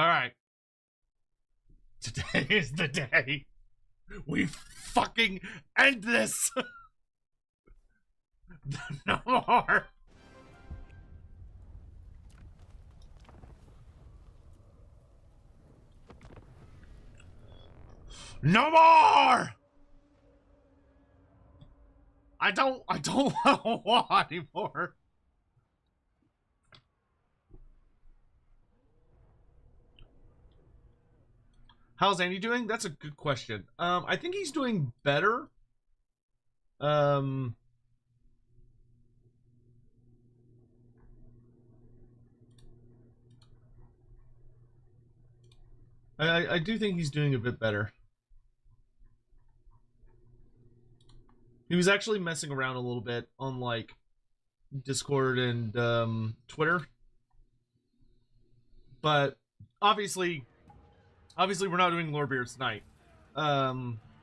All right. Today is the day. We fucking end this. No more. No more. I don't want to war anymore. How's Andy doing? That's a good question. I think he's doing better. I do think he's doing a bit better. He was actually messing around a little bit on like Discord and Twitter, but obviously we're not doing Lorebeard tonight.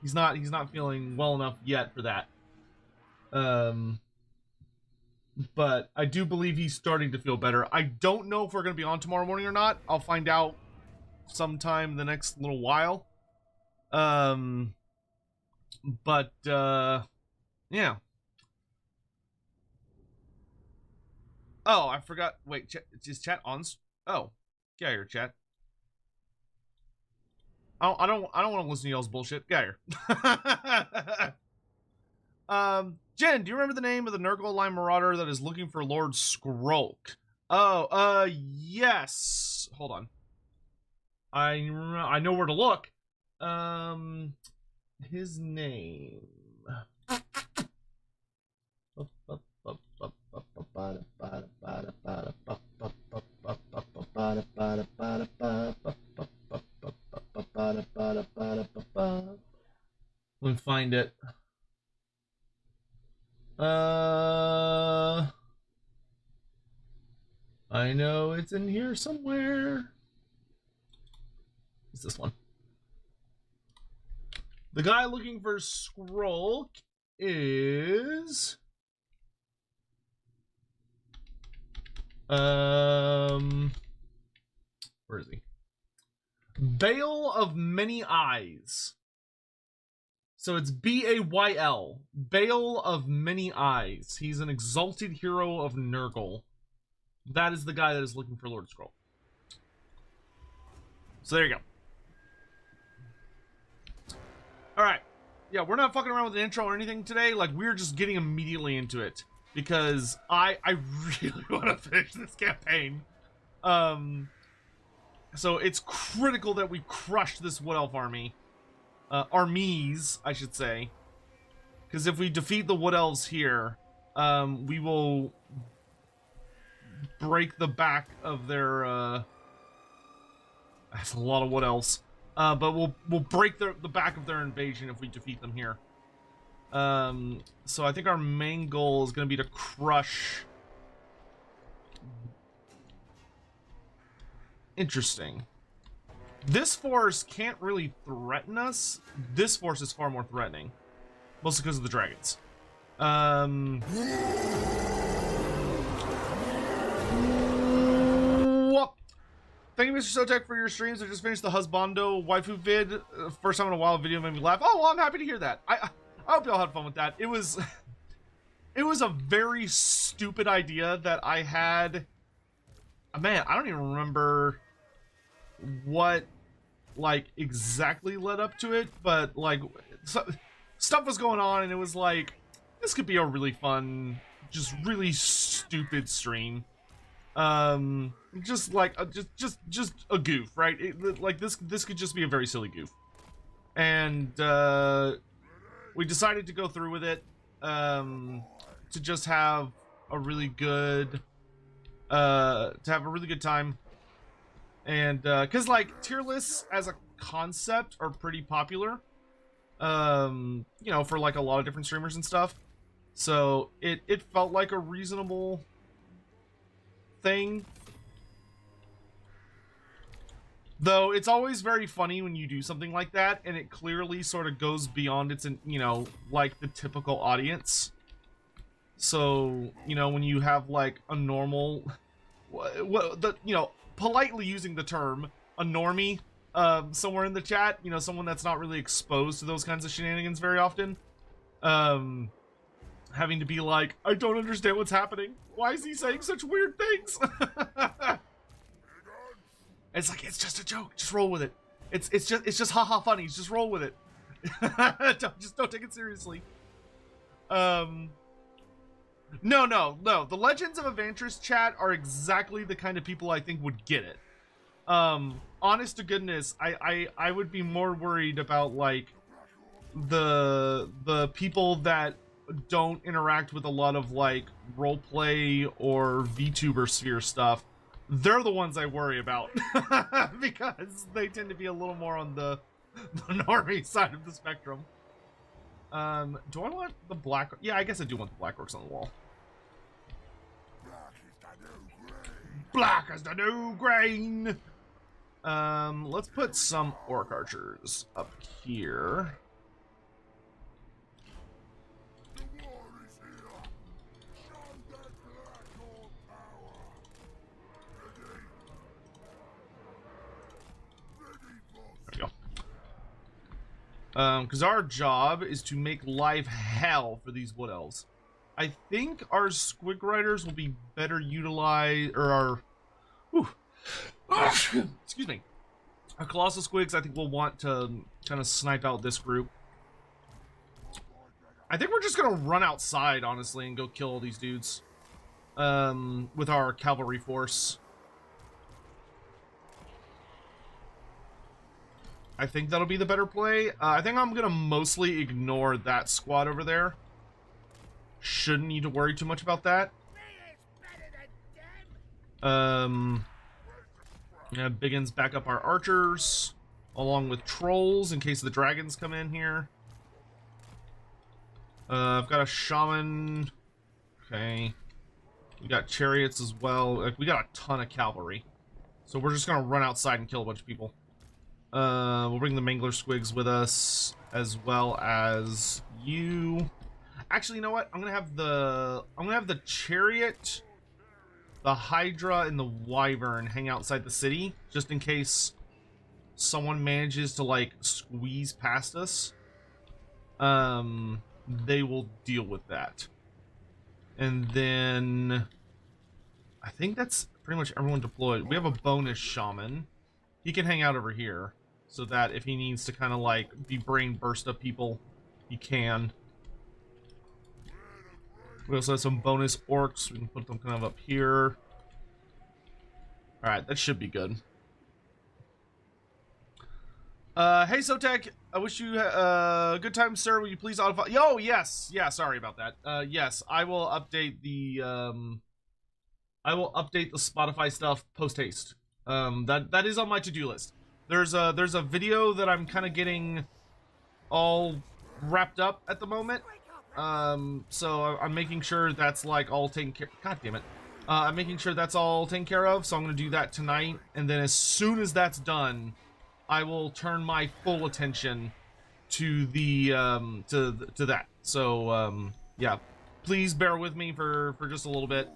He's not feeling well enough yet for that. But I do believe he's starting to feel better. I don't know if we're gonna be on tomorrow morning or not. I'll find out sometime in the next little while. But yeah. Oh, I forgot. Wait, is chat on? Oh, get out here, chat. I don't want to listen to y'all's bullshit. Get out here. Jen, do you remember the name of the Nurgle line marauder that is looking for Lord Skrolk? Oh, yes. Hold on. I know where to look. His name. Let me find it. I know it's in here somewhere. It's this one. The guy looking for Skrolk is where is he? Bale of Many Eyes. So it's B-A-Y-L. Bale of Many Eyes. He's an exalted hero of Nurgle. That is the guy that is looking for Lord Skrolk. So there you go. Alright. Yeah, we're not fucking around with the intro or anything today. Like, we're just getting immediately into it. Because I really want to finish this campaign. So it's critical that we crush this Wood Elf army. Armies, I should say. Because if we defeat the Wood Elves here, we will break the back of their, that's a lot of Wood Elves. But we'll break the back of their invasion if we defeat them here. So I think our main goal is going to be to crush. Interesting. This force can't really threaten us. This force is far more threatening, mostly because of the dragons. Whoop. Thank you, Mr. Sotek, for your streams. I just finished the Husbando waifu vid. First time in a while, a video made me laugh. Oh, well, I'm happy to hear that. I hope y'all had fun with that. It was a very stupid idea that I had. Man, I don't even remember what like exactly led up to it, but like stuff was going on, and it was like, this could be a really fun, just really stupid stream. Just like just a goof, right? Like this could just be a very silly goof, and we decided to go through with it, to just have a really good time. And because like tier lists as a concept are pretty popular, you know, for like a lot of different streamers and stuff, so it felt like a reasonable thing. Though it's always very funny when you do something like that and it clearly sort of goes beyond its, you know, like the typical audience. So, you know, when you have like a normal, you know, politely using the term, a normie somewhere in the chat, you know, someone that's not really exposed to those kinds of shenanigans very often, having to be like, I don't understand what's happening. Why is he saying such weird things? It's like, it's just a joke. Just roll with it. It's just haha funny. Just roll with it. don't take it seriously. No. The Legends of Evantris chat are exactly the kind of people I think would get it. Honest to goodness, I would be more worried about like the people that don't interact with a lot of like roleplay or VTuber sphere stuff. They're the ones I worry about because they tend to be a little more on the normie side of the spectrum. Do I want the black? Yeah, I guess I do want the black orcs on the wall. Black as the new grain. Let's put some orc archers up here. Because our job is to make life hell for these wood elves. I think our squig riders will be better utilized, or our, excuse me, our colossal squigs I think will want to kind of snipe out this group. I think we're just gonna run outside, honestly, and go kill all these dudes with our cavalry force. I think that'll be the better play. I think I'm gonna mostly ignore that squad over there. Shouldn't need to worry too much about that. Yeah, Biggins back up our archers along with trolls in case the dragons come in here. I've got a shaman. Okay, we got chariots as well. Like, we got a ton of cavalry, so we're just gonna run outside and kill a bunch of people. We'll bring the Mangler Squigs with us, as well as you. Actually, you know what? I'm gonna have the chariot, the Hydra, and the Wyvern hang outside the city, just in case someone manages to like squeeze past us. They will deal with that. And then I think that's pretty much everyone deployed. We have a bonus shaman. He can hang out over here, so that if he needs to kind of like be brain burst up people, he can. We also have some bonus orcs. We can put them kind of up here. Alright, that should be good. Hey Sotek, I wish you good time, sir. Will you please auto? Yo, yes, yeah. Sorry about that. Yes, I will update the Spotify stuff post haste. That is on my to-do list. There's a video that I'm kind of getting all wrapped up at the moment. So I'm making sure that's like all taken care. God damn it. I'm making sure that's all taken care of. So I'm gonna do that tonight, and then as soon as that's done, I will turn my full attention to the to that. So yeah, please bear with me for just a little bit.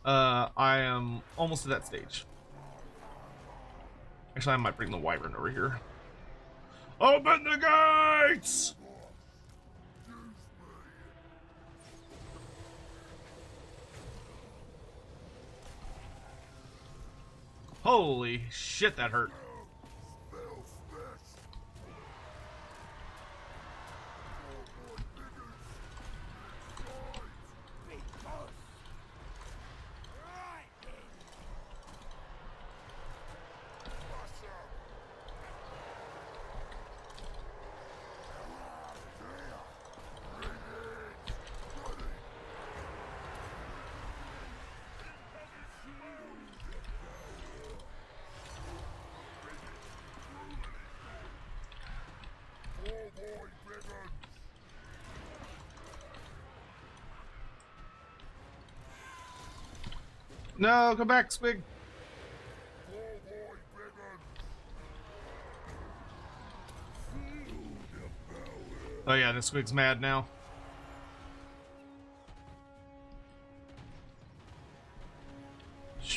I am almost to that stage. Actually, I might bring the Wyvern over here. Open the gates! Holy shit, that hurt. No, come back, Spig. Oh yeah, the Squig's mad now.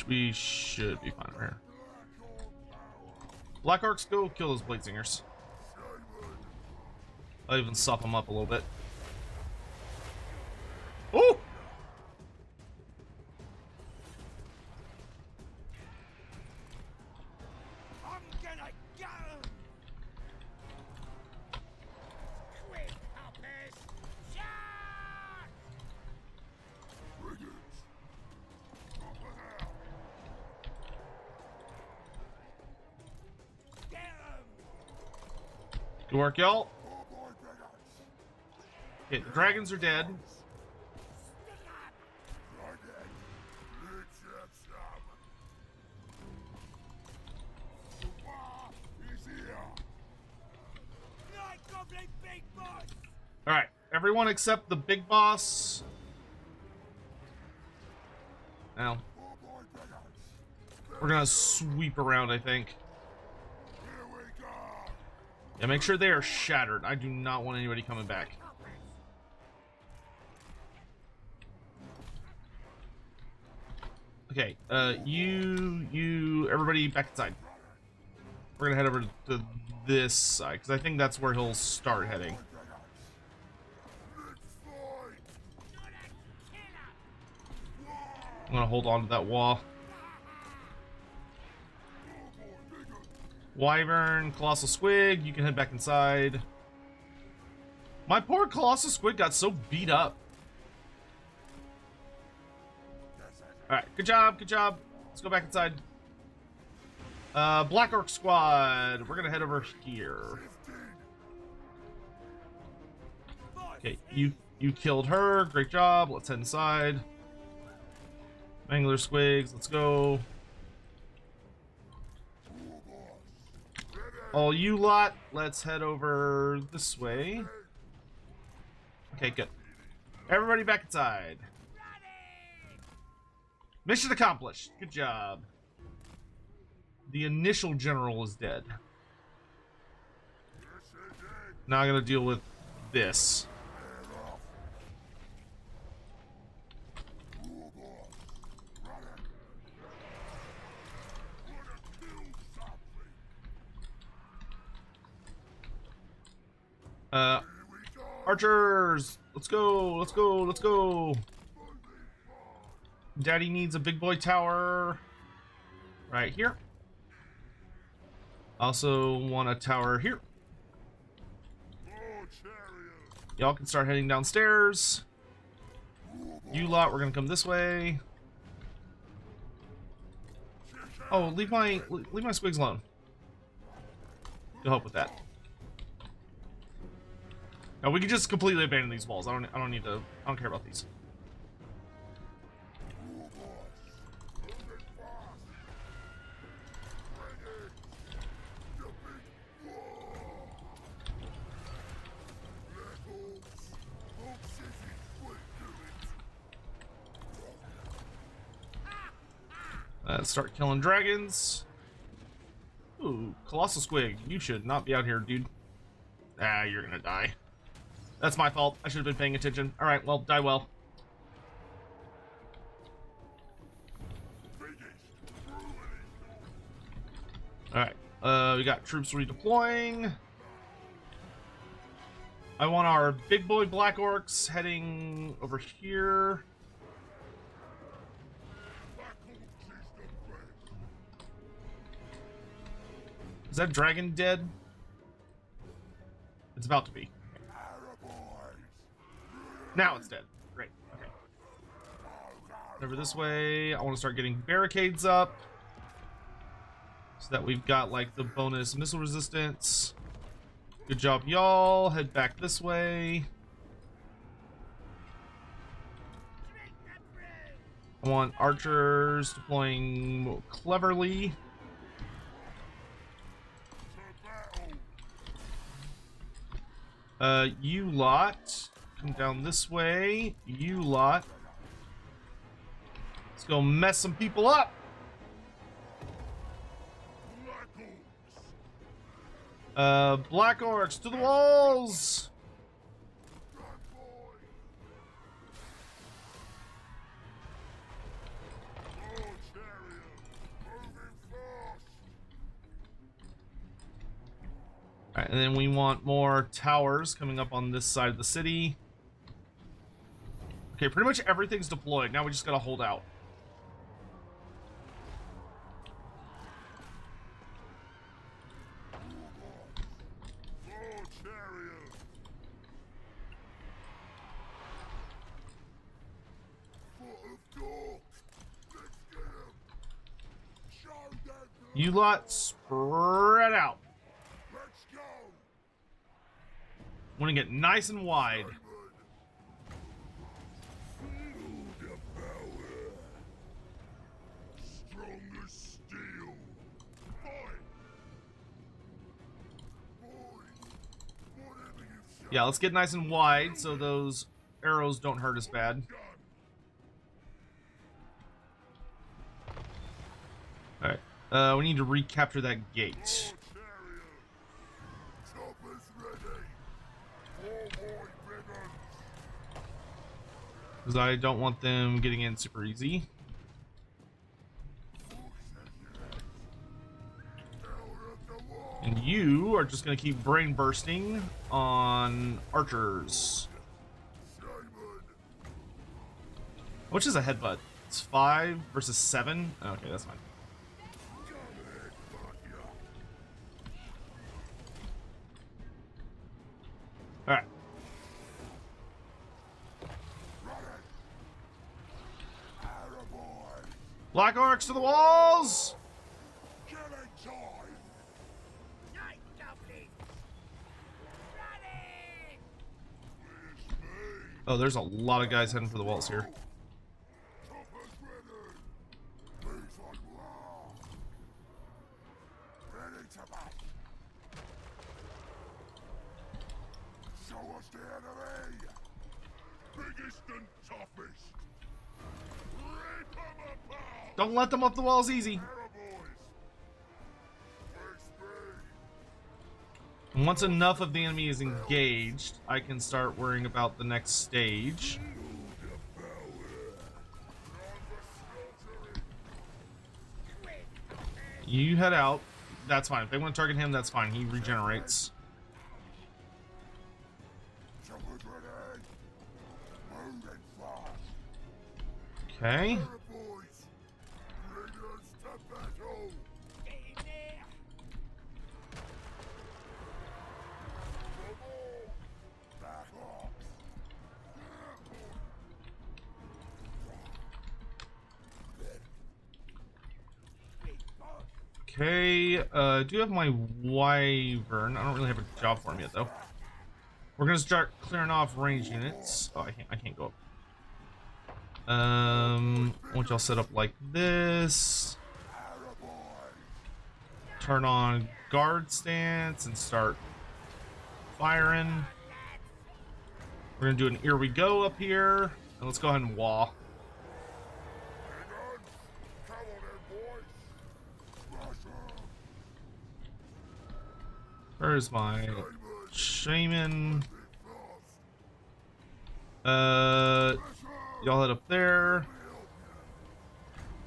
We should be fine over here. Black Orcs, go kill those Blade Singers. I'll even sop them up a little bit. Oh! I'm gonna go! Quick, hoppers! Shot! Get 'em! Good work, y'all. Okay, the dragons are dead. Alright, everyone except the big boss. Now, we're gonna sweep around, I think. Yeah, make sure they are shattered. I do not want anybody coming back. Okay, everybody back inside. We're gonna head over to this side, because I think that's where he'll start heading. I'm gonna hold on to that wall. Wyvern, Colossal Squig, you can head back inside. My poor Colossal Squig got so beat up. Alright, good job, good job. Let's go back inside. Black Orc Squad, we're gonna head over here. Okay, you killed her, great job. Let's head inside. Mangler Squigs, let's go. All you lot, let's head over this way. Okay, good. Everybody back inside. Mission accomplished. Good job. The initial general is dead. Now I gotta deal with this. Archers! Let's go, let's go, let's go! Daddy needs a big boy tower right here. Also want a tower here. Y'all can start heading downstairs. You lot, we're gonna come this way. Oh, leave my squigs alone. Go help with that. Now we can just completely abandon these walls. I don't care about these. Let's start killing dragons. Ooh, Colossal Squig, you should not be out here, dude. Ah, you're gonna die. That's my fault. I should have been paying attention. Alright, well, die well. Alright, we got troops redeploying. I want our big boy Black Orcs heading over here. Is that dragon dead? It's about to be. Now it's dead. Great. Okay. Over this way. I want to start getting barricades up so that we've got like the bonus missile resistance. Good job, y'all. Head back this way. I want archers deploying more cleverly. You lot, come down this way. You lot. Let's go mess some people up. Black Orcs to the walls. Alright, and then we want more towers coming up on this side of the city. Okay, pretty much everything's deployed. Now we just gotta hold out. You lot spread out. Let's go. Want to get nice and wide. Strongest steel. Fight. Yeah, let's get nice and wide so those arrows don't hurt us bad. Alright. We need to recapture that gate. Because I don't want them getting in super easy. And you are just going to keep brain bursting on archers. Which is a headbutt? It's 5 versus 7? Okay, that's fine. Alright. Black orcs to the walls! Killing time. Night goblin. Running. Oh, there's a lot of guys heading for the walls here. Choppers ready. Peace on war. Ready to match. Show us the enemy. Biggest and toughest. Rip 'em apart. Don't let them up the walls easy. Boys. Face me. And once enough of the enemy is engaged, I can start worrying about the next stage. You head out. That's fine. If they want to target him, that's fine. He regenerates. Choppers ready. Moving fast. Okay. Boys. Bring us to battle. Get in there. Back off. Okay. I do have my wyvern. I don't really have a job for him yet, though. We're gonna start clearing off range units. Oh, I can't go up. I want y'all set up like this. Turn on guard stance and start firing. We're gonna do an here we go up here. And let's go ahead and wall. Come on in, boys. Rush 'em. Where's my shaman? Y'all head up there.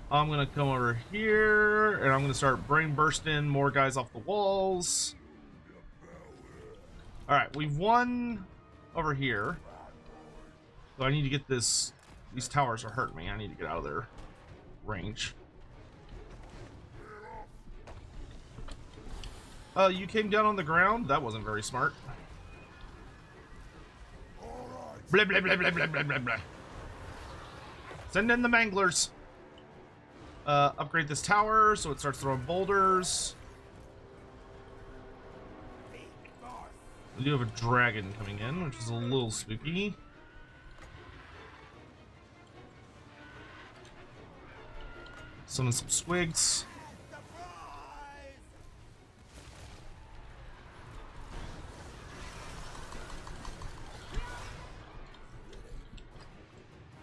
I'm gonna come over here and I'm gonna start brain bursting more guys off the walls. Alright, we've won over here. So I need to get this. These towers are hurting me. I need to get out of their range. You came down on the ground? That wasn't very smart. Blah, blah, blah, blah, blah, blah, blah, blah. Send in the manglers. Upgrade this tower so it starts throwing boulders. We do have a dragon coming in, which is a little spooky. Summon some squigs.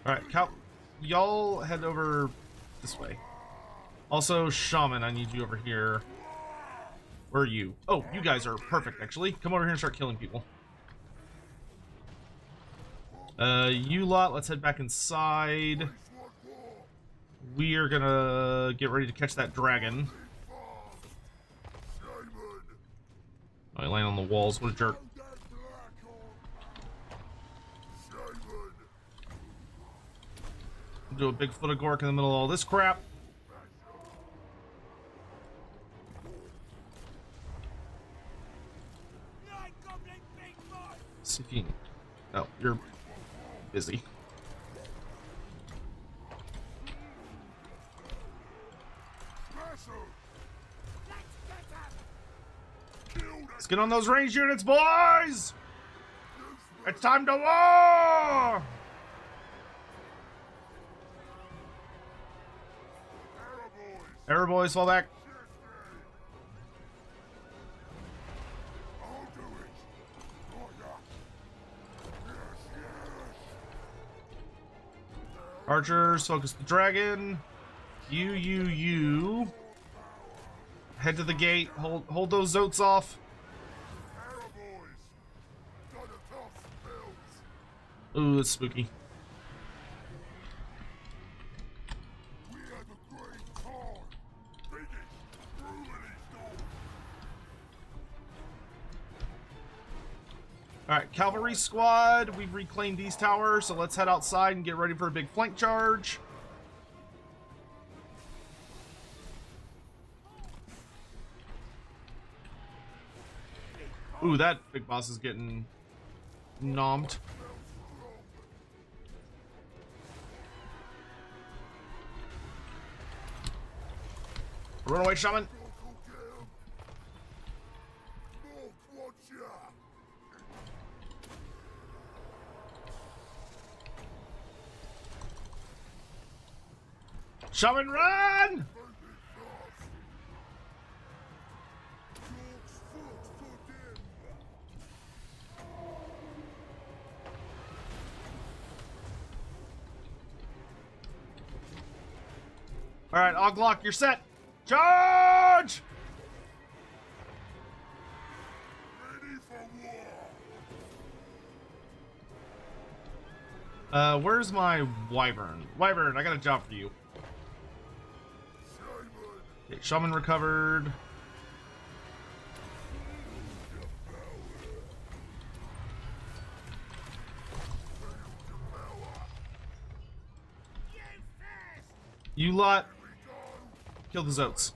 Alright, y'all head over this way. Also, Shaman, I need you over here. Where are you? Oh, you guys are perfect, actually. Come over here and start killing people. You lot, let's head back inside. We are gonna get ready to catch that dragon. Oh, he landed on the walls. What a jerk. Do a big foot of gork in the middle of all this crap. See if you can... Oh, you're busy. Let's get on those range units, boys! It's time to war! Error boys, fall back. Archers, focus the dragon. You. Head to the gate. Hold those zotes off. Ooh, that's spooky. Alright, cavalry squad, we've reclaimed these towers, so let's head outside and get ready for a big flank charge. Ooh, that big boss is getting nommed. Runaway shaman. Shaman, run! All right, Oglock, you're set. Charge! Ready for war. Where's my wyvern? Wyvern, I got a job for you. Okay, shaman recovered. You lot, kill the zotes.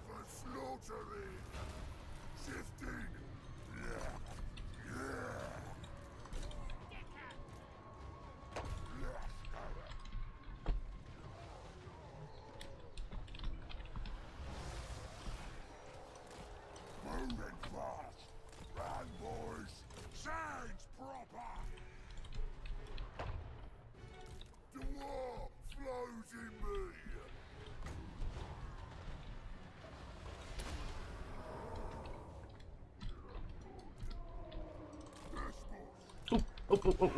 Oh.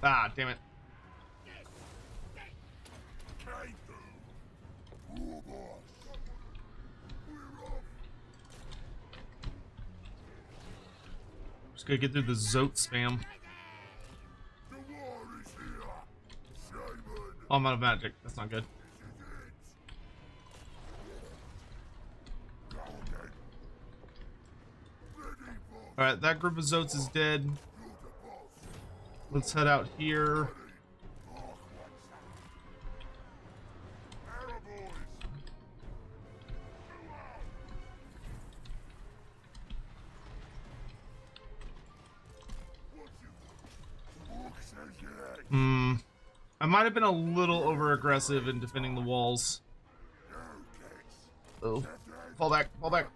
Ah, damn it. Just gotta get through the Zote spam. Oh, I'm out of magic. That's not good. Alright, that group of Zotes is dead. Let's head out here. I might have been a little over aggressive in defending the walls. Oh, fall back, fall back.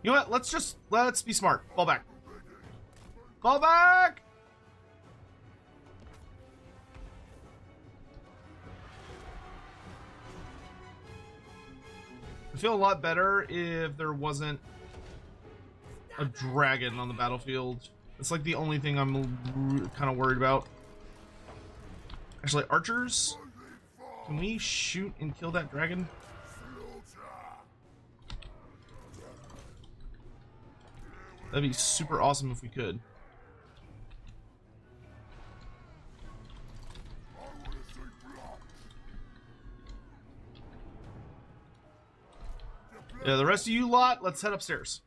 You know what? Let's be smart. Fall back. Fall back! I feel a lot better if there wasn't a dragon on the battlefield. It's like the only thing I'm kind of worried about. Actually, archers? Can we shoot and kill that dragon? That'd be super awesome if we could. Yeah, the rest of you lot, let's head upstairs.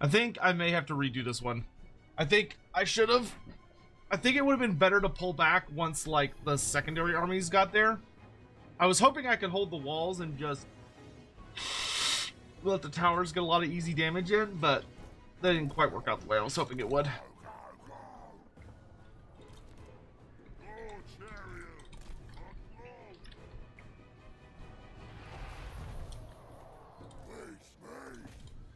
I think I may have to redo this one. I think I should have. I think it would have been better to pull back once, like, the secondary armies got there. I was hoping I could hold the walls and just let the towers get a lot of easy damage in, but that didn't quite work out the way I was hoping it would.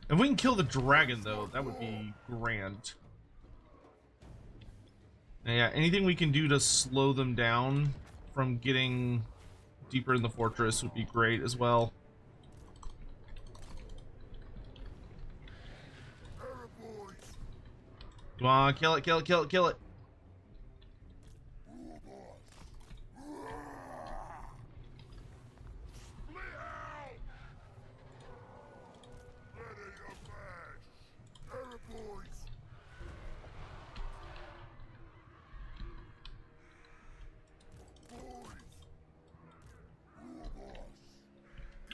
If we can kill the dragon, though, that would be grand. Yeah, anything we can do to slow them down from getting deeper in the fortress would be great as well. Come on, kill it, kill it, kill it, kill it.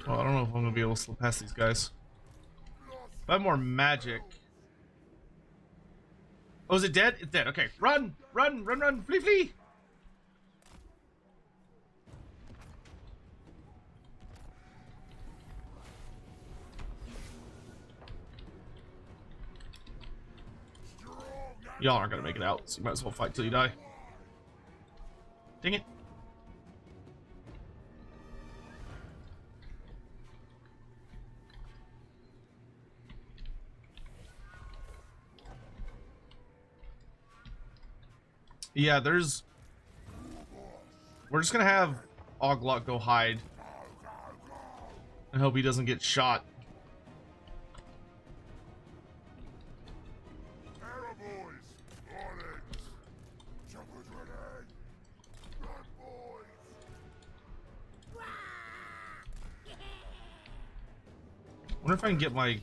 Well, I don't know if I'm gonna be able to slip past these guys. If I have more magic. Oh, is it dead? It's dead. Okay, run, run, run, run, flee, flee. Y'all aren't gonna make it out, so you might as well fight till you die. Dang it. Yeah, there's... We're just gonna have Oglot go hide. And hope he doesn't get shot. I wonder if I can get my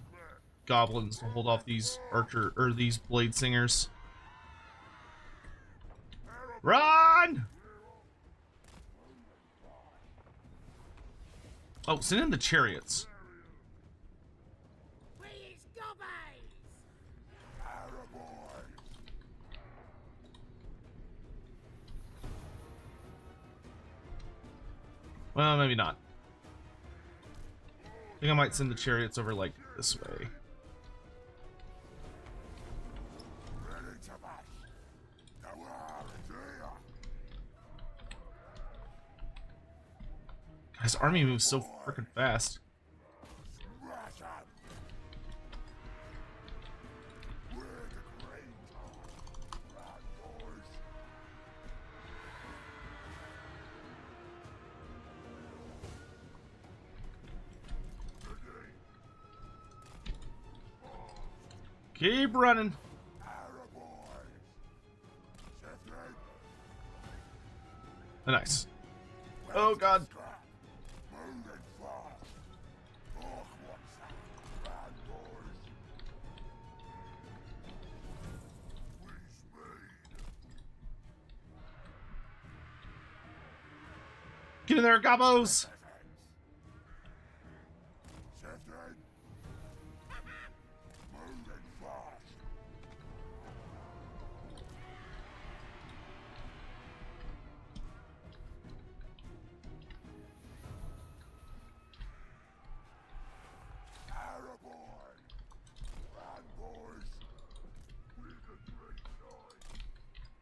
goblins to hold off these archer or these blade singers. Run! Oh, send in the chariots. Well, maybe not. I think I might send the chariots over, like, this way. His army moves so freaking fast. Keep running. Oh, nice. Oh god. Get in there, gobbos!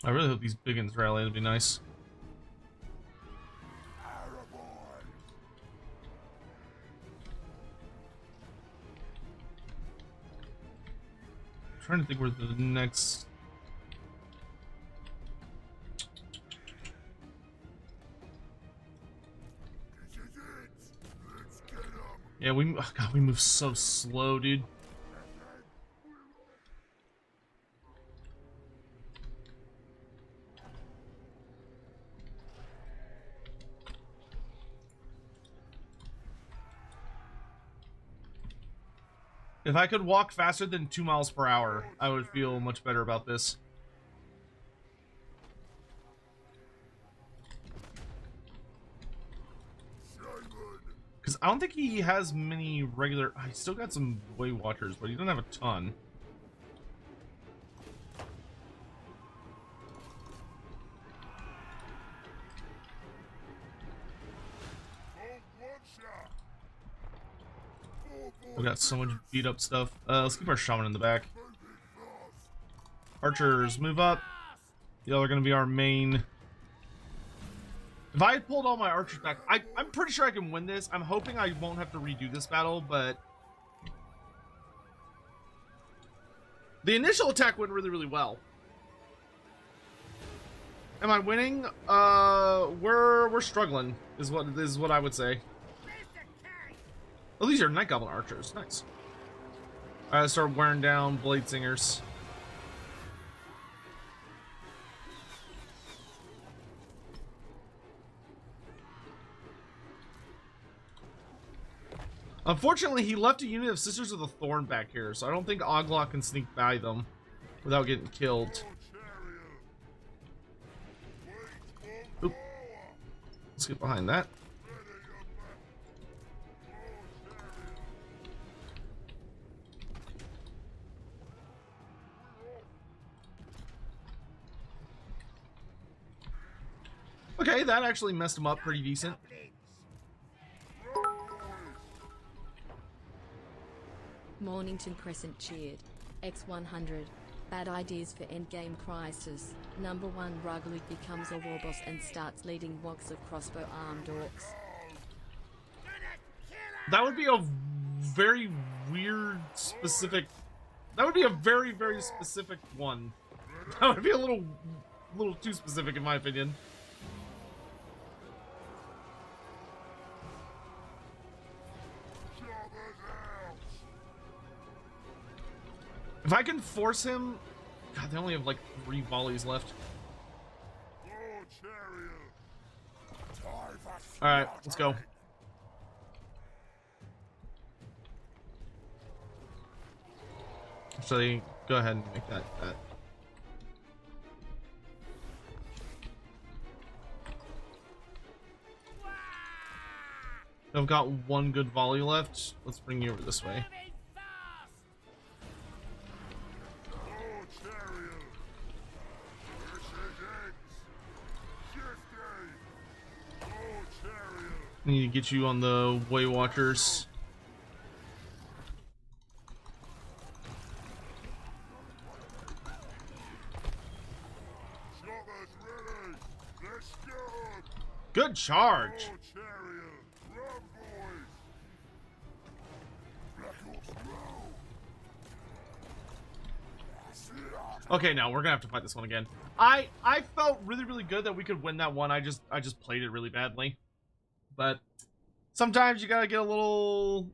I really hope these biggins rally, it'd be nice. I'm trying to think where the next... Yeah, oh god, we move so slow, dude. If I could walk faster than 2 miles per hour, I would feel much better about this. Because I don't think he has many regular... He's still got some Way Watchers, but he doesn't have a ton. We got so much beat up stuff. Let's keep our shaman in the back. Archers, move up. Y'all are gonna be our main. If I had pulled all my archers back, I'm pretty sure I can win this. I'm hoping I won't have to redo this battle, but the initial attack went really, really well. Am I winning? We're struggling, is what I would say. Oh, these are Night Goblin archers. Nice. I start wearing down Blade Singers. Unfortunately, he left a unit of Sisters of the Thorn back here, so I don't think Oglock can sneak by them without getting killed. Oop. Let's get behind that. Okay, that actually messed him up pretty decent. Mornington Crescent cheered. X100. Bad ideas for endgame crisis. Number 1 Rugluke becomes a warboss and starts leading walks of crossbow-armed orcs. That would be a very weird, specific... That would be a very, very specific one. That would be a little too specific in my opinion. If I can force him... God, they only have like 3 volleys left. Alright, let's go. So go ahead and make that. I've got 1 good volley left. Let's bring you over this way. I need to get you on the Way Watchers. Good charge. Okay, now we're gonna have to fight this one again. I felt really, really good that we could win that one. I just played it really badly. But sometimes you gotta get a little...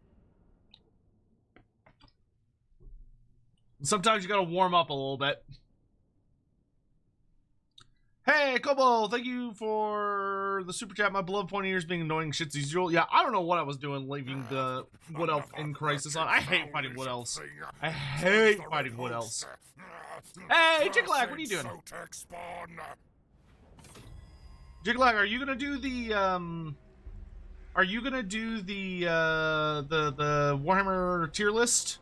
Sometimes you gotta warm up a little bit. Hey, Kobo, thank you for the super chat. My beloved pointy ears being annoying shits as usual. Yeah, I don't know what I was doing leaving the Wood Elf in Crisis on. I hate fighting Wood Elves. I hate fighting Wood Elves. Hey, Jiglack, what are you doing? Jiglack, are you gonna do the the Warhammer tier list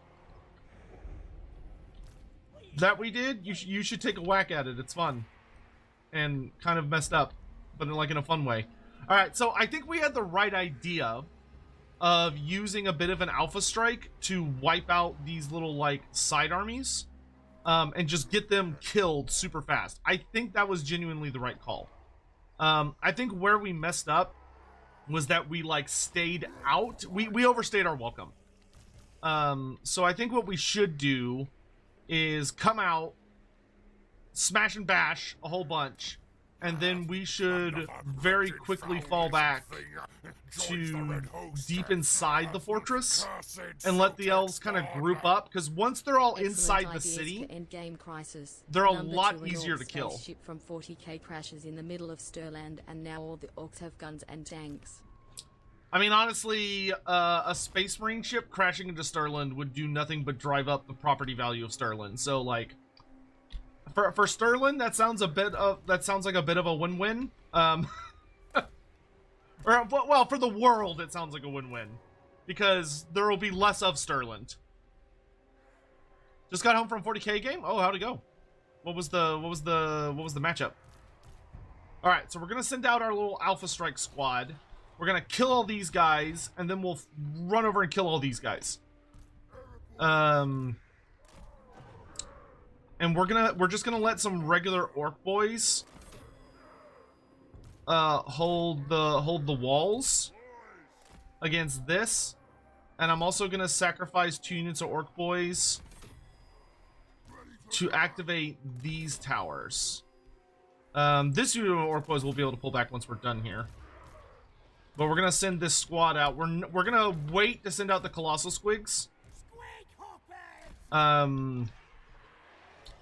that we did? You should take a whack at it. It's fun and kind of messed up, but in a fun way. All right, so I think we had the right idea of using a bit of an alpha strike to wipe out these little like side armies, and just get them killed super fast. I think that was genuinely the right call. I think where we messed up was that we like stayed out. We overstayed our welcome. So I think what we should do is come out, smash and bash a whole bunch, and then we should very quickly fall back to deep inside the fortress and let the elves kind of group up, because once they're all inside the city, endgame crisis. they're a lot easier to kill. Ship from 40k crashes in the middle of Stirland, and now all the orcs have guns and tanks. I mean, honestly, a Space Marine ship crashing into Stirland would do nothing but drive up the property value of Stirland. So, like, for Stirland, that sounds like a bit of a win-win. Or, well, for the world, it sounds like a win-win, because there will be less of Stirland. Just got home from 40K game. Oh, how'd it go? What was the matchup? All right, so we're gonna send out our little Alpha Strike squad. We're gonna kill all these guys, and then we'll run over and kill all these guys. And we're just gonna let some regular orc boys hold the walls against this, and I'm also gonna sacrifice 2 units of orc boys to activate these towers. This unit of orc boys will be able to pull back once we're done here. But we're gonna send this squad out. We're gonna wait to send out the colossal squigs.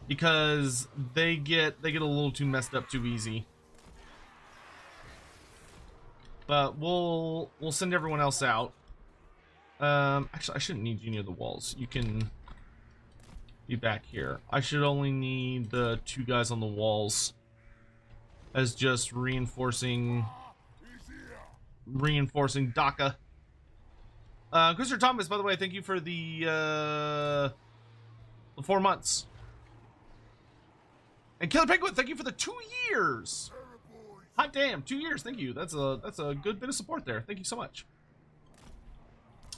Because they get a little too messed up too easy. But we'll send everyone else out. Actually, I shouldn't need you near the walls. You can be back here. I should only need the 2 guys on the walls as just reinforcing DACA. Christopher Thomas, by the way, thank you for the 4 months. And Killer Penguin, thank you for the 2 years. Hot damn, 2 years. Thank you. That's a good bit of support there. Thank you so much.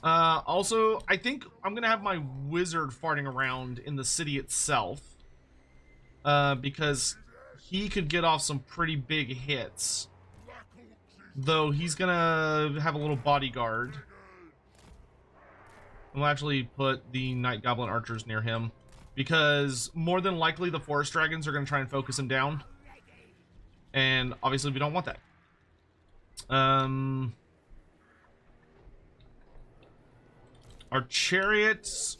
Also, I think I'm gonna have my wizard farting around in the city itself, because he could get off some pretty big hits. Though he's gonna have a little bodyguard. We'll actually put the Night Goblin archers near him, because more than likely the forest dragons are gonna try and focus him down, and obviously we don't want that. Our chariots,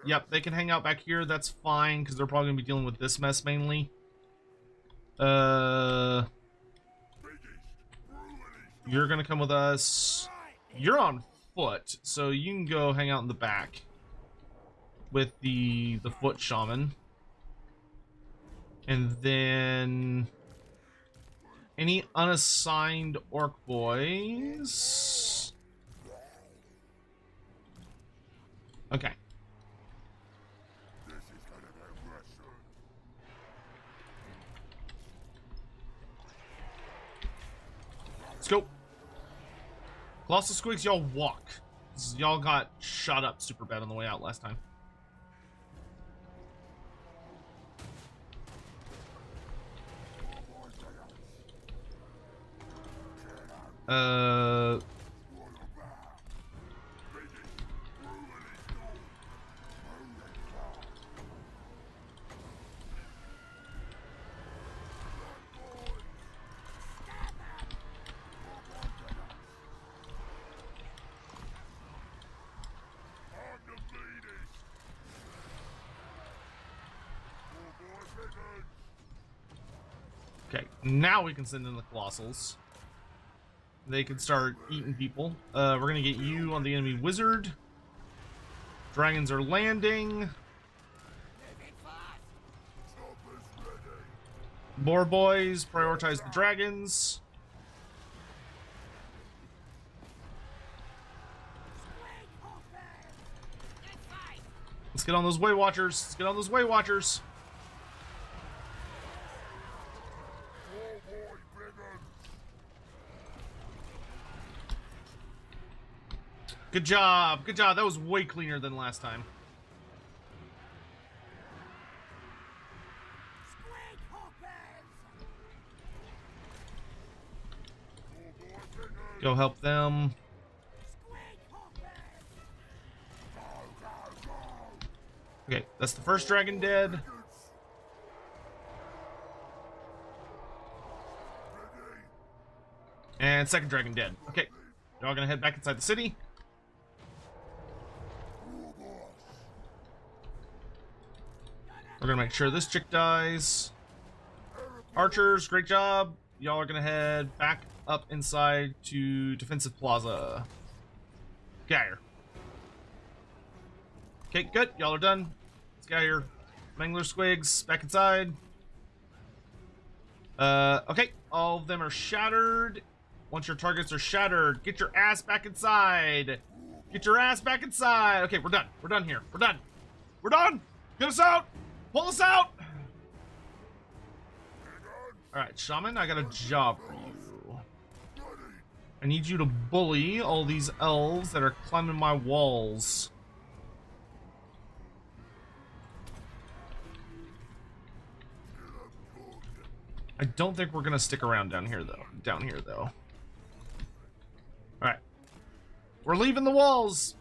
yep, they can hang out back here. That's fine, because they're probably gonna be dealing with this mess mainly. You're gonna come with us. You're on foot, so you can go hang out in the back with the foot shaman. And then any unassigned orc boys. Okay. Let's go. Colossal Squigs, y'all walk. Y'all got shot up super bad on the way out last time. Okay, now we can send in the Colossals. They can start eating people. We're gonna get you on the enemy wizard. Dragons are landing. Boar boys, prioritize the dragons. Let's get on those Way Watchers. Let's get on those Way Watchers. Good job. Good job. That was way cleaner than last time. Go help them. Okay, that's the first dragon dead. And second dragon dead. Okay, y'all gonna head back inside the city. We're gonna make sure this chick dies. Archers, great job. y'all are gonna head back up inside to Defensive Plaza. Get out here. Okay, good. Y'all are done. Let's get out here. Mangler Squigs, back inside. Okay. All of them are shattered. Once your targets are shattered, get your ass back inside. Get your ass back inside. Okay, we're done. We're done here. We're done. We're done. Get us out. Pull us out. All right, Shaman, I got a job for you. I need you to bully all these elves that are climbing my walls. I don't think we're gonna stick around down here though. All right, we're leaving the walls.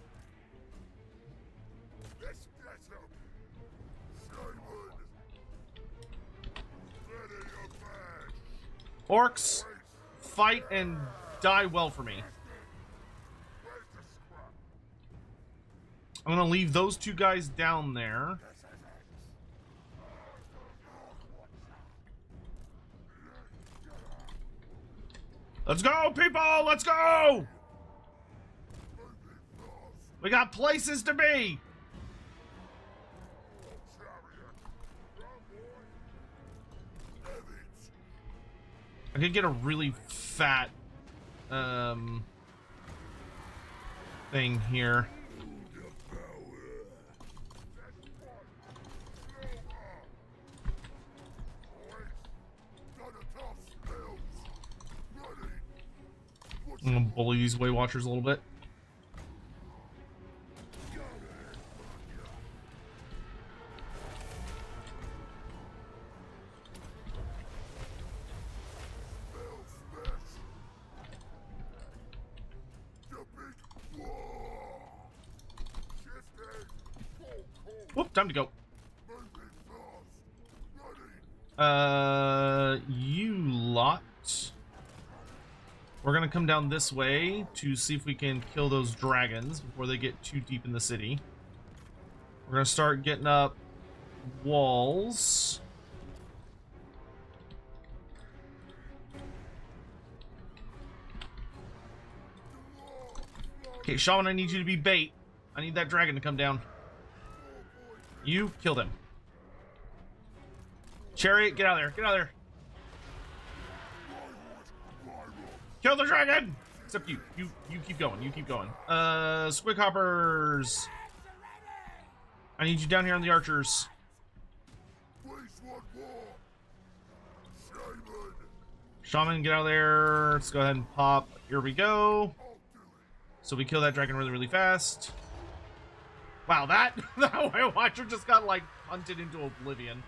Orcs, fight and die well for me. I'm gonna leave those two guys down there. Let's go, people! Let's go! We got places to be! I could get a really fat thing here. I'm gonna bully these Way Watchers a little bit. Whoop, time to go. You lot. We're gonna come down this way to see if we can kill those dragons before they get too deep in the city. We're gonna start getting up walls. Okay, Shaman, I need you to be bait. I need that dragon to come down. You kill them. Chariot, get out of there. Get out of there. Kill the dragon! Except you. You keep going. You keep going. Squig hoppers. I need you down here on the archers. Shaman, get out of there. Let's go ahead and pop. Here we go. So we kill that dragon really, really fast. Wow, that Way Watcher just got like hunted into oblivion.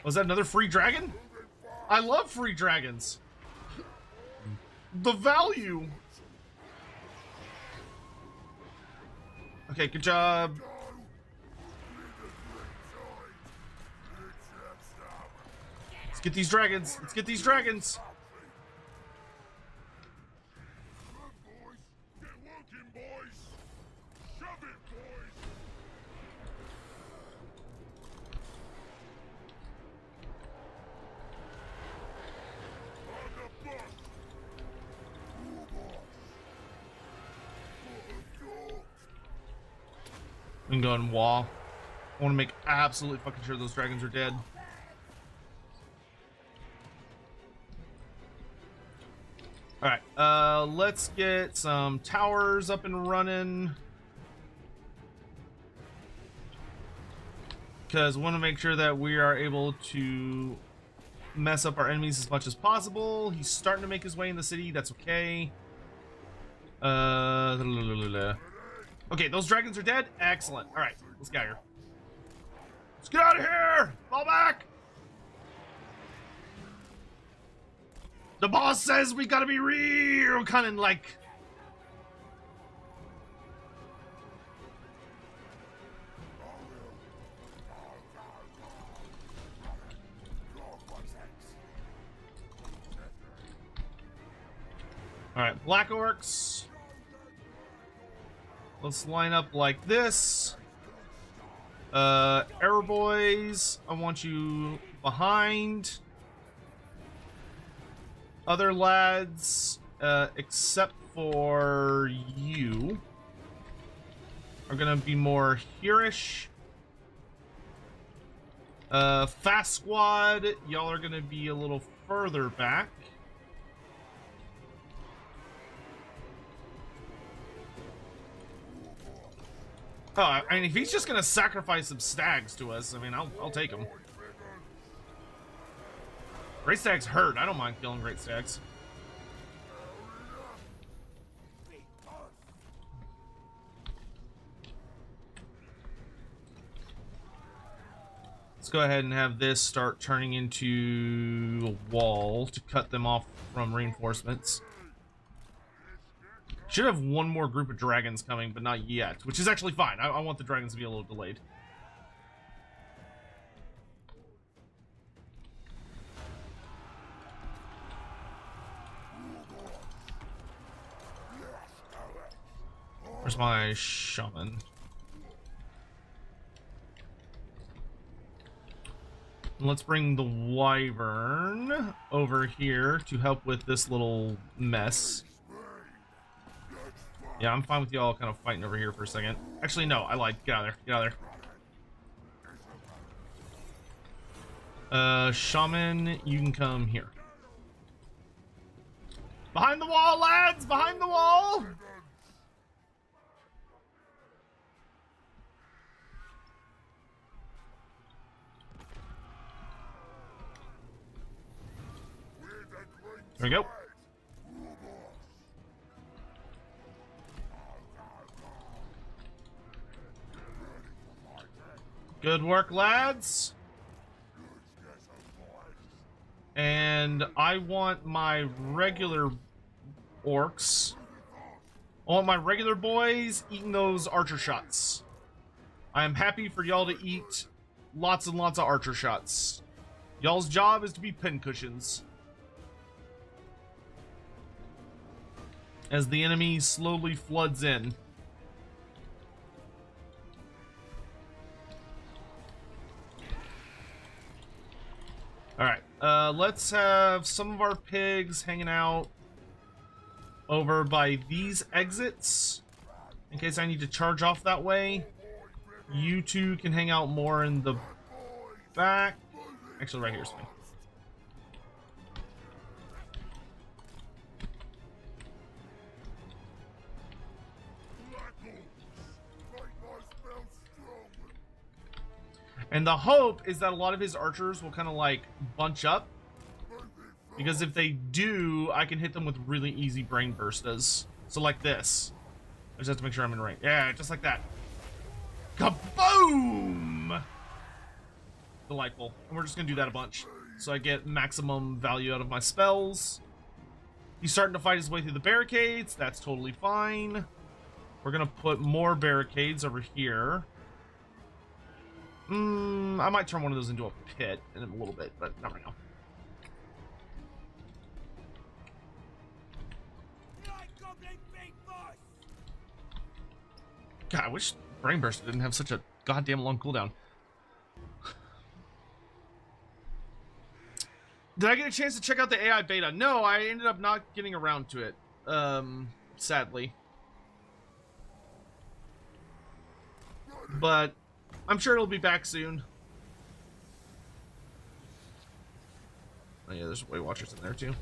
Was that another free dragon? I love free dragons. The value. Okay, good job. Let's get these dragons. Let's get these dragons. I'm going wall. I want to make absolutely fucking sure those dragons are dead. Alright, let's get some towers up and running. Because we want to make sure that we are able to mess up our enemies as much as possible. He's starting to make his way in the city. That's okay. Okay, those dragons are dead. Excellent. All right, let's get out of here. Let's get out of here. Fall back. The boss says we gotta be real kind of like. All right, Black Orcs. Let's line up like this. Arrow boys, I want you behind. other lads, except for you, are gonna be more here-ish. Fast squad, y'all are gonna be a little further back. Oh, I mean, if he's just gonna sacrifice some stags to us, I mean, I'll take him. Great stags hurt. I don't mind killing great stags. Let's go ahead and have this start turning into a wall to cut them off from reinforcements. Should have one more group of dragons coming, but not yet, which is actually fine. I want the dragons to be a little delayed. Where's my shaman? Let's bring the wyvern over here to help with this little mess. Yeah, I'm fine with y'all kind of fighting over here for a second. Actually, no, I lied. Get out of there. Get out of there. Shaman, you can come here. Behind the wall, lads! Behind the wall! There we go. Good work, lads. And I want my regular orcs. I want my regular boys eating those archer shots. I am happy for y'all to eat lots and lots of archer shots. Y'all's job is to be pincushions. As the enemy slowly floods in. Alright, let's have some of our pigs hanging out over by these exits. In case I need to charge off that way. You two can hang out more in the back. Actually, right here's fine. And the hope is that a lot of his archers will kind of like bunch up. Because if they do, I can hit them with really easy brain burstas. So like this. I just have to make sure I'm in range. Yeah, just like that. Kaboom! Delightful. And we're just going to do that a bunch. So I get maximum value out of my spells. He's starting to fight his way through the barricades. That's totally fine. We're going to put more barricades over here. I might turn one of those into a pit in a little bit, but not right now. God, I wish Brain Burst didn't have such a goddamn long cooldown. Did I get a chance to check out the AI beta? No, I ended up not getting around to it. Sadly. But I'm sure it'll be back soon. Oh yeah, there's Weight Watchers in there too.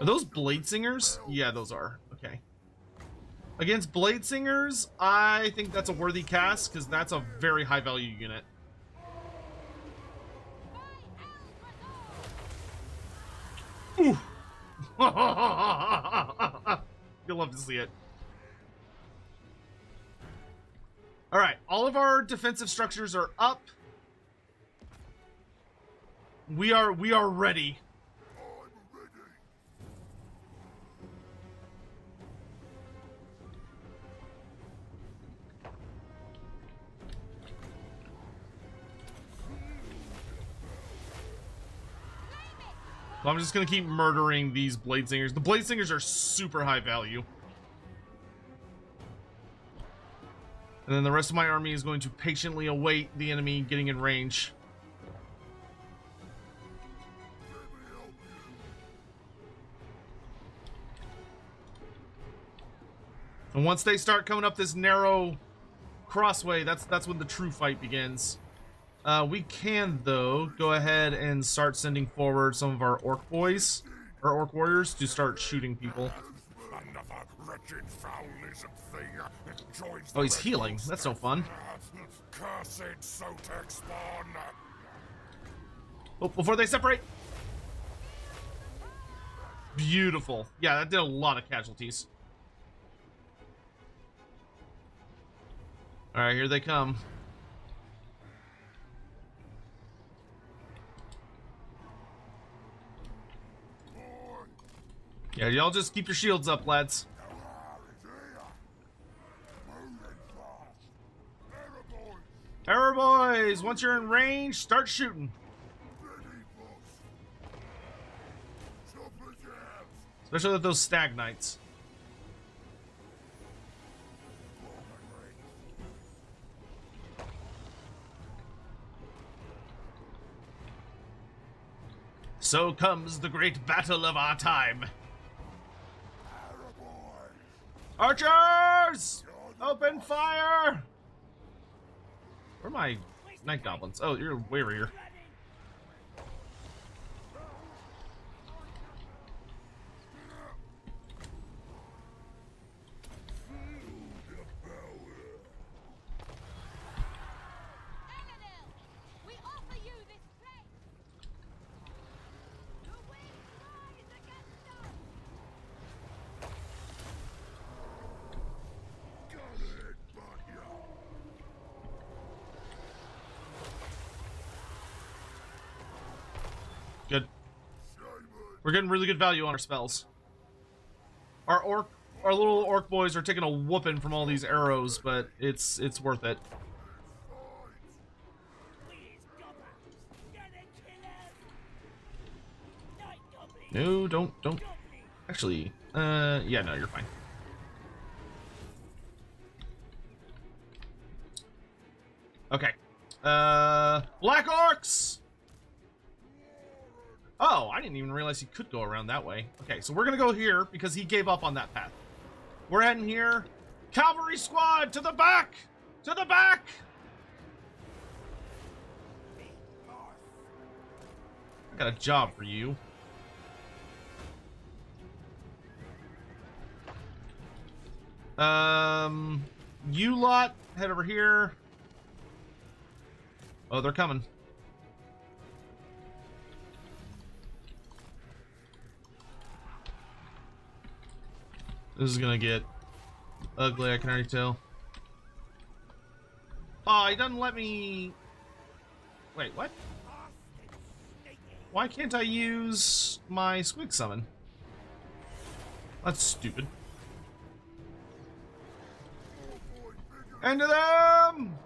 Are those Blade Singers? Yeah, those are. Okay. Against Blade Singers, I think that's a worthy cast because that's a very high value unit. Ooh. You'll love to see it. All right, all of our defensive structures are up. We are ready. So I'm just gonna keep murdering these Blade Singers. The Blade Singers are super high value. And then the rest of my army is going to patiently await the enemy getting in range. And once they start coming up this narrow crossway, that's when the true fight begins. We can, though, go ahead and start sending forward some of our orc boys, or orc warriors, to start shooting people. Another wretched foulism thing joins Oh, he's healing. That's no fun. Cursed Sotek spawn. Oh, before they separate. Beautiful. Yeah, that did a lot of casualties. Alright, here they come. Yeah, y'all just keep your shields up, lads. Error boys, once you're in range, start shooting. Especially with those stag knights. So comes the great battle of our time. Archers! Open fire! Where are my night goblins? Oh, you're way over here. Good. We're getting really good value on our spells. Our little orc boys are taking a whooping from all these arrows, but it's worth it. No, don't. Actually, yeah, no, you're fine. Okay. Black orcs! Oh, I didn't even realize he could go around that way. Okay, so we're gonna go here because he gave up on that path. We're heading here. Cavalry squad, to the back! To the back! I got a job for you. You lot, head over here. Oh, they're coming. This is gonna get ugly, I can already tell. Oh, he doesn't let me... Wait, what? Why can't I use my squig summon? That's stupid. Into them!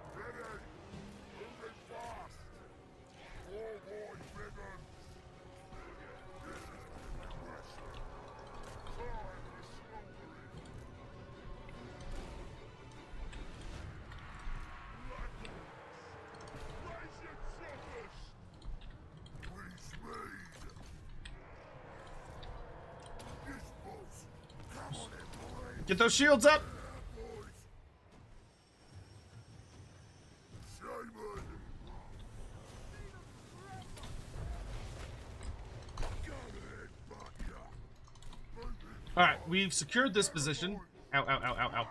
Get those shields up! Alright, we've secured this position. Ow, ow, ow, ow, ow.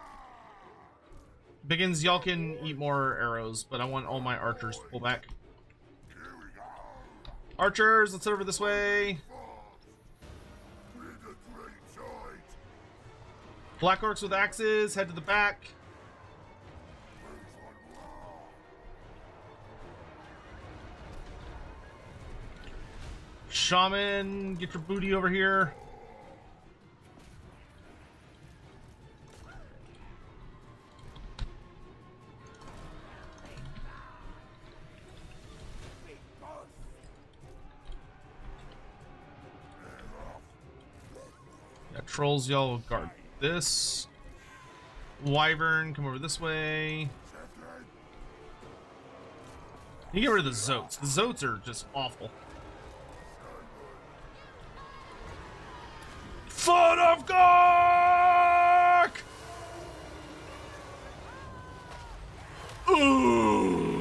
Biggins, y'all can eat more arrows, but I want all my archers to pull back. Archers, let's head over this way. Black orcs with axes, head to the back. Shaman, get your booty over here. Yeah, trolls, y'all guard this. Wyvern, come over this way. You get rid of the Zotes. The Zotes are just awful. Foot of Gork! Ooh!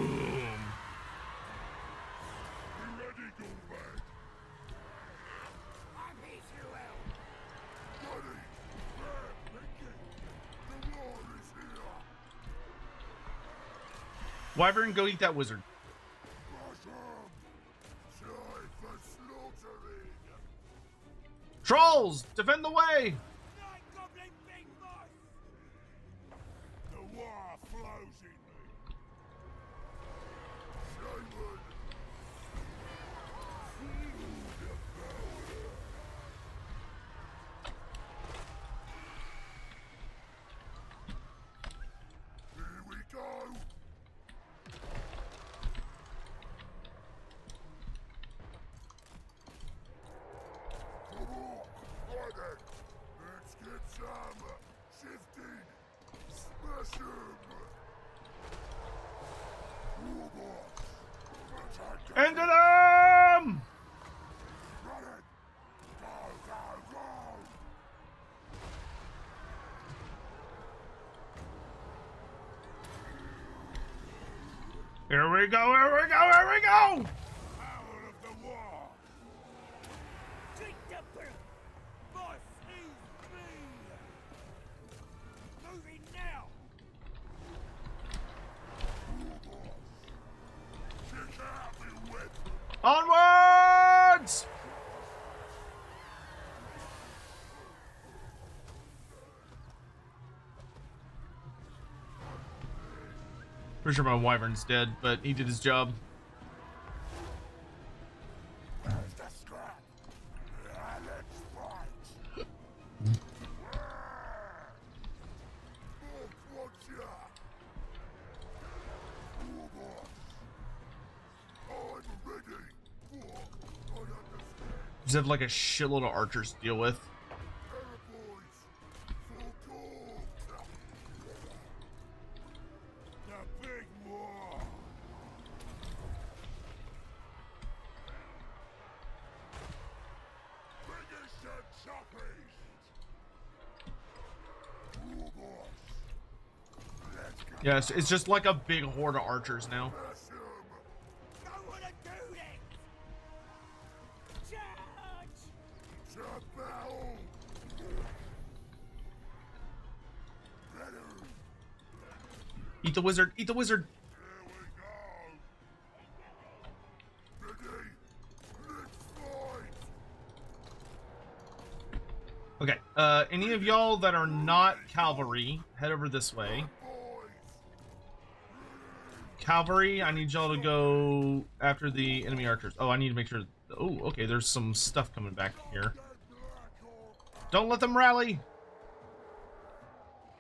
Wyvern, go eat that wizard. Trolls, defend the way! The war flows in me. Here we go. Come on, right then. Let's get some shifting. Smash 'em. Robots. Attack them. Into them! Run it. Go, go, go. Here we go, here we go, here we go! Power of the war. Take the bird! Boss is me! Moving now! Check out me whip. Onwards! Pretty sure my wyvern's dead, but he did his job. There's the scrap. Let's fight. Watch ya. Robots. I'm ready. I understand. Just have like a shitload of archers to deal with. Boys. For gold. The big war. Biggest and toughest. Robots. Let's go. Yeah, it's just like a big horde of archers now. Smash 'em. Don't wanna do this! Charge! To battle. Better. Eat the wizard, eat the wizard! Here we go. Ready? Let's fight. Okay, any of y'all that are not cavalry, head over this way. Boys. Cavalry, I need y'all to go after the enemy archers. Oh, I need to make sure. Oh, okay, there's some stuff coming back here. That black orc. Don't let them rally!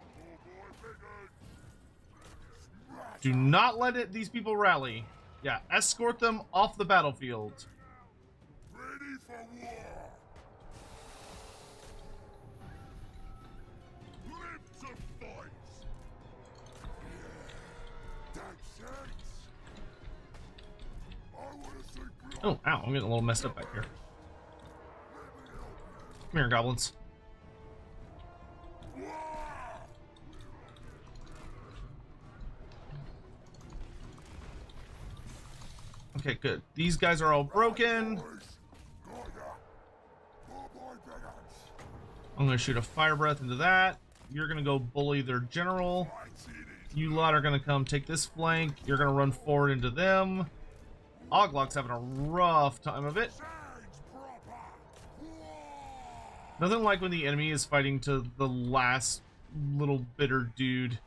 Oh boy, Pickard. Smash. Do not let these people rally. Yeah, escort them off the battlefield. Ready for war. Lips of fights. That's sense. I want to see blood. Oh, ow, I'm getting a little messed up back here. Come here, goblins. War. Okay, good. These guys are all broken. Boys. Got ya. Oh boy, Pickard. I'm gonna shoot a fire breath into that. You're gonna go bully their general. Fights it is. You lot are gonna come take this flank. You're gonna run forward into them. Oglock's having a rough time of it. Change proper. War. Nothing like when the enemy is fighting to the last little bitter dude.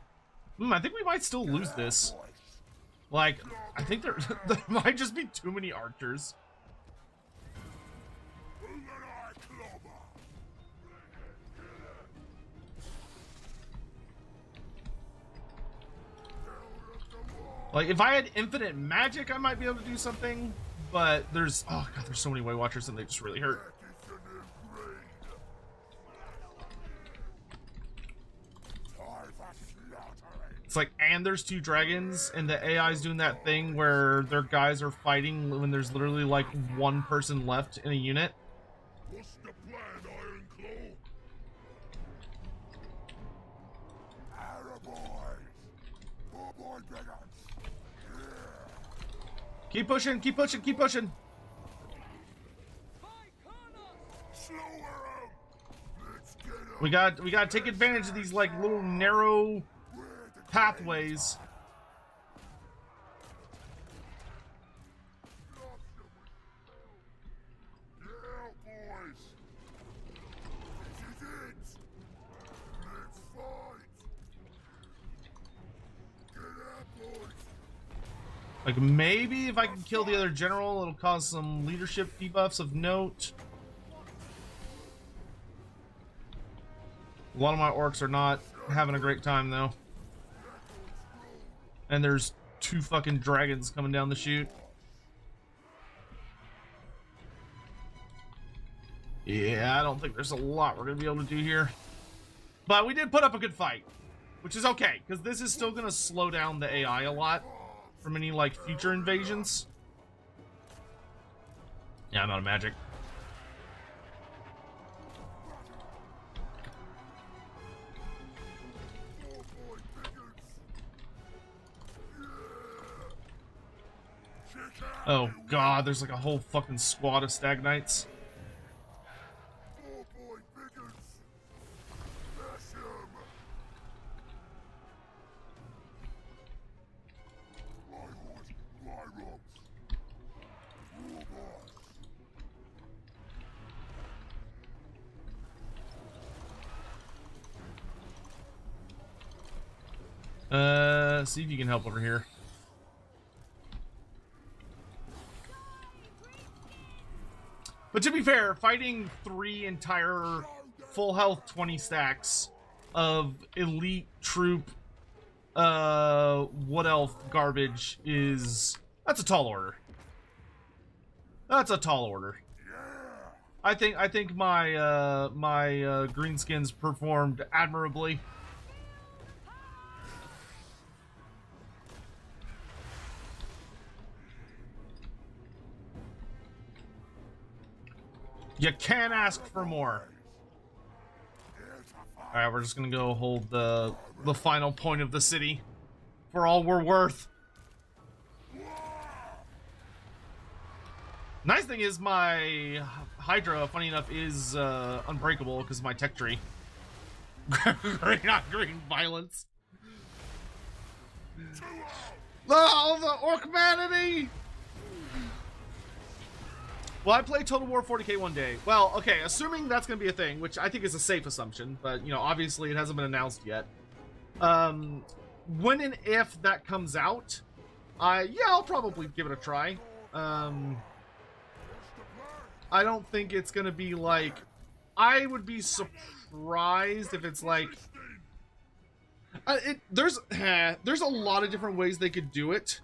I think we might still lose this. Boys. Like, I think there might just be too many archers. Who and I clobber? Like, if I had infinite magic, I might be able to do something. But there's, oh god, there's so many Way Watchers and they just really hurt. That is the new breed. Time for It's like, and there's 2 dragons, and the AI's doing that thing where their guys are fighting when there's literally like 1 person left in a unit. What's the plan, Iron Claw? Arrow-boys! Poor boy beggars! Keep pushing, keep pushing, keep pushing. Slower 'em! Let's get 'em! We gotta take advantage of these like little narrow Where the pathways. Yeah, boys! This is it! Let's fight! Get out, boys! Like maybe if I can kill the other general, it'll cause some leadership debuffs of note. A lot of my orcs are not having a great time though. And there's 2 fucking dragons coming down the chute. Yeah, I don't think there's a lot we're gonna be able to do here. But we did put up a good fight, which is okay, because this is still gonna slow down the AI a lot from any like future invasions. Yeah, I'm out of magic. Oh god, there's like a whole fucking squad of stagnites. Poor boy Biggins! Smash 'em! Rhyhorns, Rhyroms! Robots! See if you can help over here. But to be fair, fighting 3 entire full health 20 stacks of elite troop wood elf garbage that's a tall order. That's a tall order. I think my Greenskins performed admirably. You can't ask for more. Alright, we're just gonna go hold the final point of the city for all we're worth. Nice thing is my Hydra, funny enough, is unbreakable because of my tech tree. Not green violence. Oh, the Orcmanity! Well, I play Total War 40k one day. Well, okay, assuming that's going to be a thing, which I think is a safe assumption, but, you know, obviously it hasn't been announced yet. When and if that comes out, yeah, I'll probably give it a try. I don't think it's going to be like... I would be surprised if it's like... there's a lot of different ways they could do it.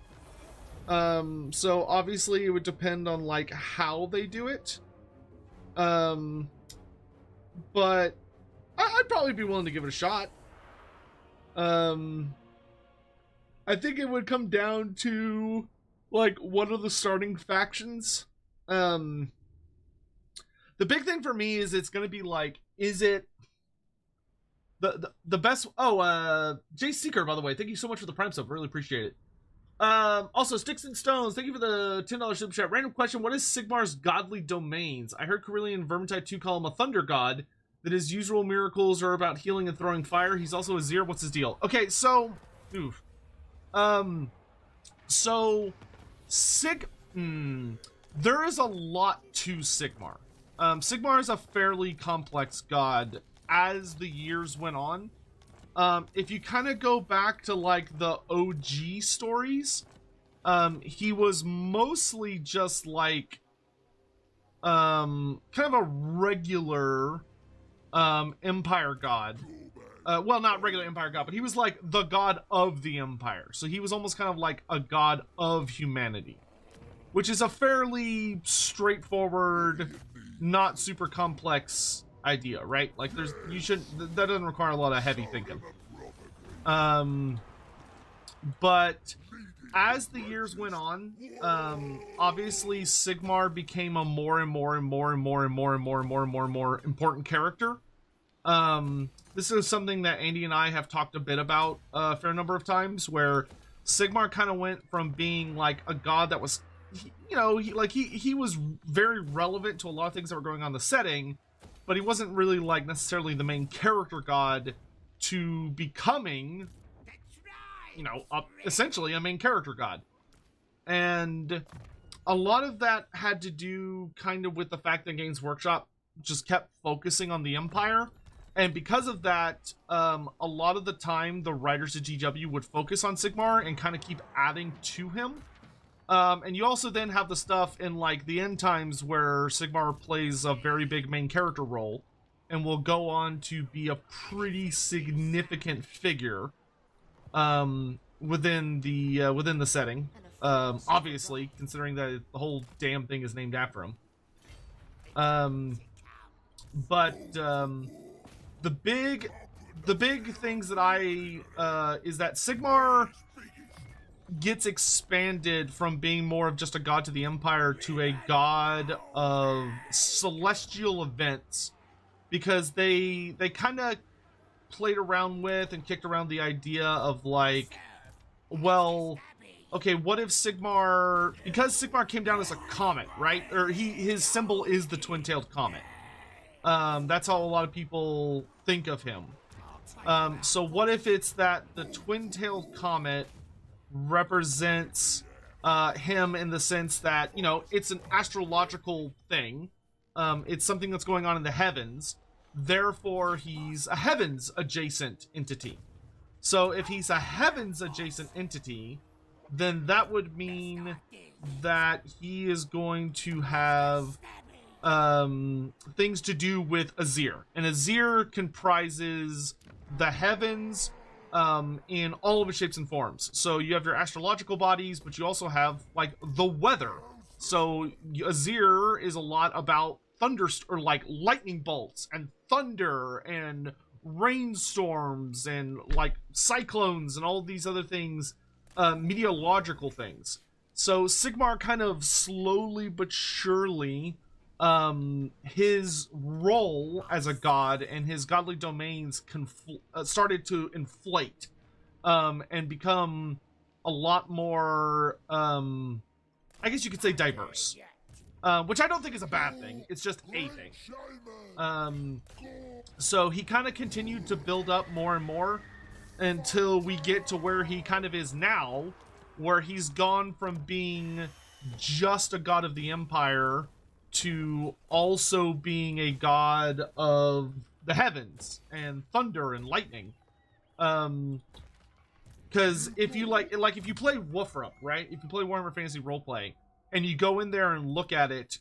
So obviously it would depend on like how they do it. But I'd probably be willing to give it a shot. I think it would come down to like one of the starting factions. The big thing for me is it's going to be like, is it the best? Oh, Jay Seeker, by the way, thank you so much for the Prime sub. Really appreciate it. Also, Sticks and Stones, thank you for the $10 super chat. Random question, what is Sigmar's godly domains? I heard Carillion Vermintide 2 call him a thunder god, that his usual miracles are about healing and throwing fire. He's also a Zir. What's his deal? Okay, so... Oof. There is a lot to Sigmar. Sigmar is a fairly complex god as the years went on. If you kind of go back to like the OG stories, he was mostly just like kind of a regular empire god. Well, not regular empire god, but he was like the god of the empire. So he was almost kind of like a god of humanity, which is a fairly straightforward, not super complex idea, right? Like that doesn't require a lot of heavy thinking. But as the years went on, obviously Sigmar became a more and more important character. This is something that Andy and I have talked a bit about a fair number of times, where Sigmar kind of went from being like a god that was, he was very relevant to a lot of things that were going on in the setting, but he wasn't really like necessarily the main character god, to becoming, essentially a main character god. And a lot of that had to do kind of with the fact that Games Workshop just kept focusing on the Empire. And because of that, a lot of the time the writers of GW would focus on Sigmar and kind of keep adding to him. And you also then have the stuff in like the end times where Sigmar plays a very big main character role and will go on to be a pretty significant figure within the setting. Obviously, considering that the whole damn thing is named after him. The big things that is that Sigmar gets expanded from being more of just a god to the Empire to a god of celestial events, because they kind of played around with and kicked around the idea of like, well, okay, what if Sigmar, because Sigmar came down as a comet, right? Or his symbol is the twin-tailed comet. That's how a lot of people think of him. So what if it's that the twin-tailed comet represents him in the sense that, it's an astrological thing. It's something that's going on in the heavens. Therefore, he's a heavens adjacent entity. So if he's a heavens adjacent entity, then that would mean that he is going to have things to do with Azir. And Azir comprises the heavens in all of its shapes and forms. So you have your astrological bodies, but you also have like the weather. So Azir is a lot about or like lightning bolts and thunder and rainstorms and like cyclones and all these other things, meteorological things. So Sigmar kind of slowly but surely, his role as a god and his godly domains started to inflate, and become a lot more, I guess you could say, diverse. Which I don't think is a bad thing. It's just a thing. So he kind of continued to build up more and more until we get to where he kind of is now, where he's gone from being just a god of the Empire to also being a god of the heavens and thunder and lightning. Because if you if you play Wolfrup, right? If you play Warhammer Fantasy Roleplay, and you go in there and look at it,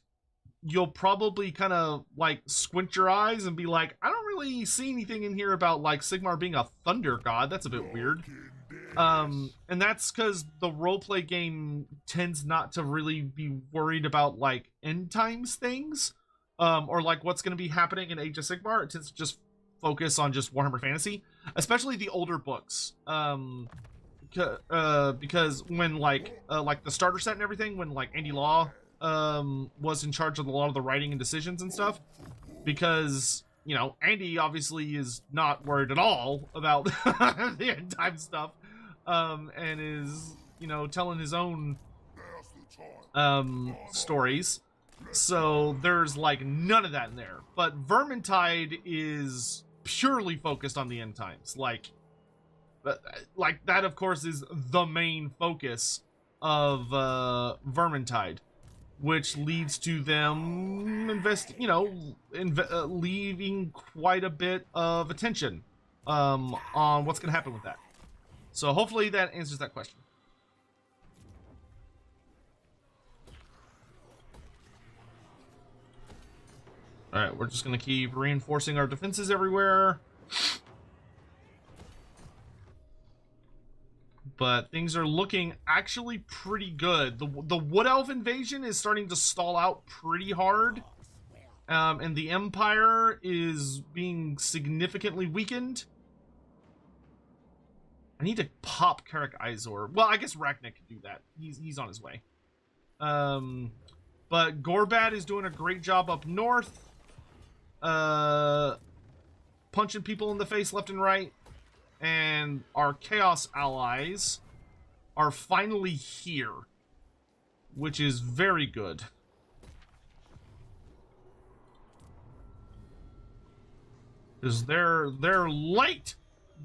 you'll probably kind of like squint your eyes and be like, I don't really see anything in here about like Sigmar being a thunder god. That's a bit weird. And that's because the roleplay game tends not to really be worried about like end times things, or like what's going to be happening in Age of Sigmar. It tends to just focus on just Warhammer Fantasy, especially the older books. Because when like the starter set and everything, when like Andy Law was in charge of a lot of the writing and decisions and stuff, because Andy obviously is not worried at all about the end time stuff, and is telling his own stories. So there's like none of that in there. But Vermintide is purely focused on the end times, like that, of course, is the main focus of Vermintide, which leads to them leaving quite a bit of attention on what's going to happen with that. So hopefully that answers that question. All right, we're just going to keep reinforcing our defenses everywhere. But things are looking actually pretty good. The Wood Elf invasion is starting to stall out pretty hard. And the Empire is being significantly weakened. I need to pop Karak Izor. Well, I guess Ragnar can do that. He's on his way. But Gorbad is doing a great job up north. Punching people in the face left and right. And our Chaos allies are finally here, which is very good. Because they're late,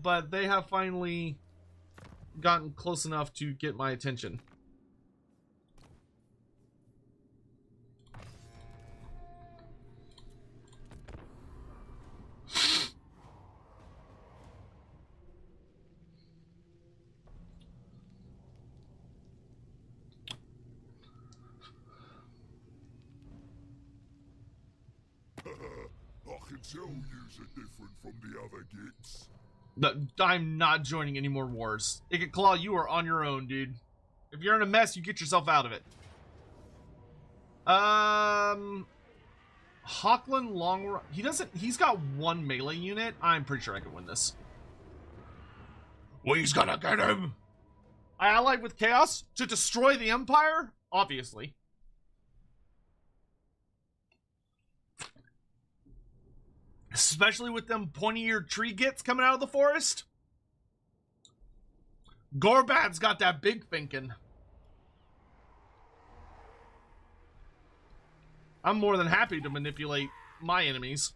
but they have finally gotten close enough to get my attention. I can tell yous are different from the other gits. I'm not joining any more wars. Icket Claw, you are on your own, dude. If you're in a mess, you get yourself out of it. Hockland Long... He's got one melee unit. I'm pretty sure I can win this. We's gonna get him! I allied with Chaos to destroy the Empire? Obviously. Especially with them pointy-eared tree gits coming out of the forest. Gorbad's got that big thinking. I'm more than happy to manipulate my enemies.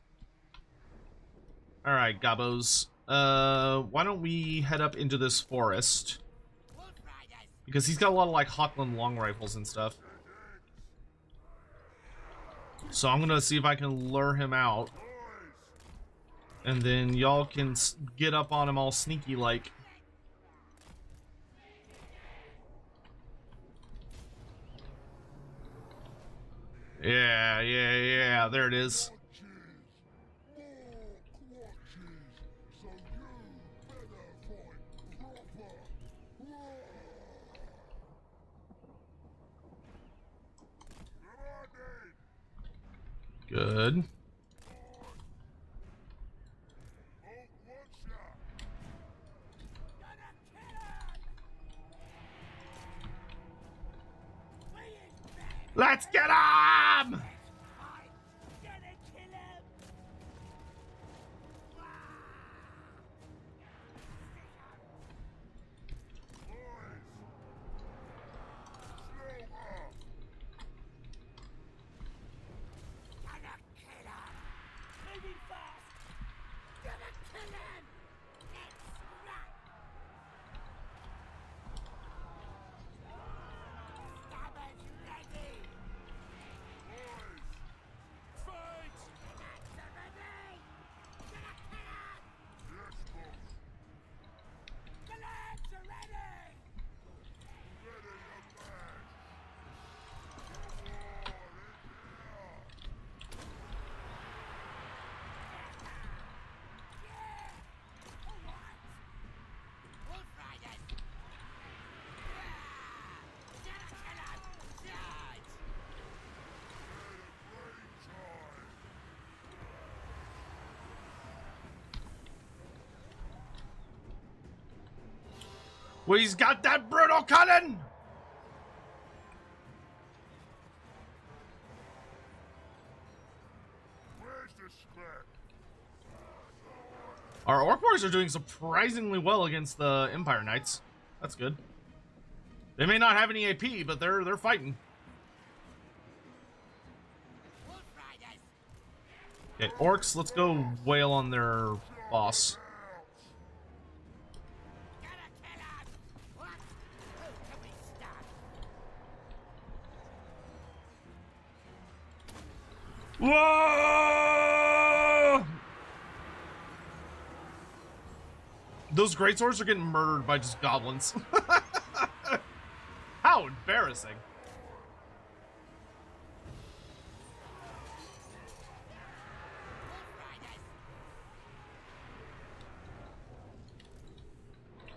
Alright, Gabos. Why don't we head up into this forest? Because he's got a lot of, like, Hockland long rifles and stuff. So I'm gonna see if I can lure him out. And then y'all can get up on him all sneaky-like. Yeah, there it is. Good. Let's get him! Well, he's got that brutal cunning! Where's the scrap? Our Orc Boys are doing surprisingly well against the Empire Knights. That's good. They may not have any AP, but they're fighting. Okay, Orcs, let's go wail on their boss. Whoa! Those greatswords are getting murdered by just goblins. How embarrassing.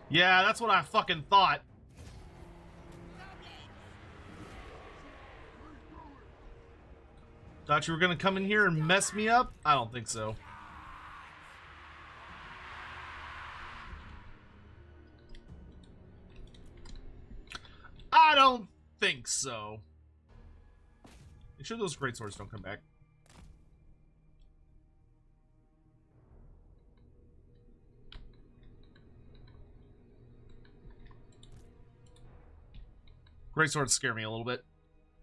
Yeah, that's what I fucking thought. Thought you were gonna come in here and mess me up? I don't think so. I don't think so. Make sure those greatswords don't come back. Greatswords scare me a little bit.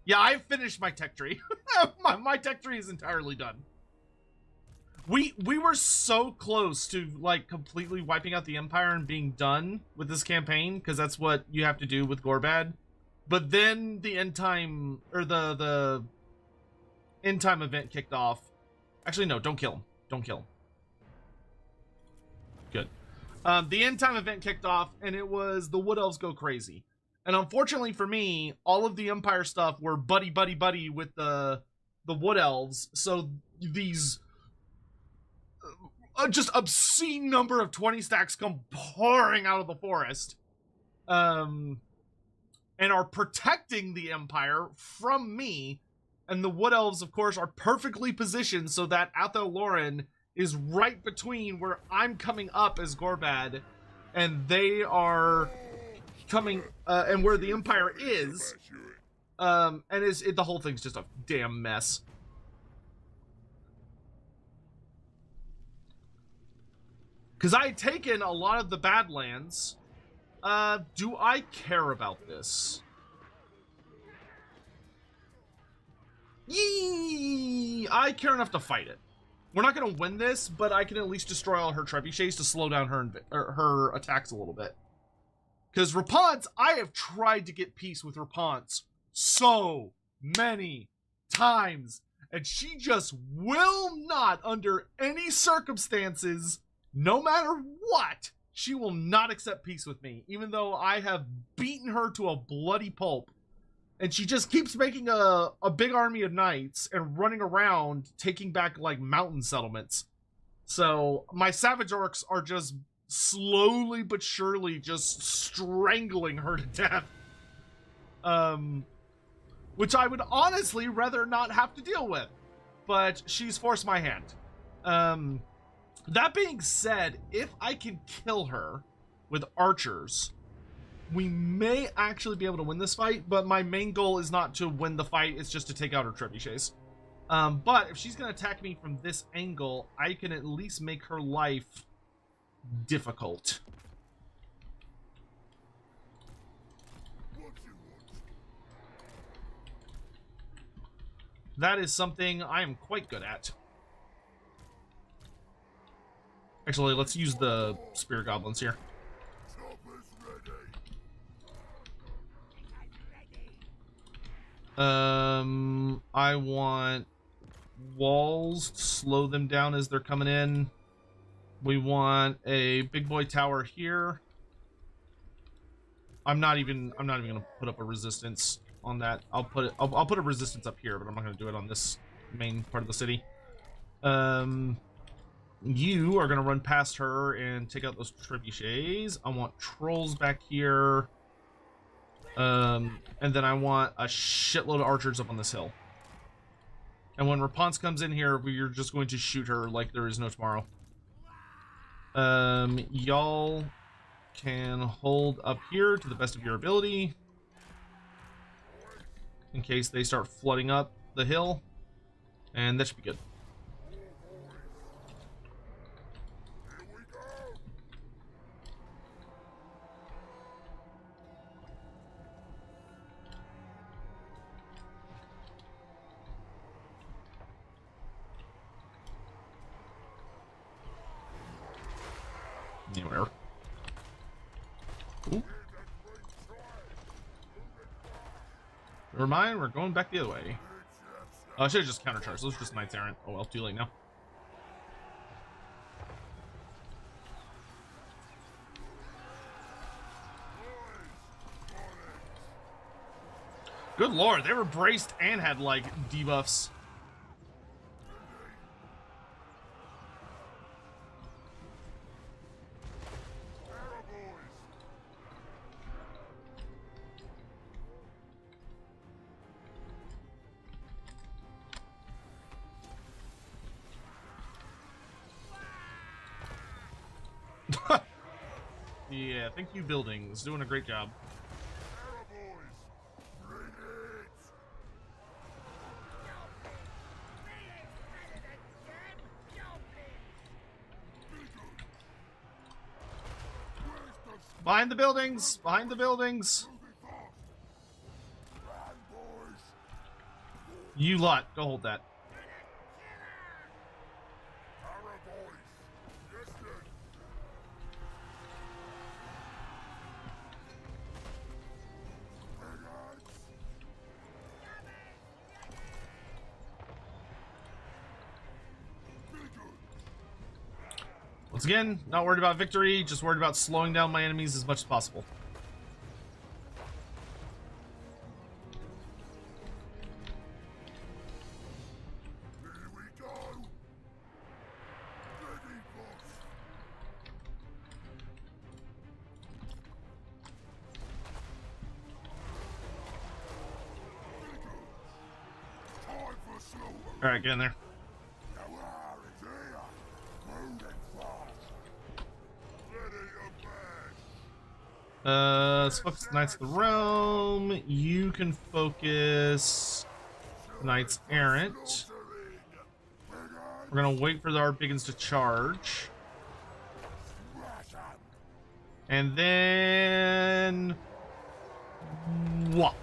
Yeah, I've finished my tech tree. my tech tree is entirely done. We were so close to like completely wiping out the Empire and being done with this campaign, because that's what you have to do with Gorbad. But then the end time, or the end time event kicked off. Actually, no, don't kill him. Don't kill him. Good. The end time event kicked off, and it was the Wood Elves go crazy. And unfortunately for me, all of the Empire stuff were buddy with the Wood Elves. So these just obscene number of 20 stacks come pouring out of the forest. And are protecting the Empire from me. And the Wood Elves, of course, are perfectly positioned so that Athel Loren is right between where I'm coming up as Gorbad, and they are coming, and where the Empire is. And the whole thing's just a damn mess. Because I had taken a lot of the Badlands. Do I care about this? Yee! I care enough to fight it. We're not going to win this, but I can at least destroy all her trebuchets to slow down her attacks a little bit. Because Rapance, I have tried to get peace with Rapance so many times, and she just will not, under any circumstances, no matter what, she will not accept peace with me, even though I have beaten her to a bloody pulp. And she just keeps making a big army of knights and running around taking back like mountain settlements. So my savage orcs are just slowly but surely just strangling her to death. Which I would honestly rather not have to deal with. But she's forced my hand. That being said, if I can kill her with archers, we may actually be able to win this fight, but my main goal is not to win the fight, it's just to take out her trebuchets. But if she's going to attack me from this angle, I can at least make her life difficult. That is something I am quite good at. Actually, let's use the spear goblins here. I want walls to slow them down as they're coming in. We want a big boy tower here. I'm not even gonna put up a resistance on that. I'll put a resistance up here, but I'm not gonna do it on this main part of the city. You are gonna run past her and take out those trebuchets. I want trolls back here. And then I want a shitload of archers up on this hill. And when Rapance comes in here, we're just going to shoot her like there is no tomorrow. Y'all can hold up here to the best of your ability, in case they start flooding up the hill. And that should be good. Anywhere. Ooh. Never mind, we're going back the other way. Oh, I should have just countercharged. Those are just knights errant. Oh well, too late now. Good lord, they were braced and had like debuffs. Yeah, thank you, buildings. Doing a great job. Behind the buildings! Behind the buildings! You lot, go hold that. Once again, not worried about victory, just worried about slowing down my enemies as much as possible. Here we go. Ready, boss. Time for slaughter. All right, get in there. The war is here. Moving fast. Ready to bash. Let's focus Knights of the Realm. You can focus Knights Errant. We're gonna wait for our biggins to charge. And then... what?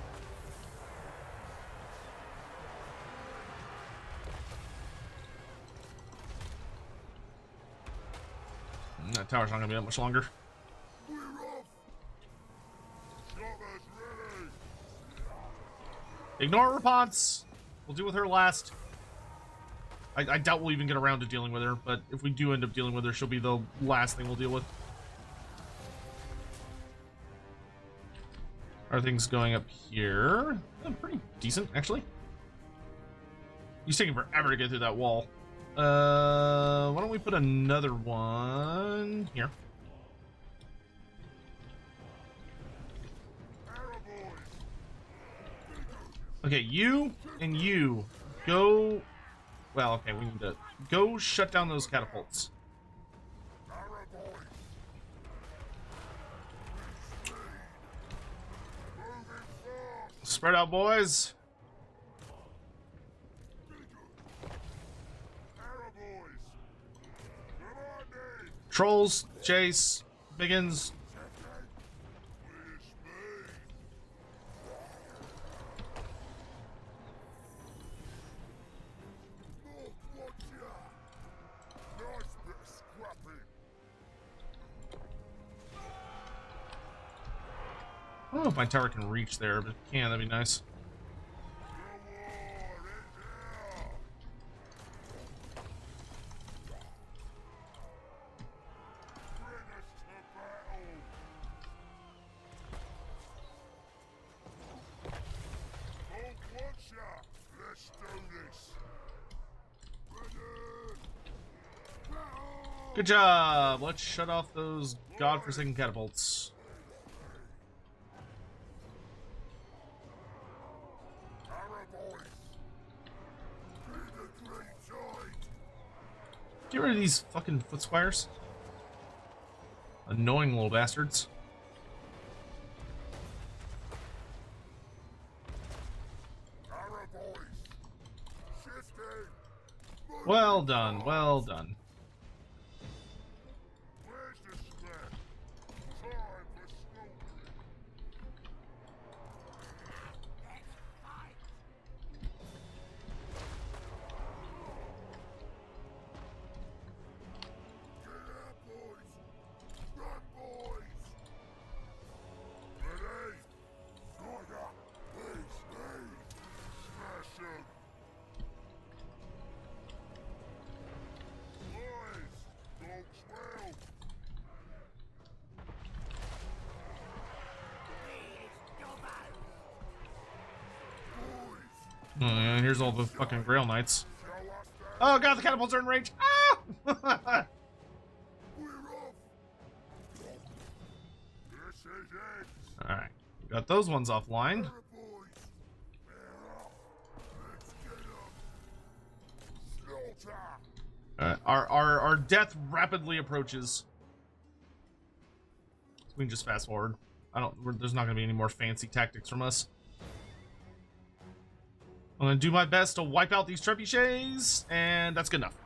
That tower's not gonna be that much longer. We're off. Choppers ready. Ignore response. We'll deal with her last. I doubt we'll even get around to dealing with her, but if we do end up dealing with her, she'll be the last thing we'll deal with. Are things going up here? Pretty decent, actually. He's taking forever to get through that wall. Why don't we put another one here? Okay, you and you go. Well, okay, we need to go shut down those catapults. Spread out, boys. Trolls, chase, biggins. I don't know if my tower can reach there, but if it can, that'd be nice. Good job! Let's shut off those godforsaken catapults. Get rid of these fucking foot squires. Annoying little bastards. Well done, well done. And here's all the fucking Grail Knights. Oh god, the catapults are in range! Ah! Alright, got those ones offline. Our death rapidly approaches. We can just fast forward. There's not gonna be any more fancy tactics from us. I'm gonna do my best to wipe out these trebuchets, and that's good enough.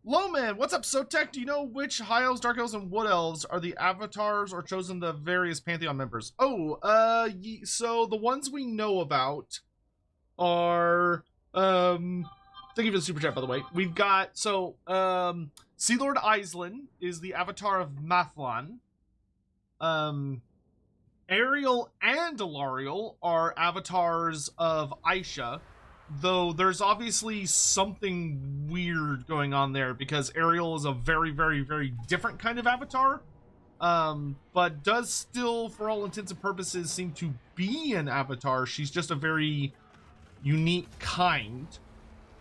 Lowman, what's up, Sotek? Do you know which High Elves, Dark Elves, and Wood Elves are the avatars or chosen the various Pantheon members? Oh, so the ones we know about are, thank you for the super chat, by the way. We've got, Sea Lord Island is the avatar of Mathlan. Ariel and Alariel are avatars of Aisha. Though there's obviously something weird going on there because Ariel is a very, very, very different kind of avatar, but does still, for all intents and purposes, seem to be an avatar. She's just a very unique kind.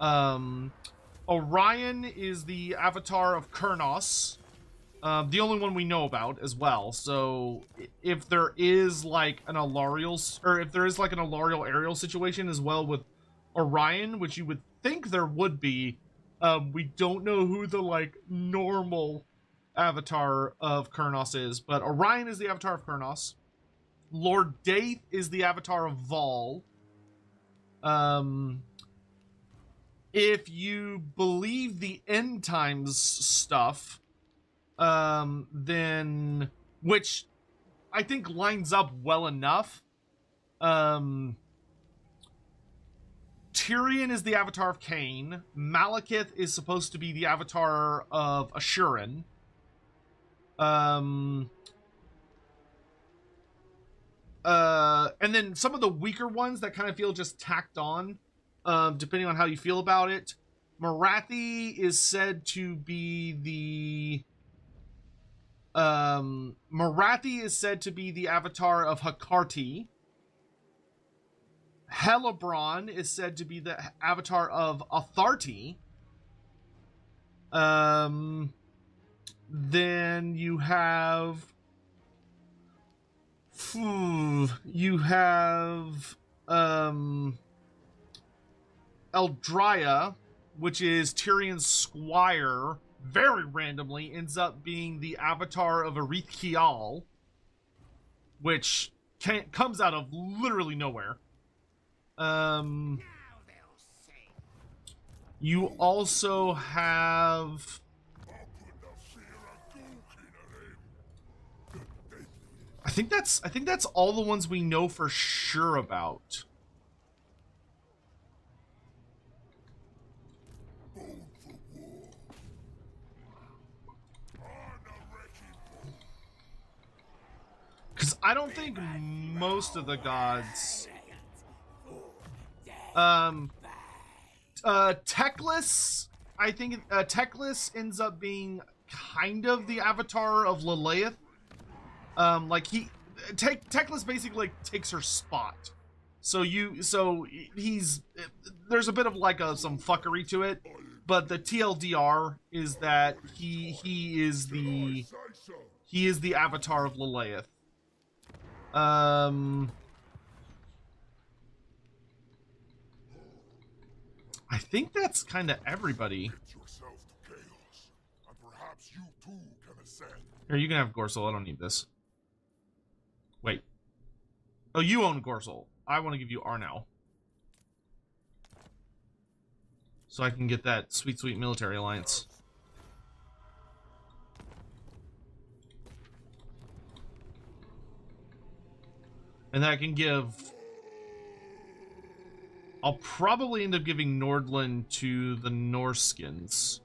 Orion is the avatar of Kurnos, the only one we know about as well. So if there is like an Alariel, or if there is like an Alariel Ariel situation as well with Orion, which you would think there would be, we don't know who the like normal avatar of Kurnos is, but Orion is the avatar of Kurnos. Lord Daith is the avatar of Vol. If you believe the end times stuff, then, which I think lines up well enough, Tyrion is the avatar of Cain. Malekith is supposed to be the avatar of Ashurin. And then some of the weaker ones that kind of feel just tacked on, depending on how you feel about it. Marathi is said to be the avatar of Hakarti. Helebron is said to be the avatar of Atharti. Then you have Eldria, which is Tyrion's squire, very randomly ends up being the avatar of Arith Kial, which comes out of literally nowhere. You also have, I think that's all the ones we know for sure about. Because I don't think most of the gods, Teclis, I think Teclis ends up being kind of the avatar of Lilith. Like Teclis basically like takes her spot. So he's, there's a bit of like some fuckery to it, but the TLDR is that he is the avatar of Lilith. I think that's kind of everybody. Here, you can have Gorsel. I don't need this. Wait. Oh, you own Gorsel. I want to give you Arnau. So I can get that sweet, sweet military alliance. And then I can give... I'll probably end up giving Nordland to the Norskins.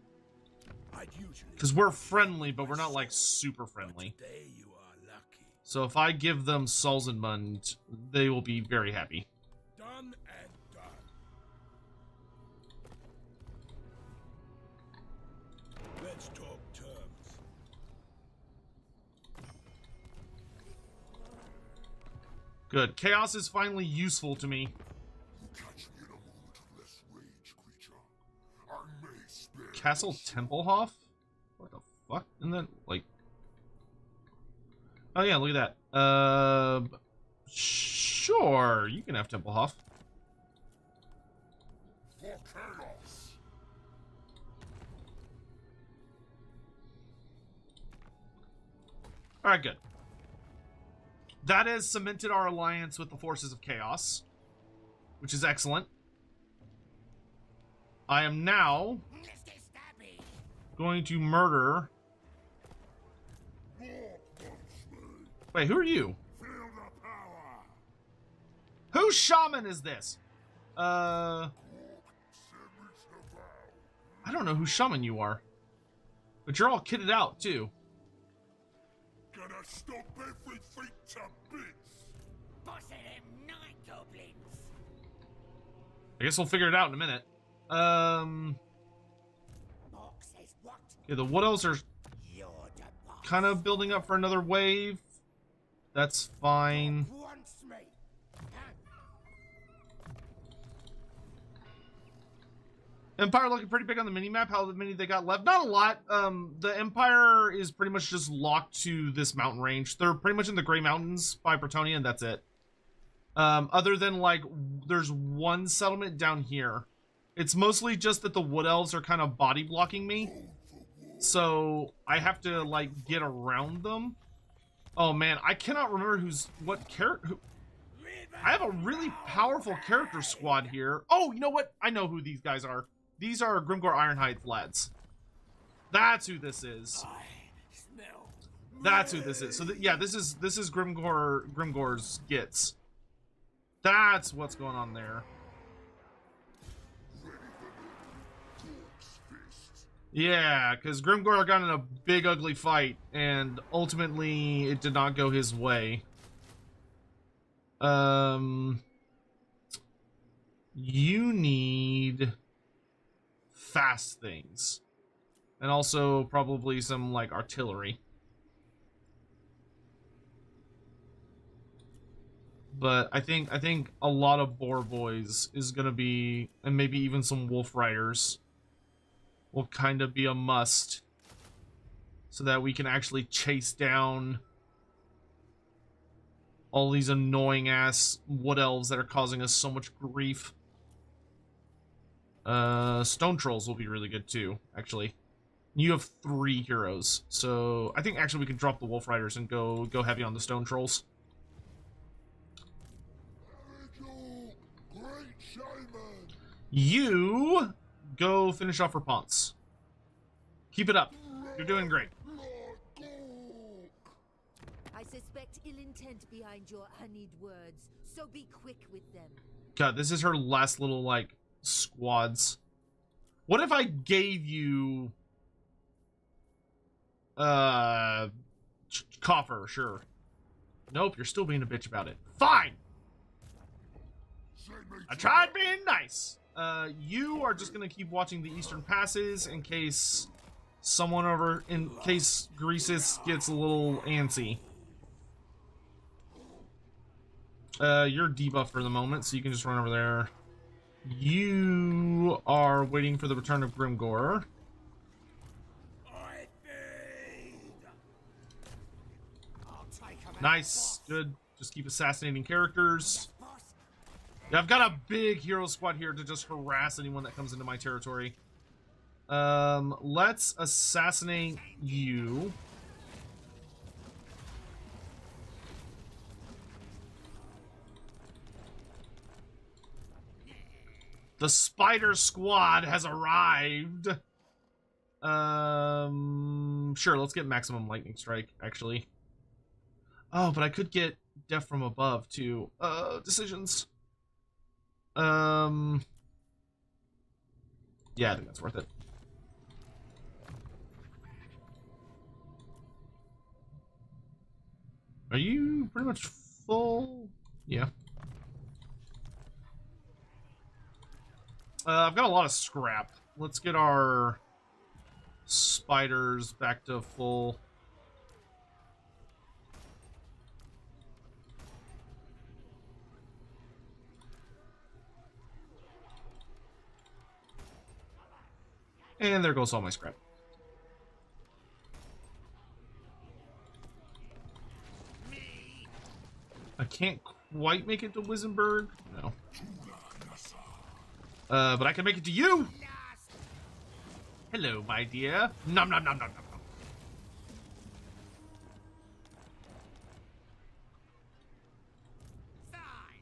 Because we're friendly, but we're not, like, super friendly. So if I give them Solzenmund, they will be very happy. Done and done. Let's talk terms. Good. Chaos is finally useful to me. Castle Templehof? What the fuck? And then, like... Oh yeah, look at that. Sure, you can have Templehof. Alright, good. That has cemented our alliance with the forces of chaos, which is excellent. I am now going to murder. Wait, who are you? Feel the power. Whose shaman is this? I don't know whose shaman you are. But you're all kitted out, too. Gonna stop everything to bits. Boss of them night goblins. I guess we'll figure it out in a minute. Mark says what? Yeah, the Wood Elves are You're the boss. kind of building up for another wave. That's fine. Wants me. Empire looking pretty big on the minimap. How many they got left? Not a lot. The Empire is pretty much just locked to this mountain range. They're pretty much in the Grey Mountains by Bretonnia, and that's it. Other than, like, there's one settlement down here. It's mostly just that the Wood Elves are kind of body blocking me. So I have to, like, get around them. Oh, man, I cannot remember what character... I have a really powerful character squad here. Oh, you know what? I know who these guys are. These are Grimgor Ironhide lads. That's who this is. I smell. That's who this is. So yeah, this is Grimgor's Gits. That's what's going on there. Yeah, because Grimgor got in a big ugly fight, and ultimately it did not go his way. You need fast things. And also probably some, like, artillery. But I think a lot of Boar Boys is gonna be, and maybe even some Wolf Riders will kind of be a must, so that we can actually chase down all these annoying ass Wood Elves that are causing us so much grief. Stone Trolls will be really good too, actually. You have 3 heroes, so I think actually we can drop the Wolf Riders and go heavy on the Stone Trolls. Great shaman. You go finish off her Ponce. Keep it up. You're doing great. I suspect ill intent behind your honeyed words, so be quick with them. God, this is her last little, like, squads. What if I gave you... Coffer, sure. Nope, you're still being a bitch about it. Fine! I tried being nice. You are just gonna keep watching the Eastern Passes in case in case Greasus gets a little antsy. You're debuffed for the moment, so you can just run over there. You are waiting for the return of Grimgor. I feed. I'll take 'em out, Nice, boss. good. Just keep assassinating characters. Boss. Yeah, I've got a big hero squad here to just harass anyone that comes into my territory. Let's assassinate you. The spider squad has arrived. Sure, let's get maximum lightning strike, actually. Oh, but I could get death from above, too. Decisions. Yeah, I think that's worth it. Are you pretty much full? Yeah. I've got a lot of scrap. Let's get our spiders back to full. And there goes all my scrap. I can't quite make it to Wisenburg. No. But I can make it to you! Hello, my dear. Nom nom nom nom nom nom. Fine.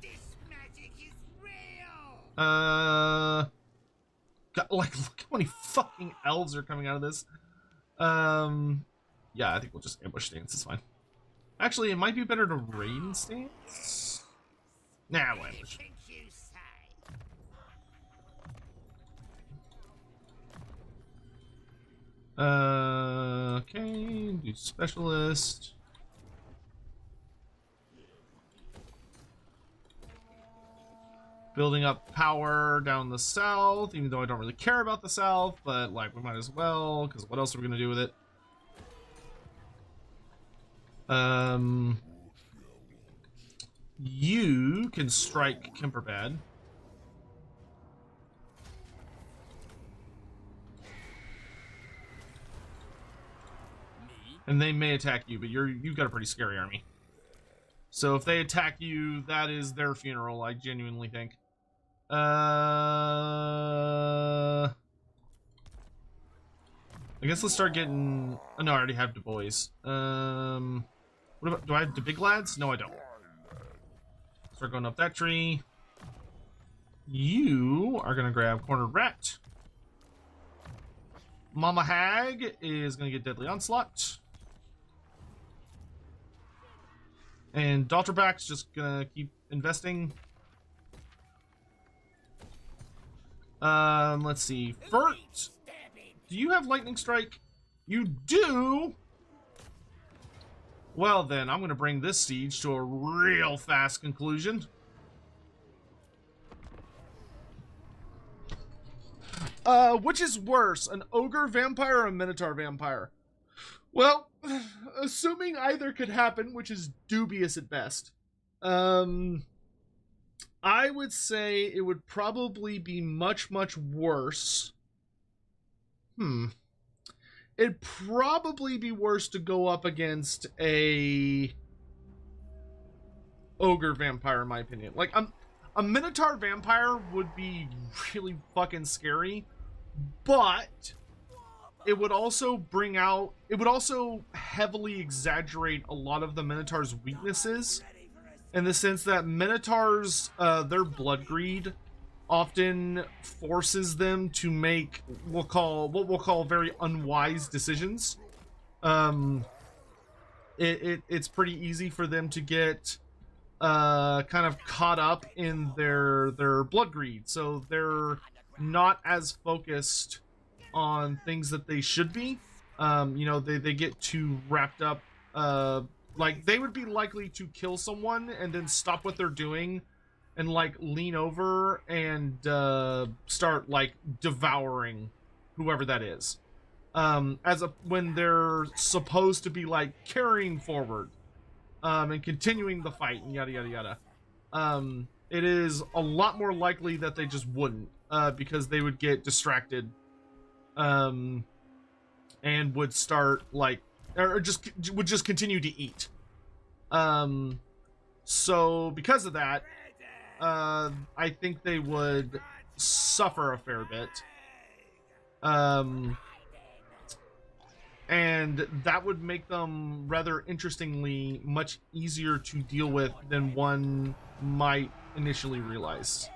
This magic is real. God, like, look how many fucking elves are coming out of this. Yeah, I think we'll just ambush stance. It's fine. Actually, it might be better to raid in stance. Nah, we'll ambush. Think you say? Okay, do specialist. Building up power down the south, even though I don't really care about the south, but like we might as well, because what else are we gonna do with it? You can strike Kemperbad. And they may attack you, but you've got a pretty scary army. So if they attack you, that is their funeral, I genuinely think. I guess let's start getting... Oh, no, I already have Du Bois. What about... Do I have the big lads? No, I don't. Start going up that tree. You are going to grab Cornered Rat. Mama Hag is going to get Deadly Onslaught. And Dalterback's just going to keep investing. Let's see. Fert, do you have Lightning Strike? You do? Well then, I'm gonna bring this siege to a real fast conclusion. Which is worse, an ogre vampire or a minotaur vampire? Well, assuming either could happen, which is dubious at best, I would say it would probably be much, much worse. It'd probably be worse to go up against a ogre vampire, in my opinion. Like, a minotaur vampire would be really fucking scary, but it would also bring out, it would also heavily exaggerate a lot of the minotaur's weaknesses, in the sense that minotaurs, their blood greed often forces them to make what we'll call very unwise decisions. It's pretty easy for them to get kind of caught up in their blood greed, so they're not as focused on things that they should be. You know, they get too wrapped up. Like, they would be likely to kill someone and then stop what they're doing and, like, lean over and start, like, devouring whoever that is. When they're supposed to be, like, carrying forward and continuing the fight and yada, yada, yada. It is a lot more likely that they just wouldn't, because they would get distracted and would start, like, or would just continue to eat. So because of that, I think they would suffer a fair bit. And that would make them, rather interestingly, much easier to deal with than one might initially realize.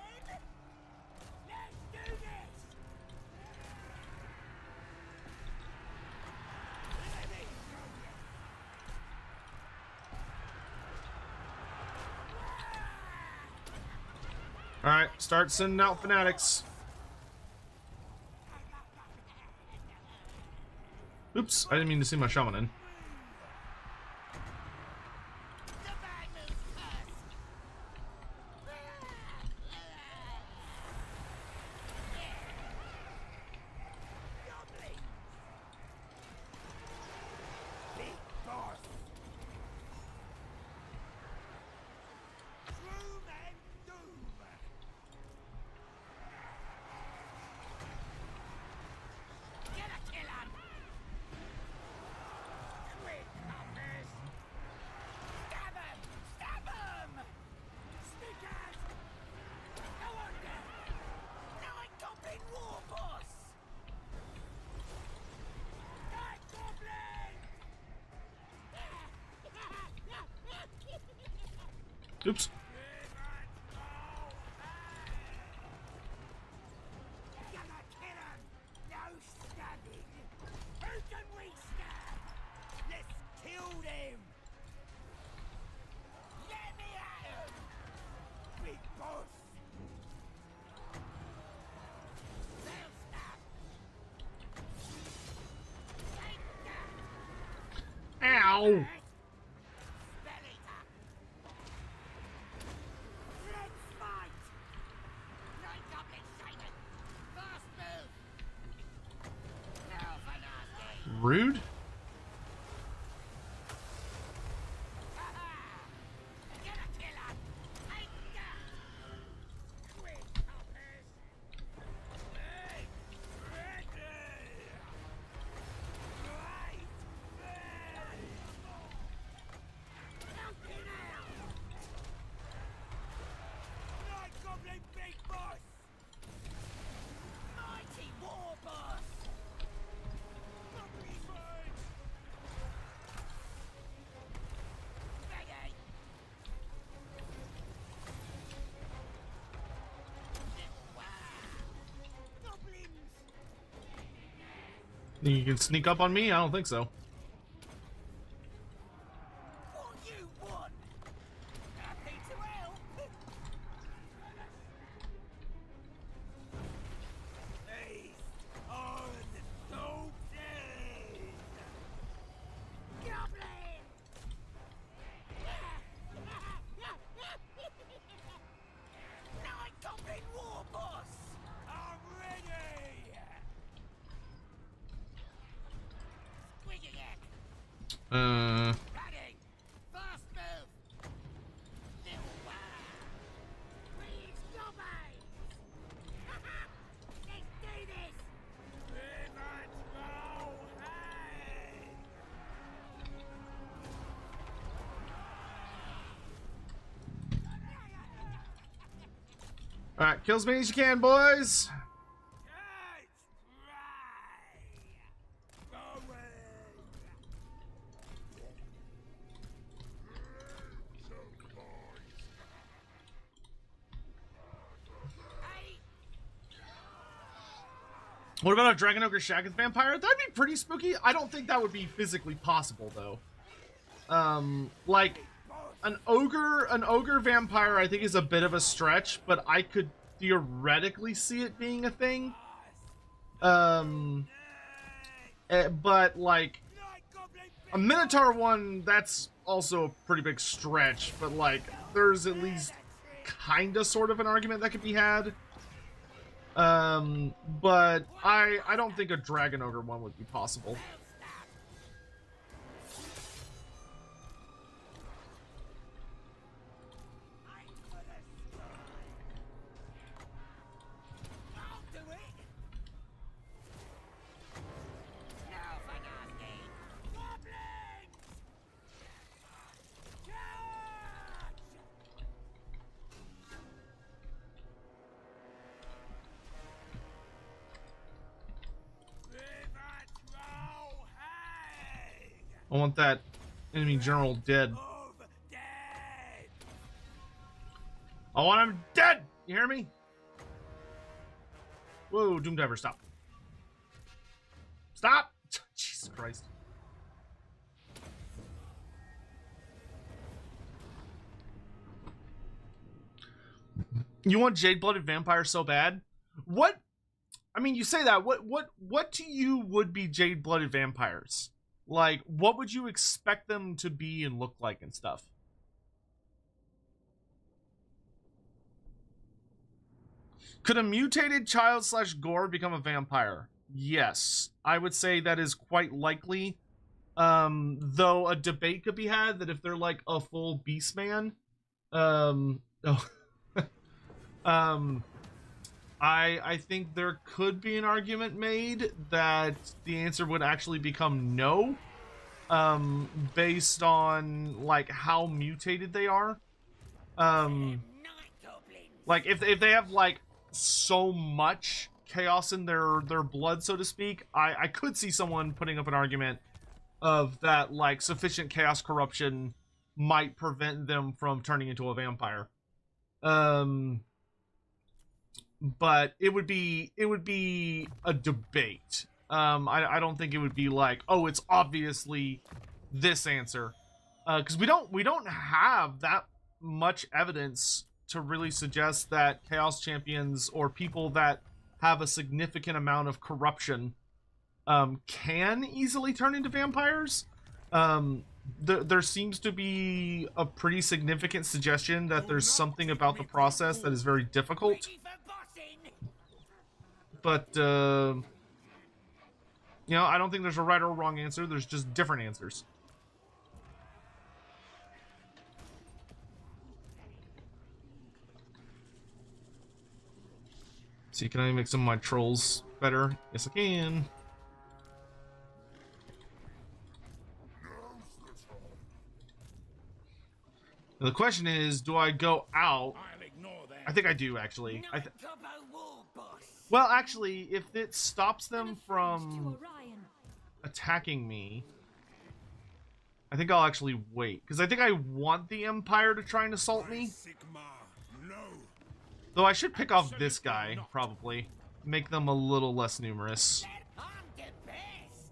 Alright, start sending out fanatics. Oops, I didn't mean to see my shaman in. Oops. Ow! Spell eater. Let's fight. Night goblin shaman. Fast move. Now for nasty. Rude. Get a killer. Take that. Quick, hoppers. Hey, ready. Right there. Jumping out. Night goblin big boss. Mighty war boss. Goblin bird. Ready. Goblins! Think you can sneak up on me? I don't think so. What you want? Happy to help! Feast on Sotek! Goblin! Night Goblin War Boss! I'm ready! Squiggy it! Ready! Fast move! Little wow! Please, zombies! Let's do this! Revenge roll! Hey! All right, kill as many as you can, boys. Catch prey! Going! Hey! What about a Dragon Ogre Shaggith Vampire? That'd be pretty spooky. I don't think that would be physically possible, though. Like, an ogre vampire, I think is a bit of a stretch, but I could theoretically see it being a thing. But, like, Night Goblin a Minotaur one, that's also a pretty big stretch, but, like, there's at least kinda sort of an argument that could be had. But I don't think a Dragon Ogre one would be possible. I'll do it! Now for nasty! Goblins! Charge! Revenge roll! Hey! I want that enemy general dead. Of dead! I want him dead! You hear me? Whoa, Doomdiver, stop. Stop! Jesus Christ. You want Jade-Blooded Vampire so bad? What? I mean, you say that. What to you would be Jade-Blooded Vampires? Like, what would you expect them to be and look like and stuff? Could a mutated child / Gorbad become a vampire? Yes. I would say that is quite likely. Though a debate could be had that if they're like a full beast man, I think there could be an argument made that the answer would actually become no, based on like how mutated they are. Night Goblins! Like if they have like so much chaos in their blood, so to speak, I could see someone putting up an argument of that like sufficient chaos corruption might prevent them from turning into a vampire. But it would be a debate. I don't think it would be like, oh, it's obviously this answer, because we don't have that much evidence to really suggest that chaos champions or people that have a significant amount of corruption can easily turn into vampires. there seems to be a pretty significant suggestion that there's something about the process that is very difficult. Ready for bossing? But, you know, I don't think there's a right or wrong answer. There's just different answers. See, can I make some of my trolls better? Yes, I can. Now, the question is, do I go out? I'll ignore that. I think I do, actually. Not Gobbo War Boss. Well, actually, if it stops them To from Orion. attacking me, I think I'll actually wait. Because I think I want the Empire to try and assault me. Sigma, no. Though I should pick off this guy, probably. Make them a little less numerous. I'm the best.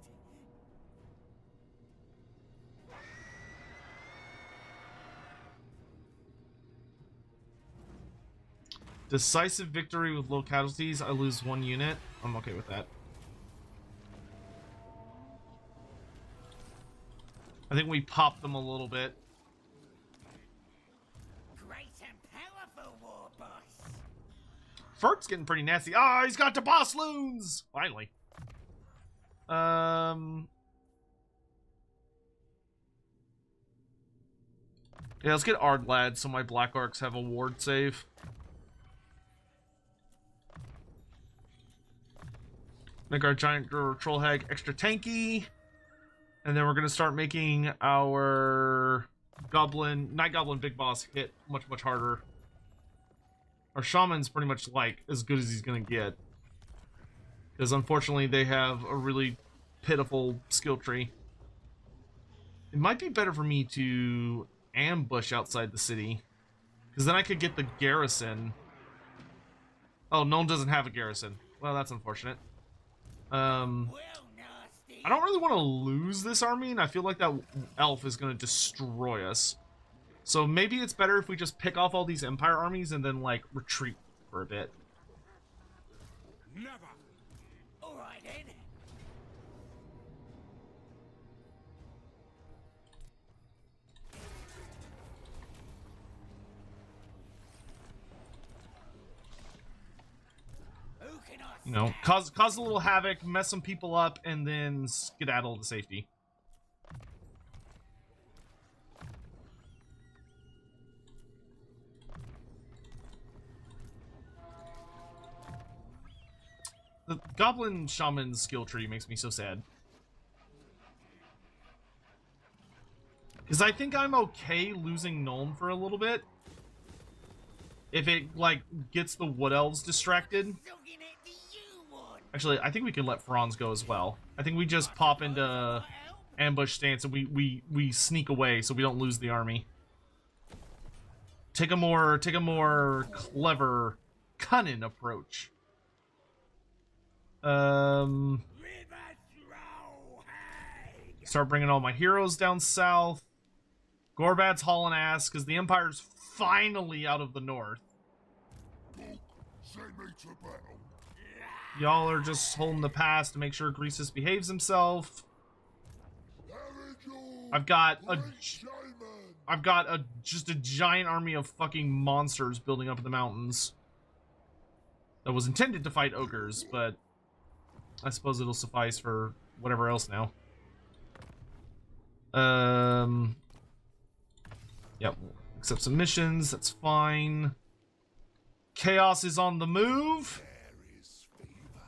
Decisive victory with low casualties. I lose 1 unit. I'm okay with that. I think we popped them a little bit. Great and powerful War Boss. Fert's getting pretty nasty. Ah, he's got the boss loons! Finally. Yeah, let's get Ardlad so my Black Arcs have a ward save. Make our giant troll hag extra tanky. And then we're gonna start making our Night Goblin Big Boss hit much harder. Our Shaman's pretty much like as good as he's gonna get. Because unfortunately they have a really pitiful skill tree. It might be better for me to ambush outside the city. Because then I could get the garrison. Oh, no one doesn't have a garrison. Well, that's unfortunate. Well, nasty. I don't really want to lose this army, and I feel like that elf is going to destroy us. So maybe it's better if we just pick off all these Empire armies and then, like, retreat for a bit. Never. All right then. Who can I You know, stand? cause a little havoc, mess some people up, and then skedaddle to safety. The Goblin Shaman skill tree makes me so sad. Because I think I'm okay losing Gnome for a little bit. If it, like, gets the Wood Elves distracted. Dogging it to you one. Actually, I think we can let Franz go as well. I think we just pop into ambush stance and we sneak away so we don't lose the army. Take a more clever, cunning approach. River throw hag. Start bringing all my heroes down south. Gorbad's hauling ass because the Empire's finally out of the north. Send me to battle. Y'all are just holding the pass to make sure Greasus behaves himself. I've got just a giant army of fucking monsters building up in the mountains. That was intended to fight ogres, but I suppose it'll suffice for whatever else now. Yep, accept some missions, that's fine. Chaos is on the move,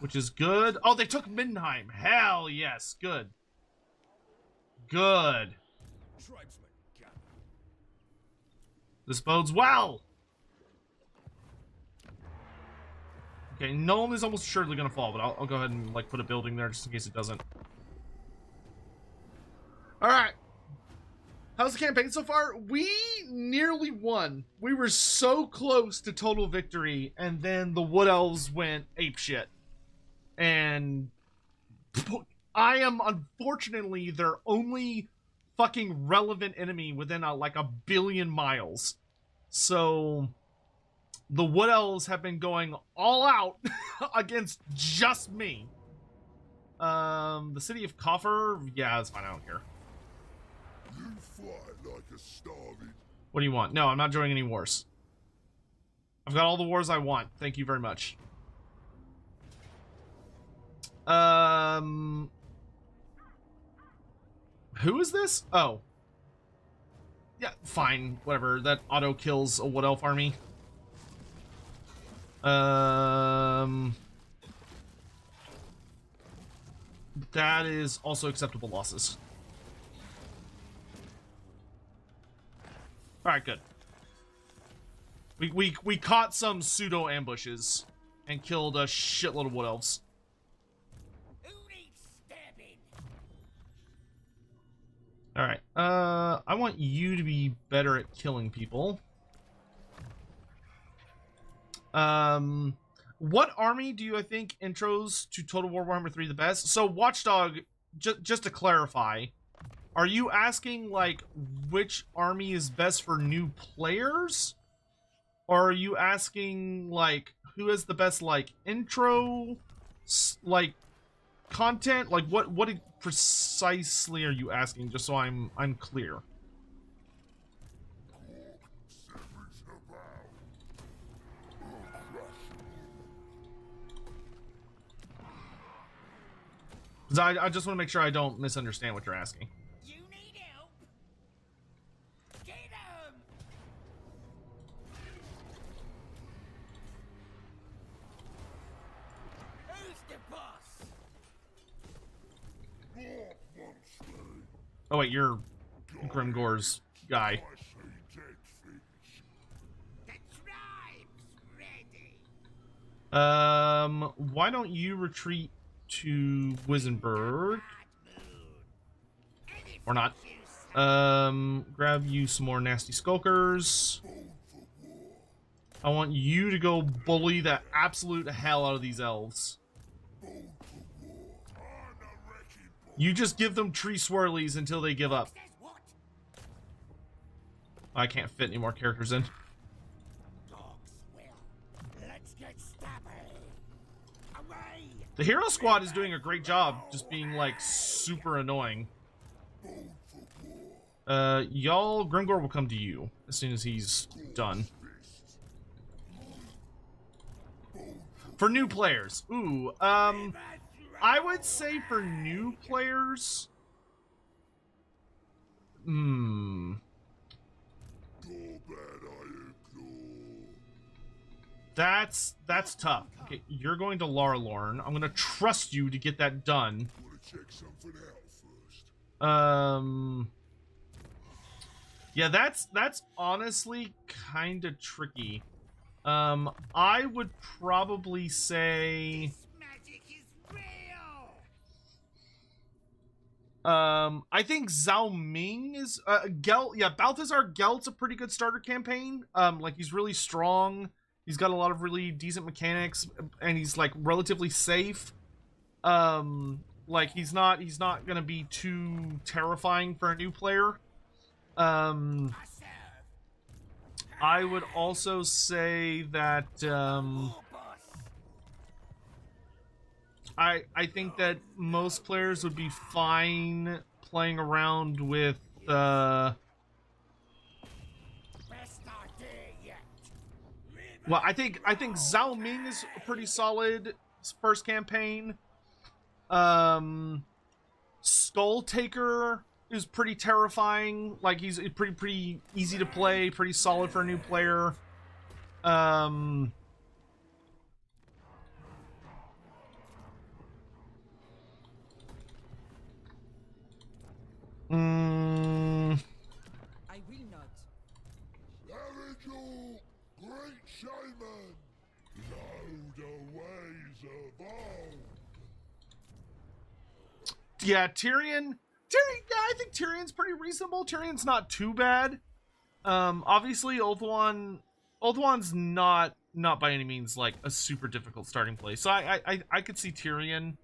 which is good. Oh, they took Mindenheim. Hell yes, good. Good. Tribesmen gather. This bodes well. Okay, Nuln is almost surely gonna fall, but I'll go ahead and like put a building there just in case it doesn't. All right. How's the campaign so far? We nearly won. We were so close to total victory, and then the Wood Elves went apeshit. And I am unfortunately their only fucking relevant enemy within like a billion miles. So the Wood Elves have been going all out against just me. The city of Coffer, yeah, it's fine, I don't care. You fight like a starving. What do you want? No, I'm not joining any wars. I've got all the wars I want. Thank you very much. Who is this? Oh. Yeah, fine. Whatever. That auto kills a Wood Elf army. That is also acceptable losses. Alright, good. We caught some pseudo ambushes and killed a shitload of Wood Elves. Who needs stabbing? Alright, I want you to be better at killing people. What army do you think intros to Total War Warhammer 3 the best? So Watchdog, just to clarify, are you asking like which army is best for new players? Or are you asking like who has the best like intro like content? Like what precisely are you asking, just so I'm clear? I just want to make sure I don't misunderstand what you're asking. You need help? Get him! Who's the boss? Oh wait, you're Grimgore's guy. I see dead fish. The tribe's ready. Why don't you retreat to Wisenburg? Or not. Grab you some more nasty skulkers. I want you to go bully the absolute hell out of these elves. You just give them tree swirlies until they give up. Says what? I can't fit any more characters in. Dogs will. Let's get stabby. Away! The hero squad is doing a great job just being like super annoying. Y'all, Grimgore will come to you as soon as he's done. For new players. Ooh, I would say for new players. Gorbad I implore. That's tough. Okay, you're going to Larlorn. I'm gonna trust you to get that done. Wanna check something out first? Yeah, that's honestly kind of tricky. I would probably say, This magic is real! I think Zhao Ming is, Gelt, yeah, Balthazar Gelt's a pretty good starter campaign. Like, he's really strong. He's got a lot of really decent mechanics, and he's, like, relatively safe. Like, he's not gonna be too terrifying for a new player. I would also say that, I think that most players would be fine playing around with, Best idea yet. well, I think Zhao Ming is a pretty solid first campaign. Skull Taker is pretty terrifying. Like, he's pretty easy to play, pretty solid for a new player. I will not. Larigel, great shaman, know the ways of old. Yeah, Tyrion, yeah, I think Tyrion's pretty reasonable. Tyrion's not too bad. Obviously, Ulthuan's not by any means like a super difficult starting place. So I could see Tyrion.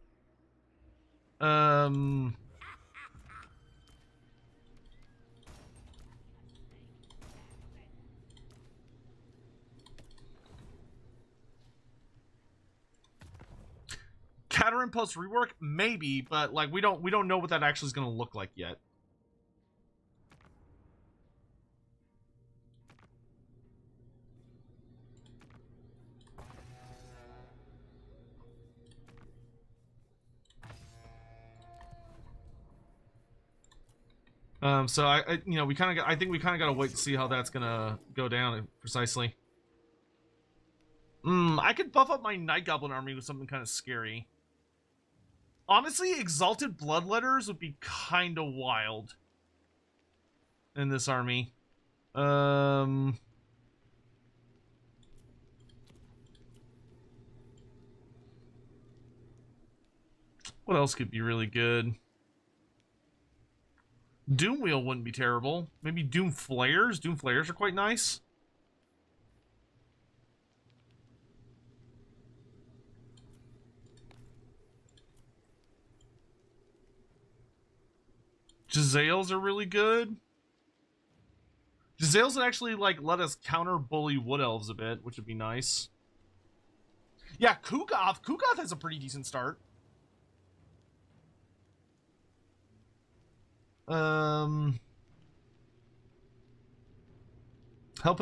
Caterin post rework, maybe, but like we don't know what that actually is going to look like yet. So I you know, we kind of I think we kind of got to wait to see how that's gonna go down precisely. I could buff up my Night Goblin army with something kind of scary. Honestly, Exalted Bloodletters would be kind of wild in this army. What else could be really good? Doom Wheel wouldn't be terrible. Maybe Doom Flares? Doom Flares are quite nice. Jezzails are really good. Jezzails would actually, like, let us counter-bully Wood Elves a bit, which would be nice. Yeah, Kugoth. Kugoth has a pretty decent start. Helping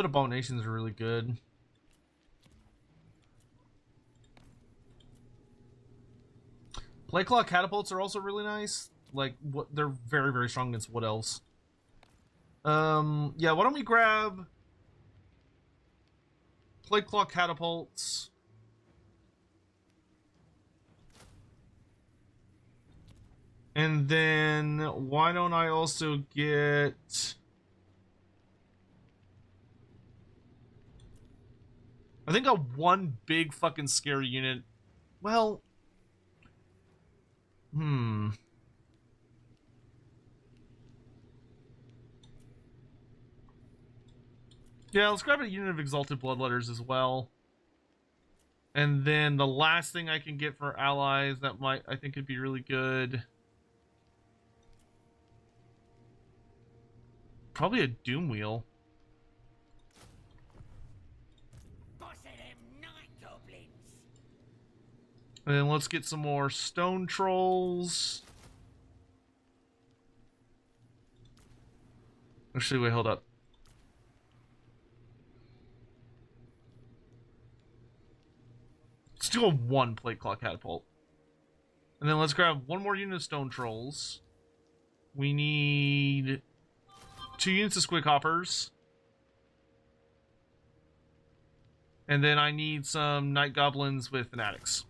Abominations are really good. Playclaw Catapults are also really nice. Like, they're very, very strong against Wood Elves. Yeah, why don't we grab Playclaw Catapults. And then why don't I also get... I think a one big fucking scary unit. Well... Yeah, let's grab a unit of Exalted Bloodletters as well. And then the last thing I can get for allies that might, I think, could be really good. Probably a Doom Wheel. And then let's get some more Stone Trolls. Actually, wait, hold up. Let's do a one Playclaw Catapult. And then let's grab one more unit of Stone Trolls. We need 2 units of Squig Hoppers. And then I need some Night Goblins with Fanatics.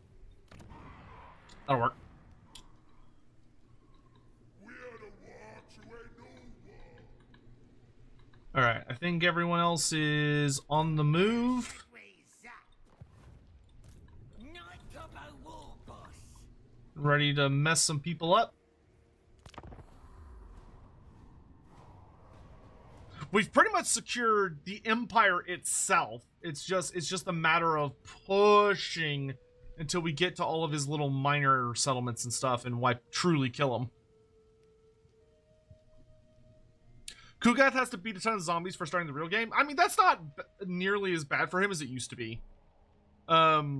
That'll work. Alright, I think everyone else is on the move. Ready to mess some people up. We've pretty much secured the Empire itself. It's just a matter of pushing until we get to all of his little minor settlements and stuff and truly kill him. Kugath has to beat a ton of zombies for starting the real game. I mean, that's not nearly as bad for him as it used to be. But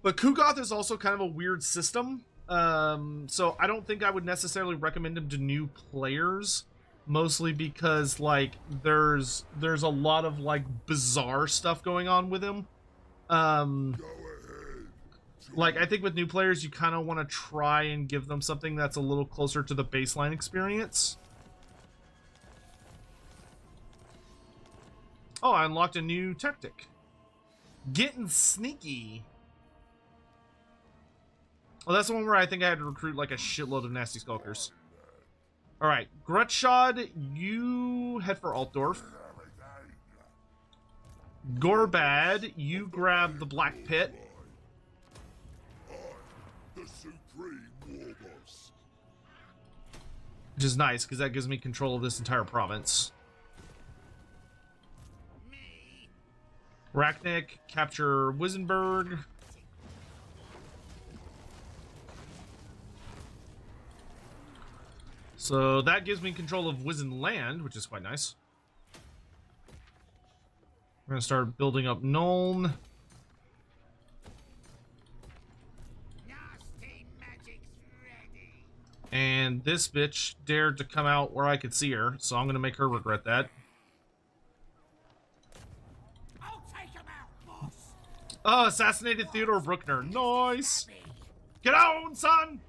Kugath is also kind of a weird system. So I don't think I would necessarily recommend him to new players. Mostly because, like, there's a lot of, like, bizarre stuff going on with him. Like, I think with new players, you kind of want to try and give them something that's a little closer to the baseline experience. Oh, I unlocked a new tactic. Getting sneaky. Well, that's the one where I think I had to recruit, like, a shitload of nasty skulkers. Alright, Grutshod, you head for Altdorf. Gorbad, you grab the Black Pit. Which is nice, because that gives me control of this entire province. Rachnik, capture Wisenberg. So that gives me control of Wizen Land, which is quite nice. We're going to start building up Nuln. And this bitch dared to come out where I could see her, so I'm going to make her regret that. I'll take him out, boss. Oh, assassinated Theodore Bruckner. Nice. Get on, son.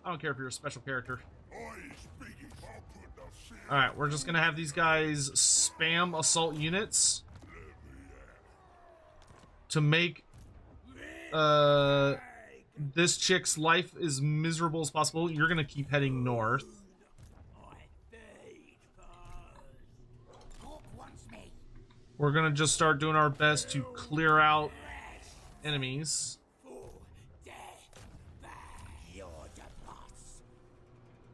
I don't care if you're a special character. Alright, we're just gonna have these guys spam assault units to make this chick's life as miserable as possible. You're gonna keep heading north. We're gonna just start doing our best to clear out enemies.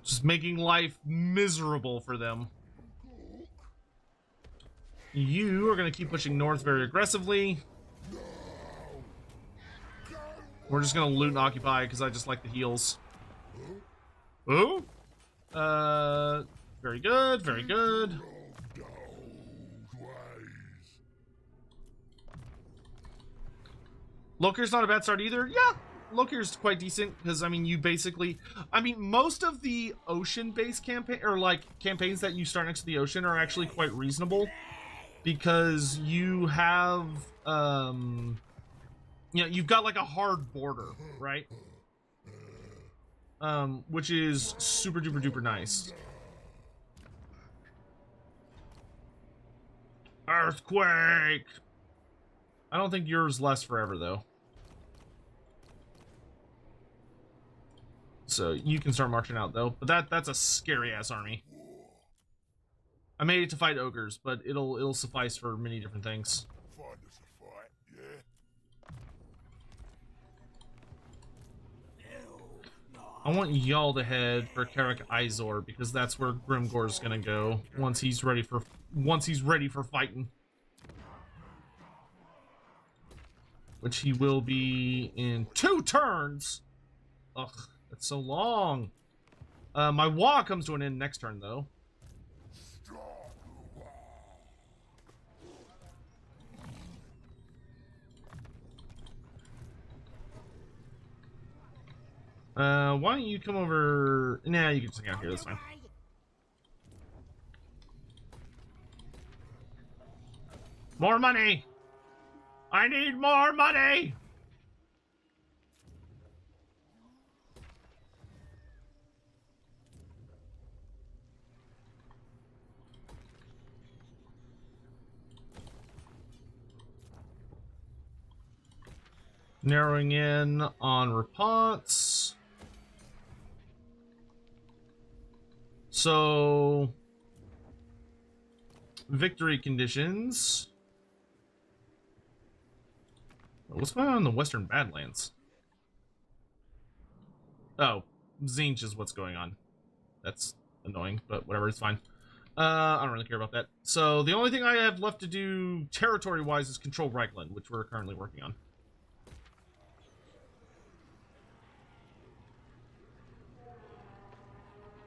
Just making life miserable for them. You are going to keep pushing north very aggressively. We're just going to loot and occupy because I just like the heals. Oh? Very good, very good. Lokir's not a bad start either. Yeah, Lokir's quite decent because, I mean, you basically... I mean, most of the ocean-based campaign, or, like, campaigns that you start next to the ocean are actually quite reasonable because you have, you know, you've got, like, a hard border, right? Which is super-duper-duper nice. Earthquake! I don't think yours lasts forever, though. So you can start marching out, though. But that's a scary-ass army. I made it to fight ogres, but it'll suffice for many different things. Find us a fight, yeah? I want y'all to head for Karak Izor, because that's where Grimgor's gonna go once he's ready for fighting. Which he will be in 2 turns. Ugh, that's so long. My Wa comes to an end next turn, though. Why don't you come over? Nah, you can just hang out here, that's fine. More money! I need more money! Narrowing in on reports. So, victory conditions. What's going on in the Western Badlands? Oh, Zinch is what's going on. That's annoying, but whatever, it's fine. I don't really care about that. So, the only thing I have left to do territory-wise is control Reichland, which we're currently working on.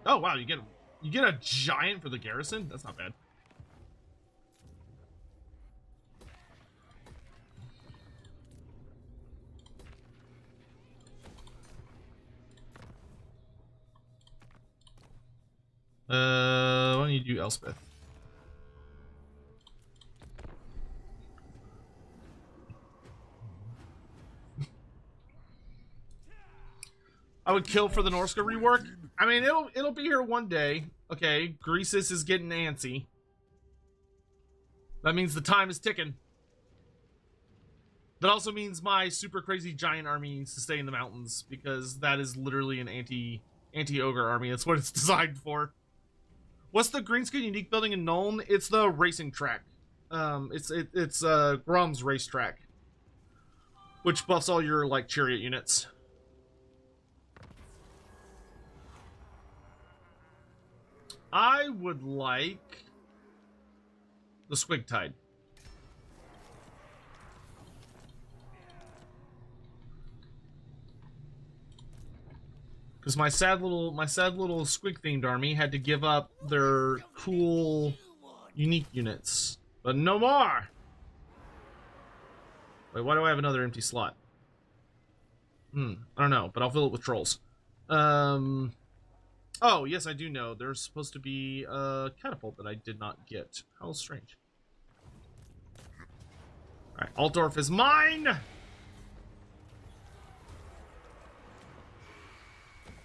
Oh, wow, you get a giant for the garrison? That's not bad. Why don't you do Elspeth? I would kill for the Norska rework. I mean, it'll be here one day. Okay, Greasus is getting antsy. That means the time is ticking. That also means my super crazy giant army needs to stay in the mountains because that is literally an anti-ogre army. That's what it's designed for. What's the Greenskin unique building in Nuln? It's the racing track. It's Grom's racetrack, which buffs all your like chariot units. I would like the Squigtide. Because my sad little squig themed army had to give up their cool unique units. But no more! Wait, why do I have another empty slot? I don't know, but I'll fill it with trolls. Oh, yes, I do know. There's supposed to be a catapult that I did not get. How strange. Alright, Altdorf is mine!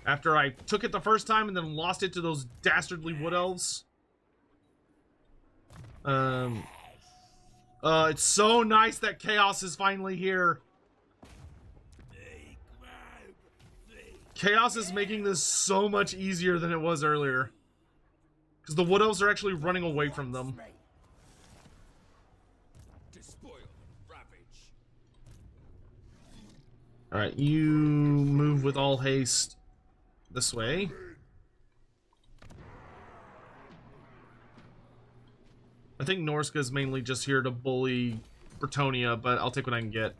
After I took it the first time and then lost it to those dastardly wood elves. It's so nice that Chaos is finally here. Chaos is making this so much easier than it was earlier. Because the Wood Elves are actually running away from them. Alright, you move with all haste this way. I think Norska is mainly just here to bully Bretonia, but I'll take what I can get.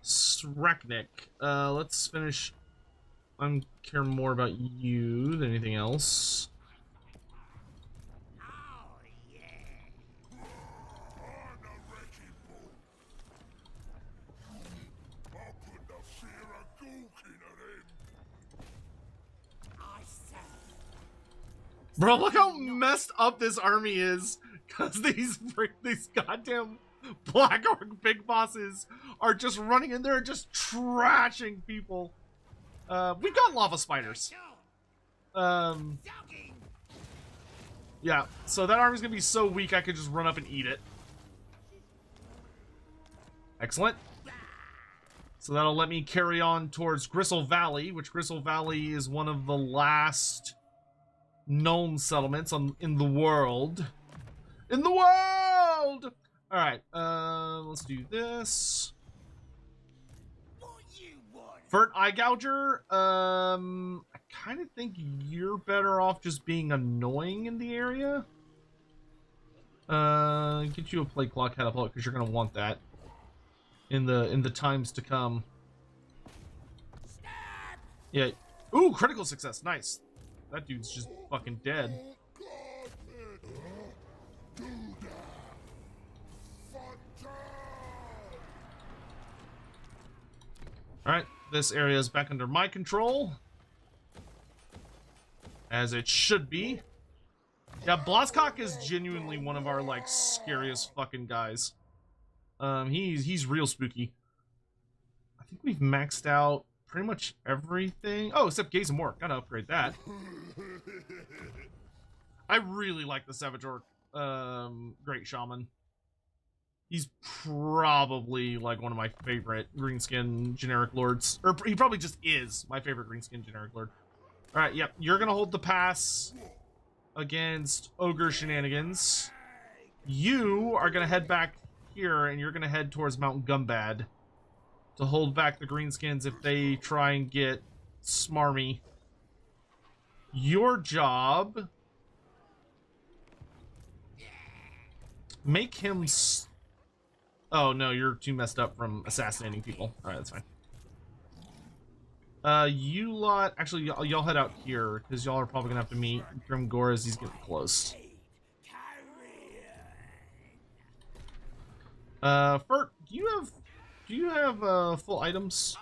Sraknik. Let's finish. I care more about you than anything else. Bro, look how messed up this army is. Because these goddamn Black Orc big bosses are just running in there and just trashing people. We've got lava spiders. Yeah, so that army's gonna be so weak I could just run up and eat it. Excellent. So that'll let me carry on towards Gristle Valley, which Gristle Valley is one of the last known settlements in the world. In the world! Alright, let's do this. Vert Eye Gouger, I kind of think you're better off just being annoying in the area. Get you a Plague Claw Catapult, because you're going to want that in the times to come. Yeah. Ooh, critical success. Nice. That dude's just fucking dead. Alright, this area is back under my control. As it should be. Yeah, Blazkok is genuinely one of our, like, scariest fucking guys. He's real spooky. I think we've maxed out pretty much everything. Oh, except Gaze and More. Gotta upgrade that. I really like the Savage Orc Great Shaman. He's probably like one of my favorite Greenskin generic lords. Or he probably just is my favorite Greenskin generic lord. Alright, yep. You're gonna hold the pass against Ogre Shenanigans. You are gonna head back here and you're gonna head towards Mount Gorbad to hold back the Greenskins if they try and get smarmy. Your job... Make him... Oh, no, you're too messed up from assassinating people. Alright, that's fine. You lot... Actually, y'all head out here, because y'all are probably gonna have to meet Grimgor as he's getting close. Fert, do you have full items?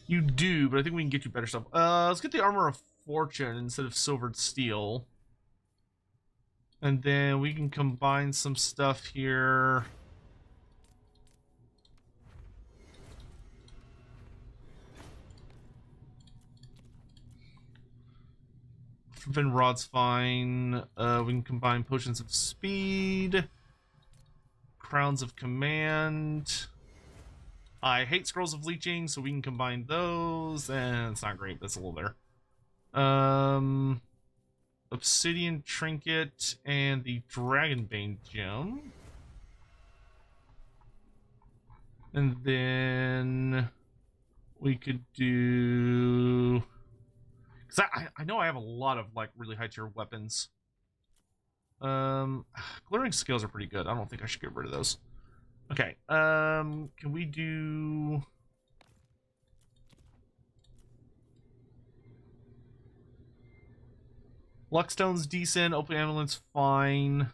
You do, but I think we can get you better stuff. Let's get the Armor of Fortune instead of Silvered Steel. And then we can combine some stuff here. Forbidden Rod's fine. We can combine Potions of Speed. Crowns of Command. I hate Scrolls of Leeching, so we can combine those. And it's not great, that's a little better. Obsidian Trinket and the Dragonbane Gem. And then we could do... Because I know I have a lot of like really high tier weapons. Glittering Scales are pretty good. I don't think I should get rid of those. Okay, can we do... Luckstone's decent, Open Amulet's fine.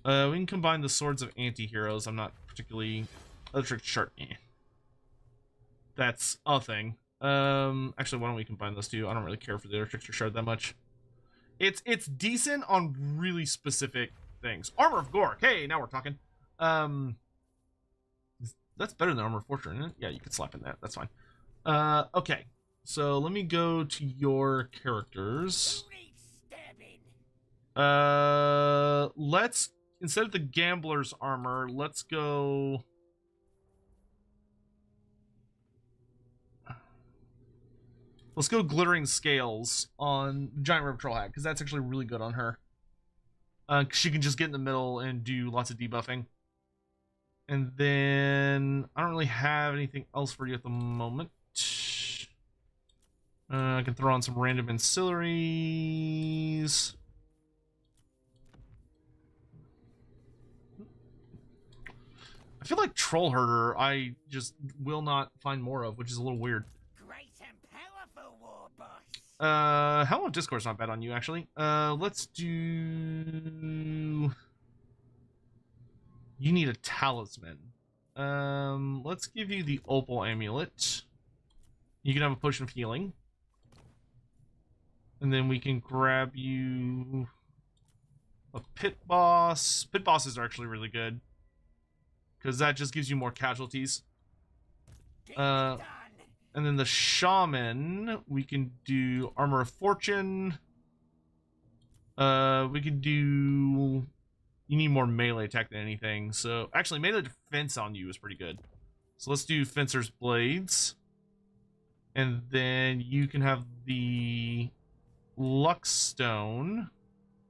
We can combine the Swords of Anti-Heroes. I'm not particularly... Electric Shard, That's a thing. Actually, why don't we combine those two? I don't really care for the Electric Shard that much. It's decent on really specific things. Armor of Gork. Hey, now we're talking. That's better than Armor of Fortune, isn't it? Yeah, you could slap in that. That's fine. Okay. So let me go to your characters. Let's, instead of the gambler's armor, let's go. Let's go glittering scales on Giant River Troll Hat, because that's actually really good on her. She can just get in the middle and do lots of debuffing. And then I don't really have anything else for you at the moment. I can throw on some random ancillaries. I feel like Troll Herder I just will not find more of, which is a little weird. Great and powerful, war boss. Helm of Discourse not bad on you, actually. Let's do... You need a talisman. Let's give you the Opal Amulet. You can have a potion of healing. And then we can grab you a Pit Boss. Pit Bosses are actually really good, because that just gives you more casualties. And then the Shaman, we can do Armor of Fortune. We could do... You need more melee attack than anything. So, actually, melee defense on you is pretty good. So let's do Fencer's Blades. And then you can have the Luck Stone.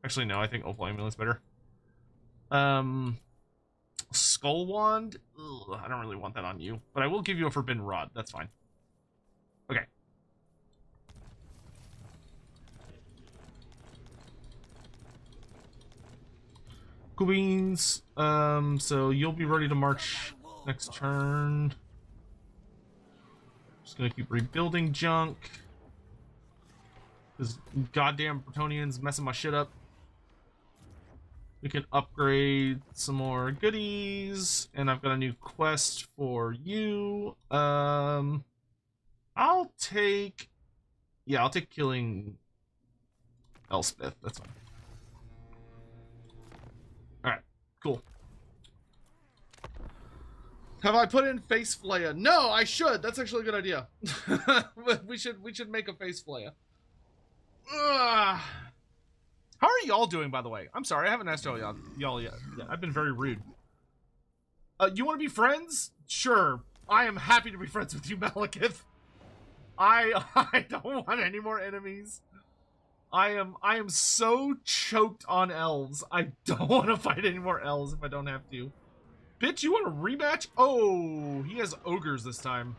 Actually, no, I think Opal Amulet's better. Skull Wand? Ugh, I don't really want that on you. But I will give you a Forbidden Rod. That's fine. Okay. Cool beans. So you'll be ready to march next turn. Just gonna keep rebuilding junk. This goddamn Bretonian's messing my shit up. We can upgrade some more goodies, and I've got a new quest for you. I'll take killing Elspeth. That's fine. Alright, cool. Have I put in Face Flaya? No, I should. That's actually a good idea. we should make a Face Flaya. Ugh. How are y'all doing, by the way? I'm sorry, I haven't asked y'all yet. Yeah, I've been very rude. You want to be friends? Sure. I am happy to be friends with you, Malekith. I don't want any more enemies. I am so choked on elves. I don't want to fight any more elves if I don't have to. Bitch, you want a rematch? Oh, he has ogres this time.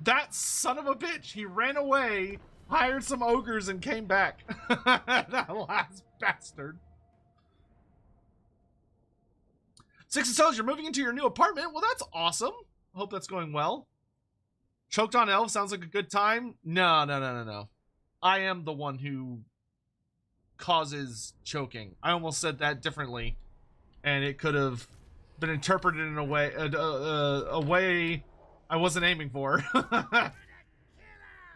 That son of a bitch. He ran away, hired some ogres, and came back. That last bastard. Six of Toes, you're moving into your new apartment. Well, that's awesome. I hope that's going well. Choked on elves sounds like a good time. No. I am the one who causes choking. I almost said that differently, and it could have been interpreted in a way I wasn't aiming for.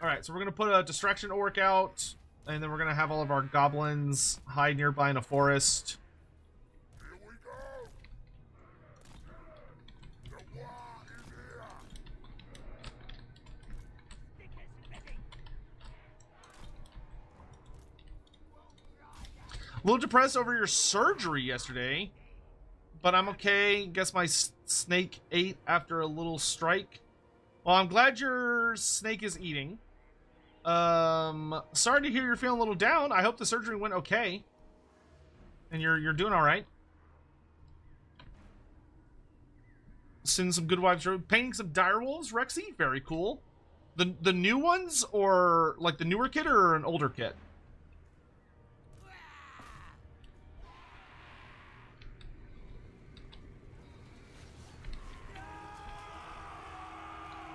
Alright, so we're going to put a distraction orc out, and then we're going to have all of our goblins hide nearby in a forest. Here we go. The war is here. A little depressed over your surgery yesterday, but I'm okay. Guess my snake ate after a little strike. Well, I'm glad your snake is eating. Sorry to hear you're feeling a little down. I hope the surgery went okay, and you're doing all right. Send some good vibes. Painting some direwolves, Rexy. Very cool. The new ones, or like the newer kit, or an older kit?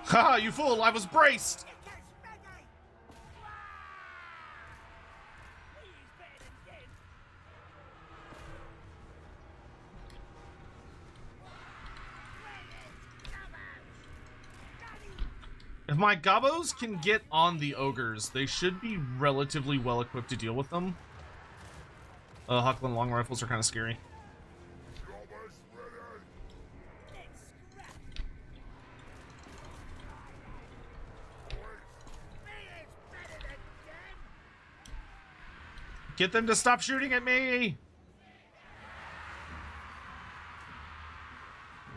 Haha, you fool! I was braced! If my gobos can get on the ogres, they should be relatively well equipped to deal with them. Huckland long rifles are kind of scary. Almost ready. Get them to stop shooting at me!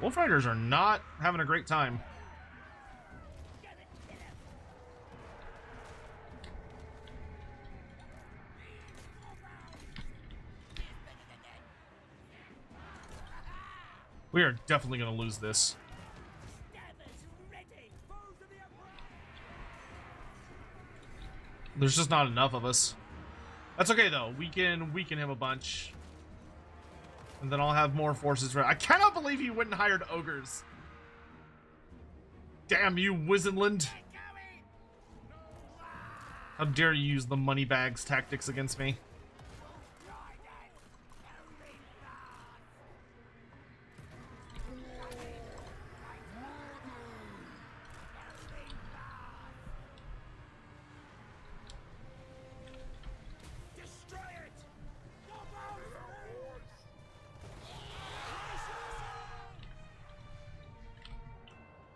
Wolf Riders are not having a great time. We are definitely going to lose this. There's just not enough of us. That's okay though. We can weaken him a bunch. And then I'll have more forces. I cannot believe he went and hired ogres. Damn you, Wizenland. How dare you use the money bags tactics against me?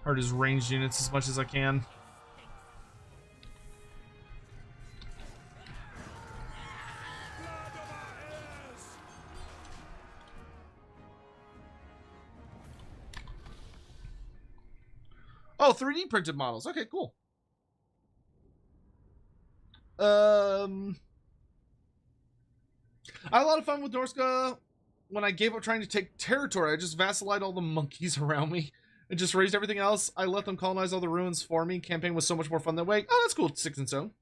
Hurt his ranged units as much as I can. Oh, 3D printed models. Okay, cool. I had a lot of fun with Norska. When I gave up trying to take territory, I just vassalized all the monkeys around me and just raised everything else. I let them colonize all the ruins for me. Campaign was so much more fun that way. Oh, that's cool, Six and Stone.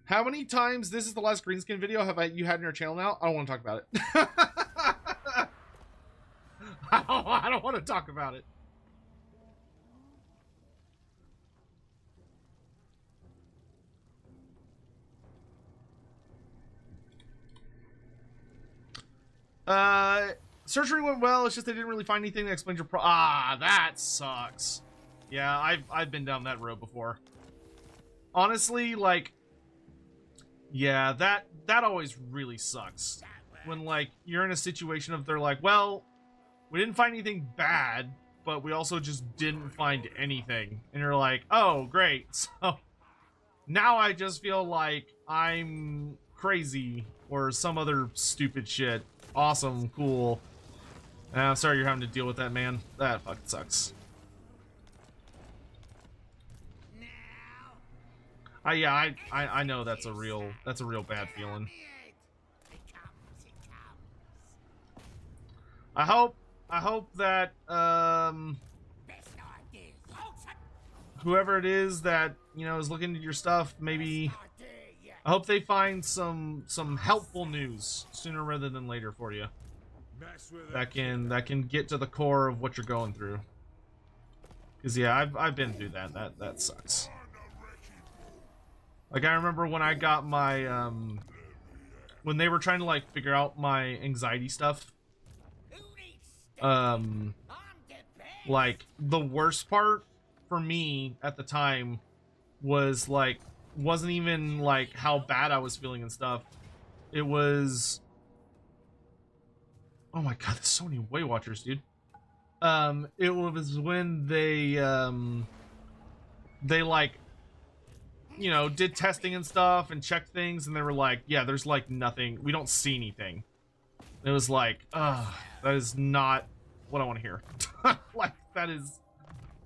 How many times this is the last Greenskin video have you had in your channel now? I don't want to talk about it. I don't want to talk about it. Surgery went well. It's just they didn't really find anything that explains your that sucks. Yeah, I've been down that road before. Honestly, like, yeah, that always really sucks. When, like, you're in a situation of they're like, well, we didn't find anything bad, but we also just didn't find anything. And you're like, oh, great. So now I just feel like I'm crazy or some other stupid shit. Awesome, cool. I'm sorry you're having to deal with that, man. That fucking sucks. Yeah, I know that's a real bad feeling. I hope that whoever it is that, you know, is looking at your stuff, maybe I hope they find some helpful news sooner rather than later for you. That can get to the core of what you're going through. Cause yeah, I've been through that. That sucks. Like I remember when I got my when they were trying to like figure out my anxiety stuff. Like the worst part for me at the time was like wasn't even like how bad I was feeling and stuff. It was, oh my god, there's so many Way Watchers, dude. It was when they like, you know, did testing and stuff and checked things, and they were like, yeah, there's like nothing, we don't see anything. It was like, that is not what I want to hear. Like, that is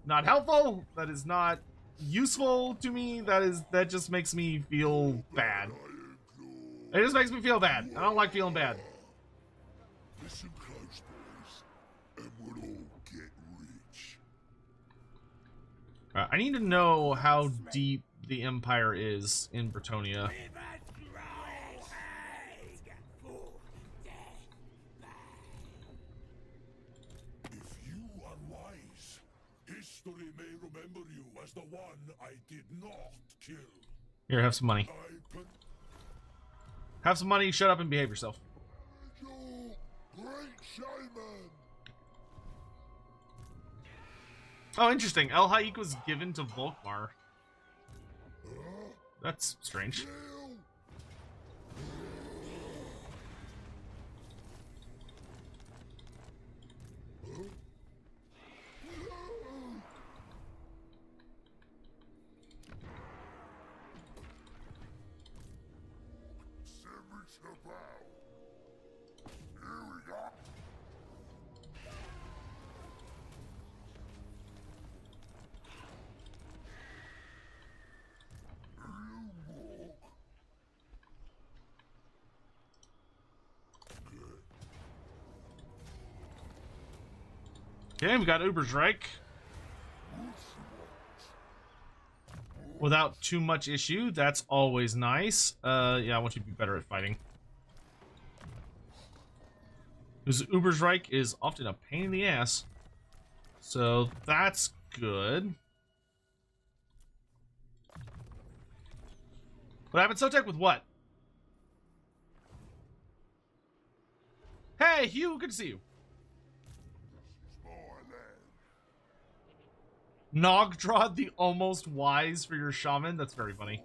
not helpful. That is not useful to me. That just makes me feel bad. It just makes me feel bad. I don't like feeling bad. Listen close, boys, and we'll all get rich. I need to know how deep the Empire is in Bretonia. If you are wise, history may remember you as the one I did not kill. Here, have some money. Have some money, shut up and behave yourself. You great shaman! Oh, interesting. El Haik was given to Volkmar. That's strange. Kill! It's the bow. Here we go. Okay, we got Ubersreich. Without too much issue, that's always nice. Yeah, I want you to be better at fighting. Because Ubersreich is often a pain in the ass. So that's good. What happened, Sotek, with what? Hey, Hugh, good to see you. Nogdrad the almost wise for your shaman? That's very funny.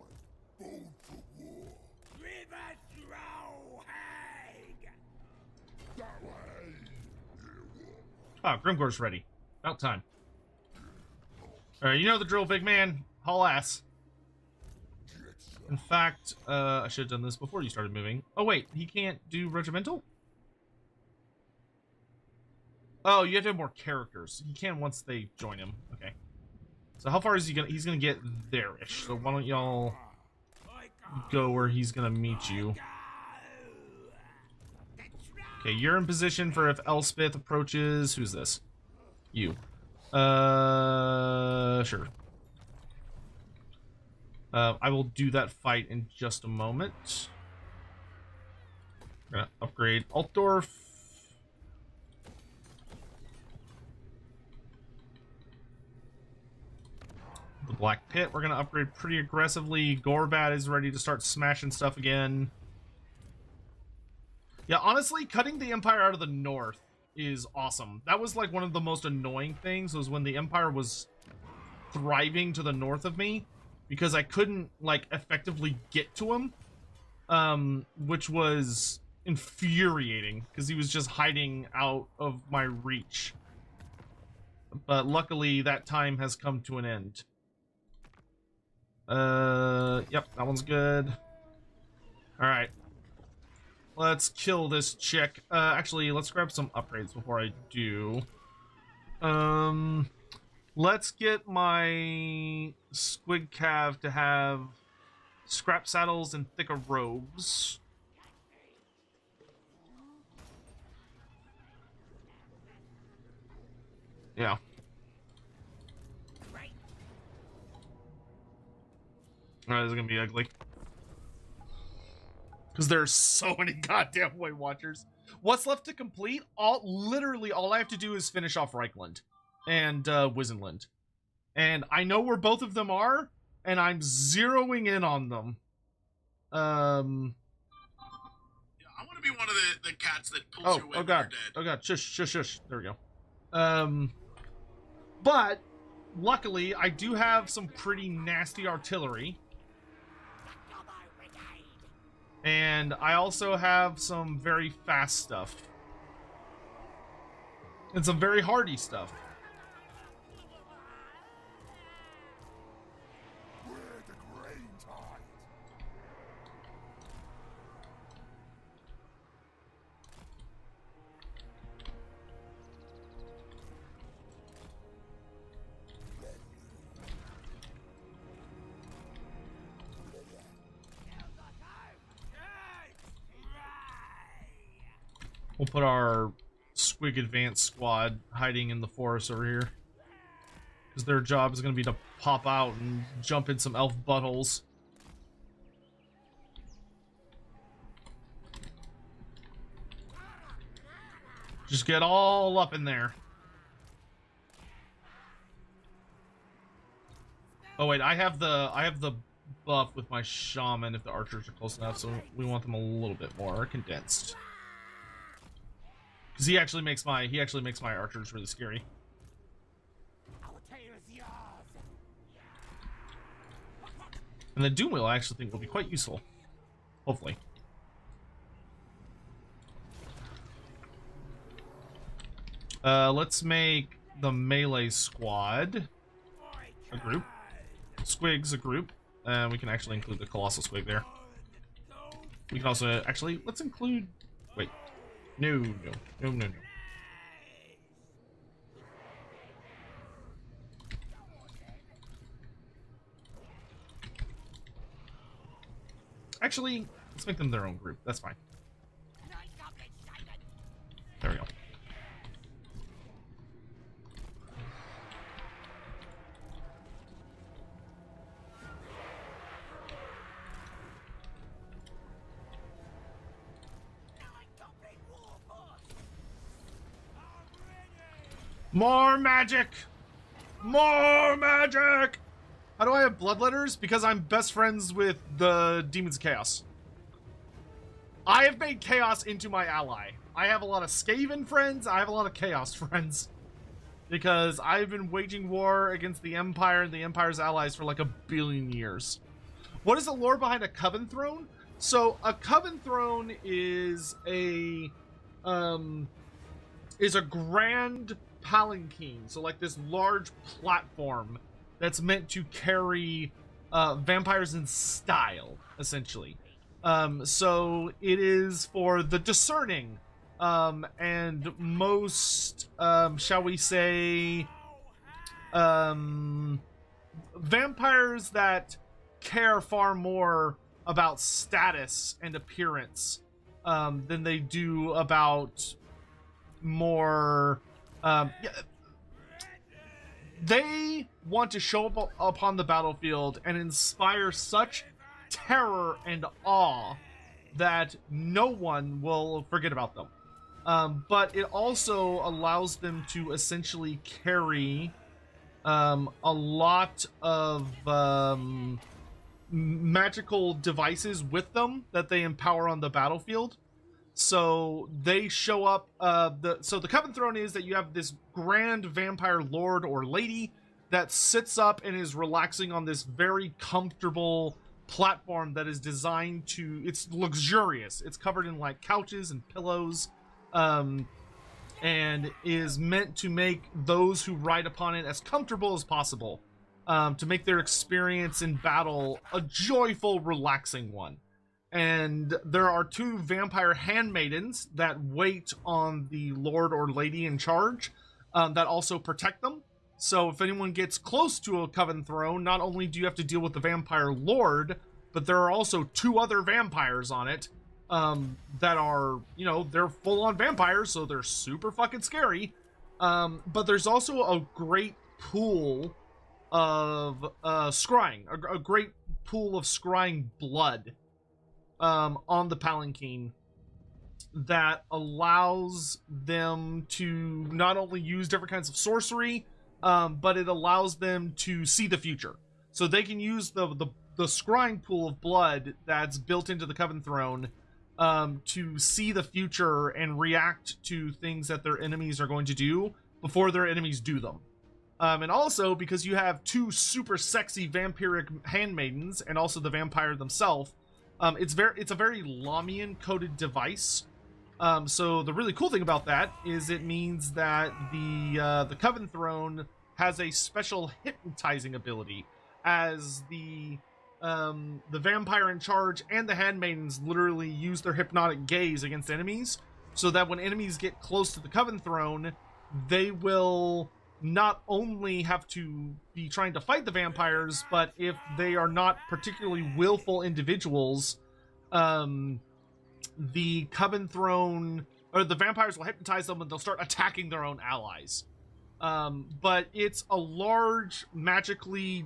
Oh, Grimgore's ready. About time. Alright, you know the drill, big man. Haul ass. In fact, I should have done this before you started moving. Oh, wait, he can't do regimental? Oh, you have to have more characters. He can once they join him. Okay. So how far is he gonna... He's gonna get there-ish. So why don't y'all go where he's gonna meet you. Okay, you're in position for if Elspeth approaches... Who's this? You. Sure. I will do that fight in just a moment. We're gonna upgrade Altdorf. The Black Pit, we're gonna upgrade pretty aggressively. Gorbad is ready to start smashing stuff again. Yeah, honestly, cutting the Empire out of the north is awesome. That was like one of the most annoying things, was when the Empire was thriving to the north of me, because I couldn't like effectively get to him, which was infuriating because he was just hiding out of my reach. But luckily that time has come to an end. Yep, that one's good. All right, let's kill this chick. Actually, let's grab some upgrades before I do. Let's get my Squig Cav to have scrap saddles and thicker robes. Yeah. Alright, this is gonna be ugly. Because there's so many goddamn White Watchers. What's left to complete? Literally all I have to do is finish off Reichland and Wizenland. And I know where both of them are, and I'm zeroing in on them. Yeah, I want to be one of the cats that pulls you away when you're dead. Oh god, shush, shush, shush. There we go. But luckily I do have some pretty nasty artillery. And I also have some very fast stuff. And some very hardy stuff. We'll put our Squig Advance squad hiding in the forest over here. Because their job is going to be to pop out and jump in some elf buttholes. Just get all up in there. Oh wait, I have the buff with my shaman if the archers are close enough, so we want them a little bit more condensed. Because he actually makes my archers really scary. And the Doom Wheel I actually think will be quite useful. Hopefully. Let's make the melee squad a group. Squigs a group. And we can actually include the Colossal Squig there. We can also actually let's include. Wait, no. Actually, let's make them their own group. That's fine. There we go. More magic! More magic! How do I have bloodletters? Because I'm best friends with the Demons of Chaos. I have made Chaos into my ally. I have a lot of Skaven friends, I have a lot of Chaos friends. Because I've been waging war against the Empire and the Empire's allies for like 1 billion years. What is the lore behind a Coven Throne? So, a Coven Throne is a grand palanquin. So, like this large platform that's meant to carry vampires in style, essentially. So it is for the discerning and most, shall we say, vampires that care far more about status and appearance than they do about more... They want to show up upon the battlefield and inspire such terror and awe that no one will forget about them. But it also allows them to essentially carry a lot of magical devices with them that they empower on the battlefield. So they show up. So the Coven Throne is that you have this grand vampire lord or lady that sits up and is relaxing on this very comfortable platform that is designed to. It's luxurious. It's covered in like couches and pillows, and is meant to make those who ride upon it as comfortable as possible, to make their experience in battle a joyful, relaxing one. And there are 2 vampire handmaidens that wait on the lord or lady in charge, that also protect them. So if anyone gets close to a Coven Throne, not only do you have to deal with the vampire lord, but there are also 2 other vampires on it, that are, you know, they're full-on vampires, so they're super fucking scary. But there's also a great pool of scrying, a great pool of scrying blood on the palanquin that allows them to not only use different kinds of sorcery, but it allows them to see the future. So they can use the scrying pool of blood that's built into the Coven Throne to see the future and react to things that their enemies are going to do before their enemies do them. And also because you have 2 super sexy vampiric handmaidens and also the vampire themselves, it's a very Lamian coded device. So the really cool thing about that is it means that the Coven Throne has a special hypnotizing ability, as the vampire in charge and the handmaidens literally use their hypnotic gaze against enemies, so that when enemies get close to the Coven Throne, they will not only have to be trying to fight the vampires, but if they are not particularly willful individuals, the Coven Throne, or the vampires will hypnotize them and they'll start attacking their own allies. But it's a large, magically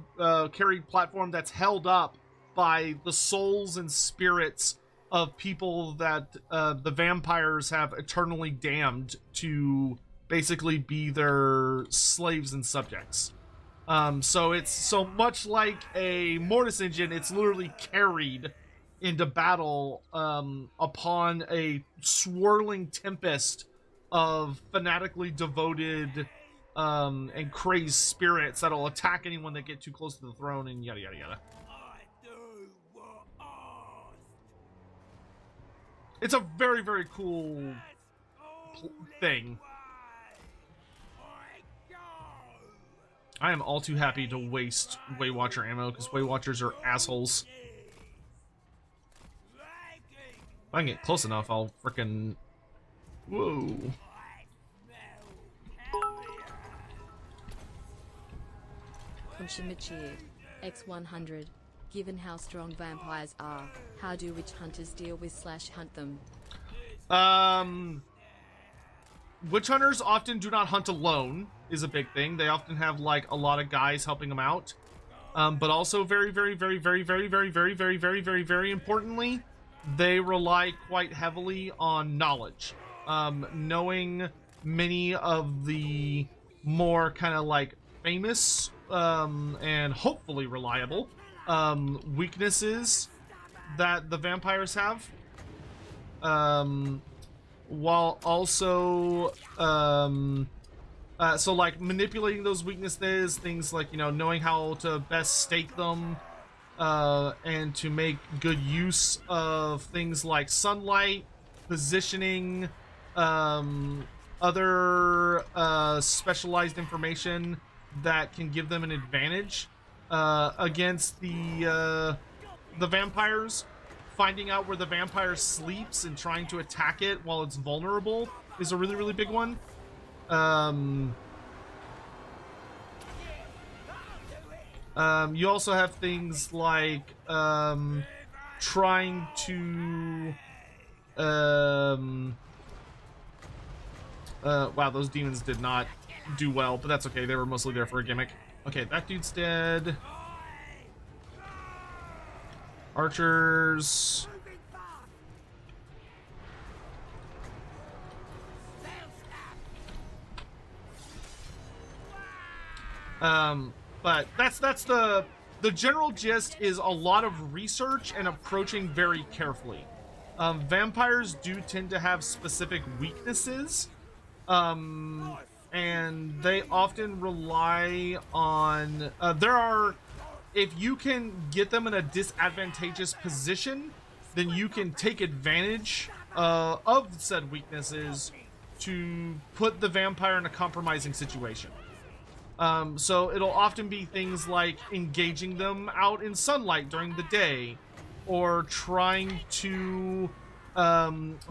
carried platform that's held up by the souls and spirits of people that the vampires have eternally damned to basically be their slaves and subjects. So it's so much like a Mortis engine, it's literally carried into battle upon a swirling tempest of fanatically devoted and crazed spirits that'll attack anyone that get too close to the throne, and yada yada yada. It's a very, very cool thing. I am all too happy to waste Waywatcher ammo, because Waywatchers are assholes. I can get close enough, I'll frickin'... Whoa. Consummate X100. Given how strong vampires are, how do witch hunters deal with / hunt them? Witch hunters often do not hunt alone, is a big thing. They often have, like, a lot of guys helping them out. But also very, very, very, very, very, very, very, very, very, very, very importantly, they rely quite heavily on knowledge. Knowing many of the more kind of, like, famous, and hopefully reliable, weaknesses that the vampires have. While also, so like manipulating those weaknesses, things like, you know, knowing how to best stake them, and to make good use of things like sunlight, positioning, other specialized information that can give them an advantage against the vampires. Finding out where the vampire sleeps and trying to attack it while it's vulnerable is a really, really big one. You also have things like trying to wow, those demons did not do well, but that's okay. They were mostly there for a gimmick. Okay, that dude's dead. Archers. But that's the general gist is a lot of research and approaching very carefully. Vampires do tend to have specific weaknesses, and they often rely on, if you can get them in a disadvantageous position, then you can take advantage of said weaknesses to put the vampire in a compromising situation. So it'll often be things like engaging them out in sunlight during the day, or trying to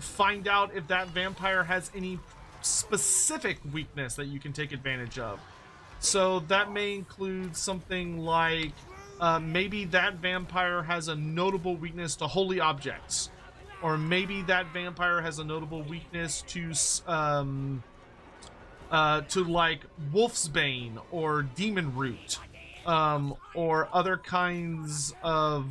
find out if that vampire has any specific weakness that you can take advantage of. So that may include something like maybe that vampire has a notable weakness to holy objects, or maybe that vampire has a notable weakness to like Wolf's Bane or Demon Root, or other kinds of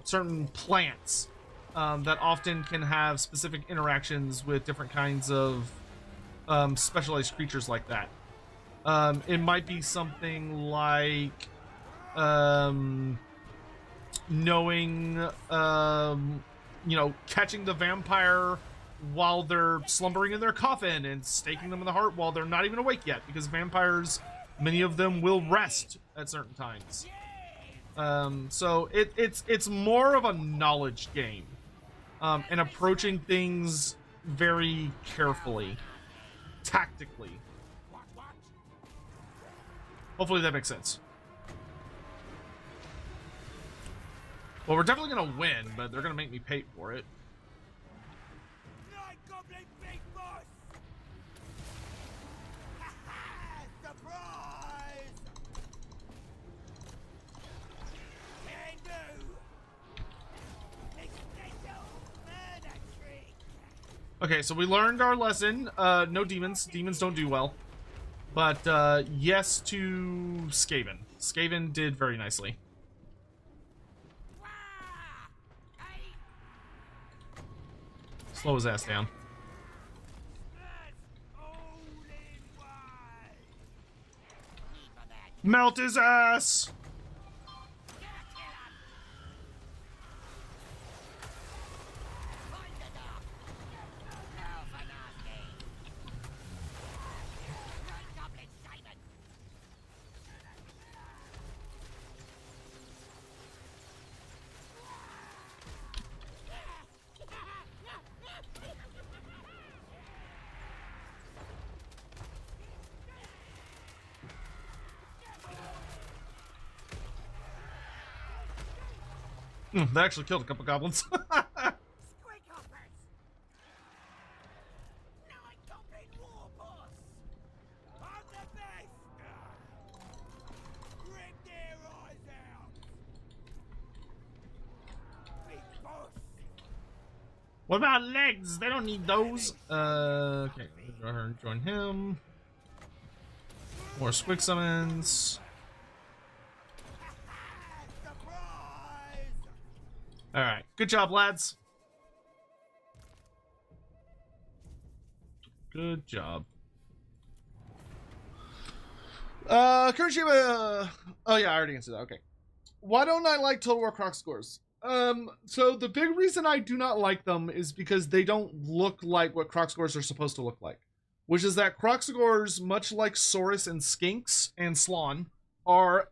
certain plants that often can have specific interactions with different kinds of specialized creatures like that. It might be something like knowing, you know, catching the vampire while they're slumbering in their coffin and staking them in the heart while they're not even awake yet, because vampires, many of them will rest at certain times. So it's more of a knowledge game, and approaching things very carefully, tactically. Hopefully that makes sense. Well, we're definitely gonna win, but they're gonna make me pay for it. Okay, so we learned our lesson. No demons. Demons don't do well. But yes to Skaven. Skaven did very nicely. Slow his ass down. Melt his ass! They actually killed a couple goblins. Squeak hoppers! Nine goblin war boss! I'm the best! Rip their eyes out! Big boss! What about legs? They don't need those. Okay, join him. More squig summons. Surprise! All right, good job, lads. Good job. Kurishima. Oh yeah, I already answered that. Okay. Why don't I like Total War Croc scores? So the big reason I do not like them is because they don't look like what Croc scores are supposed to look like. Which is that Croc scores, much like Saurus and Skinks and Slon, are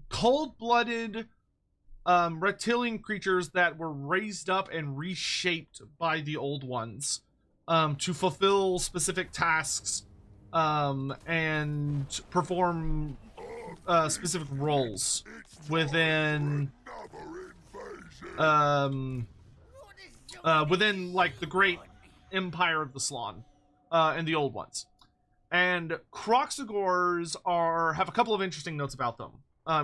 cold-blooded reptilian creatures that were raised up and reshaped by the old ones to fulfill specific tasks and perform specific roles within within like the great empire of the Slon and the old ones. And Croxagors have a couple of interesting notes about them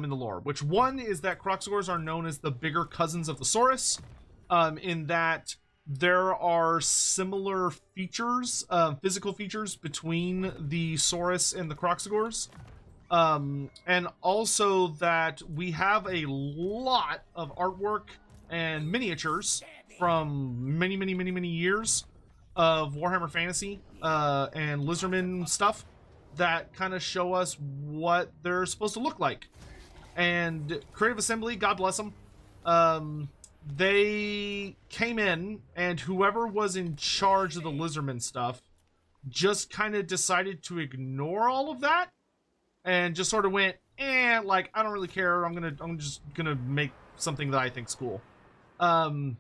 in the lore, which one is that Croxagors are known as the bigger cousins of the Saurus, in that there are similar features, physical features between the Saurus and the Croxagors. And also that we have a lot of artwork and miniatures from many years of Warhammer Fantasy and Lizardman stuff that kind of show us what they're supposed to look like. And Creative Assembly, God bless them, they came in, and whoever was in charge of the Lizardman stuff just kind of decided to ignore all of that and just sort of went, like, I don't really care. I'm just gonna make something that I think's cool. And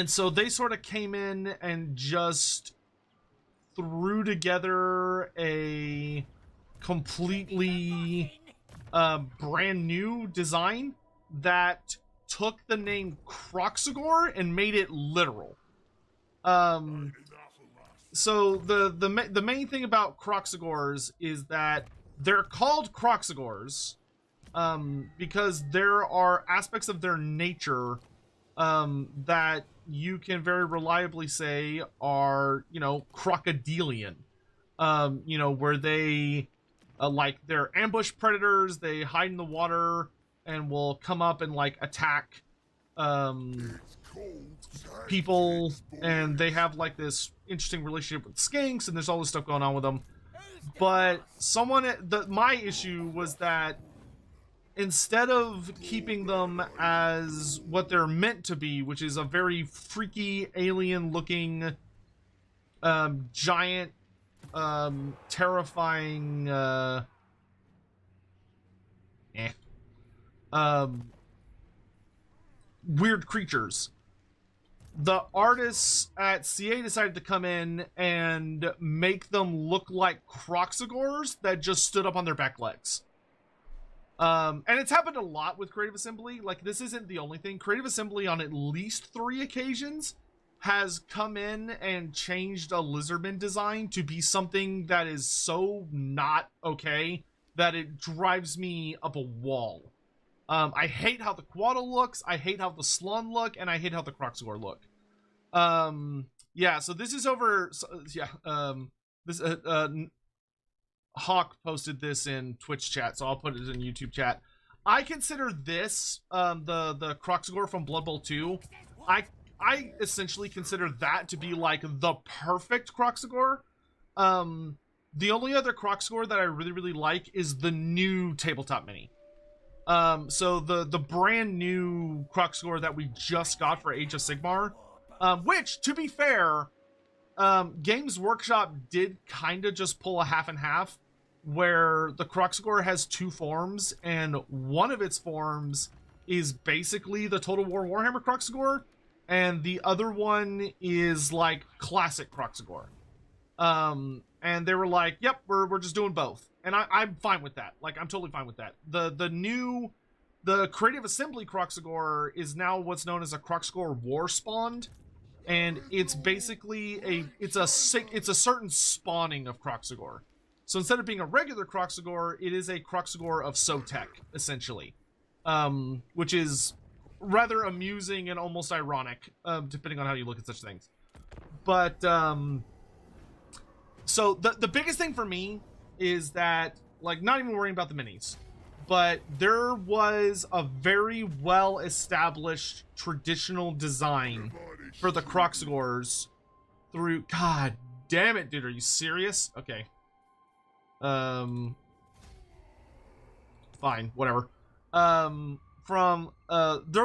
so they sort of came in and just threw together a completely brand new design that took the name Croxagor and made it literal. So the main thing about Croxagors is that they're called Croxagors because there are aspects of their nature that you can very reliably say are, crocodilian. Where they, like, they're ambush predators, they hide in the water and will come up and, like, attack people, and they have, like, this interesting relationship with skinks, and there's all this stuff going on with them. But my issue was that instead of keeping them as what they're meant to be, which is a very freaky alien-looking giant, terrifying, weird creatures, the artists at CA decided to come in and make them look like Croxagors that just stood up on their back legs. And it's happened a lot with Creative Assembly. Like, this isn't the only thing. Creative Assembly on at least 3 occasions has come in and changed a Lizardman design to be something that is so not okay that it drives me up a wall. I hate how the Quaddle looks, I hate how the Slon look, and I hate how the Croxagor look. Yeah, so this is over, Hawk posted this in Twitch chat, so I'll put it in YouTube chat. I consider this, the Croxagor from Blood Bowl 2, I essentially consider that to be like the perfect Croxagor. The only other Croxagor that I really like is the new tabletop mini. So the brand new Croxagor that we just got for Age of Sigmar, which, to be fair, Games Workshop did kind of just pull a half and half, where the Croxagor has 2 forms, and one of its forms is basically the Total War Warhammer Croxagor, and the other one is like classic Croxagor. And they were like, "Yep, we're just doing both," and I'm fine with that. Like, I'm totally fine with that. The Creative Assembly Kroxigor is now what's known as a Kroxigor War Spawned, and it's basically it's a certain spawning of Kroxigor. So instead of being a regular Kroxigor, it is a Kroxigor of Sotek, essentially, which is rather amusing and almost ironic, depending on how you look at such things. But so the biggest thing for me is that, like, not even worrying about the minis, but there was a very well established traditional design for the Kroxigors through. God damn it, dude! Are you serious? Okay. Fine, whatever. There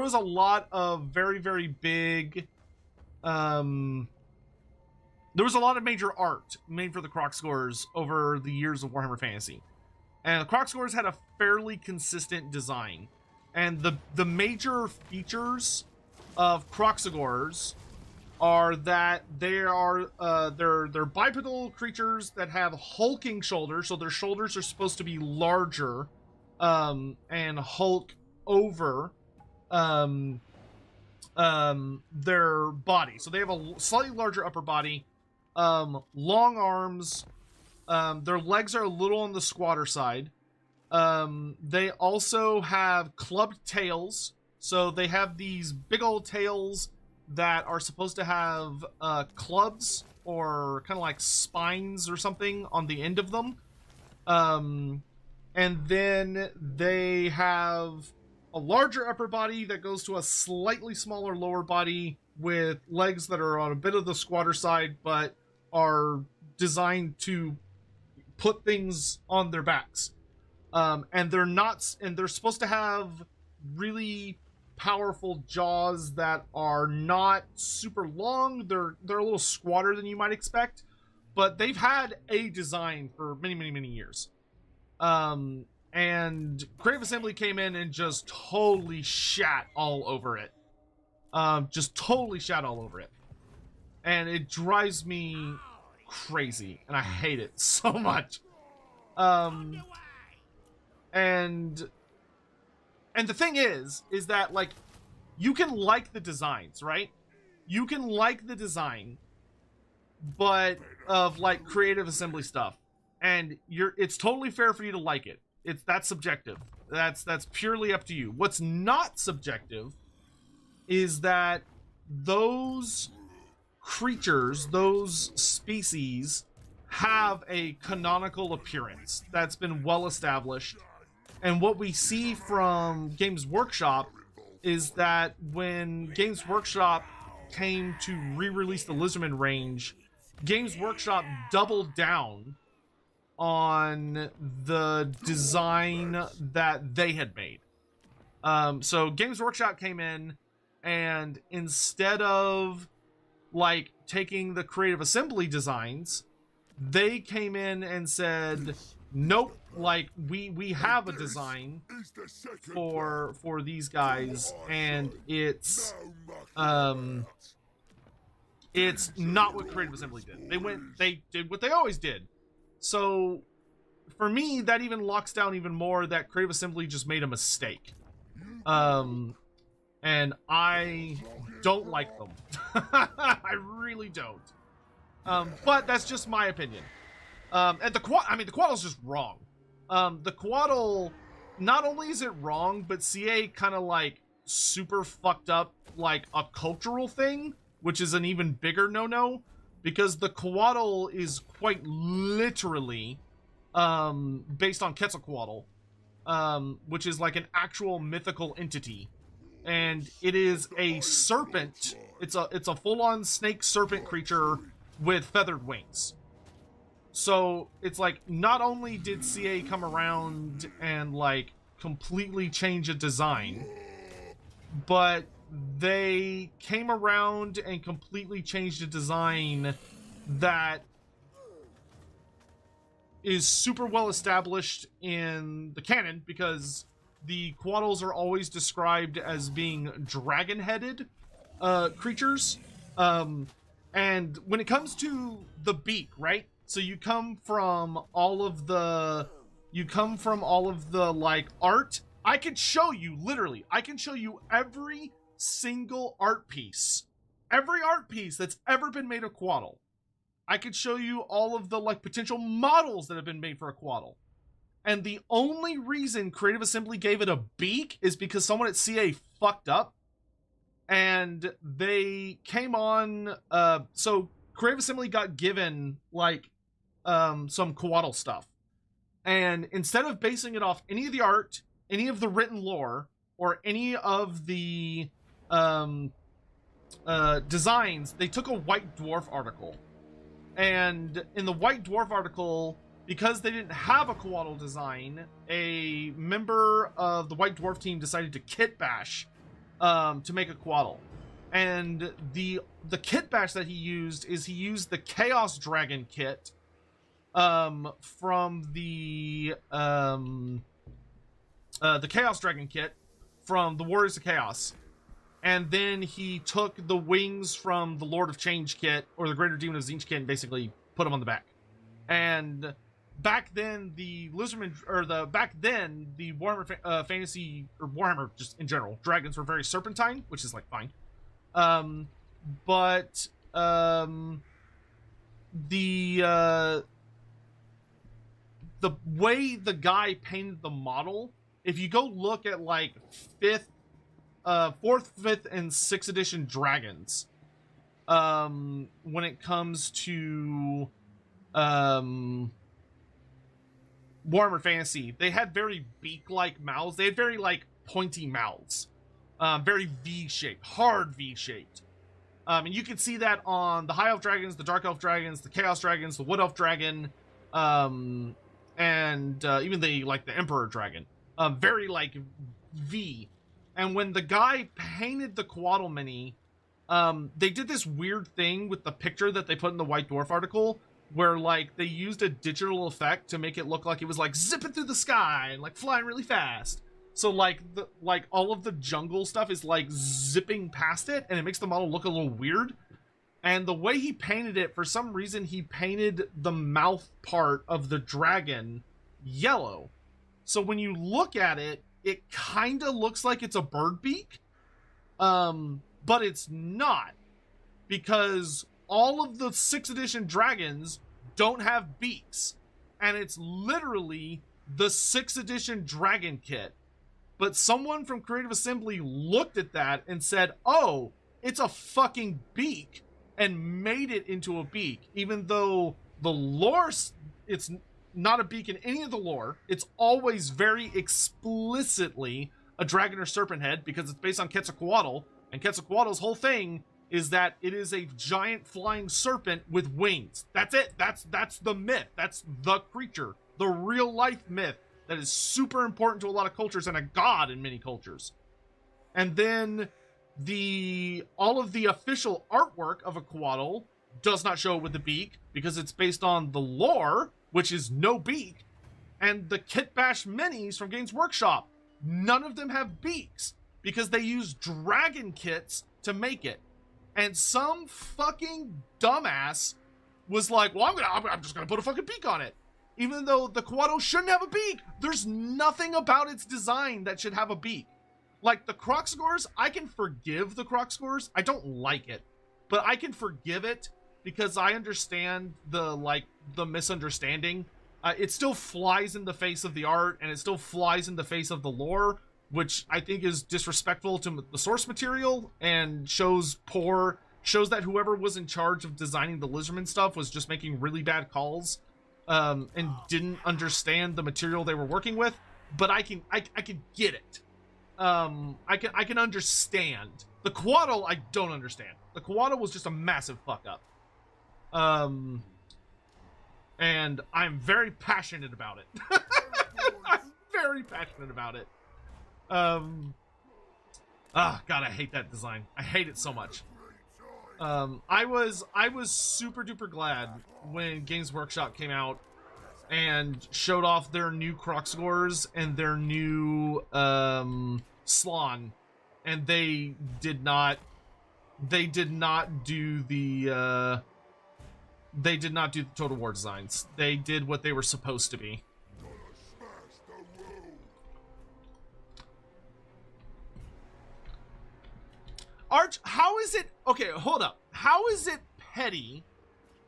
was a lot of very, very big, there was a lot of major art made for the Kroxigors over the years of Warhammer Fantasy. And the Kroxigors had a fairly consistent design. And the major features of Kroxigors are that they are they're bipedal creatures that have hulking shoulders, so their shoulders are supposed to be larger and hulk over their body. So they have a slightly larger upper body, long arms, their legs are a little on the squatter side. They also have clubbed tails, so they have these big old tails that are supposed to have clubs or kind of like spines or something on the end of them. And then they have a larger upper body that goes to a slightly smaller lower body with legs that are on a bit of the squatter side, but are designed to put things on their backs. And they're supposed to have really powerful jaws that are not super long. They're a little squatter than you might expect, but they've had a design for many, many, many years. And Creative Assembly came in and just totally shat all over it. Just totally shat all over it. And it drives me crazy, and I hate it so much. And the thing is that, like, you can like the designs, right? You can like the design, but of, like, Creative Assembly stuff, and it's totally fair for you to like it. That's subjective. That's purely up to you. What's not subjective is that those creatures, those species, have a canonical appearance that's been well established. And what we see from Games Workshop is that when Games Workshop came to re-release the Lizardman range, Games Workshop doubled down on the design that they had made. So Games Workshop came in, and instead of, like, taking the Creative Assembly designs, they came in and said, nope, like, we have a design for these guys, and it's not what Creative Assembly did. They did what they always did. So for me, that even locks down even more that Creative Assembly just made a mistake. And I don't like them. I really don't. But that's just my opinion. And the Quaddle's just wrong. The Quaddle, not only is it wrong, but CA kind of, like, super fucked up, like, a cultural thing, which is an even bigger no-no, because the Quaddle is quite literally based on Quetzalcoatl, which is like an actual mythical entity, and it is a serpent. It's a full-on snake serpent creature with feathered wings. So it's like, not only did CA come around and, like, completely change a design, but they came around and completely changed a design that is super well established in the canon, because the Quaddles are always described as being dragon-headed creatures. And when it comes to the beak, right? So you come from all of the like art. I could show you, literally, I can show you every single art piece. Every art piece that's ever been made of Quaddle. I could show you all of the like potential models that have been made for a Quaddle. And the only reason Creative Assembly gave it a beak is because someone at CA fucked up. And they came on, so Creative Assembly got given like some Quaddle stuff. And instead of basing it off any of the art, any of the written lore, or any of the designs, they took a White Dwarf article. And in the White Dwarf article, because they didn't have a Quaddle design, a member of the White Dwarf team decided to kit bash to make a Quaddle. And the kit bash that he used the Chaos Dragon kit from the Chaos Dragon kit from the Warriors of Chaos. And then he took the wings from the Lord of Change kit, or the Greater Demon of Tzeentch kit, and basically put them on the back. And back then, the Lizardman, or back then, the Warhammer fantasy, or Warhammer just in general, dragons were very serpentine, which is like fine. But the way the guy painted the model, if you go look at like 4th, 5th, and 6th edition dragons, when it comes to Warhammer Fantasy, they had very beak-like mouths. They had very like pointy mouths, very V-shaped, hard V-shaped. And you can see that on the High Elf dragons, the Dark Elf dragons, the Chaos dragons, the Wood Elf dragon, and even the Emperor dragon, very like V. And when the guy painted the Quaddle mini, they did this weird thing with the picture that they put in the White Dwarf article, where like they used a digital effect to make it look like it was like zipping through the sky and like flying really fast. So like all of the jungle stuff is like zipping past it, and it makes the model look a little weird. And the way he painted it, for some reason, he painted the mouth part of the dragon yellow. So when you look at it, it kind of looks like it's a bird beak, but it's not, because all of the 6th edition dragons don't have beaks, and it's literally the 6th edition dragon kit. But someone from Creative Assembly looked at that and said, oh, it's a fucking beak, and made it into a beak, even though the lore, it's not a beak in any of the lore. It's always very explicitly a dragon or serpent head, because it's based on Quetzalcoatl, and Quetzalcoatl's whole thing is that it is a giant flying serpent with wings. That's it. That's the myth. That's the creature, the real life myth that is super important to a lot of cultures and a god in many cultures. And then all of the official artwork of a Quaddle does not show it with the beak, because it's based on the lore, which is no beak. And the Kit Bash minis from Games Workshop, none of them have beaks, because they use dragon kits to make it. And some fucking dumbass was like, well, I'm just gonna put a fucking beak on it. Even though the Quaddle shouldn't have a beak. There's nothing about its design that should have a beak. Like the Crocsgores, I can forgive the Crocsgores. I don't like it, but I can forgive it because I understand the misunderstanding. It still flies in the face of the art, and it still flies in the face of the lore, which I think is disrespectful to the source material, and shows that whoever was in charge of designing the Lizardman stuff was just making really bad calls, and didn't understand the material they were working with. But I can get it. I can understand. The Quaddle, I don't understand. The Quaddle was just a massive fuck up. And I'm very passionate about it. I'm very passionate about it. God, I hate that design. I hate it so much. I was super duper glad when Games Workshop came out and showed off their new Crocsgores and their new Slon, and they did not they did not do the Total War designs. They did what they were supposed to be. Arch, how is it... Okay, hold up. How is it petty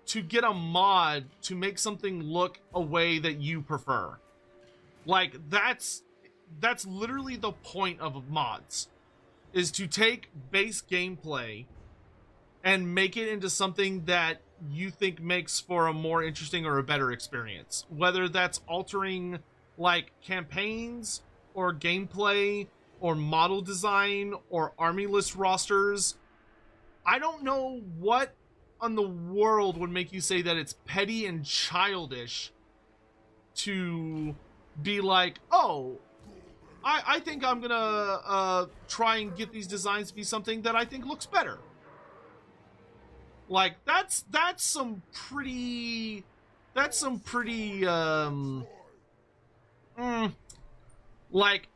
to get a mod to make something look a way that you prefer? Like, that's literally the point of mods, is to take base gameplay and make it into something that you think makes for a more interesting or a better experience. Whether that's altering, like, campaigns or gameplay or model design or army list rosters. I don't know what in the world would make you say that it's petty and childish to be like, oh, I think I'm gonna try and get these designs to be something that I think looks better. Like, that's some pretty like,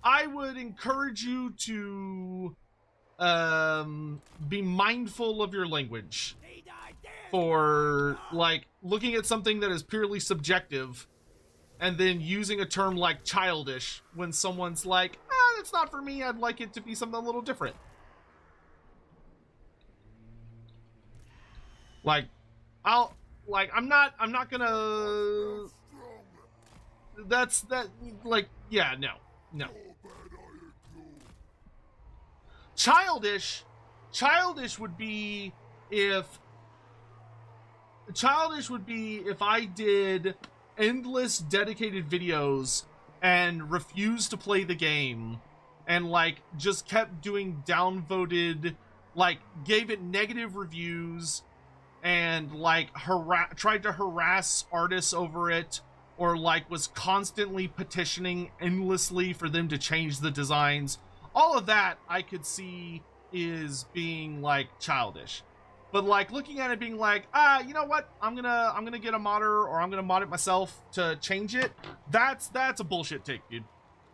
I would encourage you to be mindful of your language for, like, looking at something that is purely subjective and then using a term like childish when someone's like, that's not for me, I'd like it to be something a little different. Like, I'm not gonna, yeah, no. Childish would be if I did endless dedicated videos and refused to play the game and, like, just kept doing downvoted, like, gave it negative reviews and, like, tried to harass artists over it, or, like, was constantly petitioning endlessly for them to change the designs. All of that I could see is being, like, childish. But, like, looking at it being like, you know what? I'm gonna get a modder, or I'm gonna mod it myself to change it. That's a bullshit take, dude.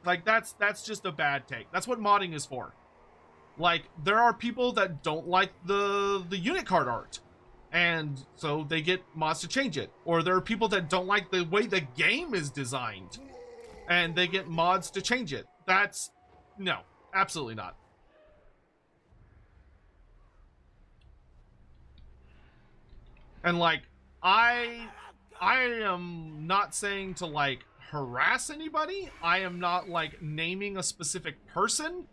Like, that's just a bad take. That's what modding is for. Like, there are people that don't like the unit card art, and so they get mods to change it. Or there are people that don't like the way the game is designed, and they get mods to change it. No, absolutely not. And, like, I am not saying to, like, harass anybody. I am not, like, naming a specific person.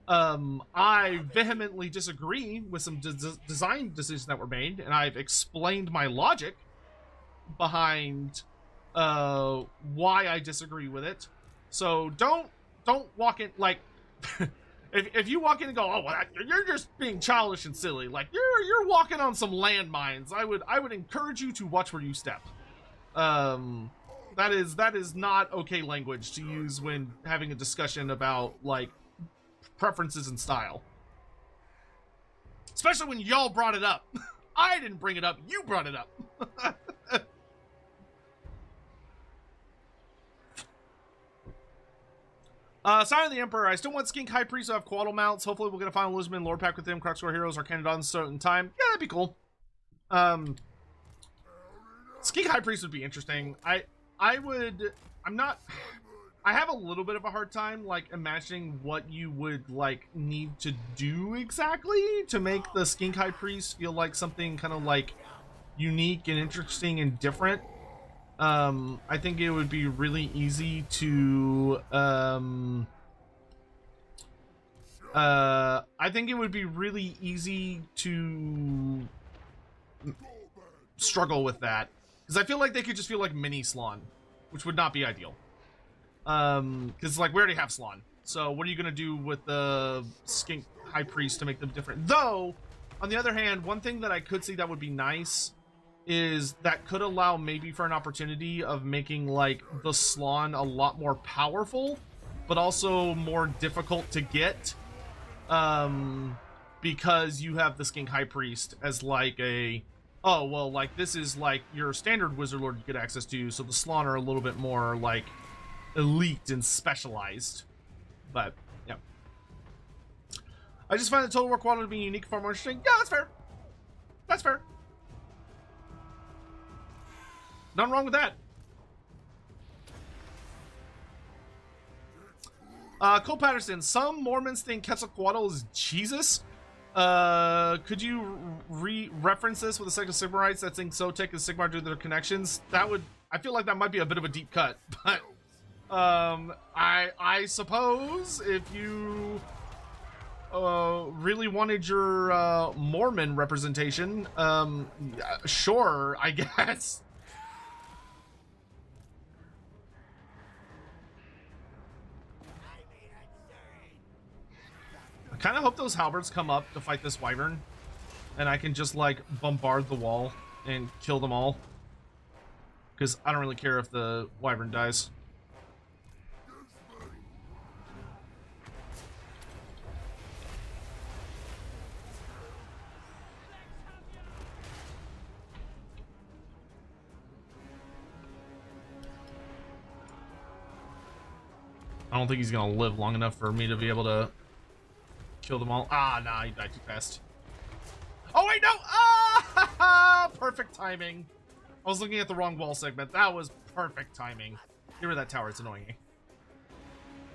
I vehemently disagree with some design decisions that were made, and I've explained my logic behind why I disagree with it. So don't walk in, like, if you walk in and go, oh, well, you're just being childish and silly, like, you're walking on some landmines. I would encourage you to watch where you step. That is not okay language to use when having a discussion about, like, preferences and style. Especially when y'all brought it up. I didn't bring it up, you brought it up. Sign of the Emperor. I still want Skink High Priest to have Quaddle mounts. Hopefully we'll get a final Lisbon lore pack with them. Crocscore Heroes are Canadons in time. Yeah, that'd be cool. Skink High Priest would be interesting. I have a little bit of a hard time, like, imagining what you would, like, need to do exactly to make the Skink High Priest feel like something kind of, like, unique and interesting and different. I think it would be really easy to, struggle with that. Because I feel like they could just feel like mini Slon, which would not be ideal. Because, like, we already have Slon. So what are you going to do with the Skink High Priest to make them different? Though, on the other hand, one thing that I could see that would be nice is that could allow maybe for an opportunity of making, like, the Slon a lot more powerful, but also more difficult to get. Because you have the Skink High Priest as, like, oh, well, like, this is, like, your standard Wizard Lord you get access to, so the Slon are a little bit more, like, elite and specialized. But yeah, I just find the total war quality being unique far more interesting. Yeah, that's fair. That's fair. Nothing wrong with that. Cole Patterson, some Mormons think Quetzalcoatl is Jesus. Could you reference this with the Second Sigmarites that think Sotek is Sigmar due to their connections? That would, I feel like that might be a bit of a deep cut, but I suppose if you really wanted your Mormon representation, sure, I guess. I kind of hope those halberds come up to fight this wyvern, and I can just like bombard the wall and kill them all, because I don't really care if the wyvern dies. I don't think he's gonna live long enough for me to be able to kill them all. Ah, nah, he died too fast. Oh wait, no! Ah, perfect timing. I was looking at the wrong wall segment. That was perfect timing. Get rid of that tower, it's annoying me.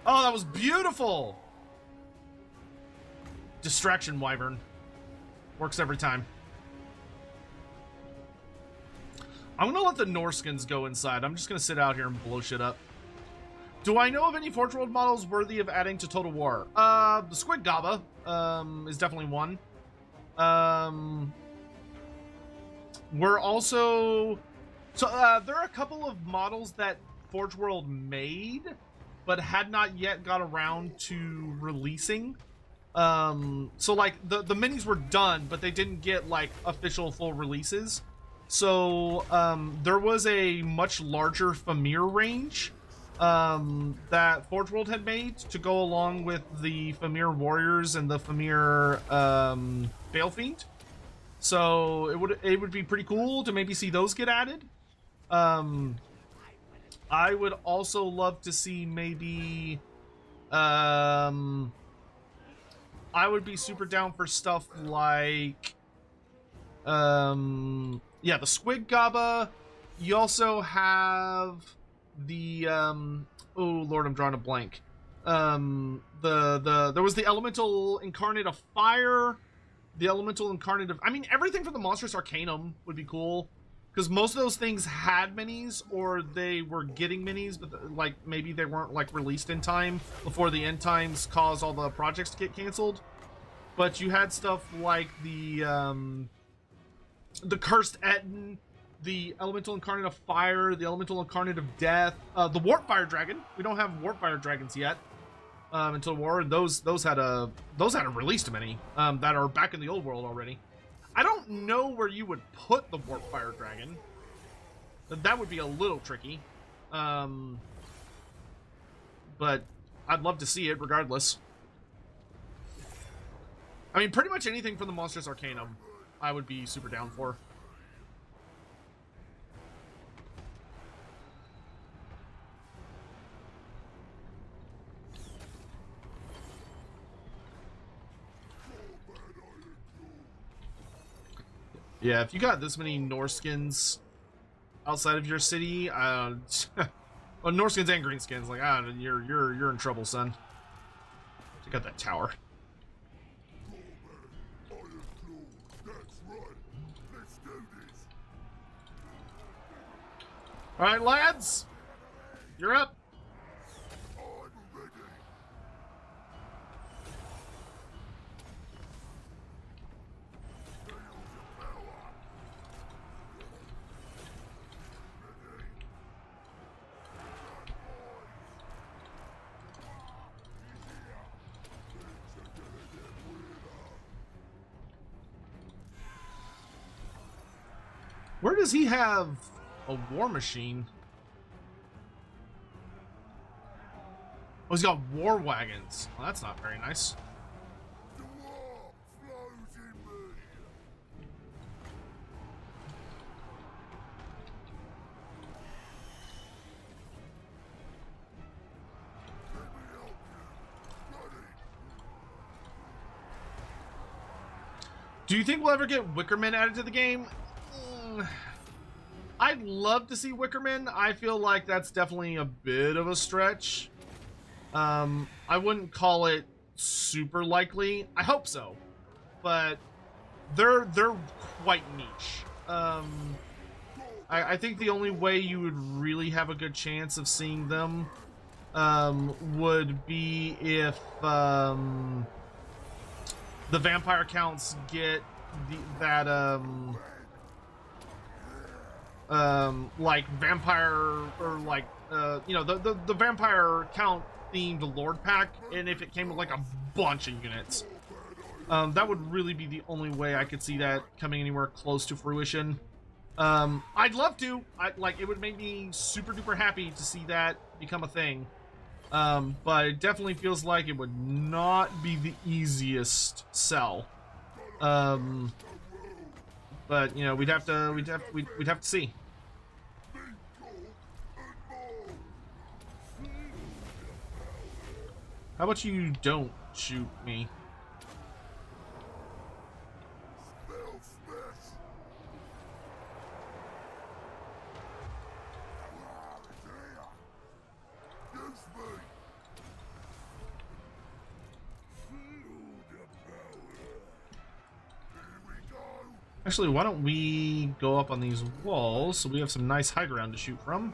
Oh, that was beautiful! Distraction wyvern. Works every time. I'm gonna let the Norskins go inside. I'm just gonna sit out here and blow shit up. Do I know of any Forge World models worthy of adding to Total War? The Squid Gaba is definitely one. We're also... So, there are a couple of models that Forge World made, but had not yet got around to releasing. So, like, the minis were done, but they didn't get, like, official full releases. So, there was a much larger Famir range that Forge World had made to go along with the Famir Warriors and the Famir Balefiend. So it would be pretty cool to maybe see those get added. I would also love to see maybe I would be super down for stuff like yeah, the Squid Gaba. You also have the oh lord, I'm drawing a blank. There was the Elemental Incarnate of Fire, the Elemental Incarnate of, I mean, everything from the Monstrous Arcanum would be cool, because most of those things had minis, or they were getting minis, but like maybe they weren't like released in time before the end times caused all the projects to get canceled. But you had stuff like the Cursed Etten, the Elemental Incarnate of Fire, the Elemental Incarnate of Death, the Warpfire Dragon. We don't have Warpfire Dragons yet until War. Those had a released many that are back in the old world already. I don't know where you would put the Warpfire Dragon. That would be a little tricky, but I'd love to see it regardless. I mean, pretty much anything from the Monstrous Arcanum I would be super down for. Yeah, if you got this many Norskins outside of your city, well, Norskins and Greenskins, like, you're in trouble, son. Check out that tower. All right, lads, you're up. Where does he have a war machine? Oh, he's got war wagons. Well, that's not very nice. Do you think we'll ever get Wickerman added to the game? I'd love to see Wickerman. I feel like that's definitely a bit of a stretch. I wouldn't call it super likely. I hope so, but they're quite niche. I think the only way you would really have a good chance of seeing them would be if the vampire counts get like vampire or like the vampire count themed lord pack, and if it came with like a bunch of units, that would really be the only way I could see that coming anywhere close to fruition. I'd love to. It would make me super duper happy to see that become a thing. But it definitely feels like it would not be the easiest sell. But you know, we'd have to see. How about you don't shoot me? Actually, why don't we go up on these walls so we have some nice high ground to shoot from?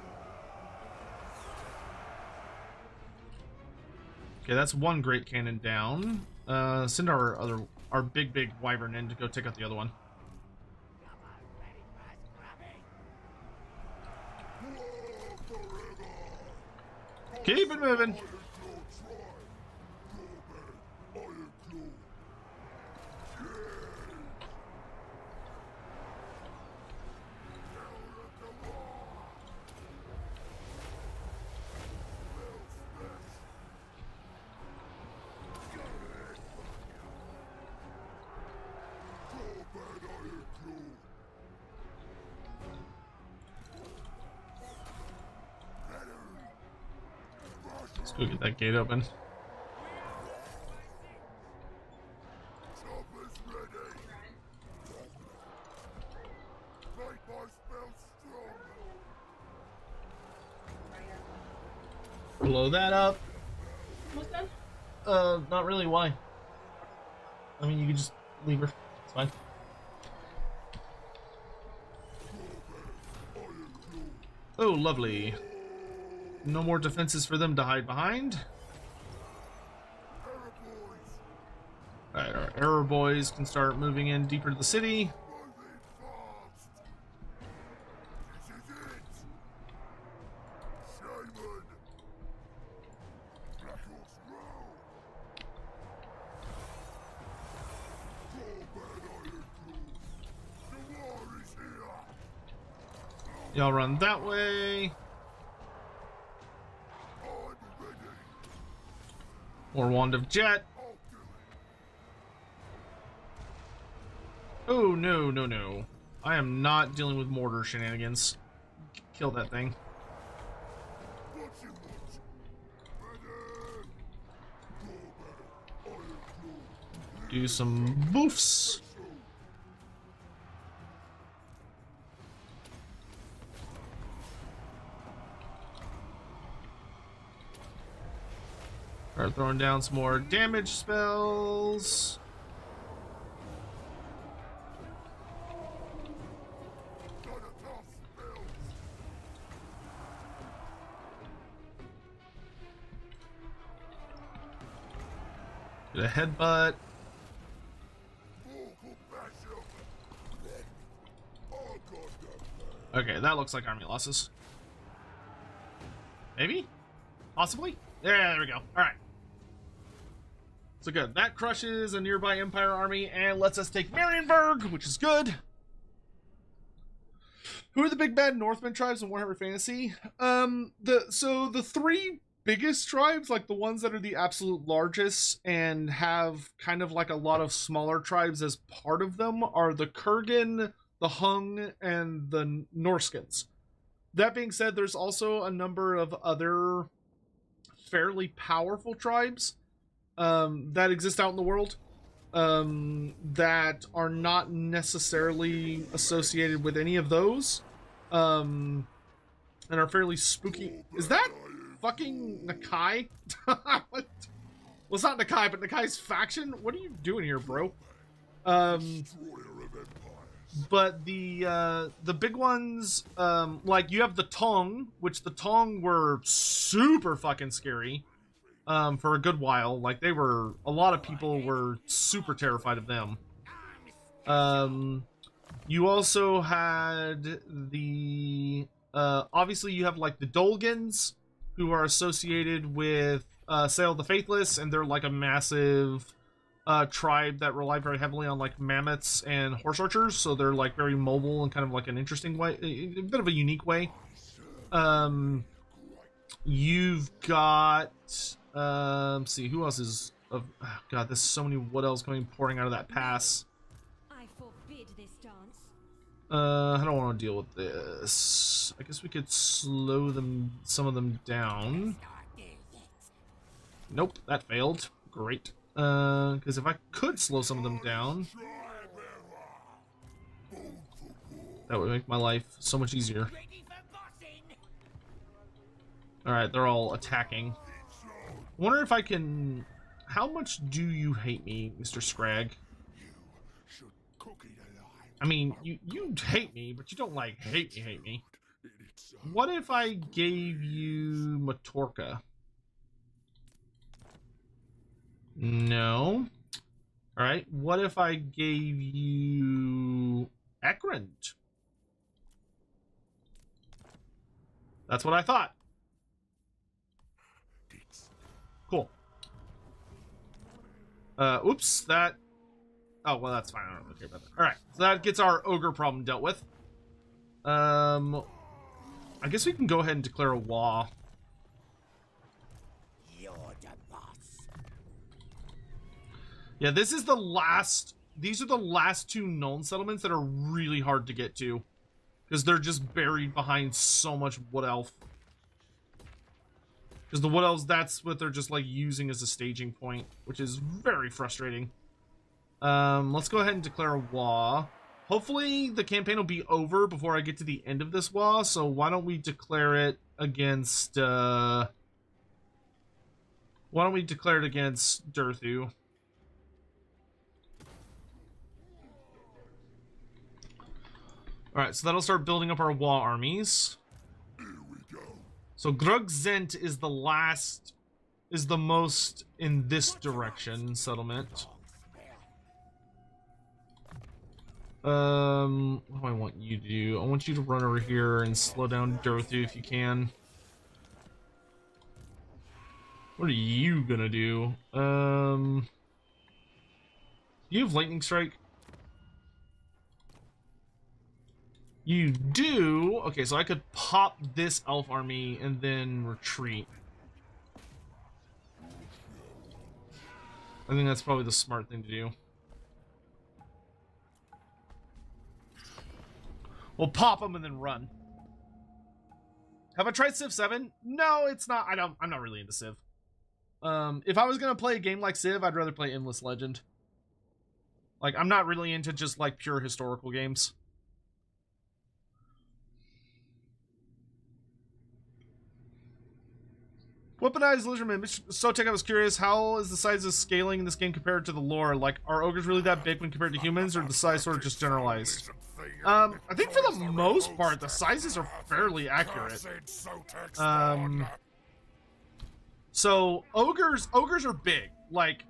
Okay, that's one great cannon down. Send our big wyvern in to go take out the other one. Keep it moving. Let's go get that gate open. Blow that up. What's that? Not really. Why? I mean, you can just leave her. It's fine. Oh, lovely. No more defenses for them to hide behind. Alright, our arrow boys can start moving in deeper to the city. Y'all run that way. More Wand of Jet. Oh, no, no, no. I am not dealing with mortar shenanigans. Kill that thing. Do some boofs. Start throwing down some more damage spells. Get a headbutt. Okay, that looks like army losses. Maybe? Possibly? Yeah, there we go. Alright. So good. That crushes a nearby Empire army and lets us take Marienburg, which is good. Who are the big bad Northman tribes in Warhammer Fantasy? The three biggest tribes, like the ones that are the absolute largest and have kind of like a lot of smaller tribes as part of them, are the Kurgan, the Hung, and the Norskins. That being said, there's also a number of other fairly powerful tribes that exist out in the world. that are not necessarily associated with any of those, and are fairly spooky. Is that fucking Nakai? Well, it's not Nakai, but Nakai's faction? What are you doing here, bro? But the big ones, like you have the Tong, which the Tong were super fucking scary, for a good while. Like they were, a lot of people were super terrified of them. You also had the, obviously you have like the Dolgans, who are associated with, Sail the Faithless, and they're like a massive tribe that rely very heavily on like mammoths and horse archers, so they're like very mobile and kind of like an interesting way, a bit of a unique way. You've got let's see, who else is of, oh god, there's so many Wood Elves pouring out of that pass. I forbid this dance. I don't want to deal with this. I guess we could slow them, some of them down. Nope, that failed. Great. Because if I could slow some of them down, that would make my life so much easier. Alright, they're all attacking. Wonder if I can... How much do you hate me, Mr. Scrag? I mean, you hate me, but you don't, like, hate me. What if I gave you Matorka? No. Alright, what if I gave you Ekrand? That's what I thought. Cool. Oops, that... Oh, well, that's fine. I don't really care about that. Alright, so that gets our ogre problem dealt with. I guess we can go ahead and declare a war. Yeah, this is the last... These are the last two known settlements that are really hard to get to. Because they're just buried behind so much Wood Elf. Because the Wood Elves, that's what they're just, like, using as a staging point. Which is very frustrating. Let's go ahead and declare a war. Hopefully, the campaign will be over before I get to the end of this war. So why don't we declare it against, Why don't we declare it against Durthu? Alright, so that'll start building up our war armies. So Grugzent is the last, is the most in this direction settlement. What do I want you to do? I want you to run over here and slow down Durthu if you can. What are you gonna do? Do you have Lightning Strike? You do? Okay, so I could pop this elf army and then retreat. I think that's probably the smart thing to do. We'll pop them and then run. Have I tried Civ 7? No, it's not. I'm not really into Civ. If I was gonna play a game like Civ, I'd rather play Endless Legend. Like, I'm not really into just like pure historical games. Weaponized Lizardman. Sotek, I was curious, how is the size of scaling in this game compared to the lore? Like, are ogres really that big when compared to humans, or the size sort of just generalized? I think for the most part, the sizes are fairly accurate. So ogres are big. Like,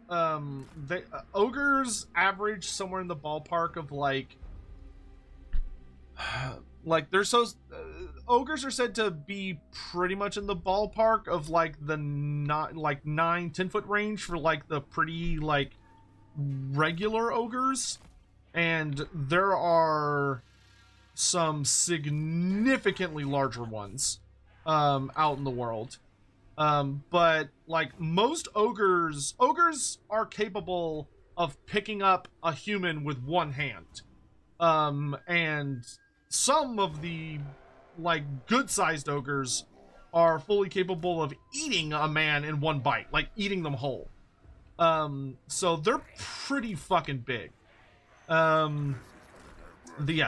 ogres average somewhere in the ballpark of like they're so ogres are said to be pretty much in the ballpark of like the 9-10 foot range for like the pretty like regular ogres, and there are some significantly larger ones out in the world, but like most ogres are capable of picking up a human with one hand, and some of the like good-sized ogres are fully capable of eating a man in one bite, like eating them whole. So they're pretty fucking big. Yeah,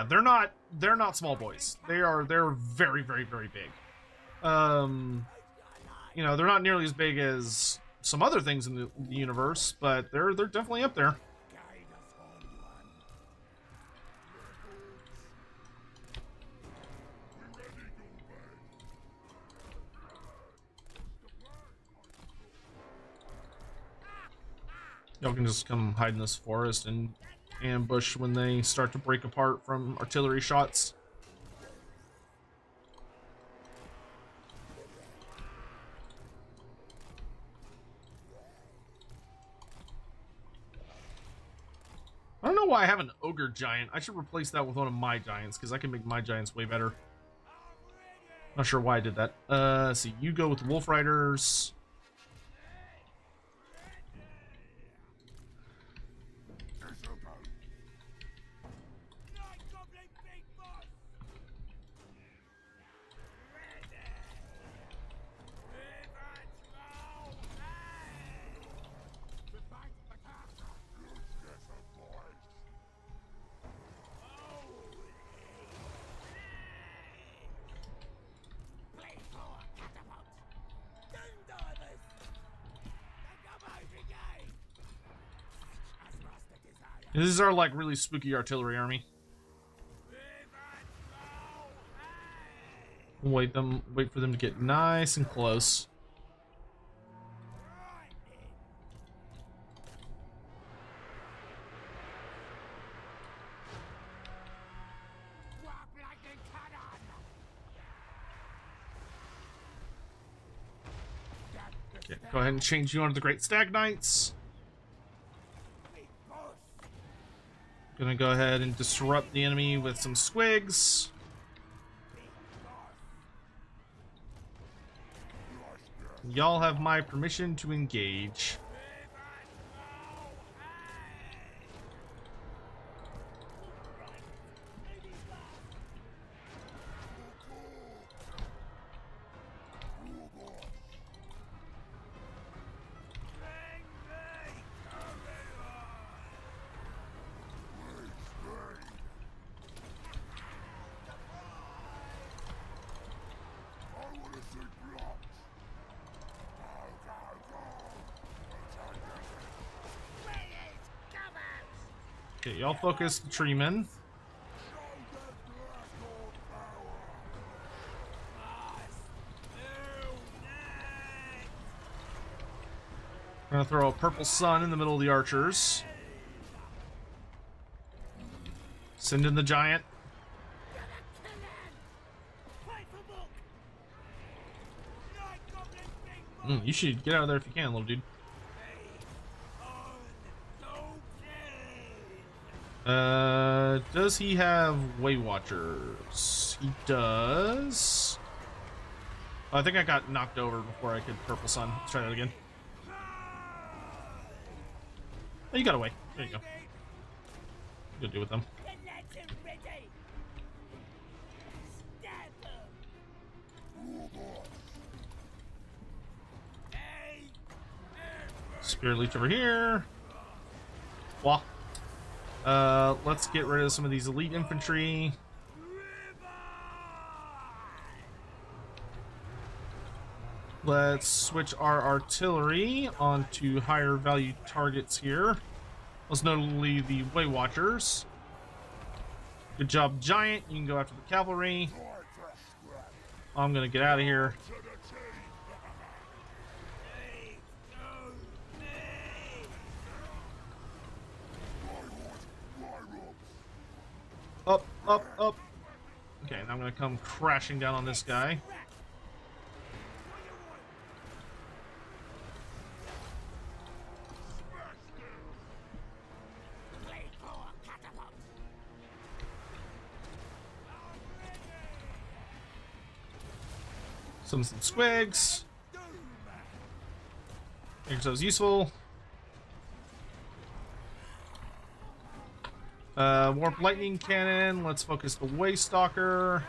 they're not small boys. They're very, very, very big. You know, they're not nearly as big as some other things in the universe, but they're definitely up there. Y'all can just come hide in this forest and ambush when they start to break apart from artillery shots. I don't know why I have an ogre giant. I should replace that with one of my giants, because I can make my giants way better. Not sure why I did that. Let's see, you go with the wolf riders. This is our, like, really spooky artillery army. Wait for them to get nice and close. Okay, go ahead and change you onto the Great Stag Knights. Gonna go ahead and disrupt the enemy with some squigs. Y'all have my permission to engage. Okay, y'all focus the treemen. I'm gonna throw a purple sun in the middle of the archers. Send in the giant. You should get out of there if you can, little dude. Does he have Way Watchers? He does. Oh, I think I got knocked over before I could Purple Sun. Let's try that again. Oh, you got away. There you go. Good deal with them. Spirit Leech over here. Wah. Let's get rid of some of these elite infantry. Let's switch our artillery onto higher value targets here. Most notably the Way Watchers. Good job, Giant. You can go after the cavalry. I'm gonna get out of here. Up, up, up. Okay, now I'm gonna come crashing down on this guy. Some squigs. Think that was useful. Warp lightning cannon. Let's focus the Waystalker.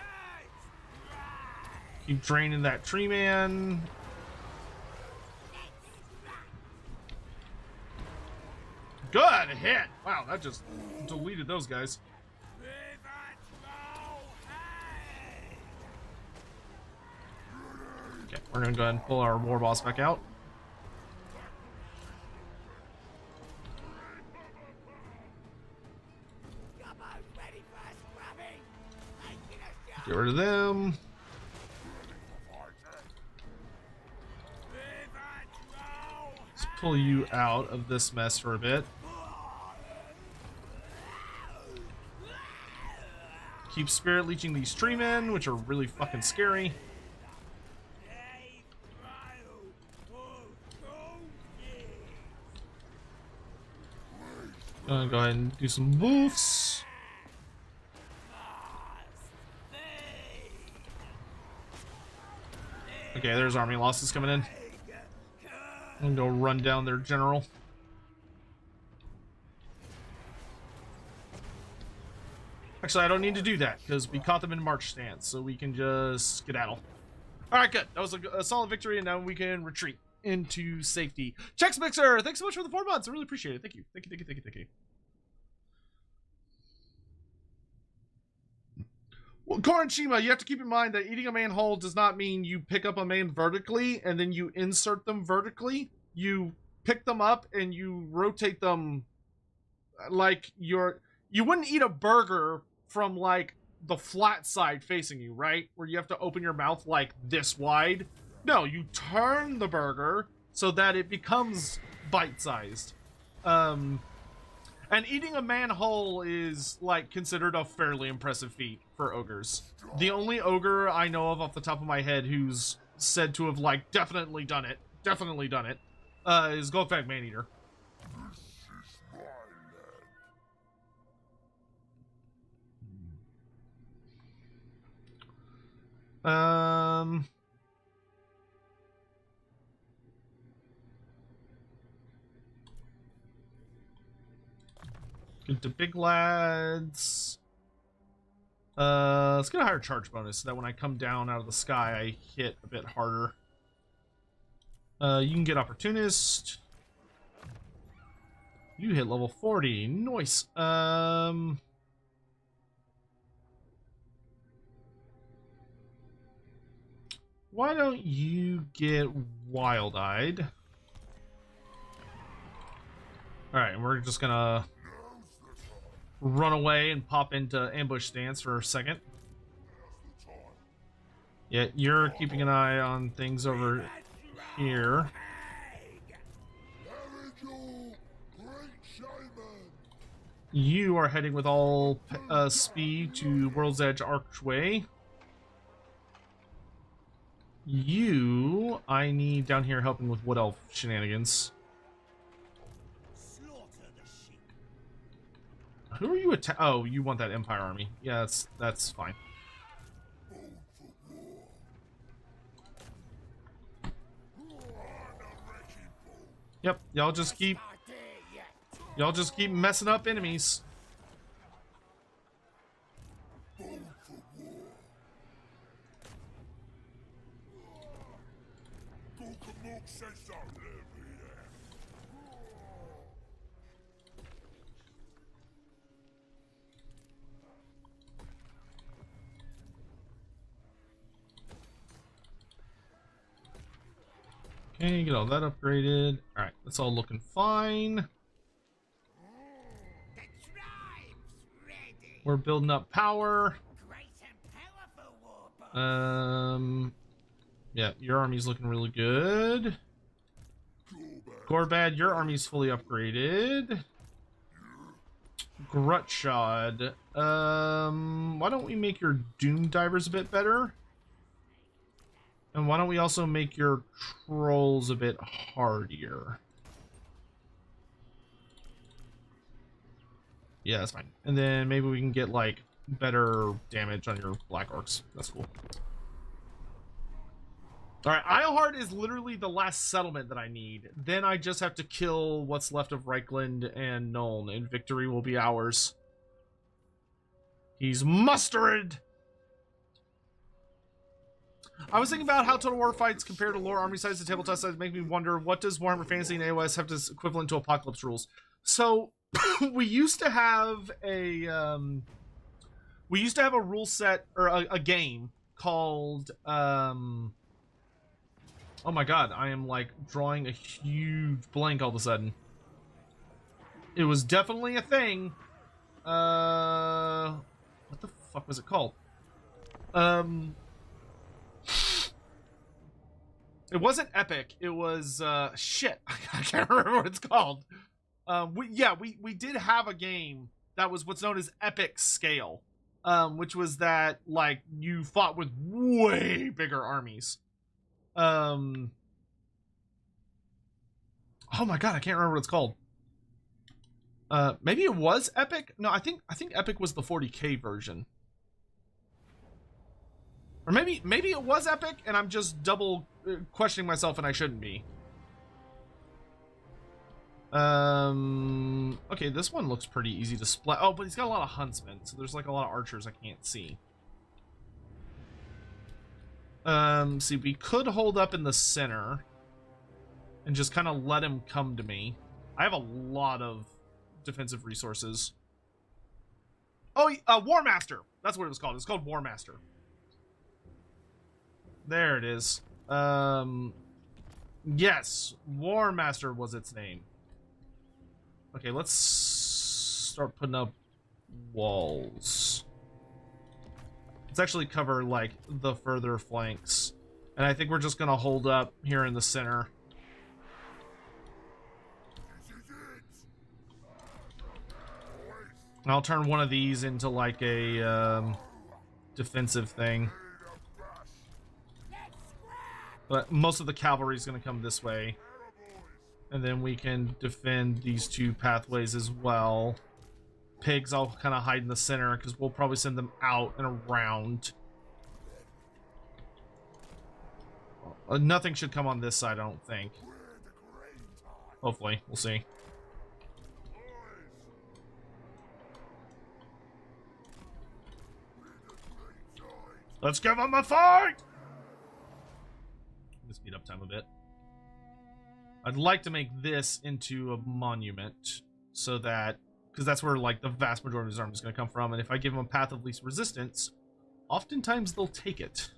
Keep draining that tree man. a hit. Wow, that just deleted those guys. Okay, we're gonna go ahead and pull our war boss back out. Get rid of them. Let's pull you out of this mess for a bit. Keep spirit leeching these tree men, which are really fucking scary. Gonna go ahead and do some woofs. Okay, there's army losses coming in. I'm gonna go run down their general. Actually, I don't need to do that because we caught them in march stance, so we can just skedaddle. All right, good. That was a solid victory, and now we can retreat into safety. Chex Mixer, thanks so much for the 4 months. I really appreciate it. Thank you. Thank you. Thank you. Thank you. Thank you. Well, Korenshima, you have to keep in mind that eating a man whole does not mean you pick up a man vertically and then you insert them vertically. You pick them up and you rotate them like you wouldn't eat a burger from like the flat side facing you, right? Where you have to open your mouth like this wide. No, you turn the burger so that it becomes bite-sized. And eating a man whole is, like, considered a fairly impressive feat for ogres. The only ogre I know of off the top of my head who's said to have, like, definitely done it, is Goldfag Maneater. Get the big lads. Let's get a higher charge bonus so that when I come down out of the sky, I hit a bit harder. You can get opportunist. You hit level 40. Nice. Why don't you get wild-eyed? All right, and we're just gonna run away and pop into ambush stance for a second. Yeah, you're keeping an eye on things over here. You are heading with all speed to World's Edge Archway. You, I need down here helping with Wood Elf shenanigans. Who are you oh, you want that Empire army. Yeah, that's fine. Yep, y'all just keep messing up enemies. Okay, get all that upgraded. Alright, that's all looking fine. We're building up power. Yeah, your army's looking really good. Gorbad, your army's fully upgraded. Grutshod. Why don't we make your Doom Divers a bit better? And why don't we also make your trolls a bit hardier? Yeah, that's fine. And then maybe we can get, like, better damage on your Black Orcs. That's cool. Alright, Isleheart is literally the last settlement that I need. Then I just have to kill what's left of Reichland and Nuln, and victory will be ours. He's mustered! I was thinking about how Total War fights compare to lore army size and tabletop size make me wonder, what does Warhammer Fantasy and AOS have to equivalent to Apocalypse rules? So, we used to have a rule set or a game called oh my god, I am like drawing a huge blank all of a sudden. It was definitely a thing. What the fuck was it called? It wasn't Epic. It was shit. I can't remember what it's called. We did have a game that was what's known as Epic Scale, which was that like you fought with way bigger armies. Oh my god, I can't remember what it's called. Maybe it was Epic. No, I think Epic was the 40K version. Or maybe it was Epic and I'm just double questioning myself and I shouldn't be. Okay, this one looks pretty easy to split. Oh, but he's got a lot of huntsmen, so there's like a lot of archers I can't see. See, we could hold up in the center and just kind of let him come to me. I have a lot of defensive resources. Oh, Warmaster. That's what it was called. It's called Warmaster. There it is. Yes, Warmaster was its name. Okay, let's start putting up walls. Let's actually cover, like, the further flanks. And I think we're just gonna hold up here in the center. And I'll turn one of these into, like, a, defensive thing. But most of the cavalry is gonna come this way. And then we can defend these two pathways as well. Pigs, I'll kind of hide in the center because we'll probably send them out and around. Nothing should come on this side, I don't think. Hopefully, we'll see. Let's give them a fight! Let's speed up time a bit. I'd like to make this into a monument so that, because that's where like the vast majority of his army is going to come from, and if I give him a path of least resistance, oftentimes they'll take it.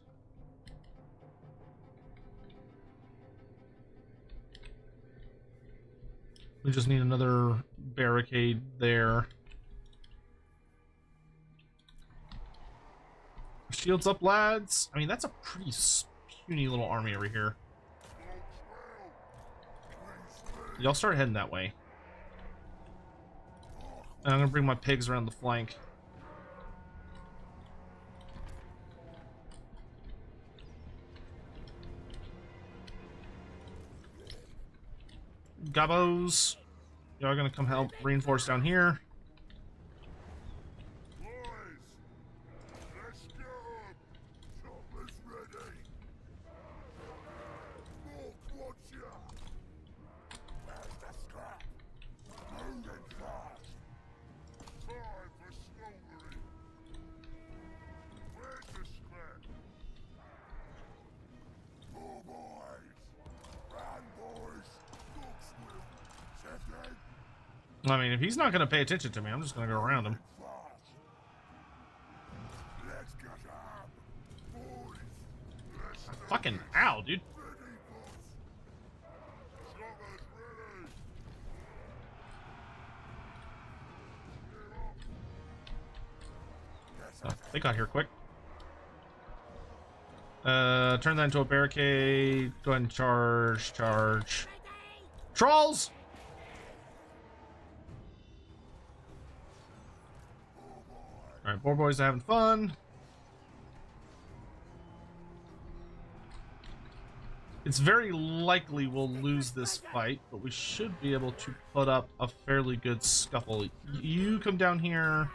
We just need another barricade there. Shields up, lads. I mean, that's a pretty puny little army over here. Y'all start heading that way. And I'm gonna bring my pigs around the flank. Gabos. Y'all are gonna come help reinforce down here. I mean, if he's not going to pay attention to me, I'm just going to go around him. Fucking ow, dude. Oh, they got here quick. Turn that into a barricade. Go ahead and charge. Charge. Trolls! Alright, boar boys are having fun. It's very likely we'll lose this fight, but we should be able to put up a fairly good scuffle. You come down here.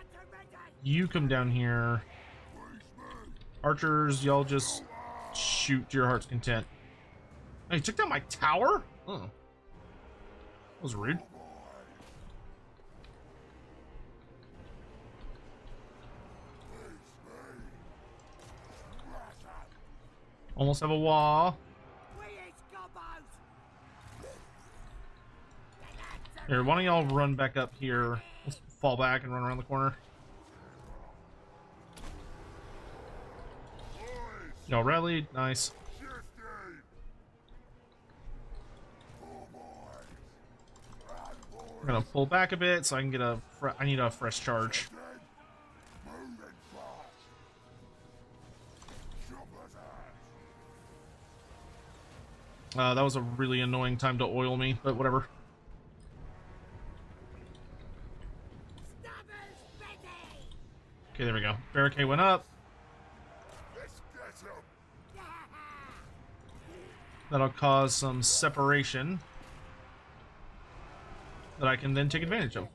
You come down here. Archers, y'all just shoot to your heart's content. Hey, you took down my tower? Oh. That was rude. Almost have a wall. Here, why don't y'all run back up here? Let's fall back and run around the corner. Y'all rallied. Nice. We're gonna pull back a bit so I can get a. I need a fresh charge. That was a really annoying time to oil me, but whatever. Okay, there we go. Barricade went up. That'll cause some separation that I can then take advantage of.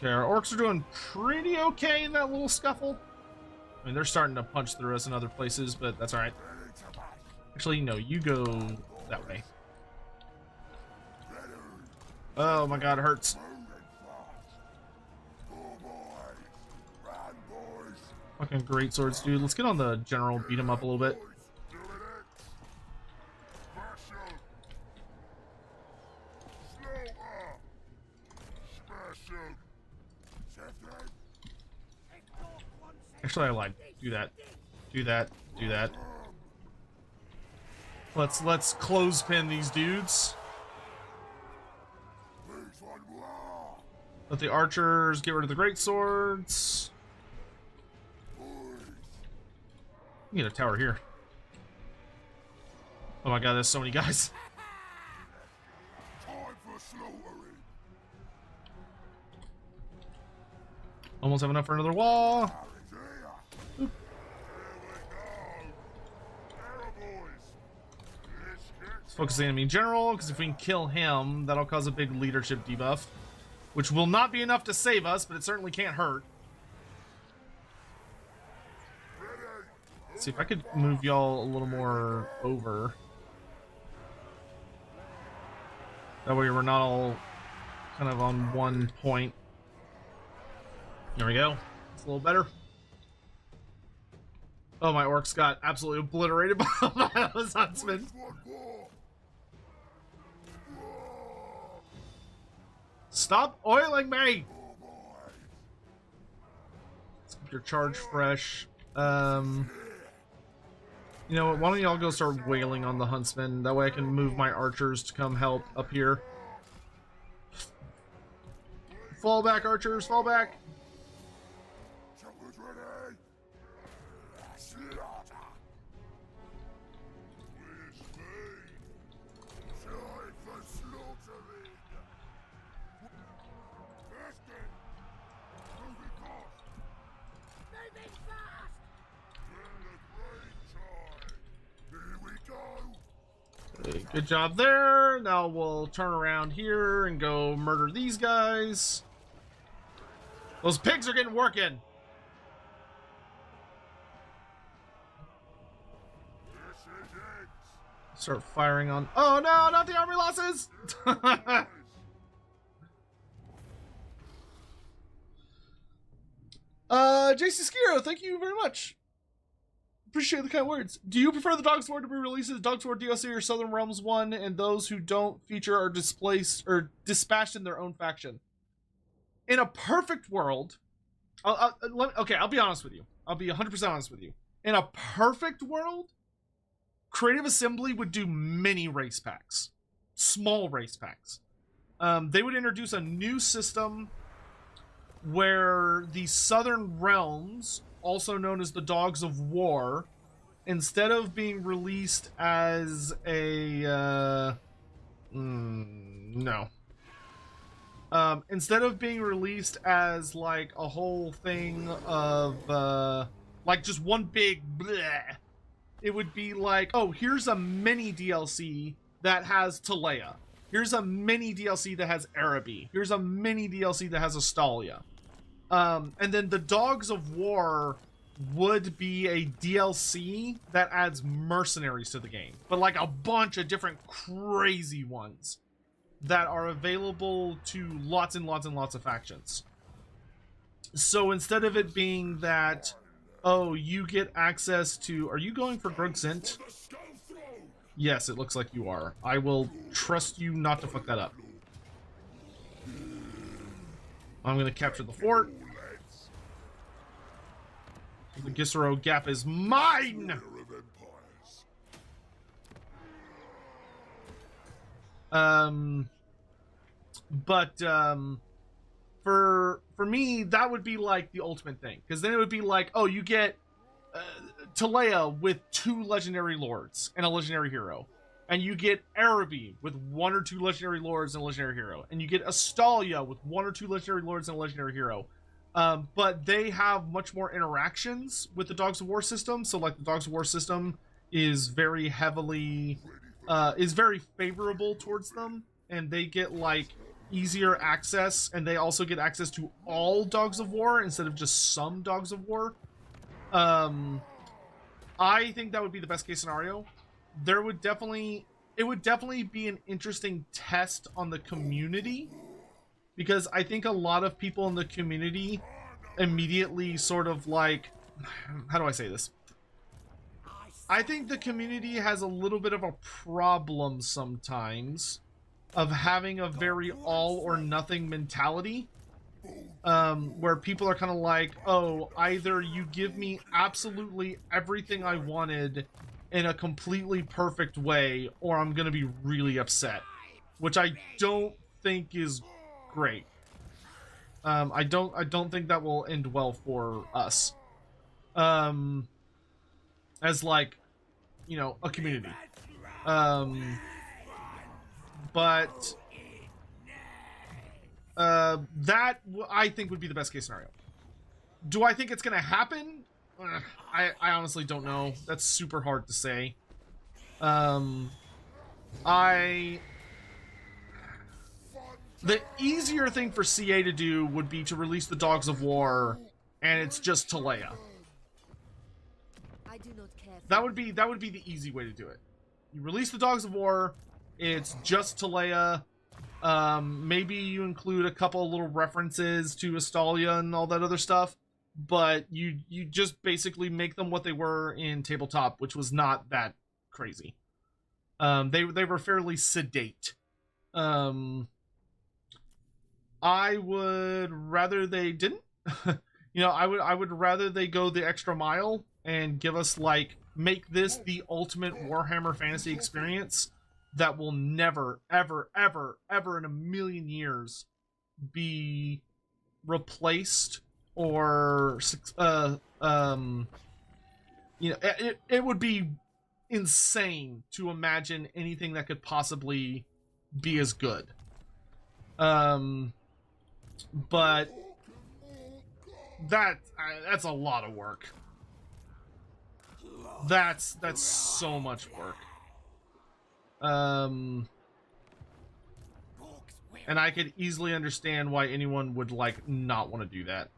Okay, our orcs are doing pretty okay in that little scuffle. I mean, they're starting to punch through us in other places, but that's alright. Actually, no, you go that way. Oh my god, it hurts. Fucking great swords, dude. Let's get on the general, beat him up a little bit. Actually, I lied. Do that. Do that. Do that. Let's clothespin these dudes. Let the archers get rid of the great swords. Get a tower here. Oh my god, there's so many guys. Almost have enough for another wall. Oop. Let's focus the enemy in general, because if we can kill him, that'll cause a big leadership debuff. Which will not be enough to save us, but it certainly can't hurt. Let's see if I could move y'all a little more over. That way we're not all kind of on one point. There we go. It's a little better. Oh, my orcs got absolutely obliterated by those huntsmen. Stop oiling me! Let's keep your charge fresh. You know what? Why don't y'all go start wailing on the huntsman? That way I can move my archers to come help up here. Fall back, archers. Fall back. Good job there. Now we'll turn around here and go murder these guys. Those pigs are getting working. Start firing on. Oh no, not the army losses. JC Skiro, thank you very much. Appreciate the kind words. Do you prefer the Dogsword to be released as Dogsword DLC or Southern Realms 1, and those who don't feature are displaced or dispatched in their own faction? In a perfect world, okay, I'll be honest with you. I'll be 100% honest with you. In a perfect world, Creative Assembly would do mini race packs. Small race packs. They would introduce a new system where the Southern Realms, also known as the Dogs of War, instead of being released as a instead of being released as like a whole thing of like just one big bleh, it would be like, oh, here's a mini DLC that has Talea. Here's a mini DLC that has Araby. Here's a mini DLC that has Astalia. And then the Dogs of War would be a DLC that adds mercenaries to the game, but like a bunch of different crazy ones that are available to lots and lots and lots of factions. So instead of it being that, oh, you get access to... Are you going for Grugzint? Yes, it looks like you are. I will trust you not to fuck that up. I'm going to capture the fort. The Gisero Gap is mine! For me, that would be like the ultimate thing, because then it would be like, oh, you get Talea with 2 legendary lords and a legendary hero, and you get Araby with 1 or 2 legendary lords and a legendary hero, and you get Astalia with 1 or 2 legendary lords and a legendary hero. But they have much more interactions with the Dogs of War system. So like the Dogs of War system is very heavily, is very favorable towards them, and they get like easier access, and they also get access to all Dogs of War instead of just some Dogs of War. I think that would be the best case scenario. It would definitely be an interesting test on the community, because I think a lot of people in the community immediately sort of like, how do I say this? I think the community has a little bit of a problem sometimes of having a very all or nothing mentality, where people are kind of like, oh, either you give me absolutely everything I wanted in a completely perfect way, or I'm gonna be really upset, which I don't think is great. I don't think that will end well for us, as like, you know, a community. But that I think would be the best case scenario. Do I think it's gonna happen? I honestly don't know. That's super hard to say. The easier thing for CA to do would be to release the Dogs of War, and it's just Talea. I do not care. That would be the easy way to do it. You release the Dogs of War, it's just Talea. Maybe you include a couple little references to Astalia and all that other stuff, but you just basically make them what they were in Tabletop, which was not that crazy. They were fairly sedate. I would rather they didn't. You know, I would rather they go the extra mile and give us, like, make this the ultimate Warhammer fantasy experience that will never, ever, ever, ever in a million years be replaced, or you know, it would be insane to imagine anything that could possibly be as good. But that's a lot of work. That's so much work. And I could easily understand why anyone would, like, not want to do that.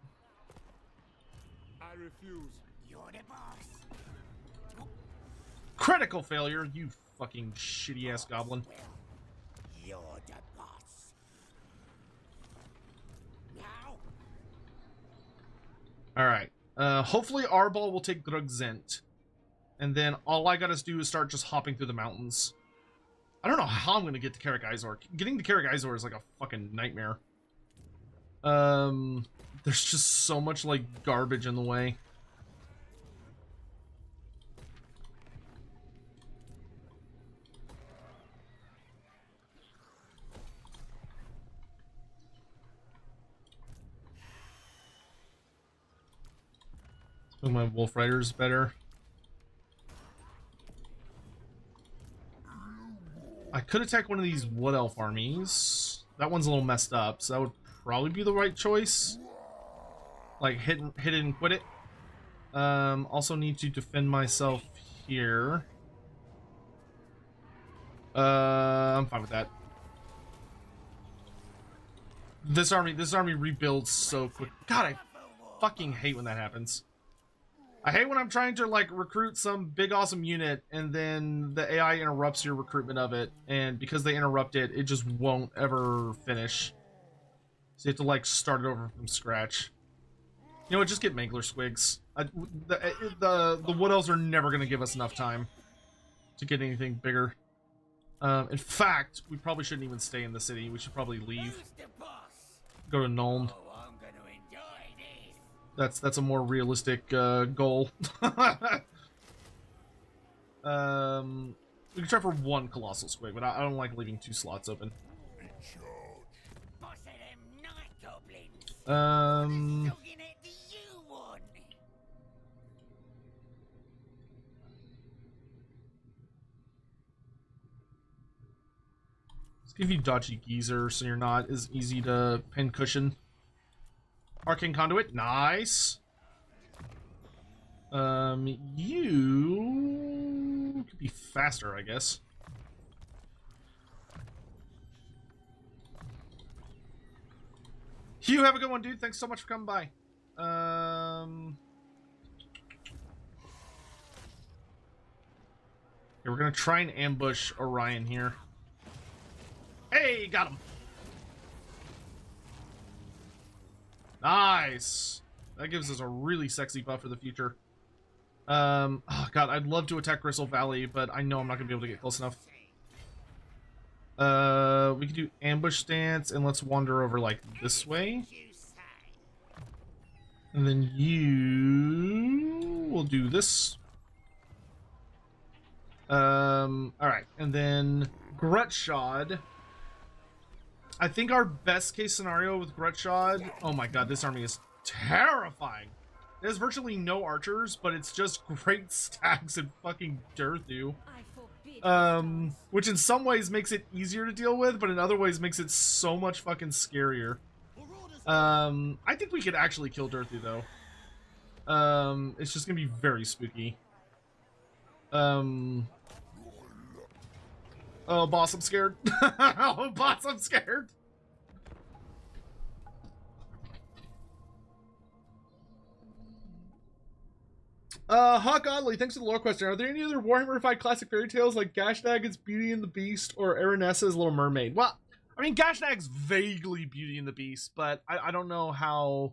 I refuse. You're the boss. Critical failure, you fucking shitty ass goblin. You're the boss. Now, Alright. Hopefully Arbol will take Grugzint. And then all I gotta do is start just hopping through the mountains. I don't know how I'm gonna get to Karak Izor. Getting to Karak Izor is like a fucking nightmare. There's just so much, like, garbage in the way. I think my Wolf Rider's better. I could attack one of these Wood Elf armies. That one's a little messed up, so that would probably be the right choice. Like, hit it and quit it. Also need to defend myself here. I'm fine with that. This army rebuilds so quick. God, I fucking hate when that happens. I hate when I'm trying to like recruit some big awesome unit and then the AI interrupts your recruitment of it, and because they interrupt it, it just won't ever finish. So you have to like start it over from scratch. You know what? Just get Mangler Squigs. The Wood Elves are never gonna give us enough time to get anything bigger. In fact, we probably shouldn't even stay in the city. We should probably leave. Who's the boss? Go to Nuln. Oh, I'm gonna enjoy this. That's a more realistic goal. We can try for one Colossal Squig, but I don't like leaving 2 slots open. In charge. Boss of them night goblins. Looking at the you one. Let's give you Dodgy Geezer so you're not as easy to pin cushion. Arcane Conduit, nice. You could be faster, I guess. Hugh, have a good one, dude. Thanks so much for coming by. Yeah, we're gonna try and ambush Orion here. Hey, got him. Nice. That gives us a really sexy buff for the future. Oh god, I'd love to attack Gristle Valley, but I know I'm not gonna be able to get close enough. We can do ambush stance, and let's wander over like this way. And then you will do this. Alright, and then Grutshod. I think our best case scenario with Grutshod... Oh my god, this army is terrifying. There's virtually no archers, but it's just great stacks and fucking Durthu. Which in some ways makes it easier to deal with, but in other ways makes it so much fucking scarier. I think we could actually kill Durthu, though. It's just gonna be very spooky. Oh, boss, I'm scared. Oh, boss, I'm scared. Hawk Oddly, thanks for the lore question. Are there any other Warhammer-ified classic fairy tales like Gashnag's Beauty and the Beast or Aranessa's Little Mermaid? Well, I mean, Gashnag's vaguely Beauty and the Beast, but I don't know how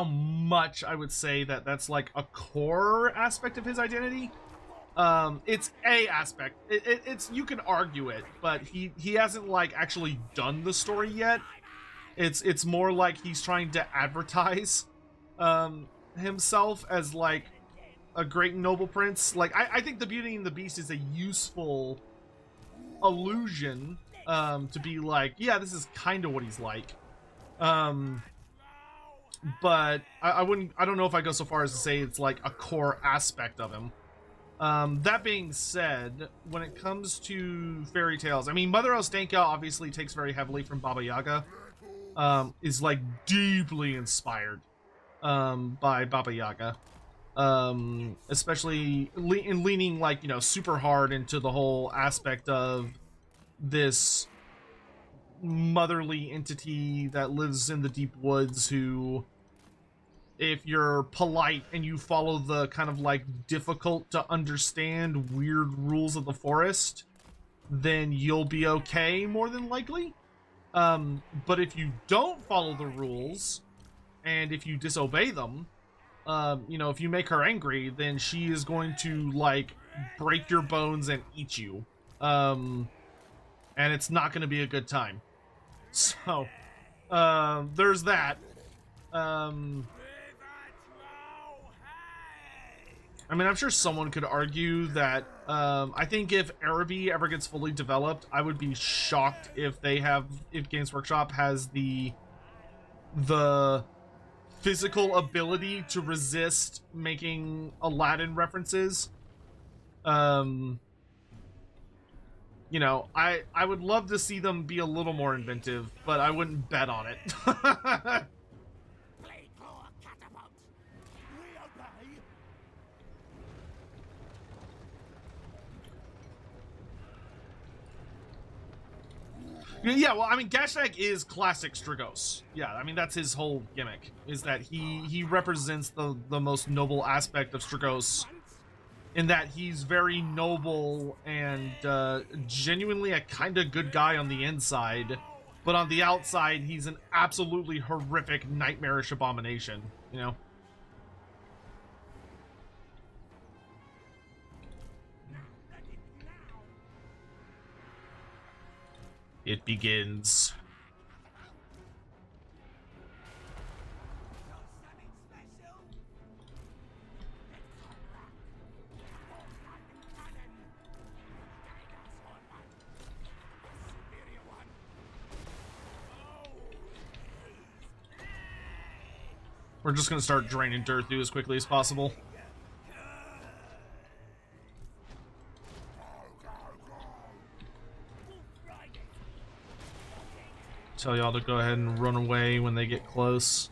much I would say that that's like a core aspect of his identity. It's a aspect. It's you can argue it, but he hasn't like actually done the story yet. It's more like he's trying to advertise himself as like a great and noble prince. Like I think the Beauty and the Beast is a useful allusion to be like, yeah, this is kind of what he's like. But I don't know if I go so far as to say it's like a core aspect of him. That being said, when it comes to fairy tales, I mean, Mother Ostanka obviously takes very heavily from Baba Yaga, is like deeply inspired by Baba Yaga, especially in leaning like, you know, super hard into the whole aspect of this motherly entity that lives in the deep woods who, if you're polite and you follow the kind of like difficult to understand weird rules of the forest, then you'll be okay more than likely. But if you don't follow the rules and if you disobey them, you know, if you make her angry, then she is going to like break your bones and eat you. And it's not going to be a good time. So, there's that. I mean, I'm sure someone could argue that, I think if Araby ever gets fully developed, I would be shocked if Games Workshop has the physical ability to resist making Aladdin references. You know, I would love to see them be a little more inventive, but I wouldn't bet on it. Yeah, well, I mean, Gashnak is classic Strigos. Yeah, I mean, that's his whole gimmick, is that he represents the most noble aspect of Strigos, in that he's very noble and genuinely a kind of good guy on the inside, but on the outside, he's an absolutely horrific, nightmarish abomination, you know? It begins. We're just gonna start draining dirt through as quickly as possible. Tell y'all to go ahead and run away when they get close.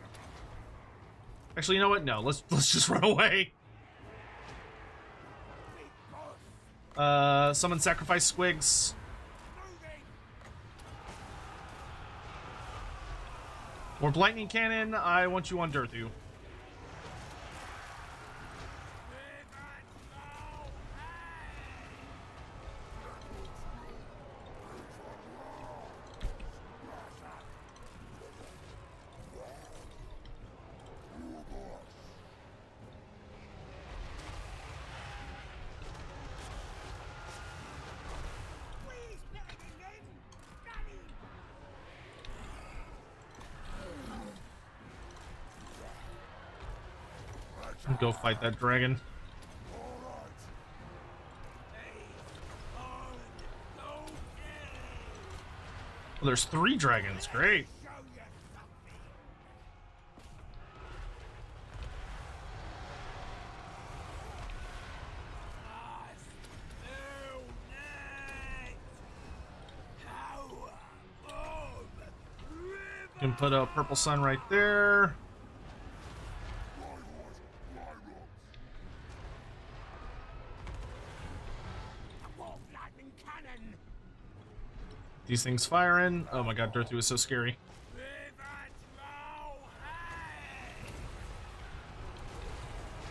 Actually, you know what? No, let's just run away. Summon sacrifice squigs. More lightning cannon. I want you on Dirthu. Go fight that dragon. Well, there's 3 dragons. Great. Can put a purple sun right there. These things firing. Oh my god, Dirthu is so scary.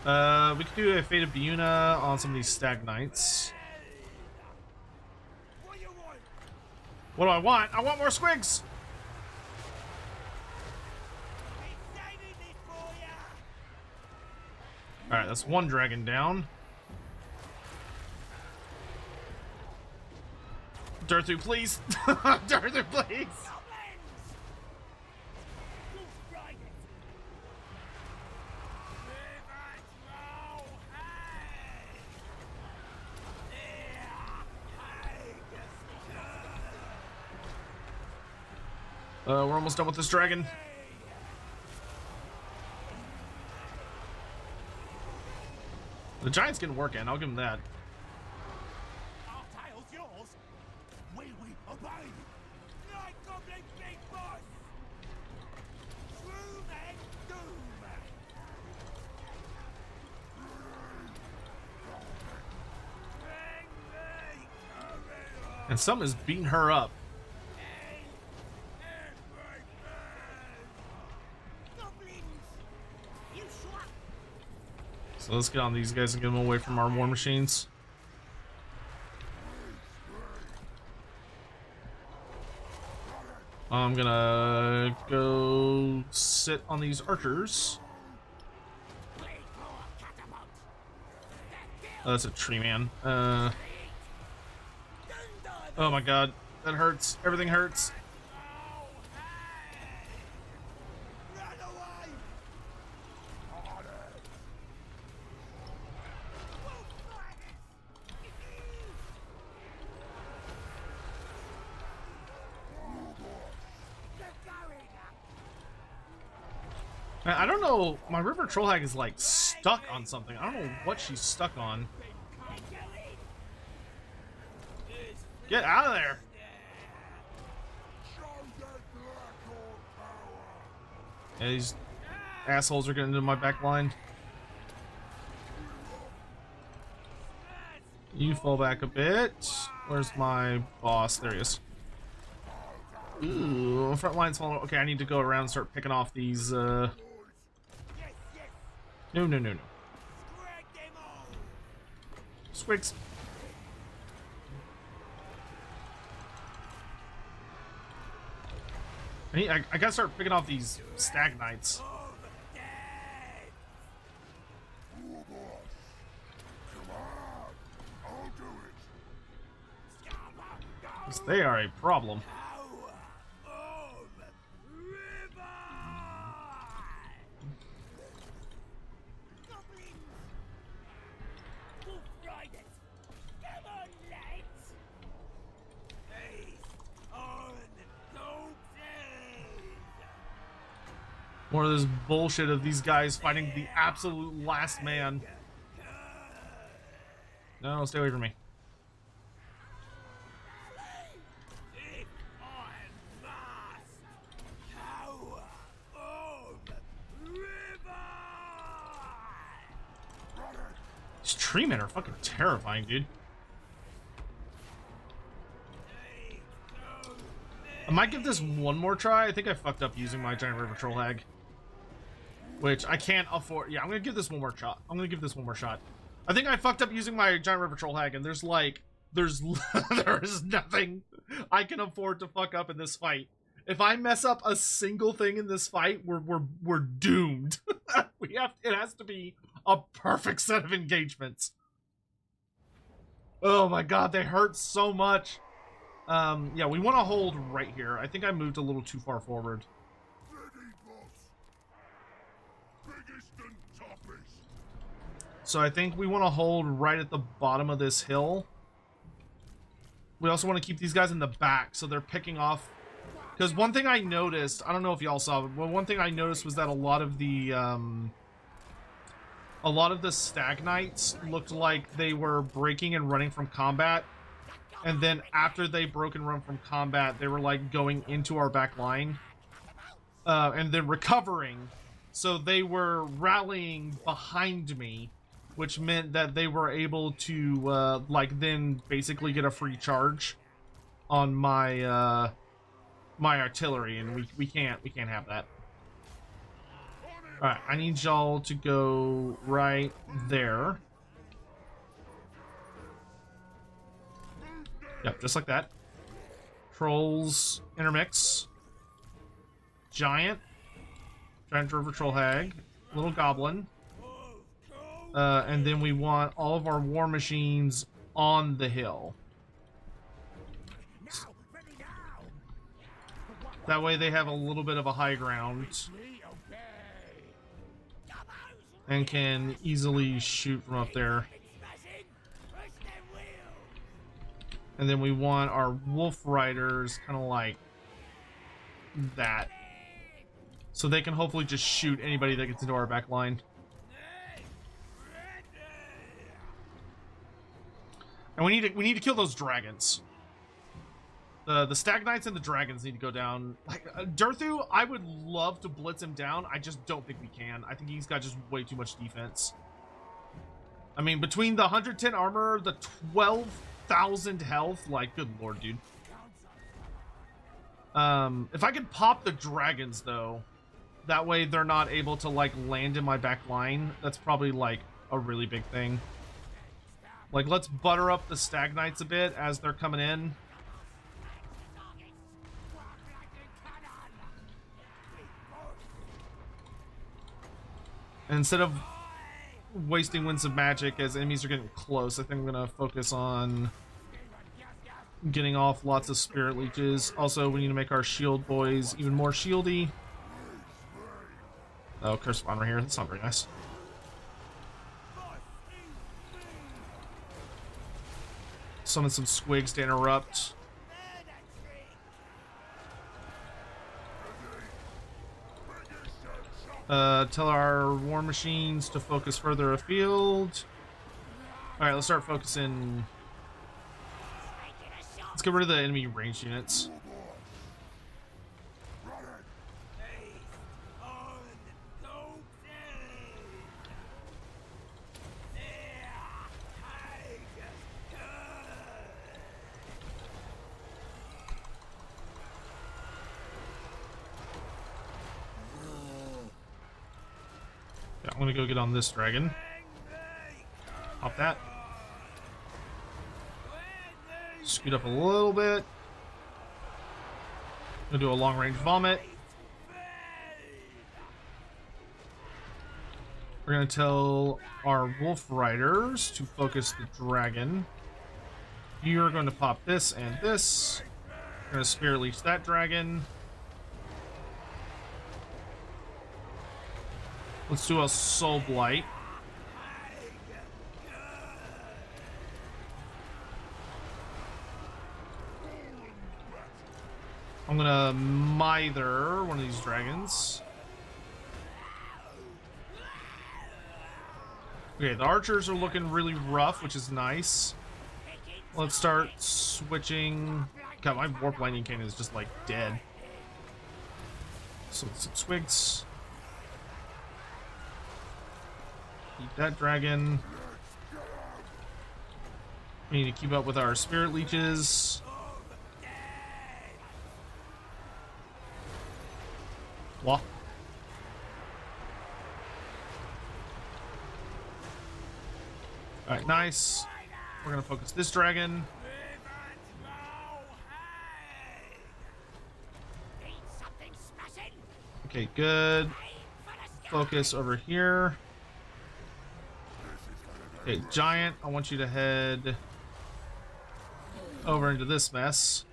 We could do a Fate of Biuna on some of these Stag Knights. What do I want? I want more squigs! Alright, that's 1 dragon down. Dirthu, please! Dirthu, please! We're almost done with this dragon. The giant's getting work in, I'll give him that. And some is beating her up. So let's get on these guys and get them away from our war machines. I'm gonna go sit on these archers. Oh, that's a tree man. Oh my god, that hurts. Everything hurts. I don't know, my river troll hag is like stuck on something. I don't know what she's stuck on. Get out of there! Yeah, these assholes are getting into my back line. You fall back a bit. Where's my boss? There he is. Ooh, front line's falling. Okay, I need to go around and start picking off these, No, no, no, no. Squigs. I gotta start picking off these stag knights. They are a problem. More of this bullshit of these guys fighting the absolute last man. No, stay away from me. These tree men are fucking terrifying, dude. I might give this one more try. I think I fucked up using my giant river troll hag, which I can't afford. Yeah, I'm gonna give this one more shot. I think I fucked up using my giant river troll hag, and there's nothing I can afford to fuck up in this fight. If I mess up a single thing in this fight, we're doomed. It has to be a perfect set of engagements. Oh my god, they hurt so much. Yeah, we want to hold right here. I think I moved a little too far forward. So I think we want to hold right at the bottom of this hill. We also want to keep these guys in the back so they're picking off. Because one thing I noticed, I don't know if y'all saw, but one thing I noticed was that a lot of the stag knights looked like they were breaking and running from combat. And then after they broke and run from combat, they were like going into our back line and then recovering. So they were rallying behind me, which meant that they were able to like then basically get a free charge on my my artillery, and we can't have that. All right, I need y'all to go right there. Yep, just like that. Trolls intermix. Giant river troll hag. Little goblin. And then we want all of our war machines on the hill. That way they have a little bit of a high ground. And can easily shoot from up there. And then we want our wolf riders kind of like that. So they can hopefully just shoot anybody that gets into our back line. And we need to kill those dragons. The stag knights and the dragons need to go down. Like Durthu, I would love to blitz him down. I just don't think we can. I think he's got just way too much defense. I mean, between the 110 armor, the 12,000 health, like, good lord, dude. If I could pop the dragons, though, that way they're not able to, like, land in my back line, that's probably, like, a really big thing. Like, let's butter up the stag knights a bit as they're coming in. And instead of wasting winds of magic as enemies are getting close, I think I'm gonna focus on getting off lots of spirit leeches. Also, we need to make our shield boys even more shieldy. Oh, curse spawn right here. That's not very nice. Summon some squigs to interrupt. Tell our war machines to focus further afield. Alright, let's start focusing. Let's get rid of the enemy ranged units. Yeah, I'm gonna go get on this dragon. Pop that. Scoot up a little bit. Gonna do a long range vomit. We're gonna tell our wolf riders to focus the dragon. You're going to pop this and this. We're gonna spirit leech that dragon. Let's do a soul blight. I'm gonna mither one of these dragons. Okay, the archers are looking really rough, which is nice. Let's start switching. God, my warp lightning cannon is just like dead. So some swigs. Eat that dragon. We need to keep up with our spirit leeches. What? Alright, nice. We're gonna focus this dragon. Okay, good. Focus over here. Okay, giant, I want you to head over into this mess.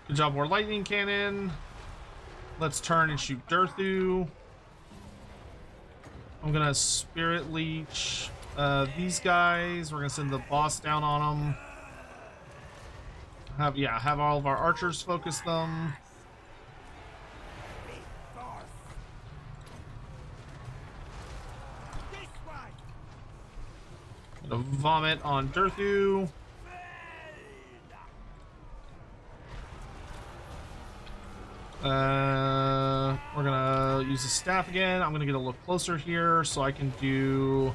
Good job, more lightning cannon. Let's turn and shoot Durthu. I'm gonna spirit leech these guys. We're gonna send the boss down on them. Have all of our archers focus them. Gonna vomit on Durthu. We're gonna use the staff again. I'm gonna get a little closer here so I can do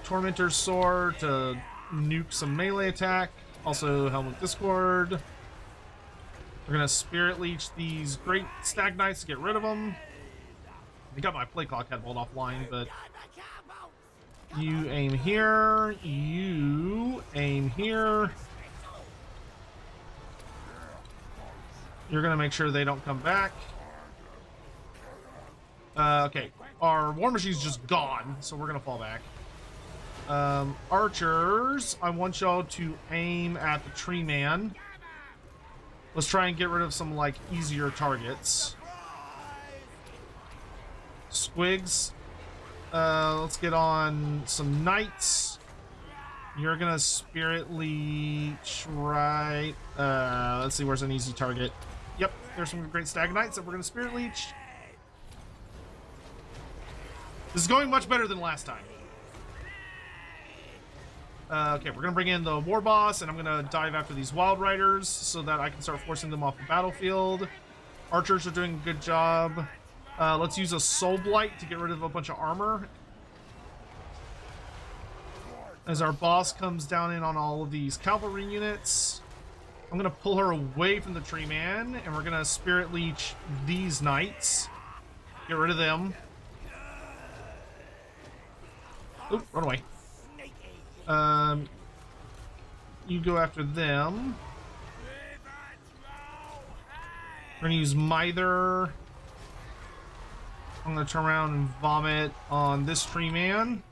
Tormentor's Sword to nuke some melee attack. Also, Helm of Discord. We're gonna Spirit Leech these great Stag Knights to get rid of them. I got my play clock catapult offline, but you aim here. You aim here. You're gonna make sure they don't come back. Okay, our war machine's just gone, so we're gonna fall back. Archers, I want y'all to aim at the tree man. Let's try and get rid of some like easier targets. Squigs, let's get on some knights. You're gonna spirit leech right. Let's see, where's an easy target? Yep, there's some great stag knights that we're gonna spirit leech. This is going much better than last time. Okay, we're gonna bring in the war boss, and I'm gonna dive after these wild riders so that I can start forcing them off the battlefield. Archers are doing a good job. Let's use a soul blight to get rid of a bunch of armor. As our boss comes down in on all of these cavalry units, I'm gonna pull her away from the tree man, and we're gonna spirit leech these knights. Get rid of them. Oop, run away. You go after them. We're gonna use Mither. I'm gonna turn around and vomit on this tree man.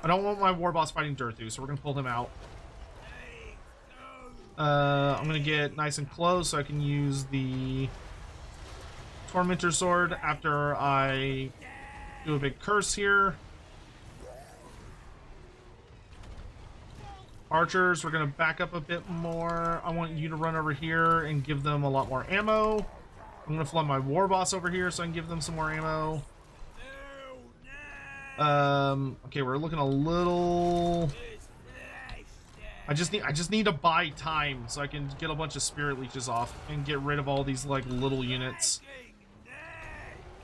I don't want my war boss fighting Durthu, so we're gonna pull him out. I'm gonna get nice and close so I can use the Tormentor Sword after I do a big curse here. Archers, we're gonna back up a bit more. I want you to run over here and give them a lot more ammo. I'm gonna fly my war boss over here so I can give them some more ammo. Okay, we're looking a little. I just need to buy time so I can get a bunch of spirit leeches off and get rid of all these like little units.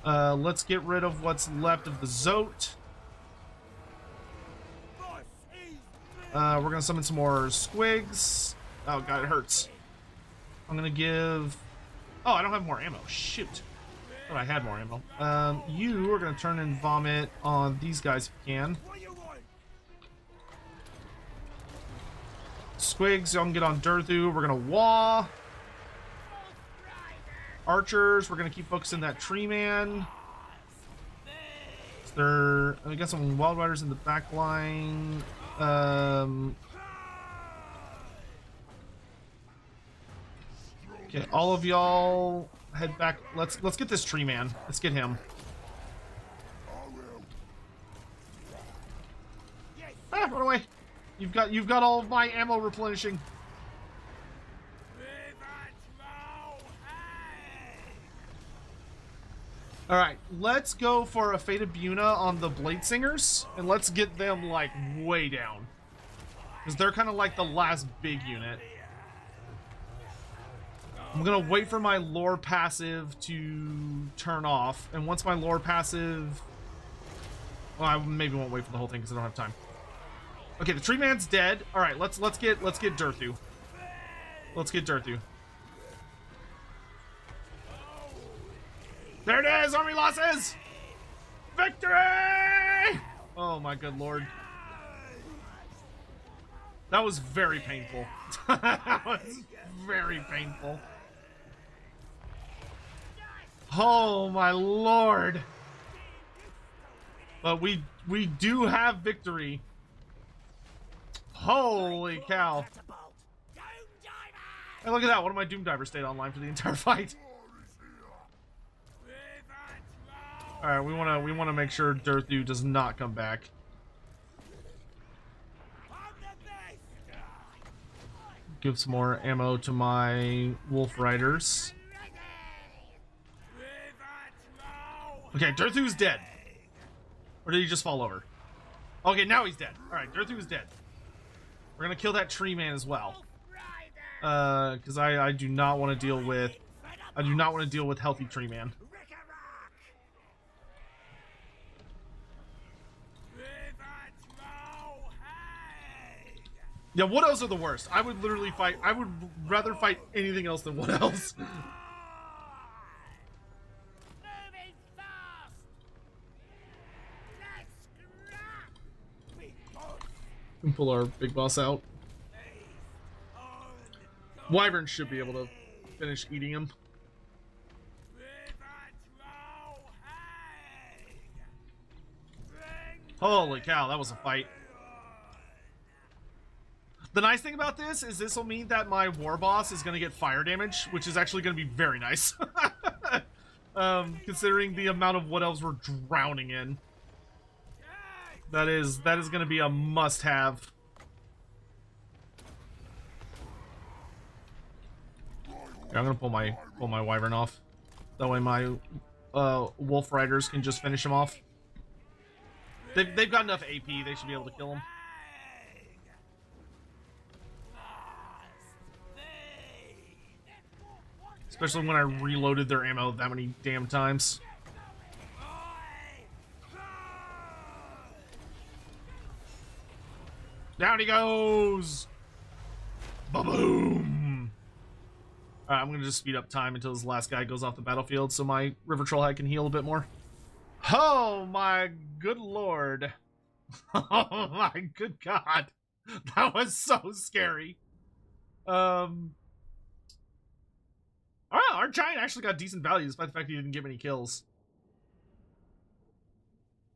Let's get rid of what's left of the Zote. We're gonna summon some more squigs. Oh god, it hurts. I'm gonna give Oh, I don't have more ammo. Shoot. Thought I had more ammo. You are gonna turn and vomit on these guys if you can. Squigs, y'all can get on Durthu. We're gonna wah. Archers, we're gonna keep focusing that tree man. We got some wild riders in the back line. Okay, all of y'all head back. Let's get this tree man. Let's get him. Ah, run away. You've got all of my ammo replenishing. All right, let's go for a Fate of Buna on the Blade Singers, and let's get them like way down, because they're kind of like the last big unit. I'm gonna wait for my lore passive to turn off, and once my lore passive, well, I maybe won't wait for the whole thing because I don't have time. Okay, the tree man's dead. All right, let's get Durthu. Let's get Durthu. There it is, army losses! Victory! Oh my good lord. That was very painful. That was very painful. Oh my lord. But we do have victory. Holy cow. Hey, look at that. One of my Doom Divers stayed online for the entire fight. All right, we want to make sure Durthu does not come back. Give some more ammo to my wolf riders. Okay, Durthu's dead. Or did he just fall over? Okay, now he's dead. All right, Durthu is dead. We're gonna kill that tree man as well. Because I do not want to deal with healthy tree man. Yeah, what else are the worst? I would literally fight. I would rather fight anything else than what else. We can pull our big boss out. Wyvern should be able to finish eating him. Holy cow, that was a fight. The nice thing about this is this will mean that my war boss is going to get fire damage, which is actually going to be very nice. Considering the amount of Wood Elves we're drowning in. That is going to be a must-have. Yeah, I'm going to pull my Wyvern off. That way my Wolf Riders can just finish him off. They've got enough AP, they should be able to kill him. Especially when I reloaded their ammo that many damn times. Down he goes! Ba-boom! Alright, I'm gonna just speed up time until this last guy goes off the battlefield so my River Trollhead can heal a bit more. Oh my good lord. Oh my good god. That was so scary. Alright, our giant actually got decent value despite the fact he didn't get many kills.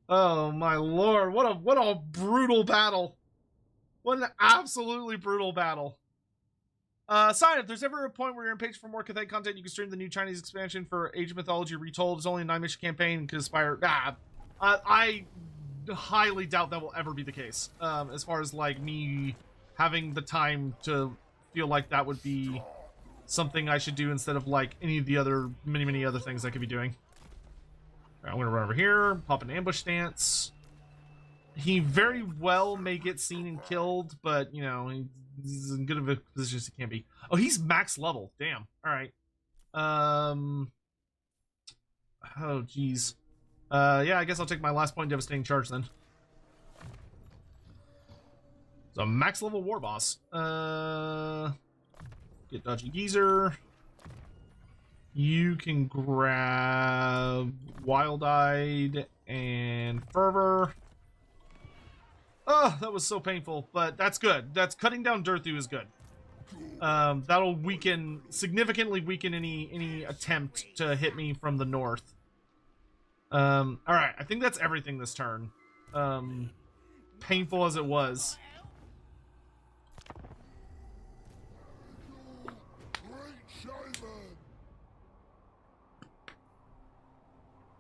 Oh my lord, what a brutal battle. What an absolutely brutal battle. Sign, if there's ever a point where you're impatient for more Cathay content, you can stream the new Chinese expansion for Age of Mythology Retold. It's only a 9-mission campaign and can aspire. I highly doubt that will ever be the case. As far as like me having the time to feel like that would be something I should do instead of like any of the other many other things I could be doing. Right, I'm gonna run over here, pop an ambush stance. He very well may get seen and killed, but you know he's as good of a position as he can be. Oh, he's max level. Damn. All right. Oh geez. Yeah, I guess I'll take my last point devastating charge then. It's a max level war boss. Get dodgy geezer. You can grab Wild-Eyed and Fervor. Oh, that was so painful, but that's good. That's cutting down Dirthu is good. That'll significantly weaken any attempt to hit me from the north. All right, I think that's everything this turn. Painful as it was.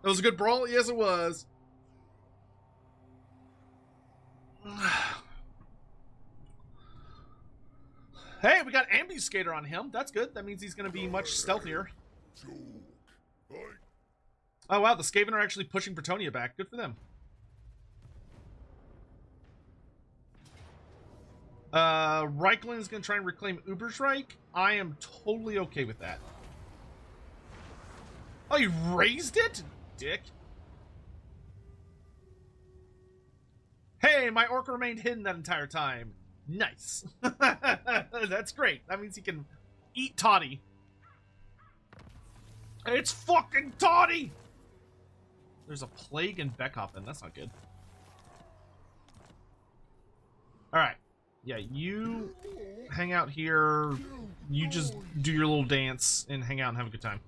That was a good brawl? Yes, it was. Hey, we got Ambuscator on him. That's good. That means he's going to be much stealthier. Oh, wow. The Skaven are actually pushing Bretonnia back. Good for them. Reichlin is going to try and reclaim Ubersreich. I am totally okay with that. Oh, you raised it? Dick. Hey, my orc remained hidden that entire time. Nice. That's great. That means he can eat Toddy. It's fucking Toddy! There's a plague in Beckhoffen. That's not good. Alright. Yeah, you hang out here. You just do your little dance and hang out and have a good time.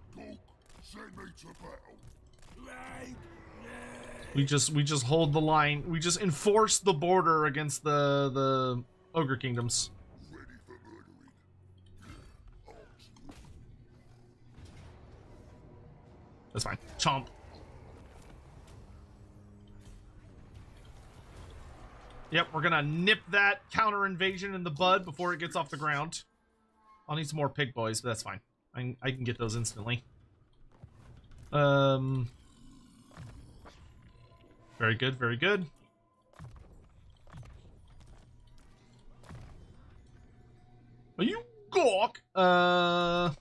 We just hold the line. We just enforce the border against the Ogre Kingdoms. That's fine. Chomp. Yep, we're gonna nip that counter invasion in the bud before it gets off the ground. I'll need some more pig boys, but that's fine. I can get those instantly. Very good, very good. Are you gawk? I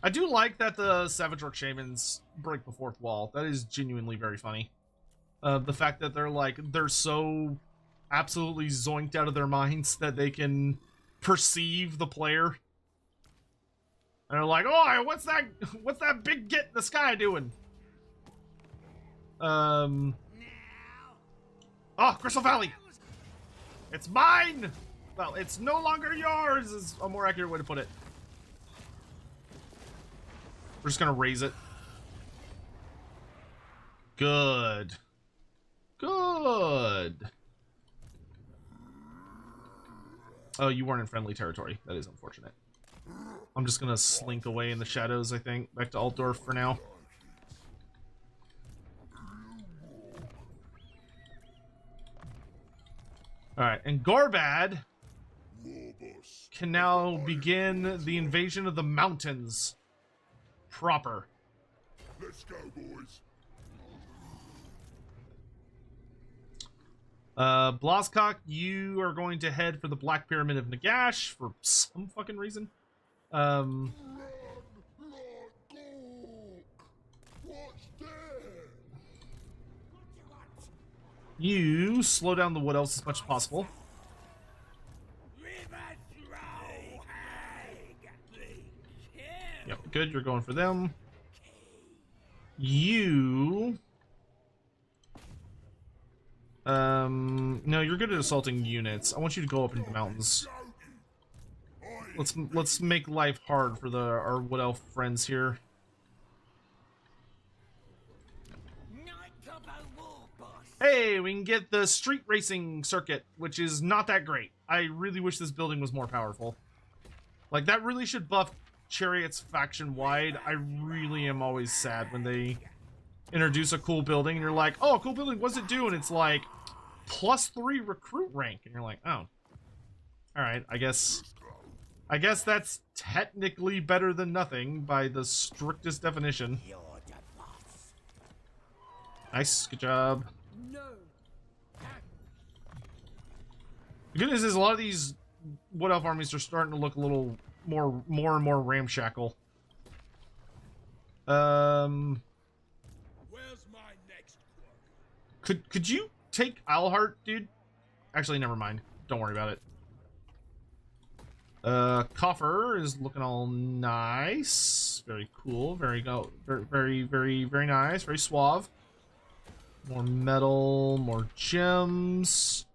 do like that the Savage Orc Shamans break the fourth wall. That is genuinely very funny. The fact that they're so absolutely zoinked out of their minds that they can perceive the player. And they're like, oh, what's that big git in the sky doing? Oh, Crystal Valley! It's mine! Well, it's no longer yours is a more accurate way to put it. We're just gonna raise it. Good. Good. Oh, you weren't in friendly territory. That is unfortunate. I'm just gonna slink away in the shadows, I think. Back to Altdorf for now. Alright, and Gorbad can now begin the invasion of the mountains proper. Let's go, boys. Blaskok, you are going to head for the Black Pyramid of Nagash for some fucking reason. Run, go. What's there? You slow down the Wood Elves as much as possible. Yep, good, you're going for them. You... no, you're good at assaulting units. I want you to go up into the mountains. Let's make life hard for our Wood Elf friends here. Hey, we can get the street racing circuit, which is not that great. I really wish this building was more powerful. Like, that really should buff Chariot's faction wide. I really am always sad when they introduce a cool building and you're like, oh, cool building, what's it do? And it's like, +3 recruit rank. And you're like, oh. Alright, I guess that's technically better than nothing by the strictest definition. Nice, good job. The good news is a lot of these Wood Elf armies are starting to look a little more and more ramshackle. Where's my next quirk? Could you take Owlheart, dude? Actually, never mind. Don't worry about it. Coffer is looking all nice. Very cool. Very nice. Very suave. More metal, more gems.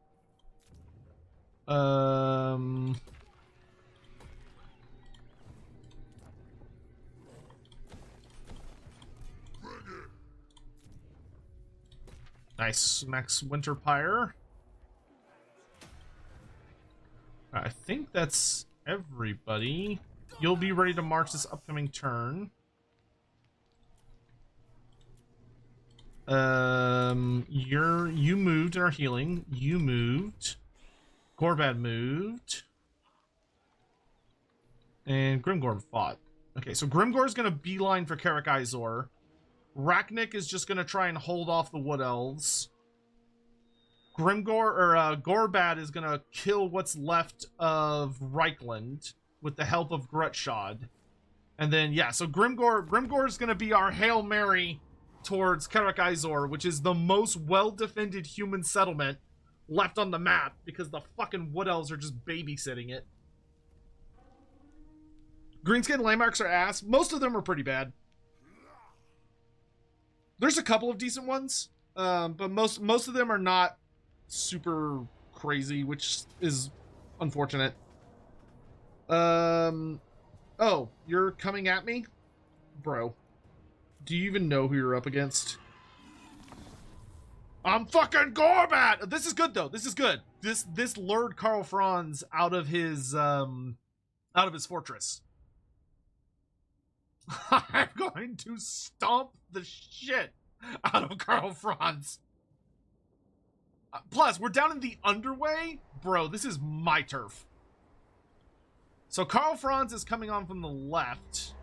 Nice. Max Winterpire. I think that's everybody. You'll be ready to march this upcoming turn. You moved and are healing. You moved. Gorbad moved. And Grimgor fought. Okay, so Grimgor is gonna beeline for Karak Izor. Rachnik is just gonna try and hold off the Wood Elves. Gorbad is gonna kill what's left of Reichland with the help of Grutshod. And then, yeah, so Grimgor is gonna be our Hail Mary towards Karak Izor, which is the most well-defended human settlement left on the map, because the fucking Wood Elves are just babysitting it. Greenskin landmarks are ass. Most of them are pretty bad. There's a couple of decent ones, but most of them are not super crazy, which is unfortunate. Oh, you're coming at me? Bro, do you even know who you're up against? I'm fucking Gorbad! This is good, though. This is good. This lured Karl Franz out of his fortress. I'm going to stomp the shit out of Karl Franz. Plus, we're down in the underway. Bro, this is my turf. So Karl Franz is coming on from the left.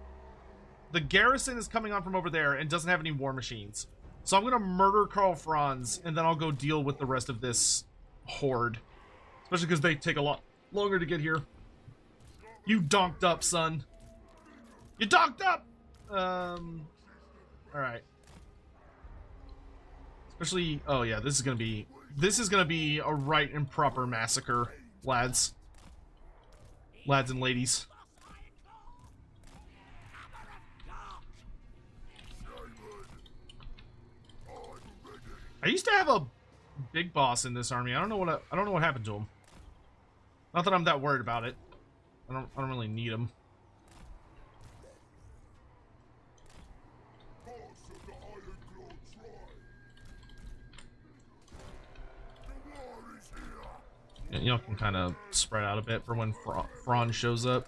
The garrison is coming on from over there and doesn't have any war machines. So I'm going to murder Karl Franz, and then I'll go deal with the rest of this horde. Especially because they take a lot longer to get here. You donked up, son. You donked up! Alright. Especially, oh yeah, this is gonna be a right and proper massacre, lads. Lads and ladies. I used to have a big boss in this army. I don't know what happened to him. Not that I'm that worried about it. I don't really need him. Y'all can kind of spread out a bit for when Franz shows up.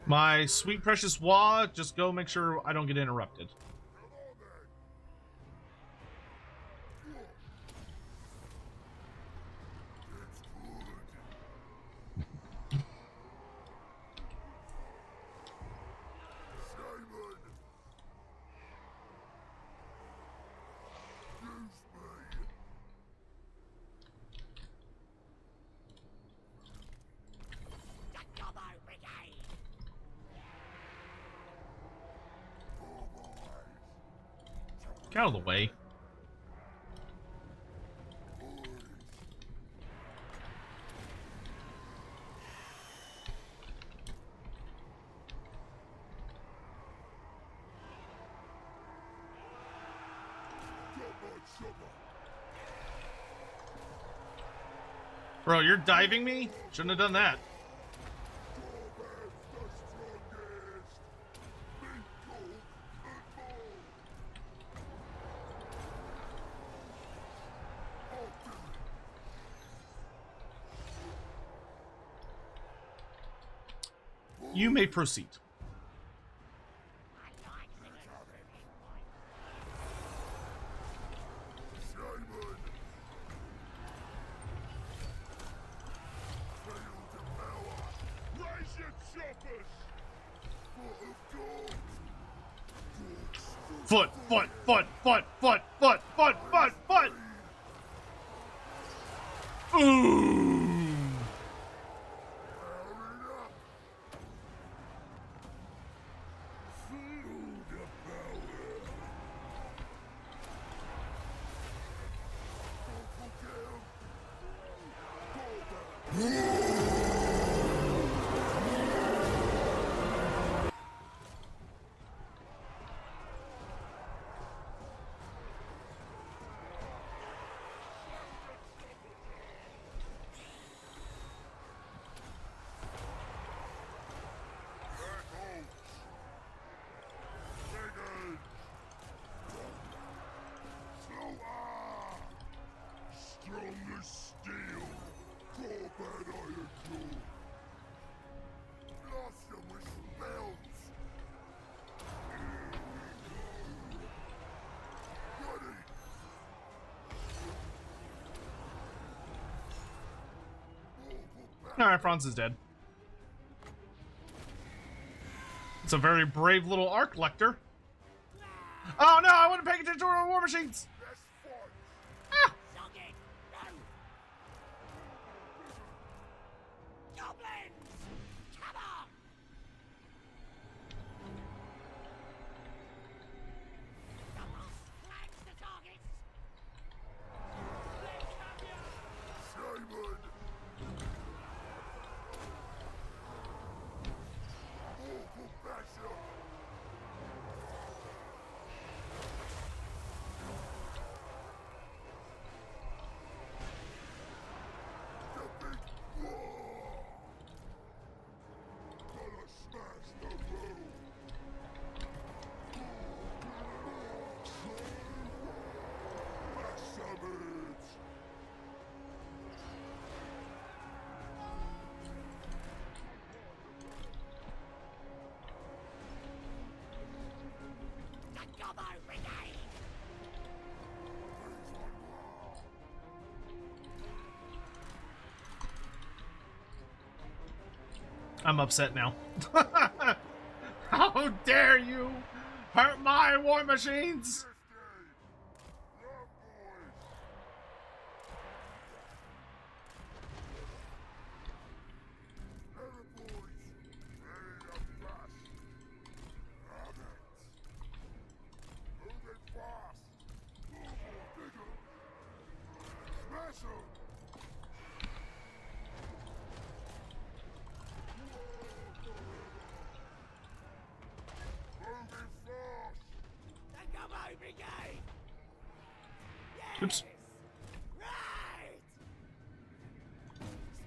My sweet precious Wah, just go make sure I don't get interrupted. Get out of the way. Bro, you're diving me? Shouldn't have done that. You may proceed. Foot. Ooh. Strong as steel, Gorbad iron claw. Blossom with spells. Ready. Alright, Franz is dead. It's a very brave little arc lector. Oh no, I wasn't paying attention to our war machines! Let's fight. Ah! Socket! No! Goblins! Come on! Double flanks the targets! Shaman. Awful basher. The big war. Gonna smash the room. Bastards. The Gobbo Brigade! I'm upset now. How dare you hurt my war machines? The Gobbo Brigade! Yes! Oops. Right!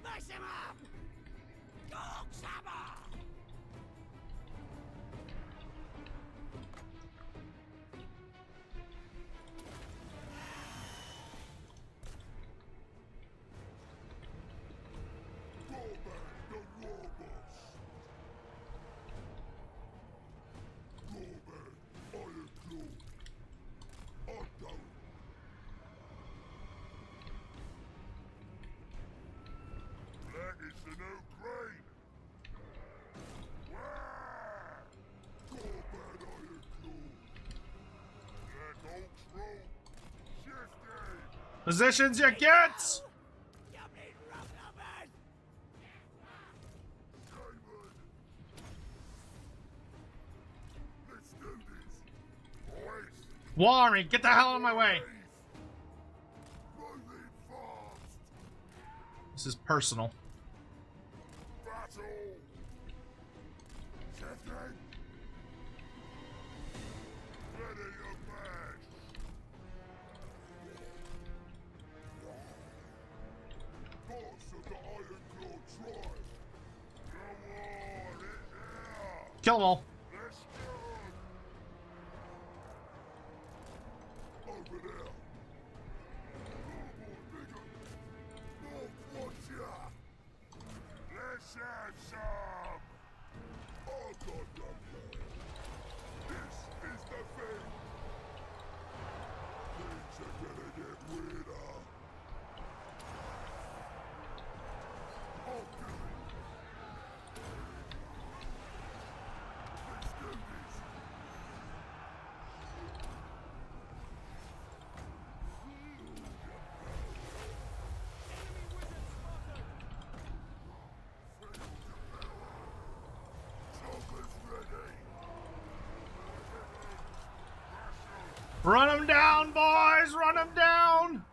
Smash him up! Gork's hammer! Positions you get! You've been rough-numbered! Let's do this. Boys, Warren, get the hell out of my way! moving fast. This is personal. Battle. Shifting. Ready to mash. Boss of the Iron Claw tribe. Come on, it's here. Kill them all. Let's go. Over there. More bigger. More watcher. Let's have some. Oh, God, God, God. This is the thing. Things are gonna get weirder. Oh, good. Let's do this. Run them down, boys! Run them down!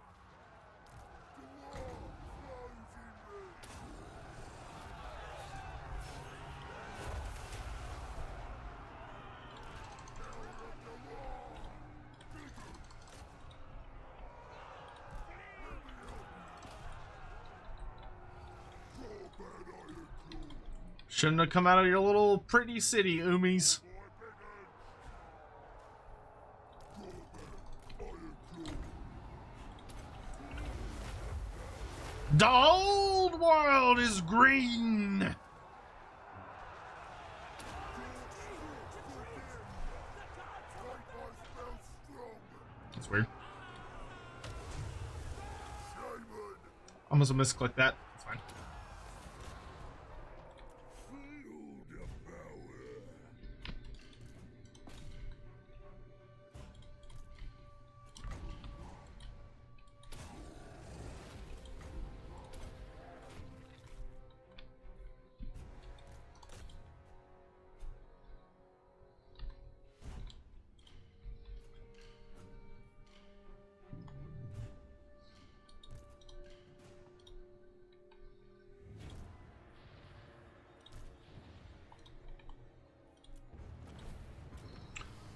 Shouldn't have come out of your little pretty city, Umis. The old world is green. That's weird. I must have misclicked that. That's fine.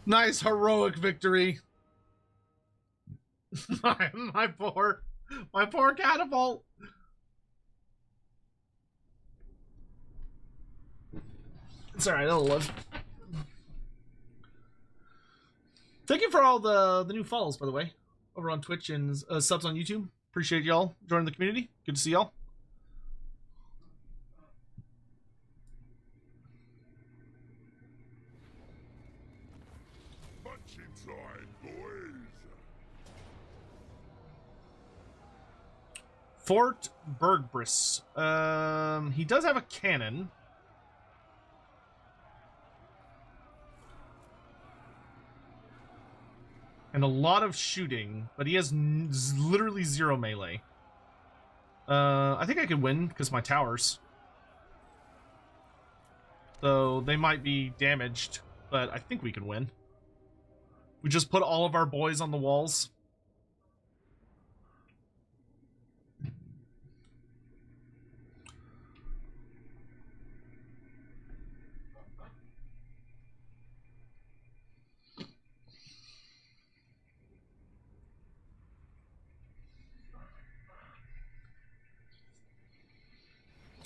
Nice heroic victory. my poor catapult. It's alright, it'll live. Thank you for all the new follows, by the way, over on Twitch and subs on YouTube. Appreciate y'all joining the community. Good to see y'all. Fort Bergbris. He does have a cannon. And a lot of shooting, but he has literally 0 melee. I think I could win because of my towers. So they might be damaged, but I think we could win. We just put all of our boys on the walls.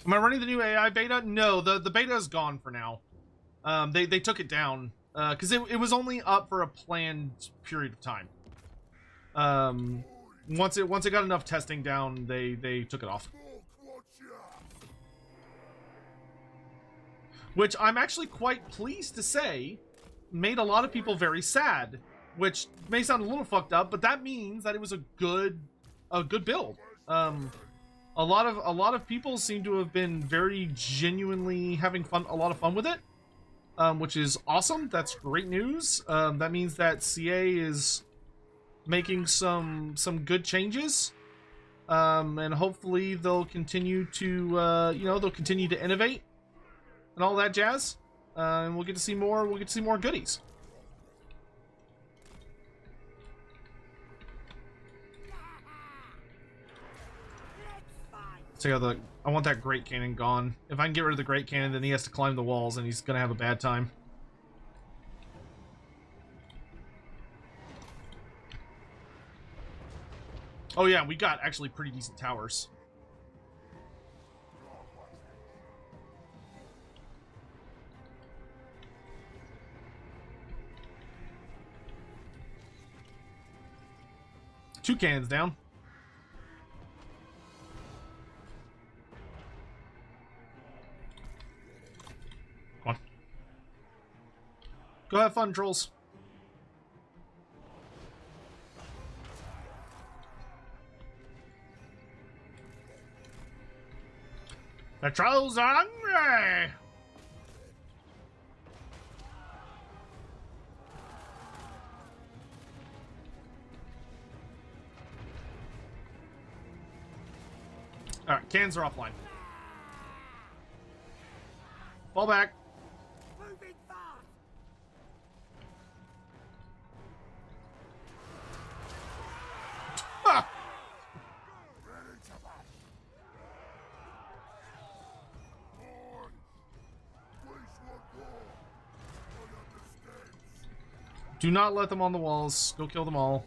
Am I running the new AI beta? No, the beta is gone for now. They took it down because it was only up for a planned period of time. Once it got enough testing down, they took it off. Which I'm actually quite pleased to say made a lot of people very sad. Which may sound a little fucked up, but that means that it was a good build. A lot of people seem to have been very genuinely having a lot of fun with it, which is awesome. That's great news. That means that CA is making some good changes, and hopefully they'll continue to they'll continue to innovate and all that jazz, and we'll get to see more. We'll get to see more goodies. So I want that great cannon gone. If I can get rid of the great cannon, then he has to climb the walls and he's gonna have a bad time. Oh yeah, we got actually pretty decent towers. Two cannons down. Go have fun, trolls. The trolls are hungry! Alright, cans are offline. Fall back. Do not let them on the walls. Go kill them all.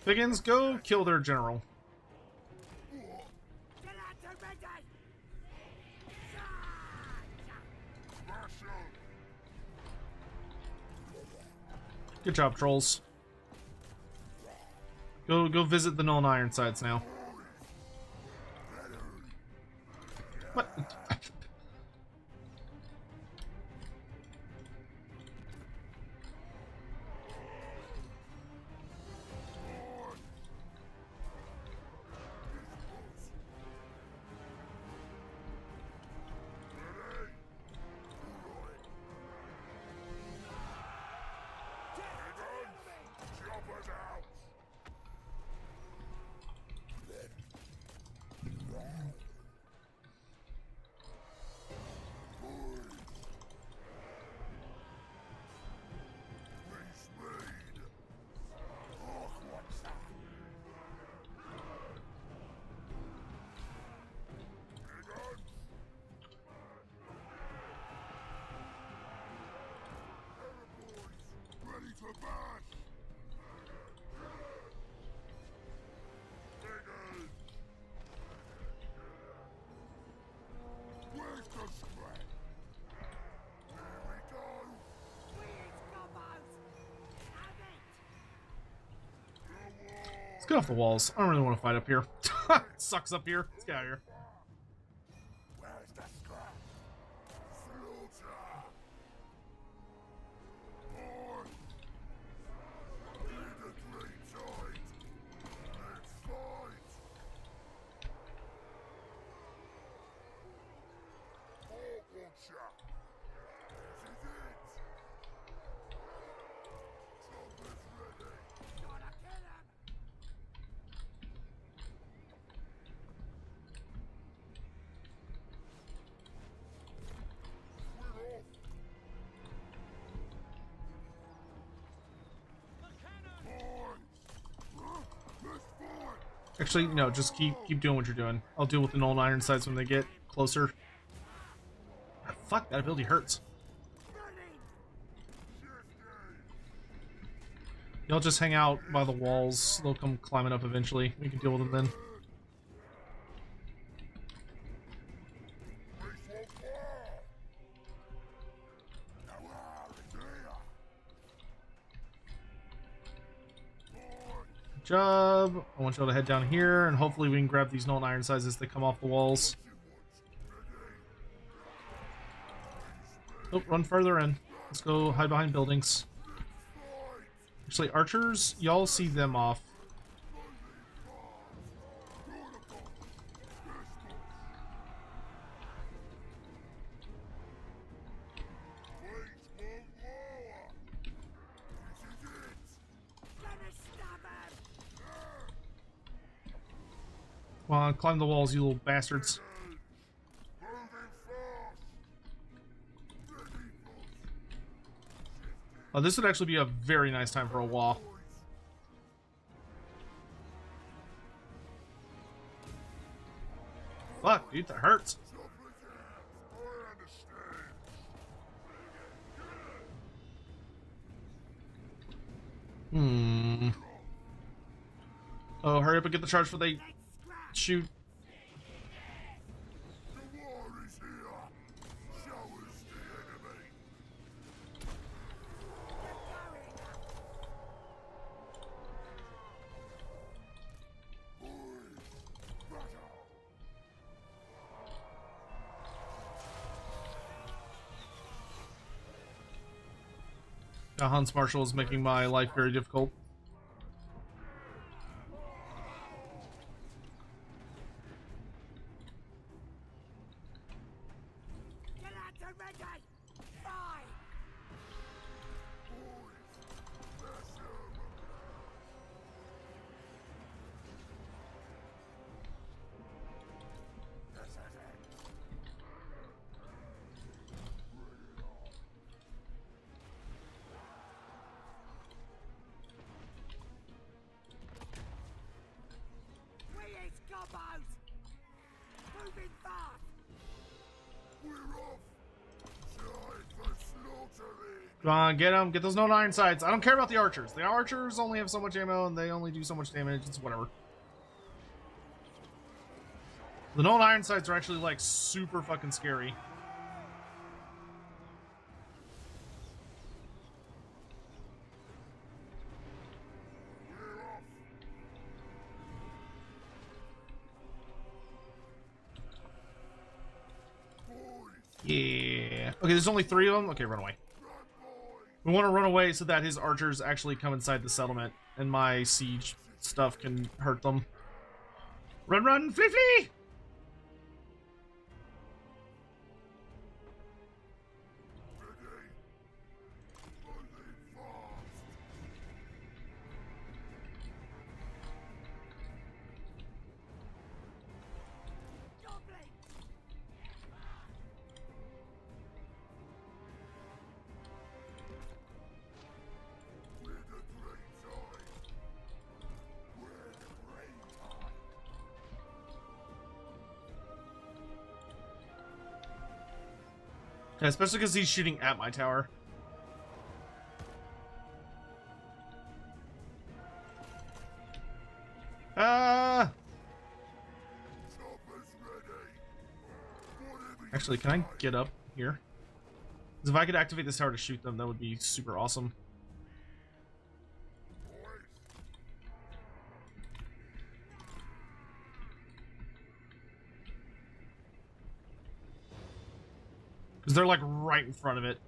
Figgins, go kill their general. Good job, trolls. Go visit the Null and Iron sites now. What? Let's get off the walls. I don't really want to fight up here. It sucks up here. Let's get out of here. Where's the scrap? Slaughter! On! Lead the great tide! Let's fight! Fort Watcher! This is it! Chopper's ready! Gotta kill him! Actually, no, just keep doing what you're doing. I'll deal with the Null and Iron sites when they get closer. Ah, fuck, that ability hurts. Y'all just hang out by the walls. They'll come climbing up eventually. We can deal with them then. Good job. I want y'all to head down here, and hopefully we can grab these Null and Iron sides as they come off the walls. Oh, run further in. Let's go hide behind buildings. Actually, archers, y'all see them off. Come on, climb the walls, you little bastards. Oh, this would actually be a very nice time for a wall. Fuck, dude, that hurts. Oh, hurry up and get the charge before they shoot. The war is here! Show us the enemy! Hans Marshall is making my life very difficult. Come on, get them. Get those known iron sights. I don't care about the archers. The archers only have so much ammo and they only do so much damage. It's whatever. The known iron sights are actually like super fucking scary. Yeah. Okay, there's only 3 of them. Okay, run away. We want to run away so that his archers actually come inside the settlement and my siege stuff can hurt them. Run, run, flee, flee! Yeah, especially because he's shooting at my tower. Actually, can I get up here? Because if I could activate this tower to shoot them, that would be super awesome. Because they're like right in front of it.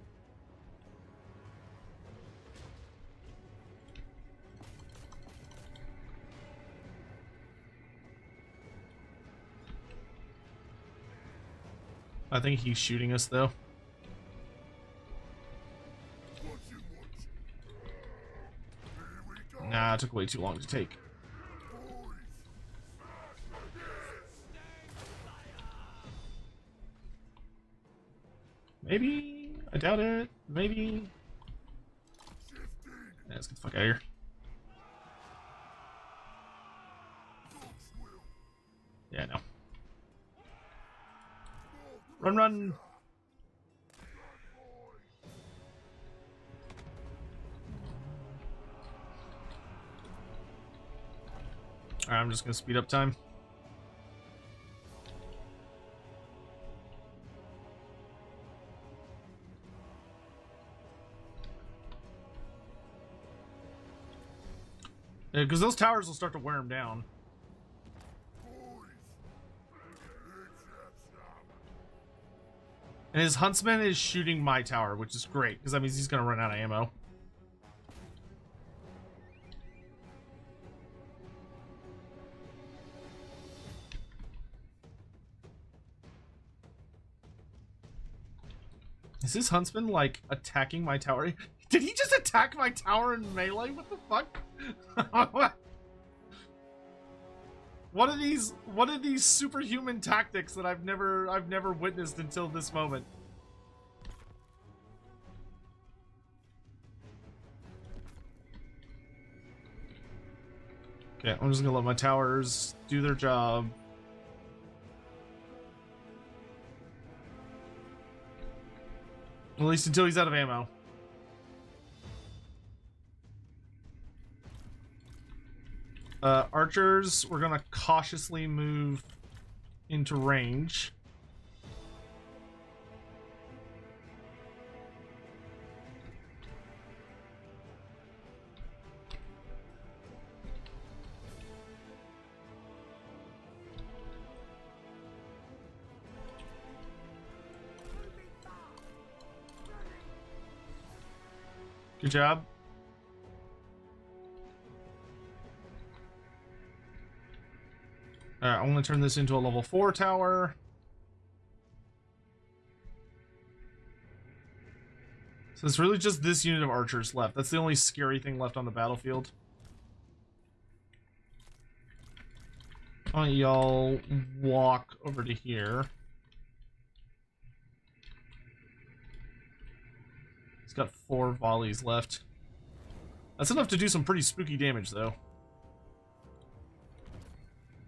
I think he's shooting us though. Nah, it took way too long to take. Maybe? I doubt it. Maybe? Yeah, let's get the fuck out of here. Yeah, no. Run, run! Alright, I'm just gonna speed up time. Yeah, because those towers will start to wear him down. And his huntsman is shooting my tower, which is great, because that means he's going to run out of ammo. Is his huntsman, like, attacking my tower? Did he just attack my tower in melee? What the fuck? What are these superhuman tactics that I've never witnessed until this moment? Okay, I'm just gonna let my towers do their job. At least until he's out of ammo. Archers, we're gonna cautiously move into range. Good job. Alright, I'm going to turn this into a level 4 tower. So it's really just this unit of archers left. That's the only scary thing left on the battlefield. Why don't y'all walk over to here. He's got 4 volleys left. That's enough to do some pretty spooky damage, though.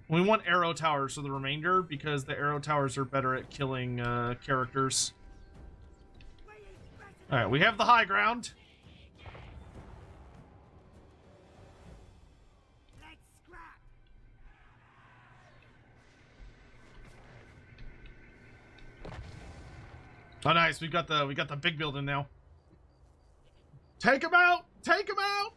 We want arrow towers for the remainder, because the arrow towers are better at killing characters. All right, we have the high ground. Let's scrap. Oh, nice. We got the big building now. Take him out! Take him out!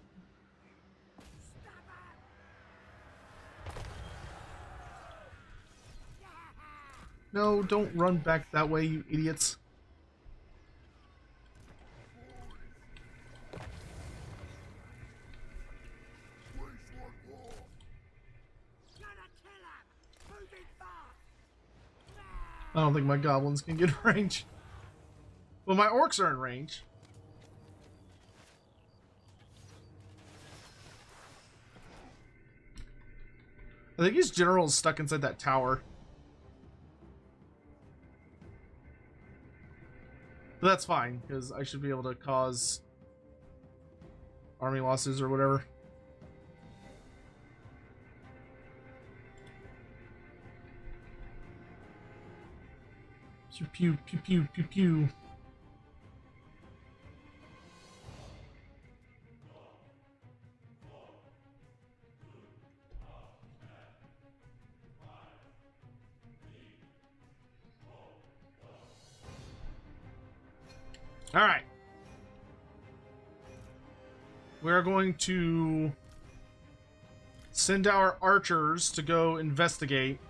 No, don't run back that way, you idiots. I don't think my goblins can get in range. Well, my orcs are in range. I think his general is stuck inside that tower. But that's fine, because I should be able to cause army losses or whatever. Pew pew pew pew pew pew. All right. We're going to send our archers to go investigate.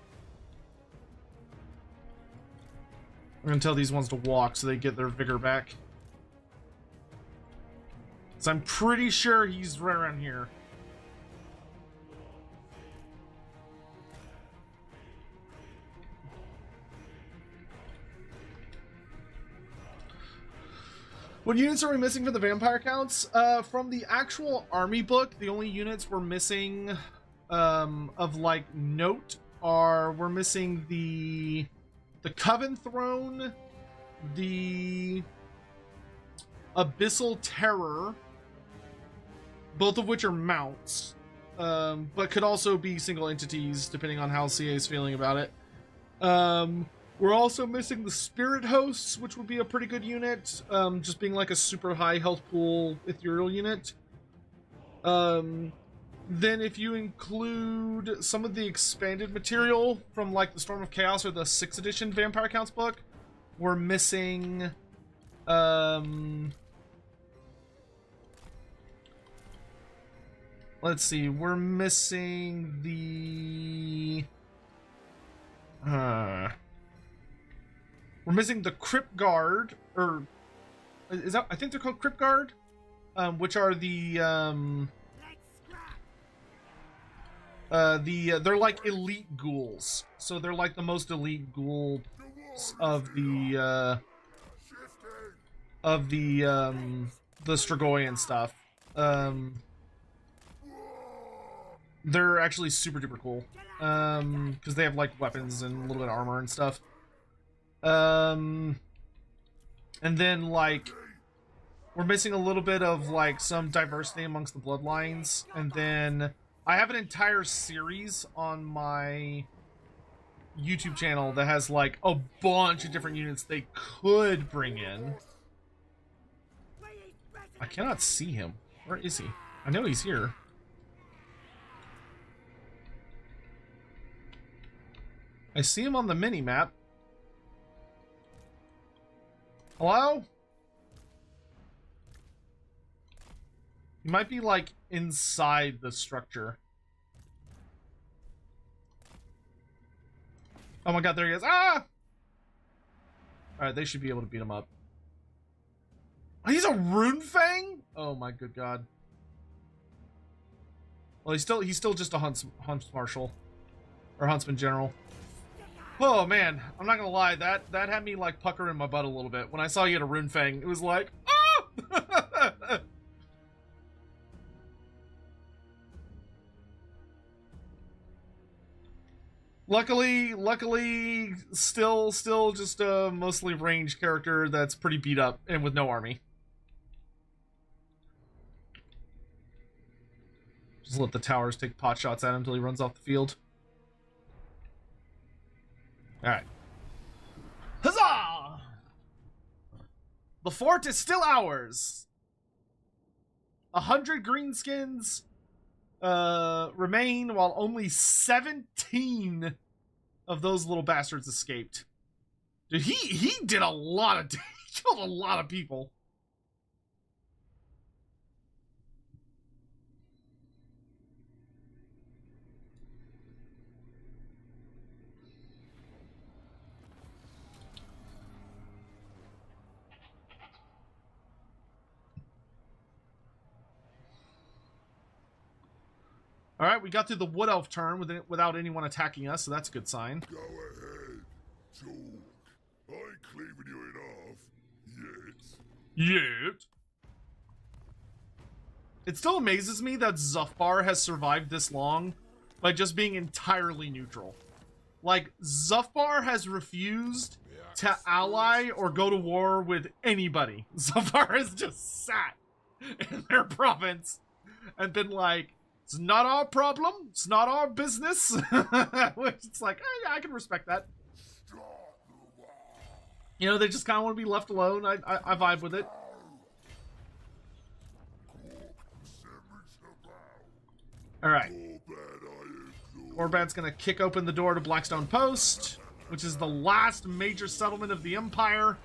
I'm going to tell these ones to walk so they get their vigor back. So I'm pretty sure he's right around here. What units are we missing for the vampire counts? From the actual army book, the only units we're missing of like note are we're missing the Coven Throne, the Abyssal Terror, both of which are mounts, but could also be single entities depending on how CA is feeling about it. We're also missing the Spirit Hosts, which would be a pretty good unit, just being like a super high health pool ethereal unit. Then if you include some of the expanded material from like the Storm of Chaos or the 6th edition Vampire Counts book, we're missing let's see, we're missing the we're missing the Crypt Guard, or is that, I think they're called Crypt Guard, which are the they're like elite ghouls. So they're like the most elite ghouls of the Strigoi stuff. They're actually super duper cool. Because they have like weapons and a little bit of armor and stuff. And then like we're missing a little bit of like some diversity amongst the bloodlines, and then I have an entire series on my YouTube channel that has like a bunch of different units they could bring in. I cannot see him. Where is he? I know he's here. I see him on the mini map. Hello? He might be like inside the structure. Oh my god, there he is. Ah! Alright, they should be able to beat him up. Oh, he's a Rune Fang? Oh my good god. Well, he's still just a hunts marshal. Or huntsman general. Oh man, I'm not gonna lie, that had me like pucker in my butt a little bit. When I saw you had a Rune Fang, it was like, ah! Luckily, still just a mostly ranged character that's pretty beat up and with no army. Just let the towers take pot shots at him until he runs off the field. All right. Huzzah! The fort is still ours. 100 greenskins remain, while only 17 of those little bastards escaped. Dude, he did a lot of... he killed a lot of people. All right, we got through the Wood Elf turn without anyone attacking us, so that's a good sign. Go ahead, talk. I ain't cleaving you in half. Yet. It still amazes me that Zufbar has survived this long by just being entirely neutral. Like, Zufbar has refused to ally or go to war with anybody. Zufbar has just sat in their province and been like, it's not our problem. It's not our business. Which it's like, yeah, I can respect that. You know, they just kind of want to be left alone. I vibe with it. All right. Gorbad's going to kick open the door to Blackstone Post, which is the last major settlement of the Empire.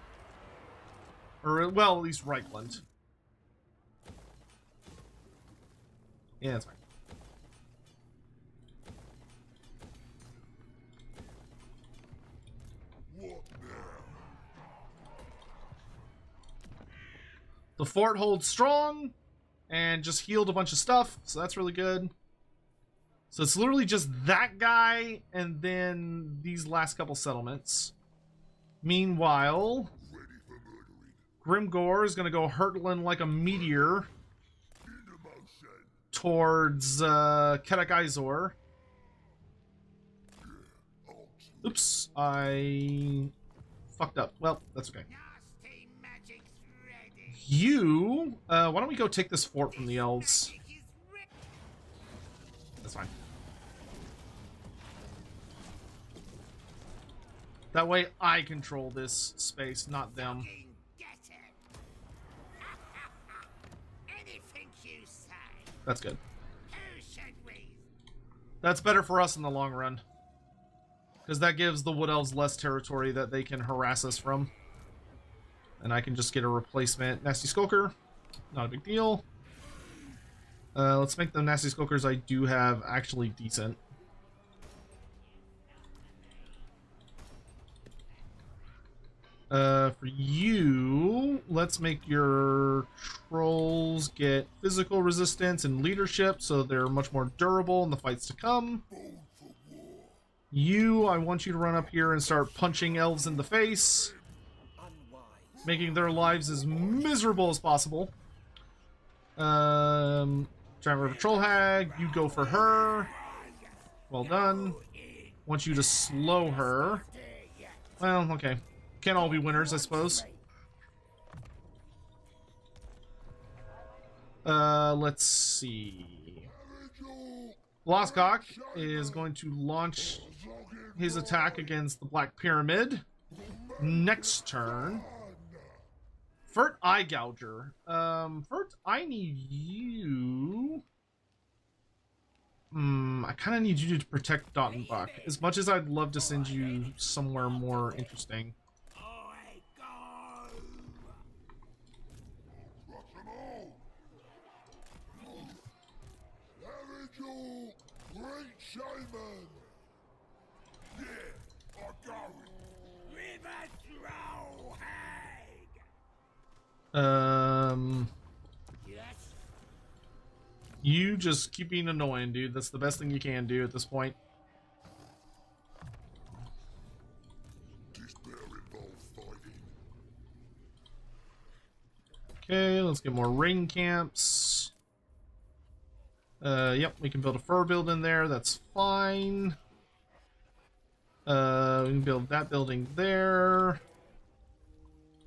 Or, well, at least Reichland. Yeah, that's fine. The fort holds strong and just healed a bunch of stuff, so that's really good. So it's literally just that guy and then these last couple settlements. Meanwhile, Grimgor is going to go hurtling like a meteor towards Kedak Izor. Oops, I fucked up. Well, that's okay. You, why don't we go take this fort from the Elves? That's fine. That way I control this space, not them. That's good. That's better for us in the long run. Because that gives the Wood Elves less territory that they can harass us from. And I can just get a replacement Nasty Skulker. Not a big deal. Let's make the Nasty Skulkers I do have actually decent. For you, let's make your trolls get physical resistance and leadership so they're much more durable in the fights to come. You, I want you to run up here and start punching elves in the face, making their lives as miserable as possible. Giant River Troll Hag, you go for her. Well done. Want you to slow her. Well, okay. Can't all be winners, I suppose. Let's see. Losscock is going to launch his attack against the Black Pyramid next turn. Furt Eye Gouger. Furt, I need you. I kind of need you to protect Dottenbach. As much as I'd love to send you somewhere more interesting. You just keep being annoying, dude. That's the best thing you can do at this point. Okay, let's get more rain camps. Yep, we can build a fur building there. That's fine. We can build that building there.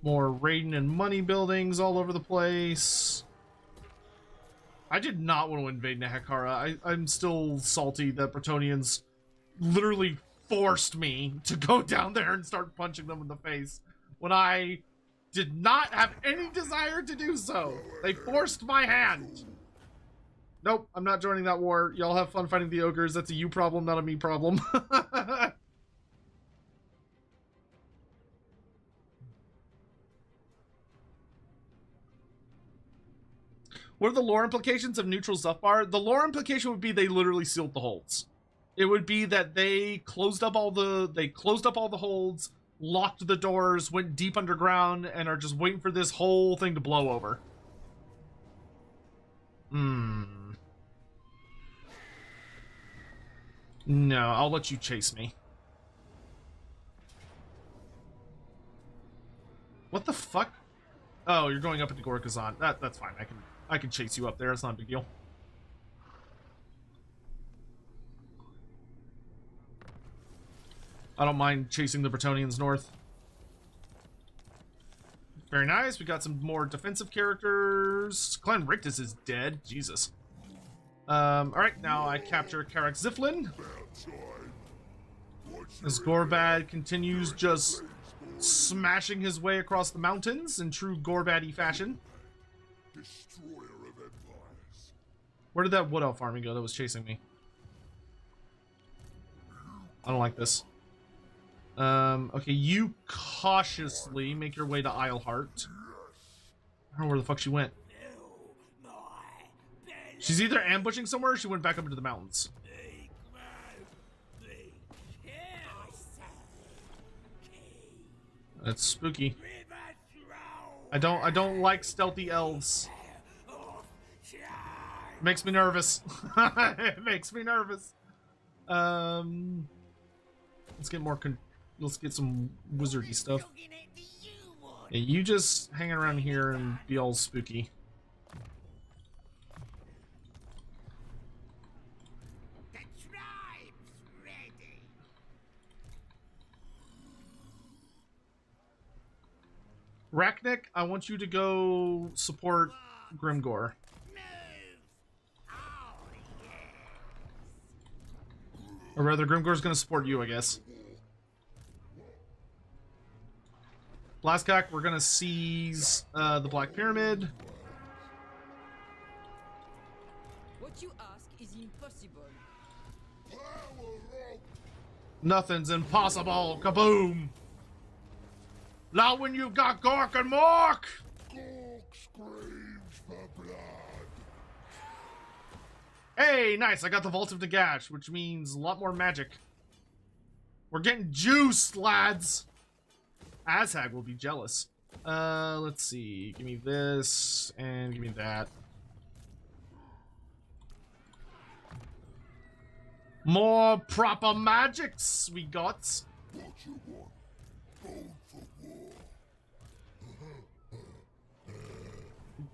More raiding and money buildings all over the place. I did not want to invade Nehekara. I'm still salty that Bretonnians literally forced me to go down there and start punching them in the face when I did not have any desire to do so. They forced my hand. Nope, I'm not joining that war. Y'all have fun fighting the ogres. That's a you problem, not a me problem. What are the lore implications of neutral Zufbar? The lore implication would be they literally sealed the holds. It would be that they closed up all the holds, locked the doors, went deep underground, and are just waiting for this whole thing to blow over. No, I'll let you chase me. What the fuck? Oh, you're going up into Gorkazan. That's fine. I can chase you up there. It's not a big deal. I don't mind chasing the Bretonians north. Very nice. We got some more defensive characters. Clan Rictus is dead. Jesus. Alright, now I capture Karak Ziflin. As Gorbad continues just smashing his way across the mountains in true Gorbad-y fashion. Where did that Wood Elf army go that was chasing me? I don't like this. Okay, you cautiously make your way to Isleheart. I don't know where the fuck she went. She's either ambushing somewhere or she went back up into the mountains. That's spooky. I don't like stealthy elves. Makes me nervous. It makes me nervous. Let's get some wizardy stuff. Yeah, you just hang around here and be all spooky. Rachnik, I want you to go support Grimgor. Or rather, Grimgor's gonna support you, I guess. Blaskak, we're gonna seize the Black Pyramid. What you ask is impossible. Nothing's impossible. Kaboom! Not when you've got Gork and Mork! Gork screams for blood. Hey, nice. I got the Vault of Nagash, which means a lot more magic. We're getting juiced, lads. Azhag will be jealous. Let's see. Give me this and give me that. More proper magics we got. What you want? Going for war.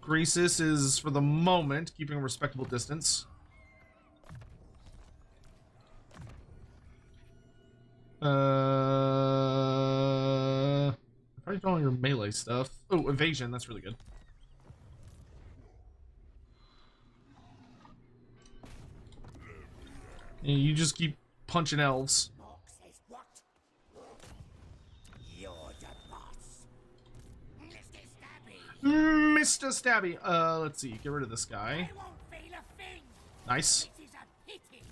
Greasus is, for the moment, keeping a respectable distance. Probably doing all your melee stuff. Oh, evasion, that's really good. And you just keep punching elves. Says what? You're the boss. Mr. Stabby. Mr. Stabby. Let's see. Get rid of this guy. I won't feel a thing. Nice. This is a pity.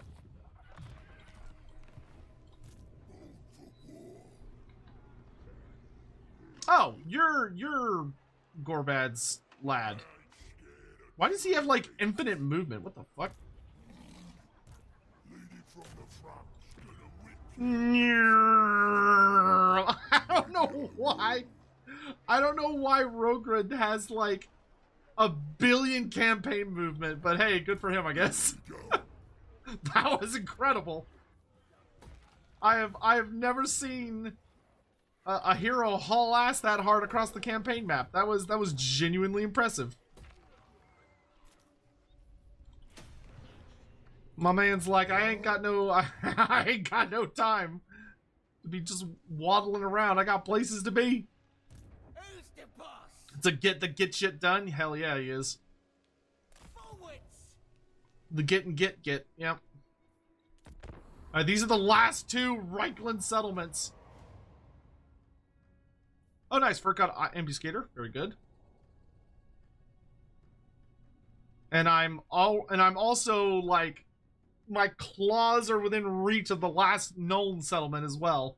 Oh, you're Gorbad's lad. Why does he have like infinite movement? What the fuck? Lady from the front's I don't know why. I don't know why Rograd has like a billion campaign movement, but hey, good for him, I guess. That was incredible. I have never seen a hero haul ass that hard across the campaign map. That was genuinely impressive. My man's like, I ain't got no time to be just waddling around. I got places to be. Who's the boss? To get shit done. Hell yeah, he is. Forwards. The get. Yep. These are the last two Reichland settlements. Oh, nice. Fur got empty skater. Very good. And I'm also like, my claws are within reach of the last known settlement as well.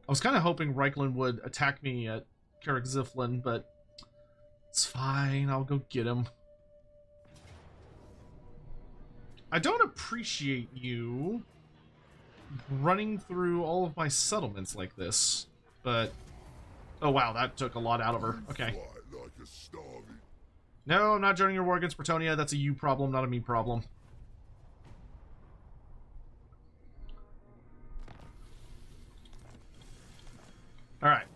I was kind of hoping Reichland would attack me at Carrick Ziflin, but it's fine. I'll go get him. I don't appreciate you running through all of my settlements like this, but oh wow, that took a lot out of her. Okay. No, I'm not joining your war against Bretonia. That's a you problem, not a me problem. All right.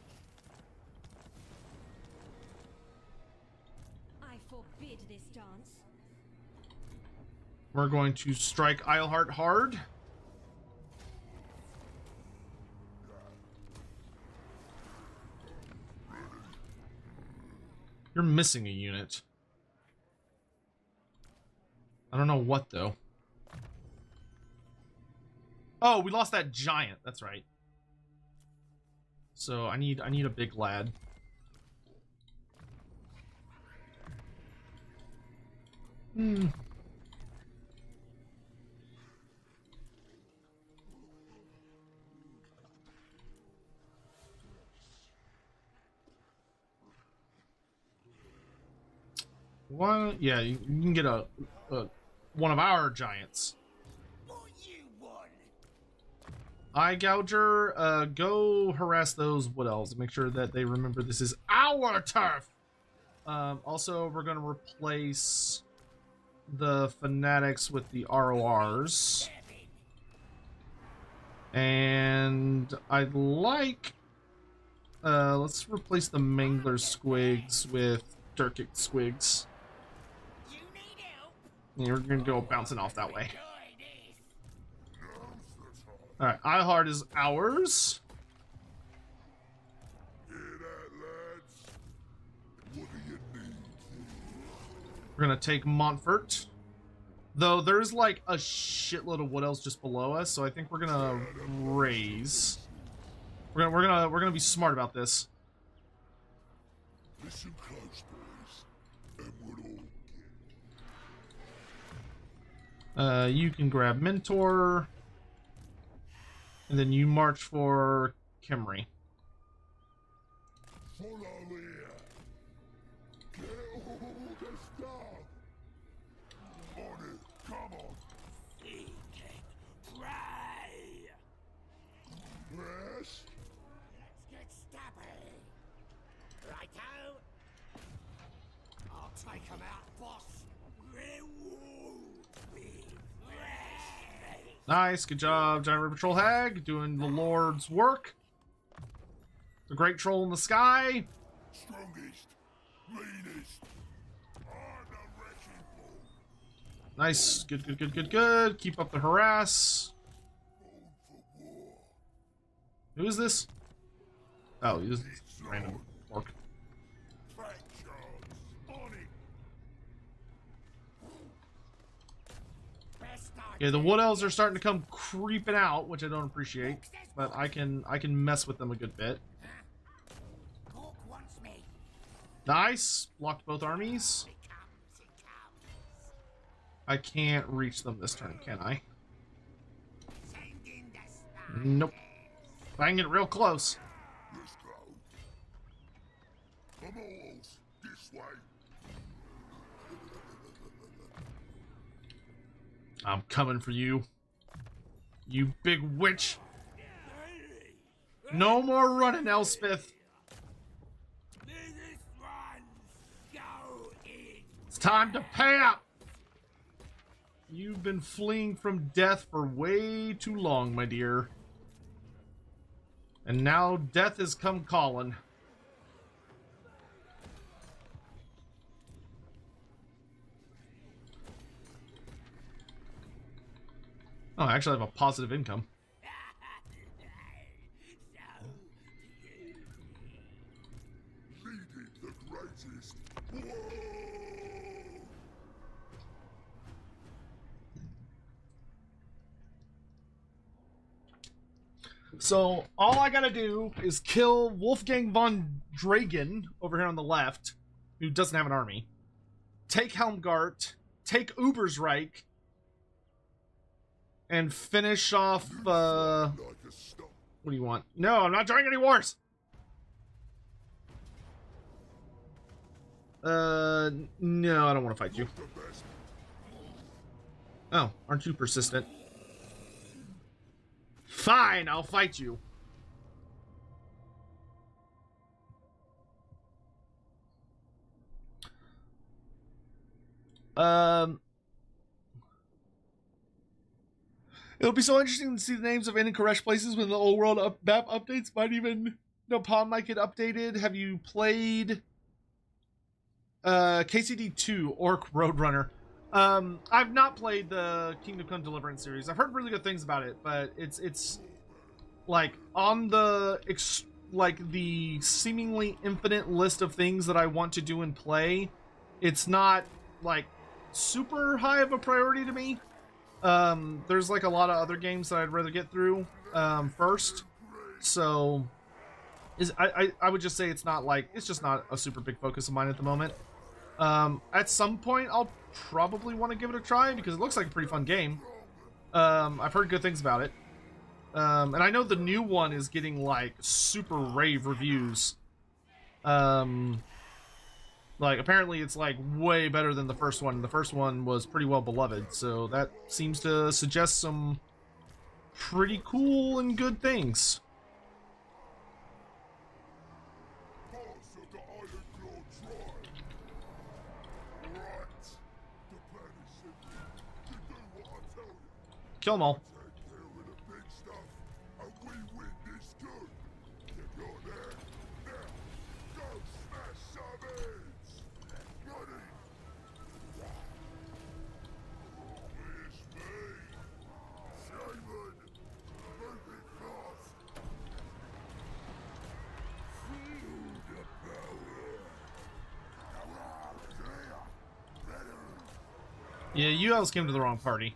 I forbid this dance. We're going to strike Eilhart hard. You're missing a unit. I don't know what though. Oh, we lost that giant. That's right. So I need a big lad. One, yeah, you can get a one of our giants. Eye Gouger, go harass those wood elves. Make sure that they remember this is our turf. Also, we're gonna replace the fanatics with the RORs, and I'd like let's replace the Mangler Squigs with Durkic Squigs. You're gonna go bouncing off that way. Alright, Eilhart is ours. We're gonna take Montfort. Though there's like a shitload of wood elves just below us, so I think we're gonna raise. We're gonna be smart about this. Listen close, boys, and we'll all get. You can grab Mentor. And then you march for Kimry. Follow here. Get all the stuff. On it, come on. Seek it, pray. Press. Let's get stabby. Righto. I'll take him out, boss. Reward me. Nice, good job, Giant River Troll Hag, doing the Lord's work. The great troll in the sky. Strongest, meanest, are the wrecking ball. Nice, good. Keep up the harass. For war. Who is this? Oh, he's random orc. Back shots. On it. Yeah, the wood elves are starting to come creeping out, which I don't appreciate, but I can mess with them a good bit. Nice, blocked both armies. I can't reach them this turn, can I? Nope. I can get real close. Let's go. Come on, this way. I'm coming for you. You big witch. No more running, Elspeth. It's time to pay up. You've been fleeing from death for way too long, my dear. And now death has come calling. Oh, I actually have a positive income. Leading the greatest. Whoa! So all I gotta do is kill Wolfgang von Dragen over here on the left, who doesn't have an army. Take Helmgart, take Ubersreich, and finish off, what do you want? No, I'm not joining any wars! No, I don't want to fight you. Oh, aren't you persistent? Fine, I'll fight you. It'll be so interesting to see the names of incorrect places when the old world map updates might even, Pond might get updated. Have you played KCD 2 Orc Roadrunner? I've not played the Kingdom Come Deliverance series. I've heard really good things about it, but it's like on the the seemingly infinite list of things that I want to do and play. It's not like super high of a priority to me. There's like a lot of other games that I'd rather get through first. So I would just say it's just not a super big focus of mine at the moment. At some point I'll probably want to give it a try because it looks like a pretty fun game. I've heard good things about it. And I know the new one is getting like super rave reviews. Like apparently it's like way better than the first one. The first one was pretty well beloved, so that seems to suggest some pretty cool and good things. Kill them all. Yeah, you Elves came to the wrong party.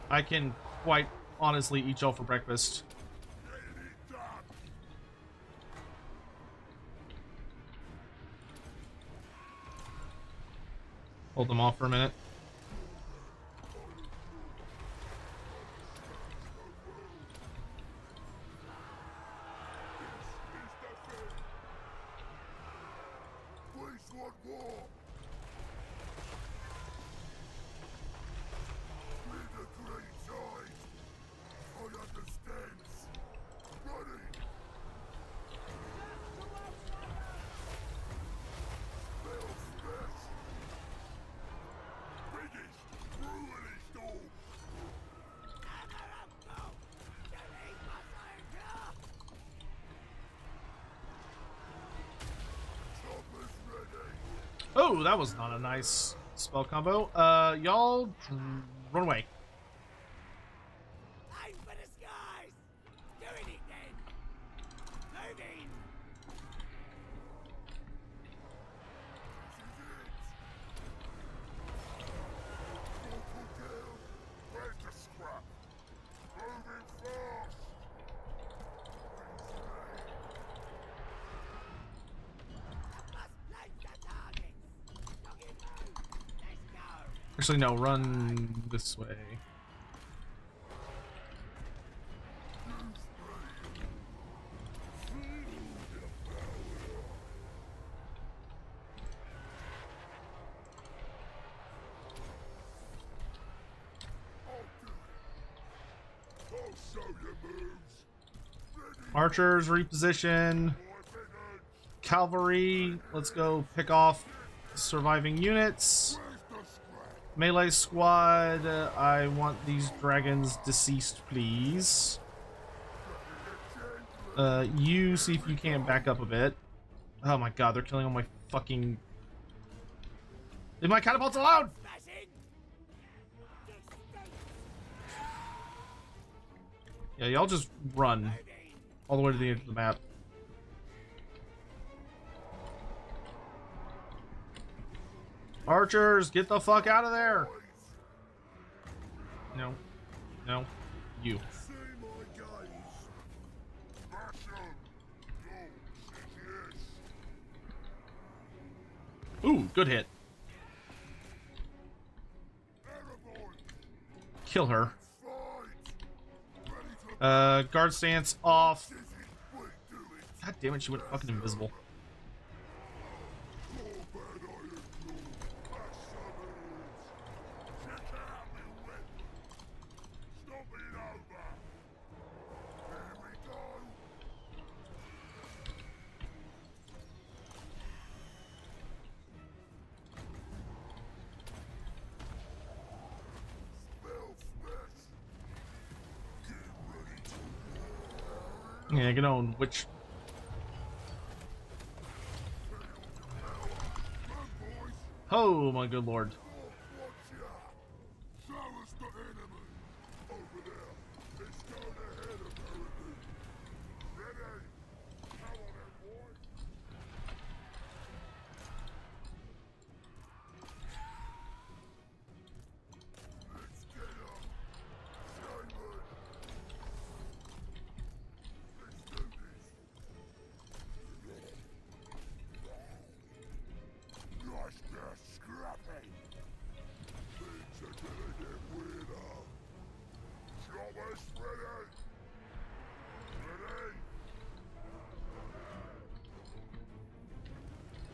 I can quite honestly eat y'all for breakfast. Hold them off for a minute. Oh, that was not a nice spell combo. Y'all run away. Aim for the skies! Doing it then! Moving! Where's the scrap? Moving fast! Actually, no, run this way. Archers, reposition. Cavalry, let's go pick off surviving units. Melee squad, I want these dragons deceased, please. You see if you can back up a bit. Oh my god, they're killing all my fucking... Leave my catapults alone! Yeah, y'all just run all the way to the end of the map. Archers, get the fuck out of there! No. No. You. See my gaze. Bash 'em. Yo, yes. Ooh, good hit. Kill her. Guard stance off. God damn it, she went fucking invisible. Yeah, get on, which... Oh, my good lord.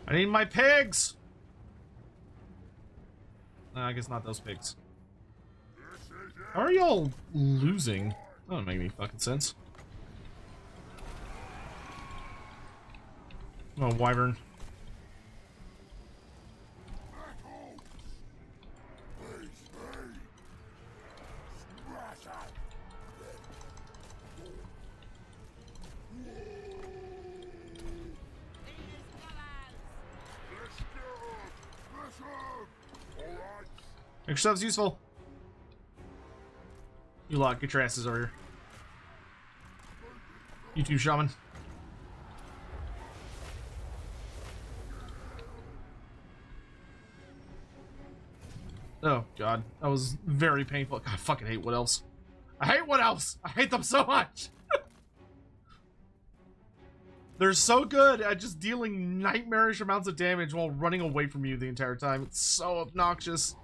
I need my pigs! No, I guess not those pigs. How are y'all losing? That doesn't make any fucking sense. Oh, wyvern. Make yourselves useful. You lot, get your asses over here. You two, shaman. Oh god, that was very painful. God, I fucking hate Wood Elves. I hate Wood Elves. I hate them so much. They're so good at just dealing nightmarish amounts of damage while running away from you the entire time. It's so obnoxious.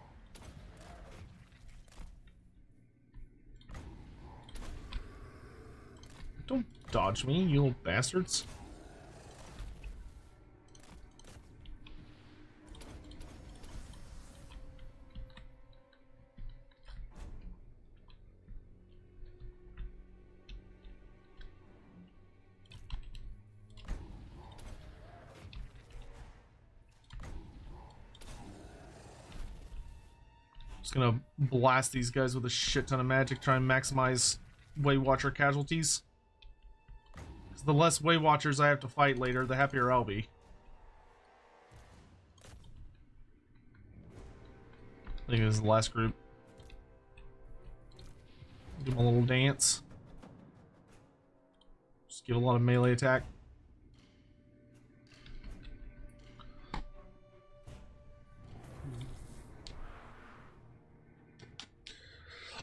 Don't dodge me, you little bastards. Just gonna blast these guys with a shit ton of magic, try and maximize Way Watcher casualties. The less Way Watchers I have to fight later, the happier I'll be. I think this is the last group. Give them a little dance. Just give a lot of melee attack.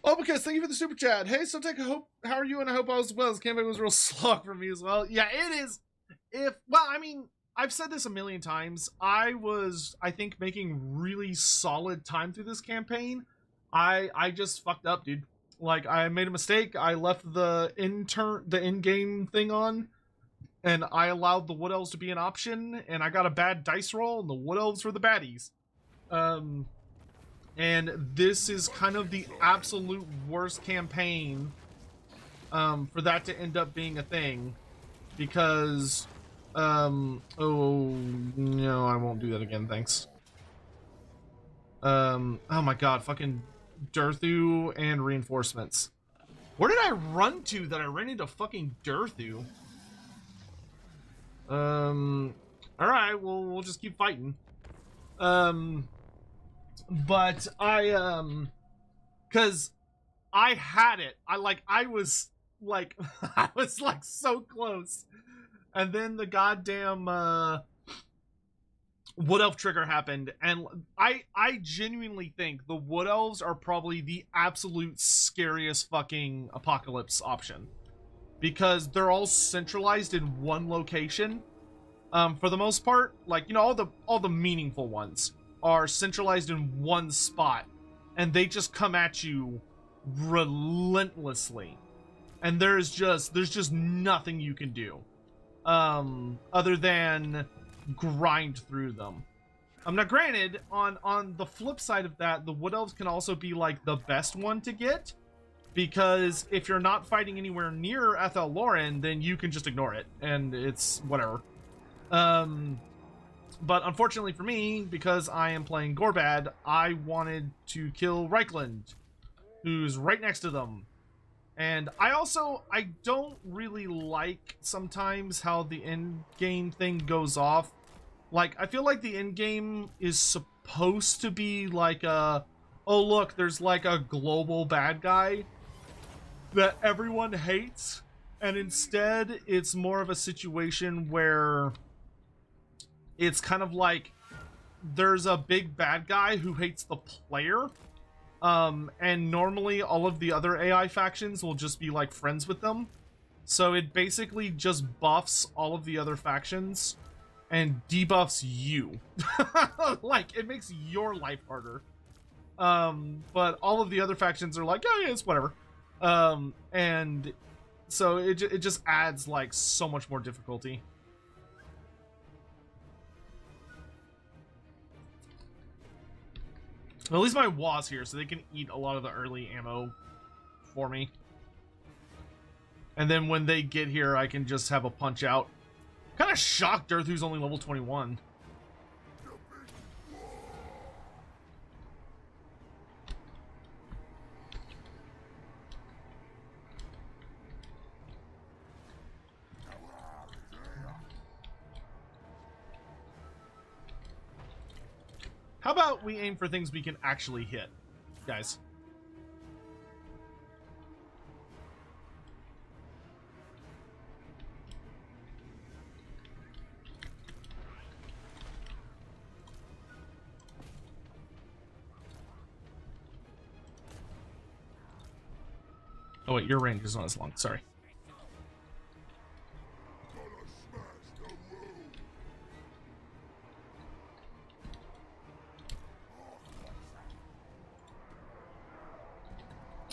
Oh, because thank you for the super chat. Hey, Sotek, how are you? And I hope all is well. This campaign was real slog for me as well. Yeah, it is. Well, I mean, I've said this a million times. I think, making really solid time through this campaign. I just fucked up, dude. Like, I made a mistake. I left the in-game thing on, and I allowed the Wood Elves to be an option, and I got a bad dice roll, and the Wood Elves were the baddies. And this is kind of the absolute worst campaign for that to end up being a thing. Because, oh, no, I won't do that again, thanks. Oh my god, fucking Durthu and reinforcements. Where did I run to that I ran into fucking Durthu? Alright, well, we'll just keep fighting. But cause I had it. I was like so close. And then the goddamn Wood Elf trigger happened, and I genuinely think the Wood Elves are probably the absolute scariest fucking apocalypse option, because they're all centralized in one location. For the most part, like, you know, all the meaningful ones are centralized in one spot, and they just come at you relentlessly, and there's just nothing you can do other than grind through them. Now granted, on the flip side of that, the Wood Elves can also be like the best one to get, because if you're not fighting anywhere near Ethel Lauren, then you can just ignore it and it's whatever. But unfortunately for me, because I am playing Gorbad, I wanted to kill Reichland, who's right next to them. And I don't really like sometimes how the end game thing goes off. Like, I feel like the end game is supposed to be like a, oh look, there's like a global bad guy that everyone hates, and instead it's more of a situation where it's kind of like there's a big bad guy who hates the player, and normally all of the other AI factions will just be like friends with them, so it basically just buffs all of the other factions and debuffs you. Like, it makes your life harder, but all of the other factions are like, oh yeah, it's whatever. And so it just adds like so much more difficulty. Well, at least my Wa's here, so they can eat a lot of the early ammo for me. And then when they get here, I can just have a punch out. Kind of shocked Earthu's only level 21. How about we aim for things we can actually hit, guys? Oh wait, your range is not as long, sorry.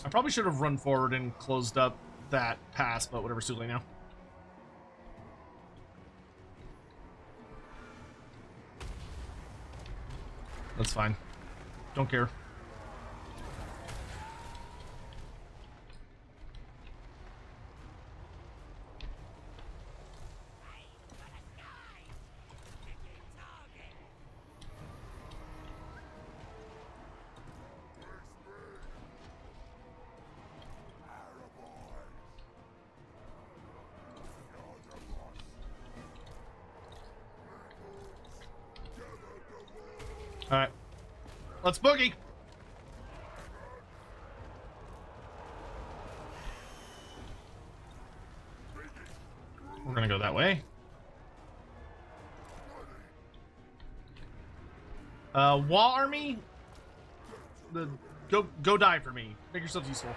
I probably should have run forward and closed up that pass, but whatever's too late now. That's fine. Don't care. All right, let's boogie. We're gonna go that way. Wall army, go die for me. Make yourselves useful.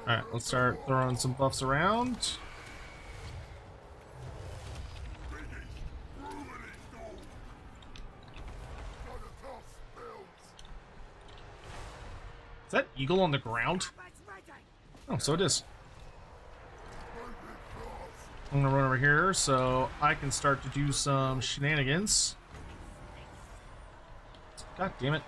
Alright, let's start throwing some buffs around. Is that eagle on the ground? Oh, so it is. I'm gonna run over here so I can start to do some shenanigans. God damn it.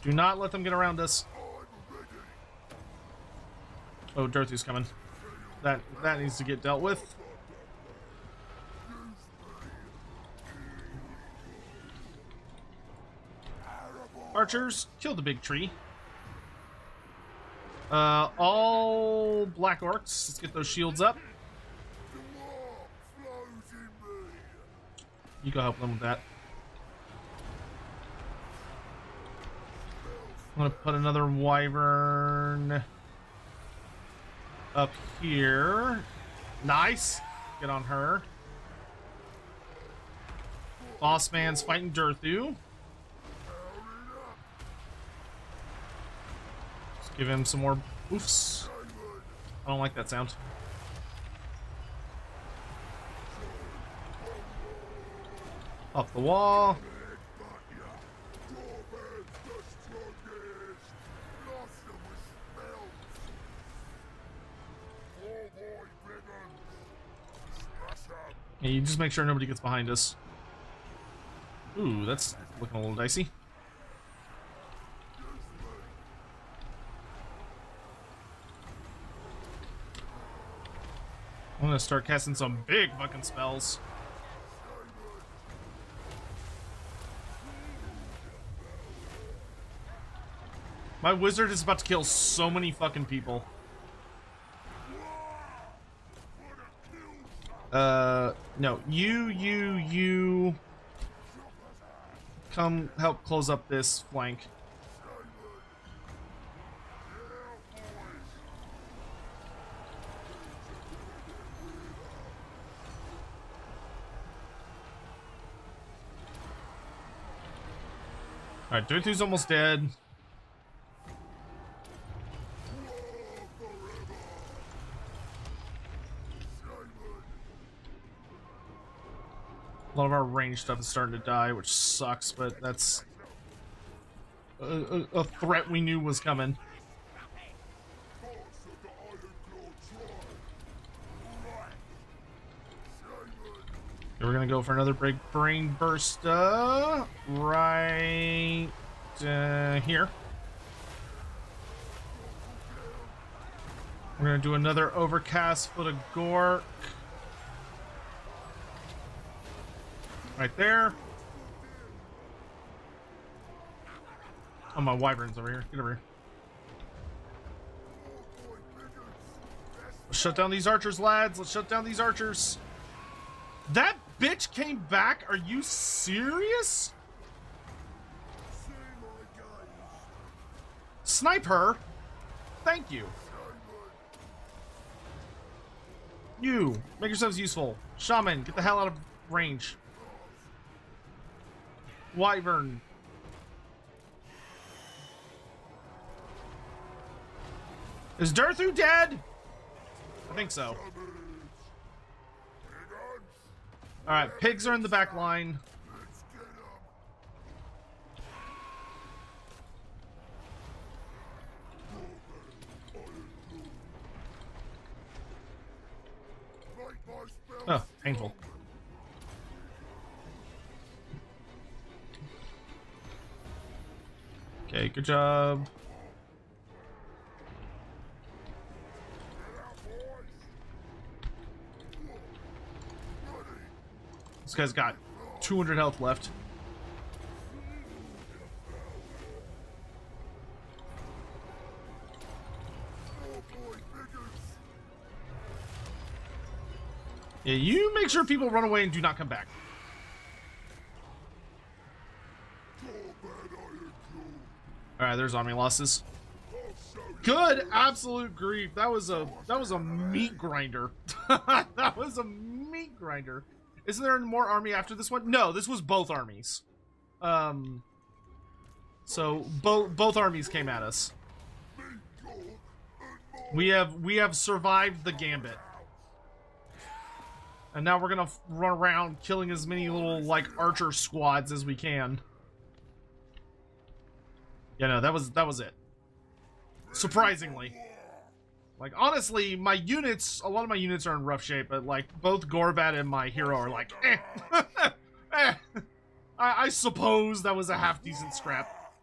Do not let them get around us. Oh, Dorothy's coming. That needs to get dealt with. Archers, kill the big tree. All black orcs. Let's get those shields up. You go help them with that. I'm gonna put another wyvern up here. Nice. Get on her. Boss man's fighting Durthu. Let's give him some more oofs. I don't like that sound. Off the wall. Yeah, you just make sure nobody gets behind us. Ooh, that's looking a little dicey. I'm gonna start casting some big fucking spells. My wizard is about to kill so many fucking people. No. You. Come help close up this flank. Alright, Durthu's almost dead. A lot of our range stuff is starting to die, which sucks, but that's a threat we knew was coming. Okay, we're gonna go for another big brain burst right here. We're gonna do another overcast foot of Gork. Right there. Oh, my wyvern's over here. Get over here. Let's shut down these archers, lads. Let's shut down these archers. That bitch came back? Are you serious? Snipe her. Thank you. You. Make yourselves useful. Shaman, get the hell out of range. Wyvern. Is Durthu dead? I think so. Alright, pigs are in the back line. Oh, painful. Okay, good job. This guy's got 200 health left. Yeah, you make sure people run away and do not come back. Alright, there's army losses. Good absolute grief. That was a meat grinder. That was a meat grinder. Isn't there more army after this one? No, this was both armies. So both armies came at us. We have survived the gambit. And now we're gonna run around killing as many little like archer squads as we can. Yeah, no, that was it. Surprisingly. Like, honestly, my units, a lot of my units are in rough shape, but, like, both Gorbad and my hero are like, I suppose that was a half-decent scrap.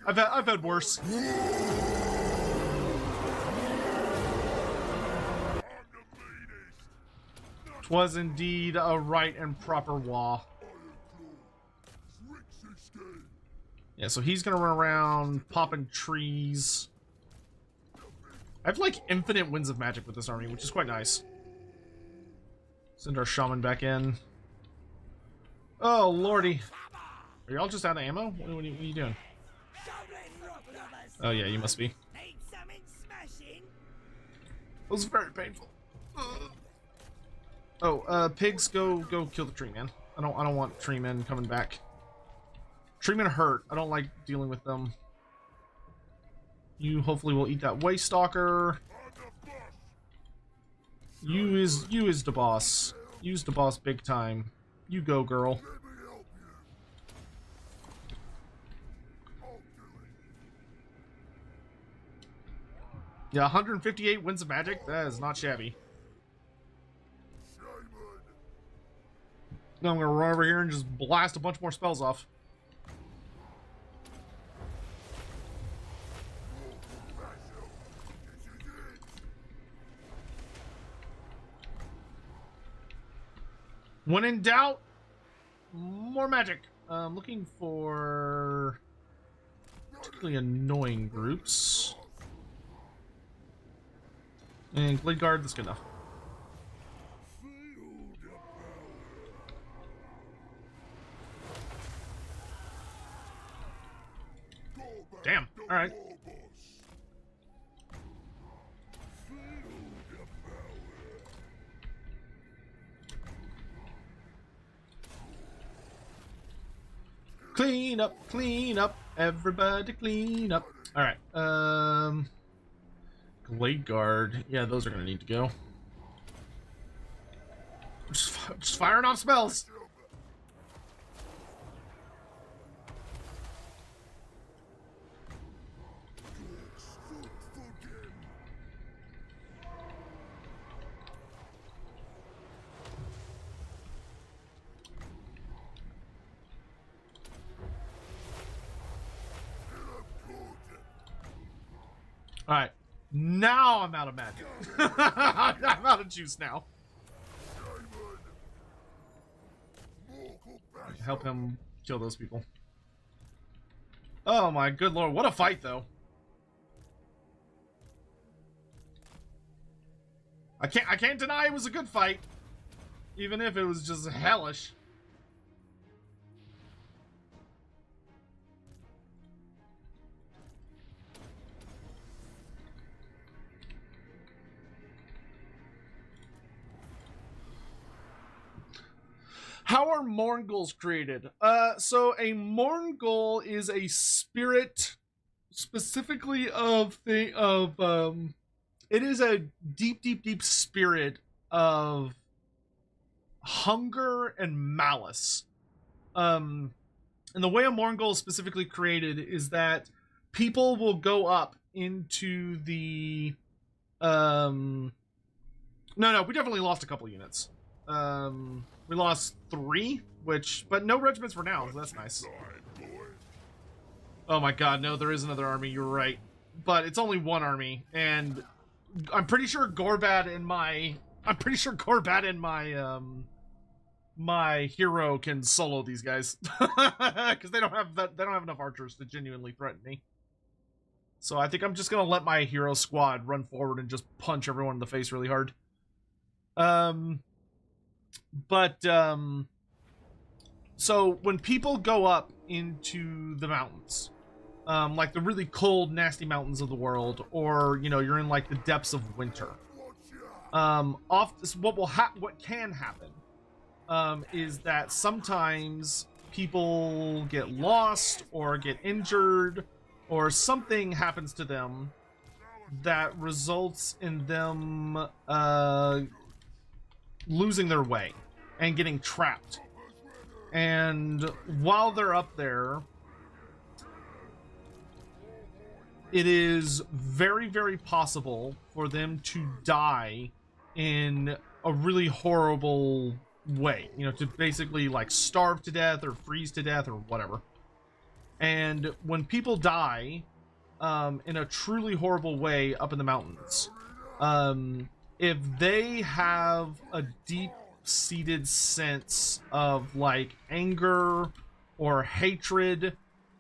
I've had worse. Twas indeed a right and proper war. Yeah, so he's gonna run around popping trees. I have like infinite winds of magic with this army, which is quite nice. Send our shaman back in. Oh lordy. Are y'all just out of ammo? What are you doing? Oh yeah, you must be. That was very painful. Oh, pigs, go kill the tree man. I don't want tree men coming back. Tree men hurt. I don't like dealing with them. You hopefully will eat that waste stalker. You is the boss. Use the boss big time. You go, girl. Yeah, 158 winds of magic. That is not shabby. Now I'm gonna run over here and just blast a bunch more spells off. When in doubt, more magic. I'm looking for particularly annoying groups. And Blade Guard, that's good enough. Damn, alright. Clean up, everybody clean up. Alright, Blade Guard. Yeah, those are gonna need to go. Just firing off spells. Alright, now I'm out of magic. I'm out of juice now. Help him kill those people. Oh my good lord, what a fight though. I can't deny it was a good fight. Even if it was just hellish. How are Mournguls created? So a Mourngull is a spirit specifically of it is a deep spirit of hunger and malice. And the way a Mourngull is specifically created is that people will go up into the no, we definitely lost a couple units. We lost 3, but no regiments for now, so that's nice. Oh my god, no, there is another army, you're right. But it's only one army, and I'm pretty sure Gorbad and my my hero can solo these guys. Because they don't have enough archers to genuinely threaten me. So I think I'm just gonna let my hero squad run forward and just punch everyone in the face really hard. So when people go up into the mountains, like the really cold, nasty mountains of the world, or, you know, you're in like the depths of winter, what can happen, is that sometimes people get lost or get injured or something happens to them that results in them, losing their way and getting trapped. And while they're up there, it is very, very possible for them to die in a really horrible way. You know, to basically like starve to death or freeze to death or whatever. And when people die in a truly horrible way up in the mountains, if they have a deep-seated sense of like anger or hatred,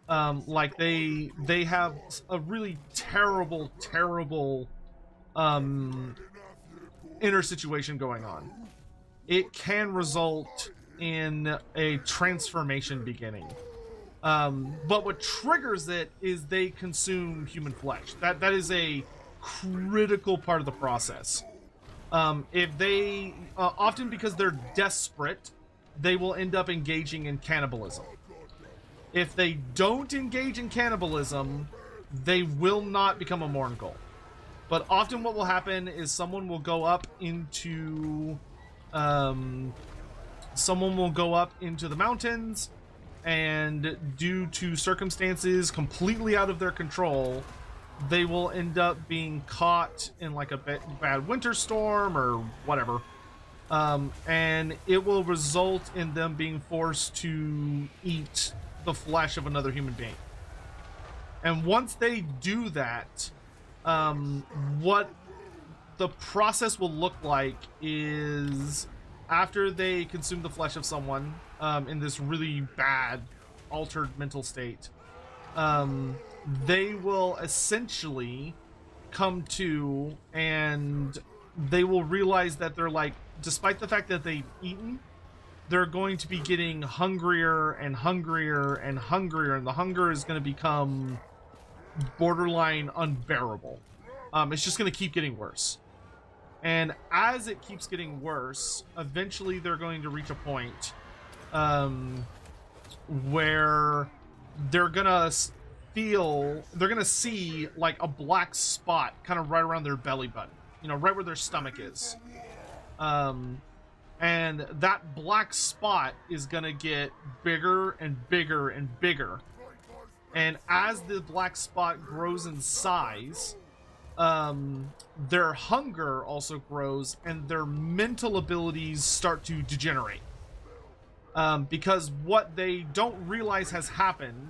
like they have a really terrible inner situation going on. It can result in a transformation beginning. But what triggers it is they consume human flesh. That is a critical part of the process. If they, often because they're desperate, they will end up engaging in cannibalism. If they don't engage in cannibalism, they will not become a Morgul. But often what will happen is someone will go up into the mountains, and due to circumstances completely out of their control, they will end up being caught in like a bad winter storm or whatever. And it will result in them being forced to eat the flesh of another human being. And once they do that, what the process will look like is, after they consume the flesh of someone in this really bad altered mental state, they will essentially come to, and they will realize that they're like, despite the fact that they've eaten, they're going to be getting hungrier and hungrier and hungrier, and the hunger is going to become borderline unbearable. It's just going to keep getting worse. And as it keeps getting worse, eventually they're going to reach a point where they're gonna see like a black spot kind of right around their belly button, you know, right where their stomach is. And that black spot is gonna get bigger and bigger and bigger. And as the black spot grows in size, their hunger also grows, and their mental abilities start to degenerate. Because what they don't realize has happened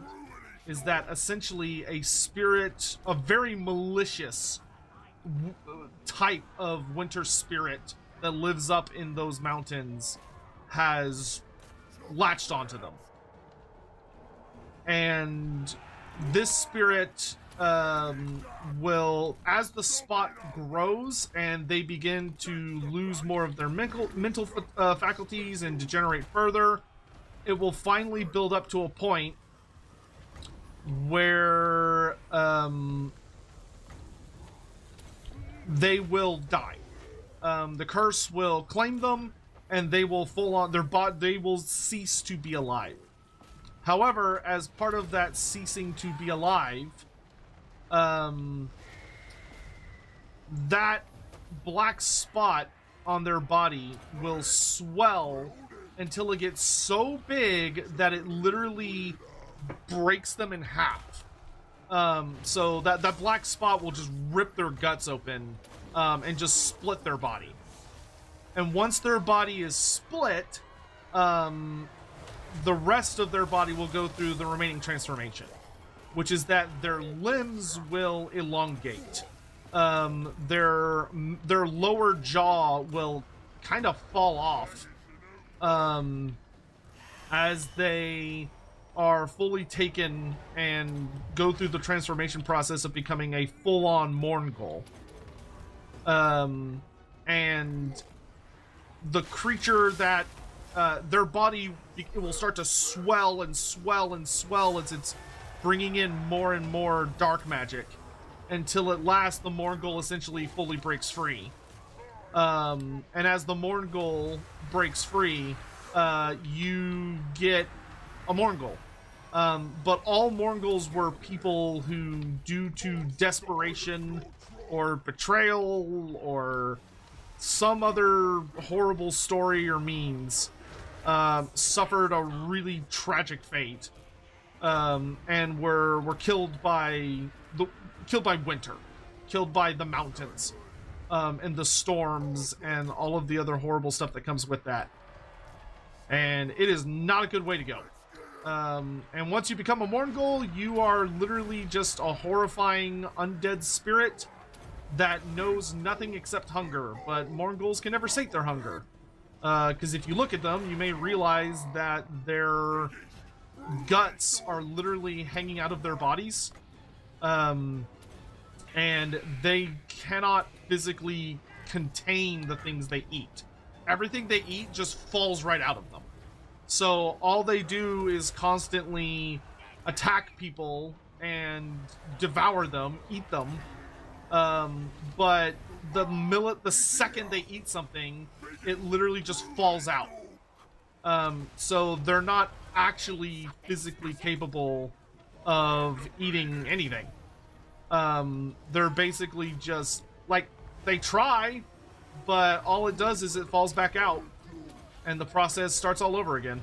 is that essentially a spirit, a very malicious type of winter spirit that lives up in those mountains, has latched onto them. And this spirit will, as the spot grows and they begin to lose more of their mental faculties and degenerate further, it will finally build up to a point where they will die. The curse will claim them, and they will they will cease to be alive. However, as part of that ceasing to be alive, that black spot on their body will swell until it gets so big that it literally breaks them in half. So that black spot will just rip their guts open, and just split their body. And once their body is split, the rest of their body will go through the remaining transformation, which is that their limbs will elongate. Their lower jaw will kind of fall off as they are fully taken and go through the transformation process of becoming a full-on Morgul. And the creature that their body, it will start to swell and swell and swell as it's bringing in more and more dark magic, until at last the Morgul essentially fully breaks free. And as the Morgul breaks free, you get a Morgul. But all Morguls were people who, due to desperation or betrayal or some other horrible story or means, suffered a really tragic fate, and were killed by winter, killed by the mountains, and the storms and all of the other horrible stuff that comes with that. And it is not a good way to go. And once you become a Morgul, you are literally just a horrifying undead spirit that knows nothing except hunger. But Morguls can never sate their hunger. Because if you look at them, you may realize that their guts are literally hanging out of their bodies. And and they cannot physically contain the things they eat. Everything they eat just falls right out of them. So all they do is constantly attack people and devour them, eat them. But the second they eat something, it literally just falls out. So they're not actually physically capable of eating anything. They're basically just like, they try, but all it does is it falls back out and the process starts all over again.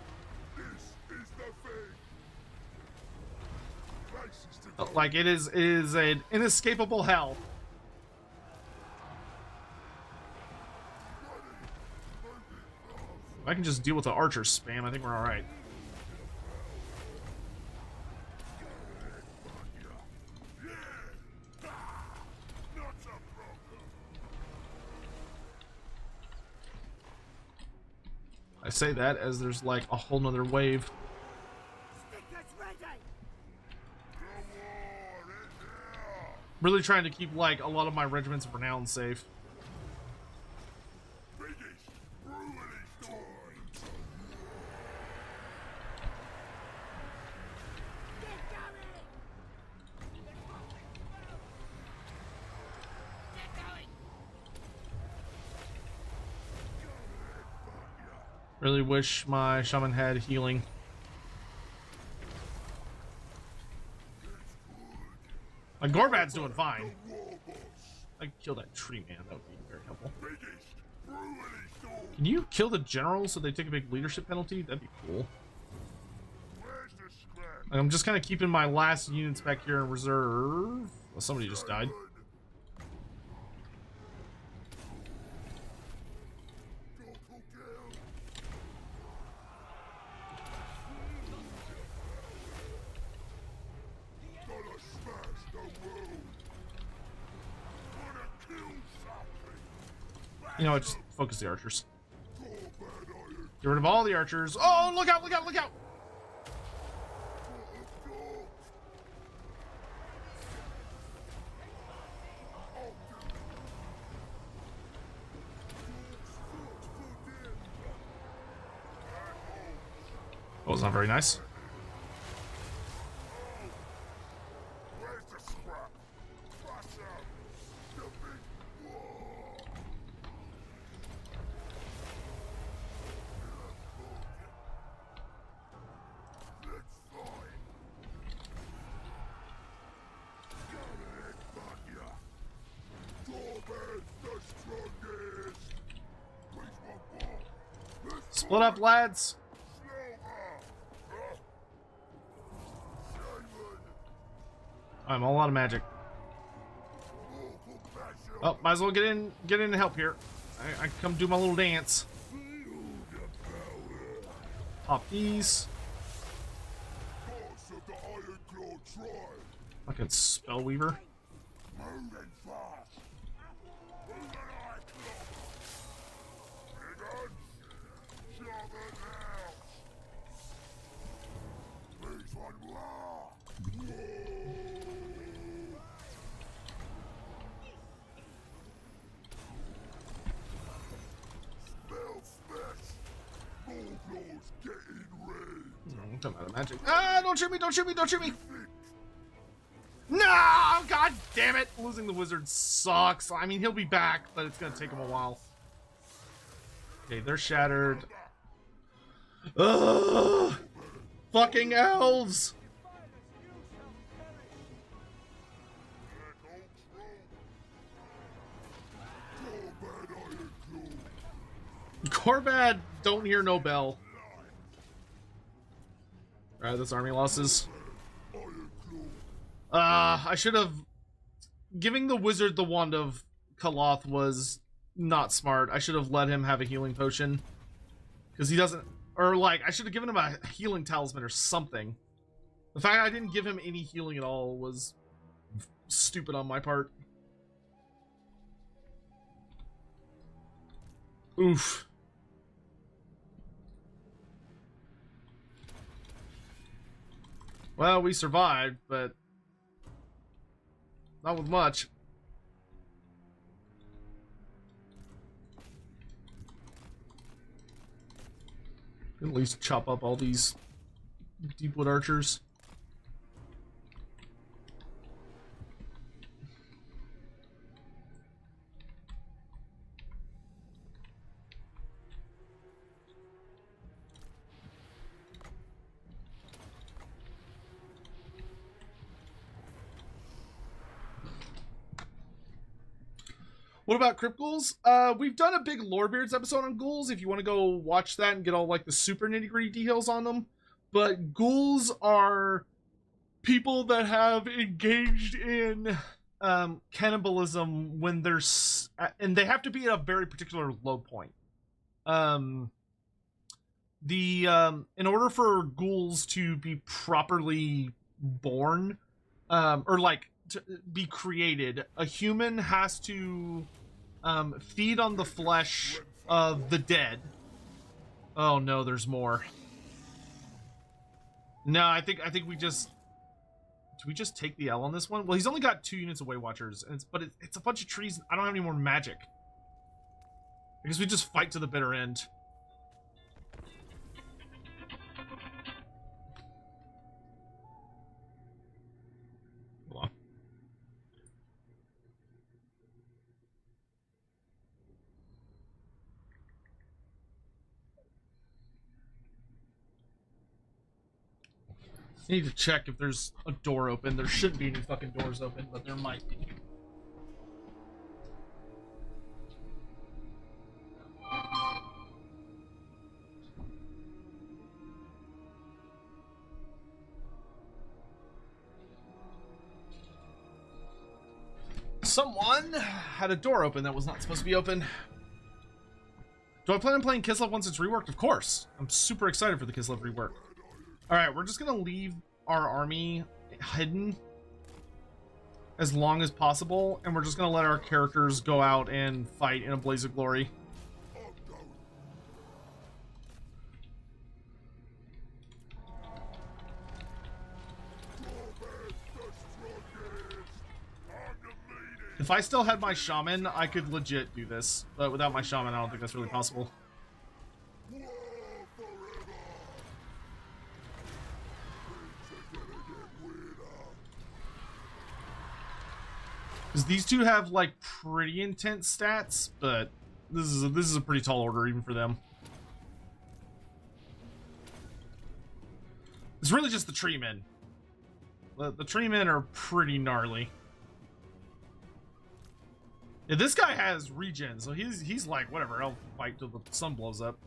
Like, it is an inescapable hell. If I can just deal with the archer spam, I think we're alright. I say that as there's like a whole nother wave. Really trying to keep like a lot of my regiments of renown safe. Really wish my shaman had healing. My Gorbad's doing fine. I can kill that tree man, that would be very helpful. Can you kill the general so they take a big leadership penalty? That'd be cool. I'm just kind of keeping my last units back here in reserve. Well, somebody just died. You know what, just focus the archers. Get rid of all the archers. Oh, look out, look out, look out! That was not very nice. Split up, lads. I'm all out of magic. Oh, might as well get in and help here. I come do my little dance. Pop these. Fucking Spellweaver. I'm out of magic. Ah, don't shoot me, don't shoot me, don't shoot me! No! God damn it! Losing the wizard sucks. I mean, he'll be back, but it's gonna take him a while. Okay, they're shattered. Ugh! Fucking elves! Gorbad, don't hear no bell. Alright, that's army losses. I should have... Giving the wizard the wand of Kaloth was not smart. I should have let him have a healing potion. Because he doesn't... Or, like, I should have given him a healing talisman or something. The fact I didn't give him any healing at all was stupid on my part. Oof. Well, we survived, but not with much. At least chop up all these deepwood archers. What about Crypt Ghouls? We've done a big Lorebeards episode on ghouls if you want to go watch that and get all like the super nitty-gritty details on them. But ghouls are people that have engaged in cannibalism when there's, and they have to be at a very particular low point. In order for ghouls to be properly born, or like to be created, a human has to feed on the flesh of the dead. Oh no, there's more. No, I think we just... Do we just take the L on this one? Well, he's only got 2 units of Weight Watchers, and it's a bunch of trees. I don't have any more magic. I guess we just fight to the bitter end. Hold on. I need to check if there's a door open. There shouldn't be any fucking doors open, but there might be. Someone had a door open that was not supposed to be open. Do I plan on playing Kislev once it's reworked? Of course. I'm super excited for the Kislev rework. Alright, we're just gonna leave our army hidden as long as possible, and we're just gonna let our characters go out and fight in a blaze of glory. If I still had my shaman, I could legit do this, but without my shaman, I don't think that's really possible. Because these two have like pretty intense stats, but this is a pretty tall order even for them. It's really just the tree men. The tree men are pretty gnarly. Yeah, this guy has regen, so he's like whatever. I'll fight till the sun blows up.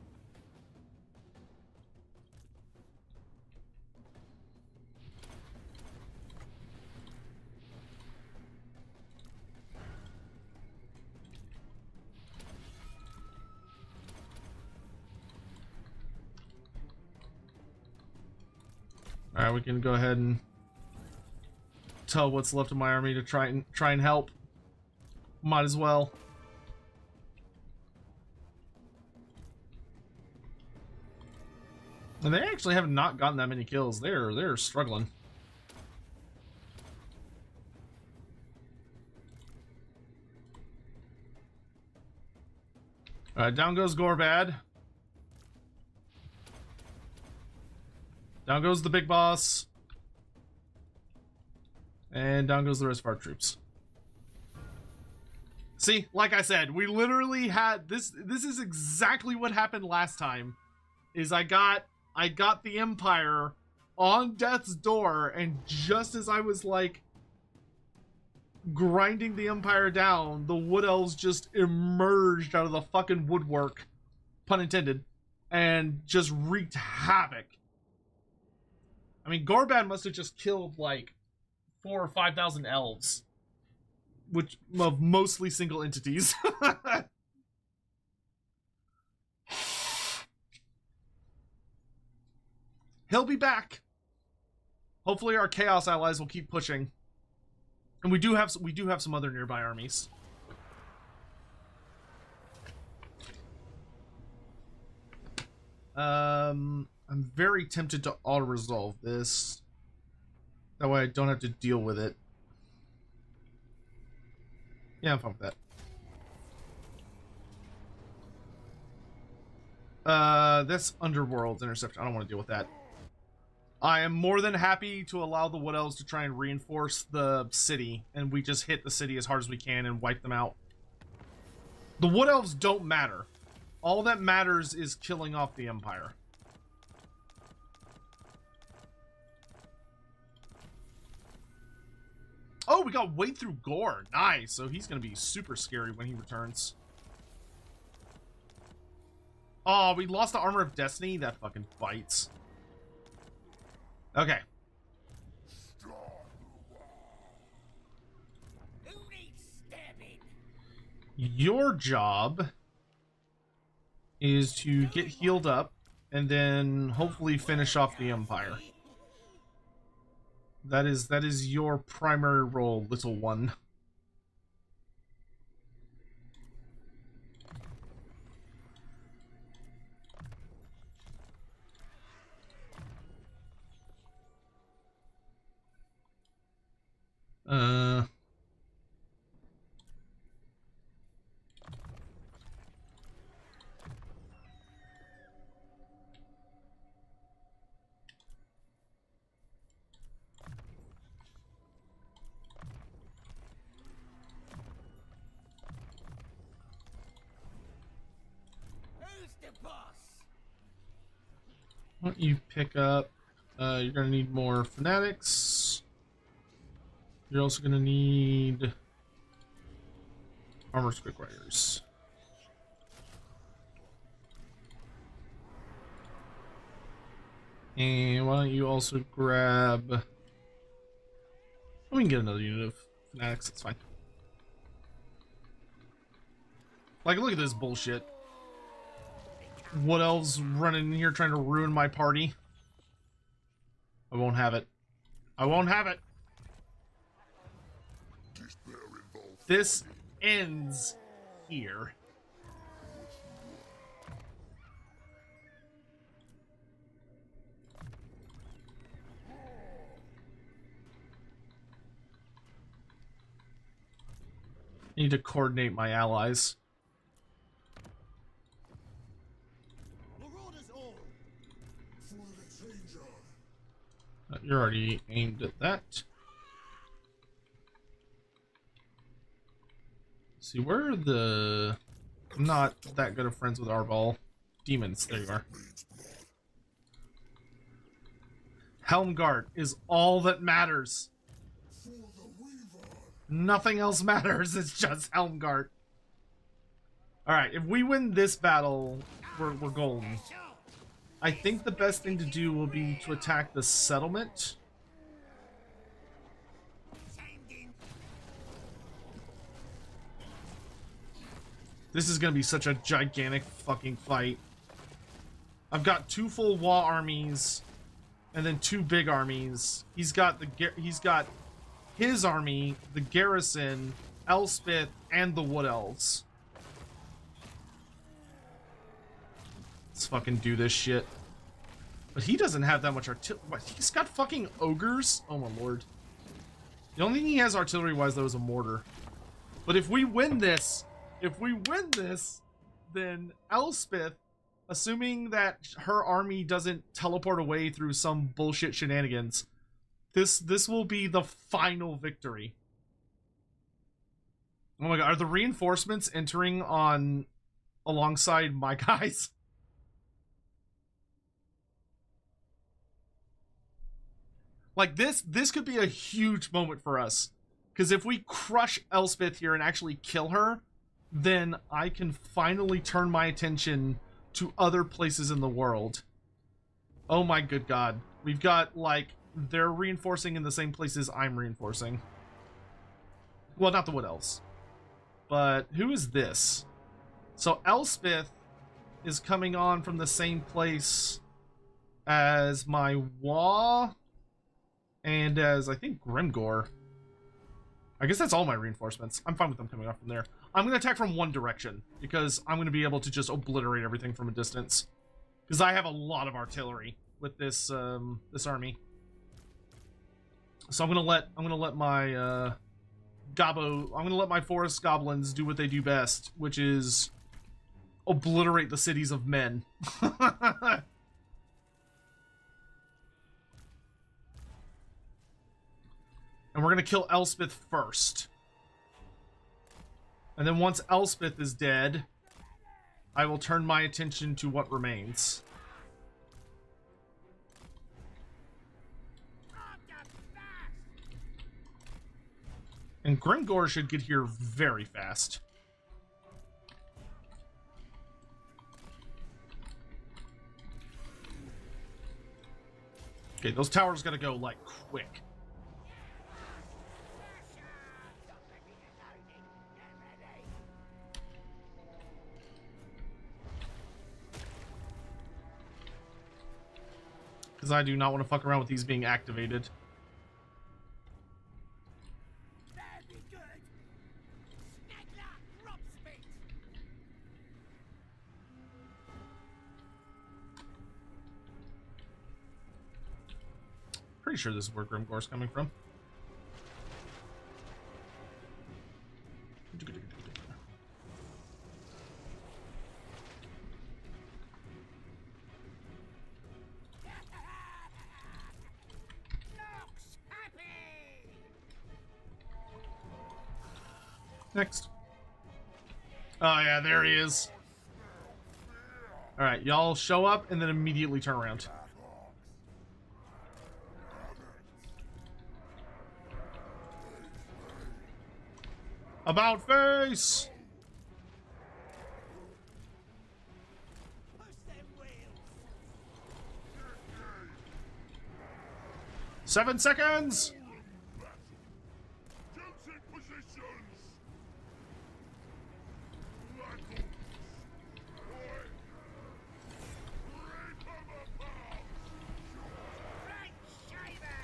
Alright, we can go ahead and tell what's left of my army to try and help. Might as well. And they actually have not gotten that many kills. They're struggling. Alright, down goes Gorbad. Down goes the big boss. And down goes the rest of our troops. See, like I said, we literally had this is exactly what happened last time. Is I got the Empire on death's door, and just as I was like grinding the Empire down, the Wood Elves just emerged out of the fucking woodwork, pun intended, and just wreaked havoc. I mean, Gorbad must have just killed like 4,000 or 5,000 elves, which of mostly single entities. He'll be back. Hopefully, our Chaos allies will keep pushing, and we do have some other nearby armies. I'm very tempted to auto-resolve this. That way I don't have to deal with it. Yeah, I'm fine with that. That's Underworld's interception. I don't want to deal with that. I am more than happy to allow the Wood Elves to try and reinforce the city, and we just hit the city as hard as we can and wipe them out. The Wood Elves don't matter. All that matters is killing off the Empire. Oh, we got Wade through Gore. Nice. So he's going to be super scary when he returns. Oh, we lost the Armor of Destiny? That fucking bites. Okay. Who needs stabbing? Your job is to get healed up and then hopefully finish off the Empire. That is your primary role, little one. Who's the boss? Why don't you pick up, you're gonna need more fanatics. You're also gonna need armor quick riders. And why don't you also grab, we can get another unit of fanatics, that's fine. Like, look at this bullshit. Wood Elves running in here trying to ruin my party. I won't have it. I won't have it. This ends here. I need to coordinate my allies. You're already aimed at that. See, where are the... I'm not that good of friends with Arbol. Demons, there you are. Helmgart is all that matters. Nothing else matters, it's just Helmgart. Alright, if we win this battle, we're golden. I think the best thing to do will be to attack the settlement. This is going to be such a gigantic fucking fight. I've got 2 full Wa armies and then 2 big armies. He's got his army, the garrison, Elspeth, and the Wood Elves. Let's fucking do this shit. But he doesn't have that much artillery. He's got fucking ogres? Oh my lord. The only thing he has artillery-wise, though, is a mortar. But if we win this, then Elspeth, assuming that her army doesn't teleport away through some bullshit shenanigans, this will be the final victory. Oh my god, are the reinforcements entering on alongside my guys? Like, this could be a huge moment for us. Because if we crush Elspeth here and actually kill her, then I can finally turn my attention to other places in the world. Oh my good god. We've got, like, they're reinforcing in the same places I'm reinforcing. Well, not the Wood Elves. But who is this? So Elspeth is coming on from the same place as my Wa and as, I think, Grimgor. I guess that's all my reinforcements. I'm fine with them coming off from there. I'm going to attack from one direction, because I'm going to be able to just obliterate everything from a distance. Because I have a lot of artillery with this this army. So I'm going to let my I'm going to let my forest goblins do what they do best, which is obliterate the cities of men. And we're gonna kill Elspeth first. And then once Elspeth is dead, I will turn my attention to what remains. And Grimgor should get here very fast. Okay, those towers gotta go, like, quick. Because I do not want to fuck around with these being activated. Very good. Snegler, rob speed. Pretty sure this is where Grimgor's coming from. Next. Oh yeah, there he is. Alright, y'all show up and then immediately turn around. About face! Push them wheels. 7 seconds! Tilting positions! Right shaver.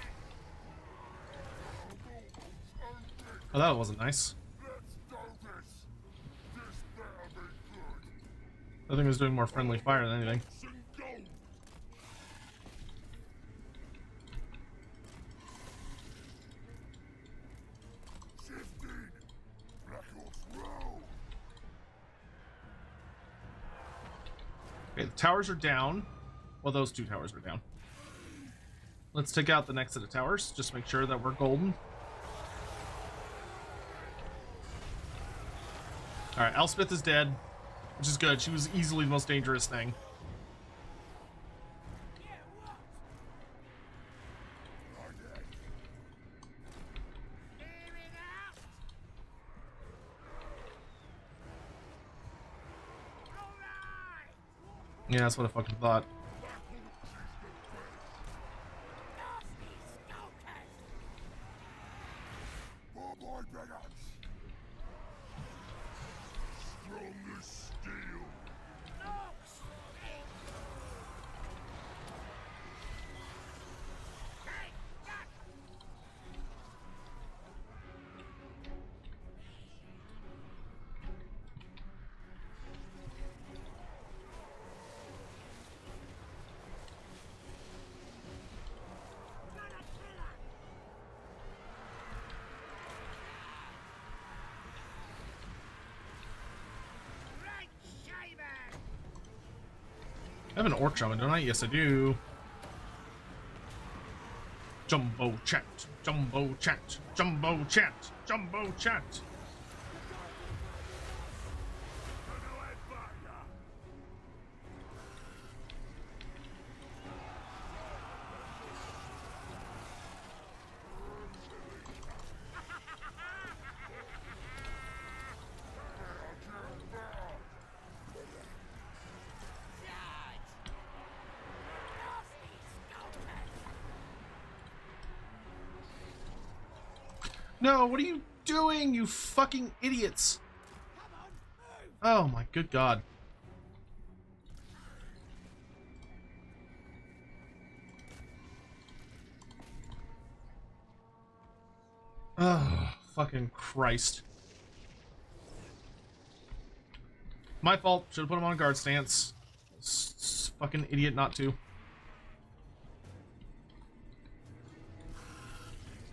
Oh, that wasn't nice. Let's do this! This better be good! I think it was doing more friendly fire than anything. Sing go! 15! Records roll! Okay, the towers are down. Well, those 2 towers are down. Let's take out the next set of towers. Just make sure that we're golden. Alright, Elspeth is dead, which is good. She was easily the most dangerous thing. Yeah, what? Clearing out. All right. Yeah, that's what I fucking thought. Nasty skulkers. Oh boy, beggars! Strong as steel! Knocks. Hey, that. Gonna kill her. Right shaver. I have an orc shaman, don't I? Yes, I do. Jumbo chat, jumbo chat, jumbo chat, jumbo chat. No, what are you doing, you fucking idiots? Oh my good god. Oh, fucking Christ. My fault. Should have put him on a guard stance. Fucking idiot not to.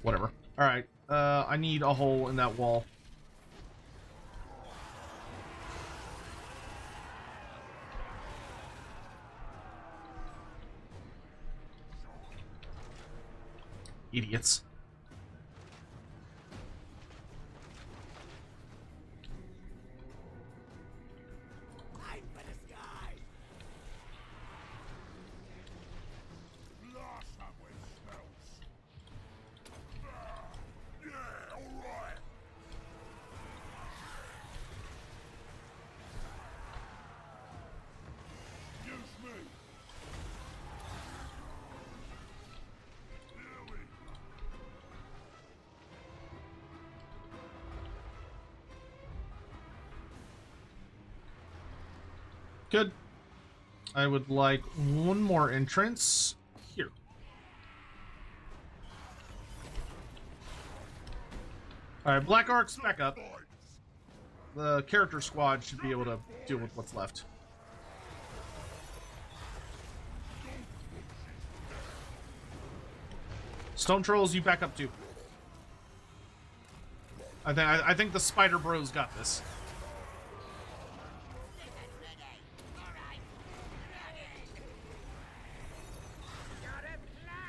Whatever. Alright. I need a hole in that wall. Idiots. Aim for the sky. Blast them with spells. Yeah, alright. Use me. Here we Good. I would like one more entrance here. Alright, Black Arc's back up. The character squad should be able to deal with what's left. Stone Trolls, you back up too. I think the Spider Bros got this. Got a plan?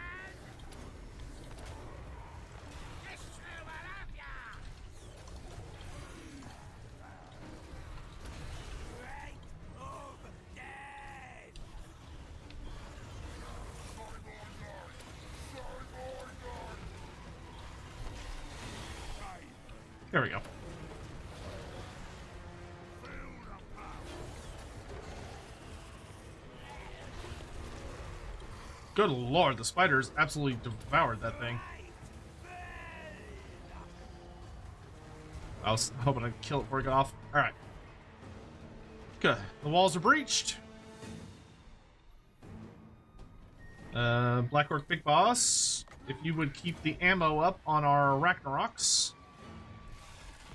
It's true, I love ya. Rate of death. There we go. Good lord, the spiders absolutely devoured that thing. I was hoping to kill it before it got off. Alright. Good. The walls are breached. Black Orc Big Boss, if you would keep the ammo up on our Ragnaroks,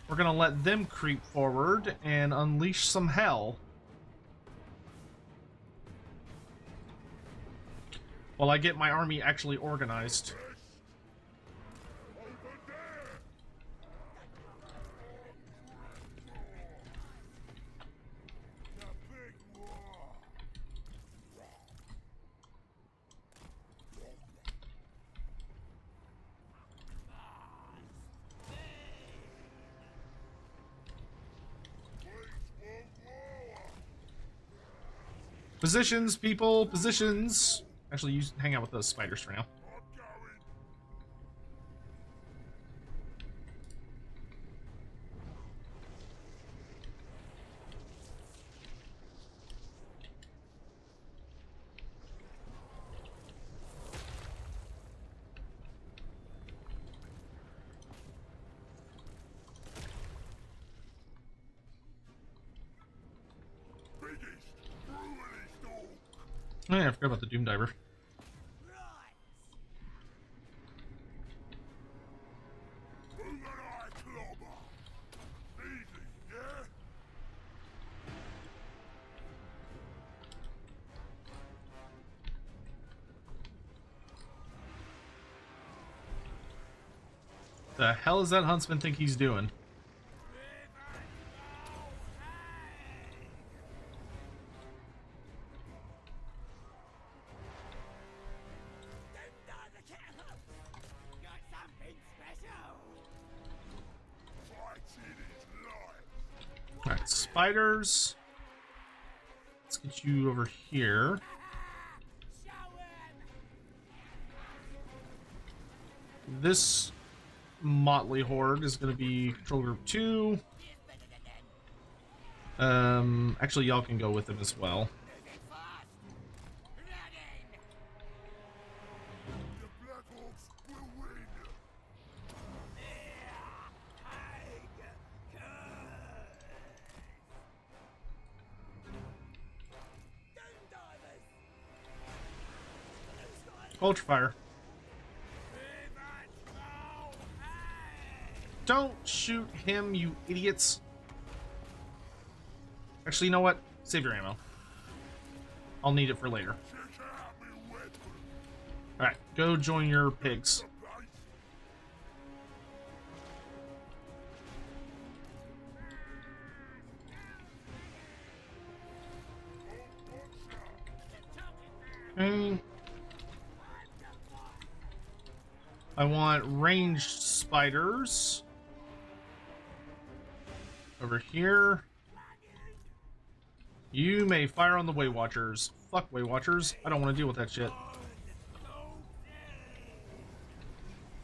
we're gonna let them creep forward and unleash some hell. While I get my army actually organized. Positions, people, positions. Actually, you hang out with those spiders for now. Oh yeah, I forgot about the Doom Diver. The hell does that huntsman think he's doing? Alright, spiders. Let's get you over here. This motley horde is going to be Control Group 2. Actually, y'all can go with them as well. Ultra fire. Don't shoot him, you idiots. Actually, you know what? Save your ammo. I'll need it for later. Alright, go join your pigs. Okay. I want ranged spiders over here. You may fire on the Way Watchers. Fuck Way Watchers. I don't want to deal with that shit.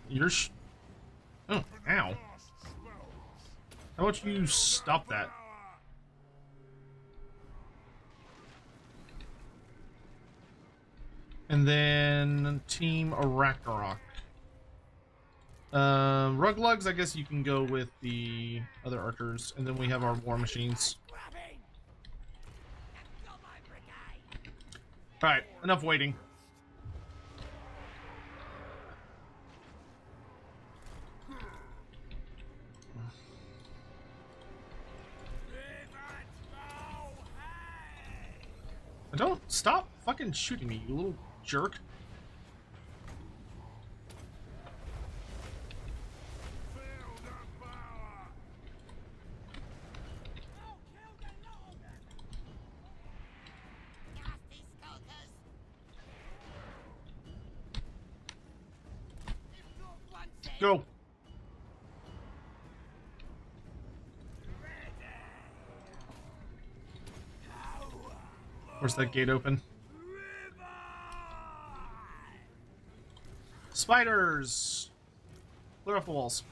You're oh, ow. How about you stop that? And then Team Arachnorok. Ruglugs, I guess you can go with the other archers. And then we have our war machines. Alright, enough waiting. Don't stop fucking shooting me, you little jerk. Go. Where's that gate open? Spiders! Clear off the walls.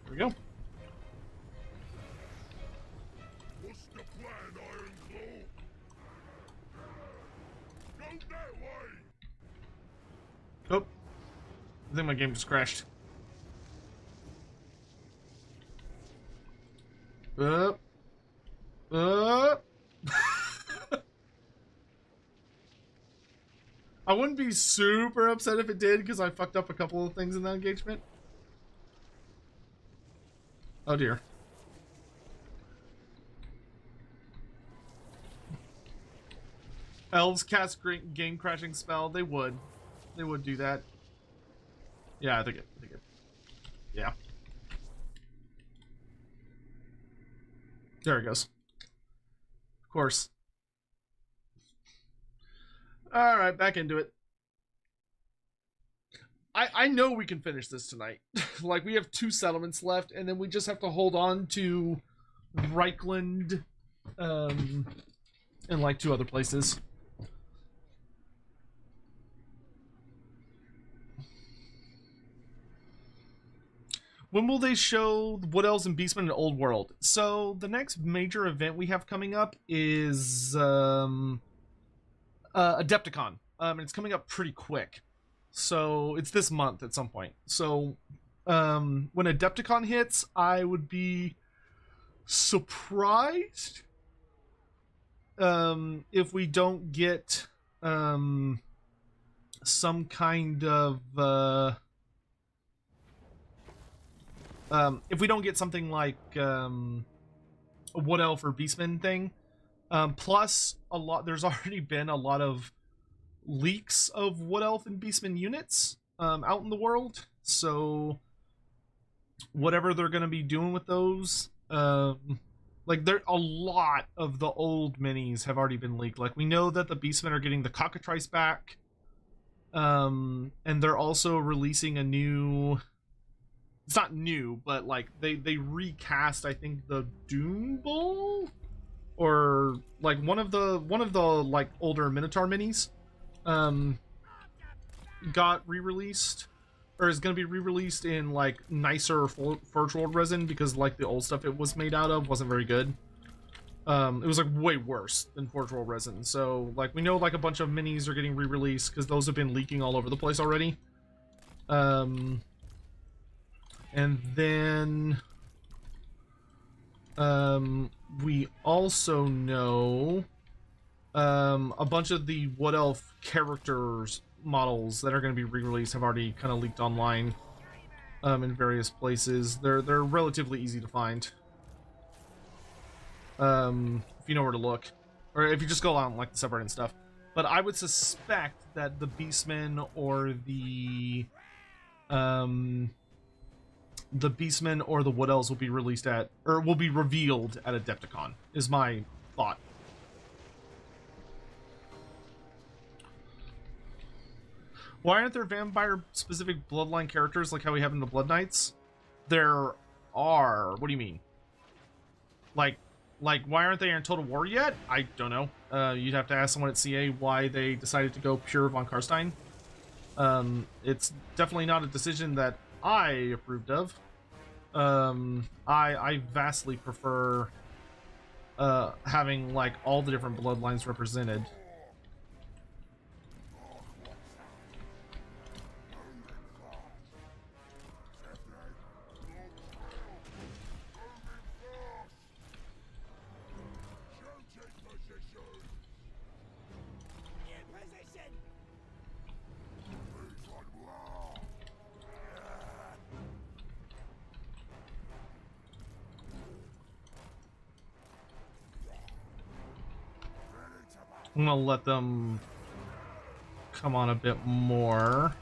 There we go. What's the plan, Ironclaw? Go that way! Oh. I think my game just crashed. I wouldn't be super upset if it did, because I fucked up a couple of things in that engagement. Oh dear. Elves cast great game crashing spell. They would. They would do that. Yeah, I think it. Yeah. There it goes. Of course. Alright, back into it. I know we can finish this tonight. Like, we have 2 settlements left, and then we just have to hold on to Reichland, and like 2 other places. When will they show Wood Elves and Beastmen in Old World? So the next major event we have coming up is Adepticon. And it's coming up pretty quick. So it's this month at some point. So when Adepticon hits, I would be surprised if we don't get some kind of if we don't get something like a Wood Elf or Beastman thing. Plus there's already been a lot of leaks of Wood Elf and Beastman units out in the world, so whatever they're going to be doing with those, like there a lot of the old minis have already been leaked. Like, we know that the Beastmen are getting the cockatrice back, and they're also releasing a new, it's not new, but like they recast, I think, the Doom Bull, or like one of the like older Minotaur minis got re-released, or is going to be re-released in like nicer Forge World resin, because like the old stuff it was made out of wasn't very good. It was like way worse than Forge World resin. So like we know like a bunch of minis are getting re-released because those have been leaking all over the place already. And then we also know a bunch of the Wood Elf characters models that are going to be re-released have already kind of leaked online in various places. They're relatively easy to find if you know where to look, or if you just go out and like the subreddit and stuff. But I would suspect that the Beastmen or the the Beastmen or the Wood Elves will be released at, or will be revealed at Adepticon, is my thought. Why aren't there vampire-specific bloodline characters like how we have in the Blood Knights? There are. What do you mean? Like, why aren't they in Total War yet? I don't know. You'd have to ask someone at CA why they decided to go pure von Karstein. It's definitely not a decision that I approved of. I vastly prefer having like all the different bloodlines represented. I'm gonna let them come on a bit more.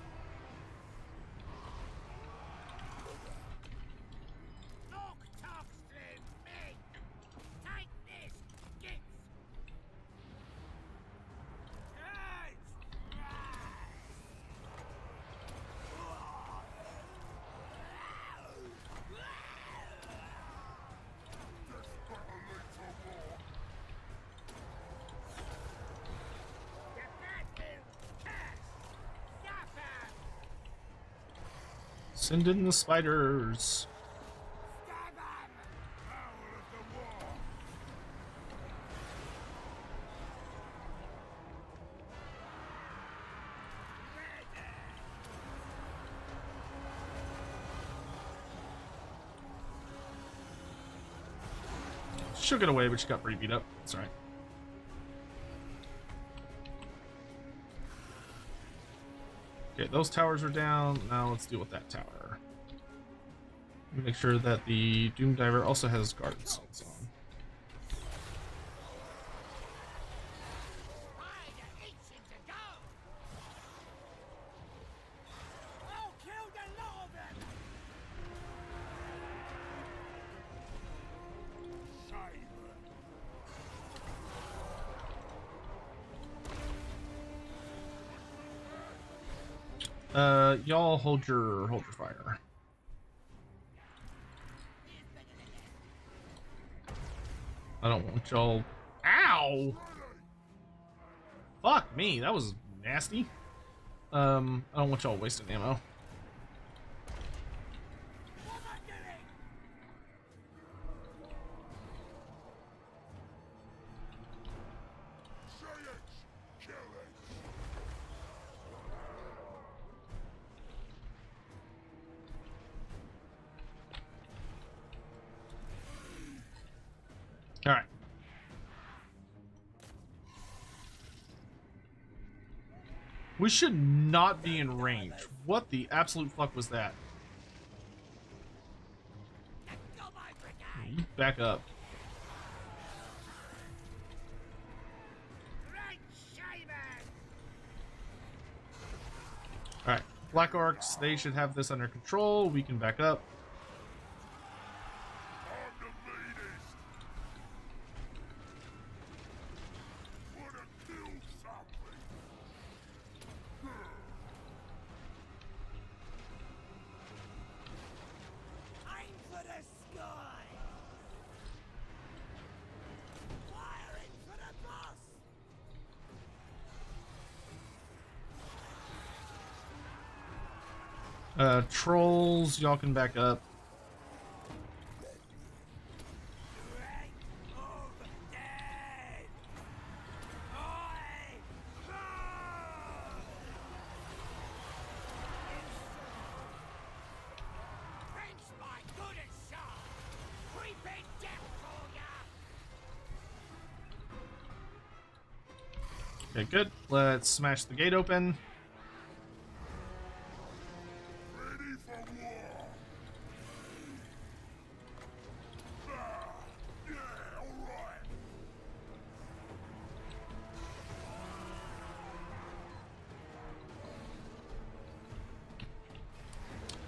Send in the spiders. She'll get away, but she got pretty beat up. That's right. Okay, those towers are down. Now let's deal with that tower. Make sure that the Doom Diver also has guards on. Y'all hold your fire. I don't want y'all. Ow! Fuck me, that was nasty. I don't want y'all wasting ammo. All right. We should not be in range. What the absolute fuck was that? Back up. All right. Black Orcs, they should have this under control. We can back up. Trolls, y'all can back up. Okay, good. Let's smash the gate open.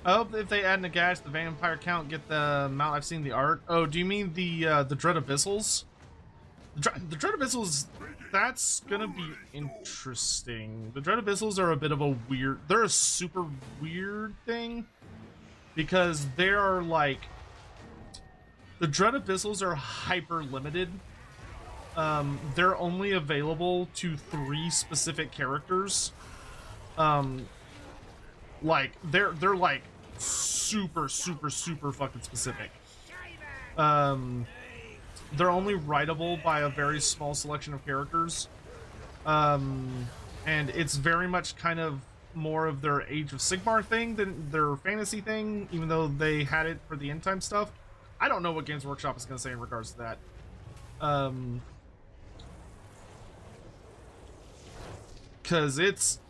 I hope if they add Nagash, the vampire count get the amount. I've seen the art. Oh, do you mean the Dread Abyssals? The Dread Abyssals, that's gonna be interesting. The Dread Abyssals are a bit of a weird, they're a super weird thing because they're like, the Dread Abyssals are hyper limited. They're only available to 3 specific characters. Like they're like super fucking specific. They're only writable by a very small selection of characters. And it's very much kind of more of their Age of Sigmar thing than their fantasy thing, even though they had it for the end time stuff. I don't know what Games Workshop is going to say in regards to that. Because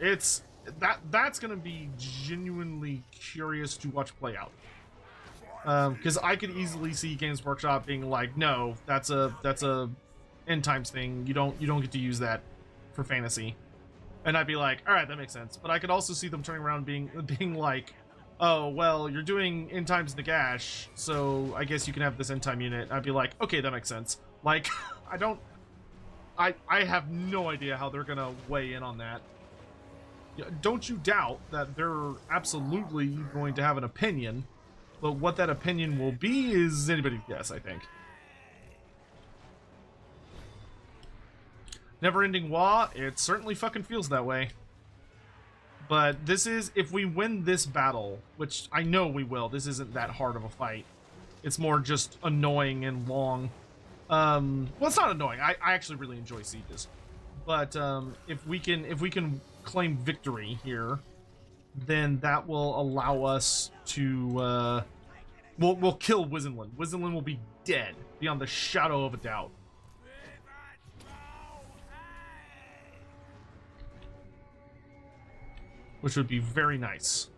that's going to be genuinely curious to watch play out. Because I could easily see Games Workshop being like, no, that's a end times thing. You don't get to use that for fantasy. And I'd be like, all right, that makes sense. But I could also see them turning around being like, oh, well, you're doing end times Nagash, so I guess you can have this end time unit. I'd be like, okay, that makes sense. Like, I have no idea how they're gonna weigh in on that. Don't you doubt that they're absolutely going to have an opinion. But what that opinion will be is anybody's guess, I think. Never-ending Wa, it certainly fucking feels that way. But this is, if we win this battle, which I know we will, this isn't that hard of a fight. It's more just annoying and long. Well, it's not annoying. I actually really enjoy sieges. But if we can claim victory here, then that will allow us to we'll kill Wizenlin. Wizenlin will be dead beyond the shadow of a doubt. Which would be very nice.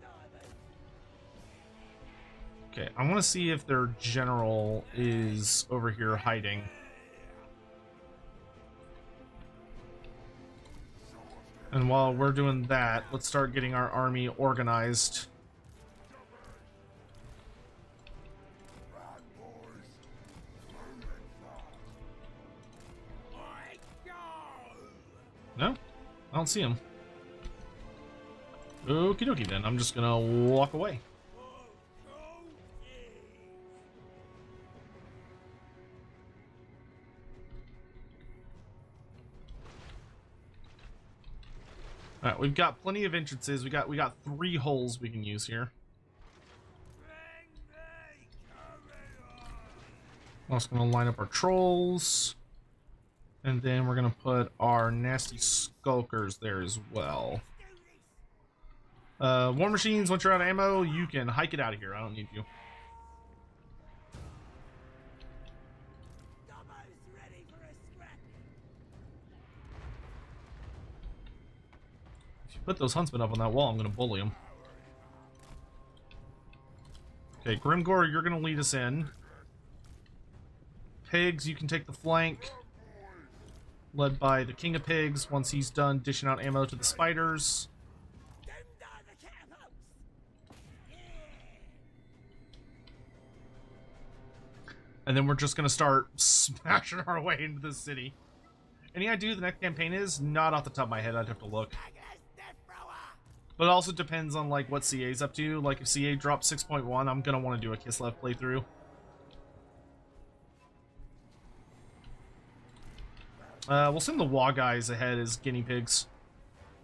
Okay, I want to see if their general is over here hiding. And while we're doing that, let's start getting our army organized. No? I don't see him. Okie dokie then, I'm just gonna walk away. Alright, we've got plenty of entrances. We got 3 holes we can use here. I'm also gonna line up our trolls. And then we're gonna put our nasty skulkers there as well. War machines, once you're out of ammo, you can hike it out of here. I don't need you. If you put those huntsmen up on that wall, I'm gonna bully them. Okay, Grimgor, you're gonna lead us in. Pigs, you can take the flank. Led by the King of Pigs once he's done dishing out ammo to the spiders. And then we're just gonna start smashing our way into the city. Any idea who the next campaign is? Not off the top of my head, I'd have to look. But it also depends on like what CA's up to. Like if CA drops 6.1, I'm gonna want to do a Kislev playthrough. We'll send the Wa guys ahead as guinea pigs.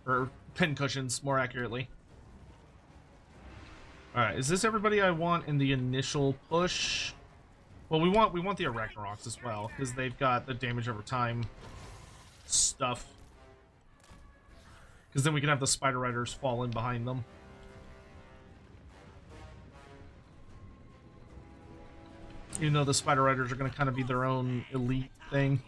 Or pincushions, more accurately. Alright, is this everybody I want in the initial push? Well, we want the Arachnaroks as well, because they've got the damage over time stuff. Because then we can have the Spider Riders fall in behind them. Even though the Spider Riders are going to kind of be their own elite thing.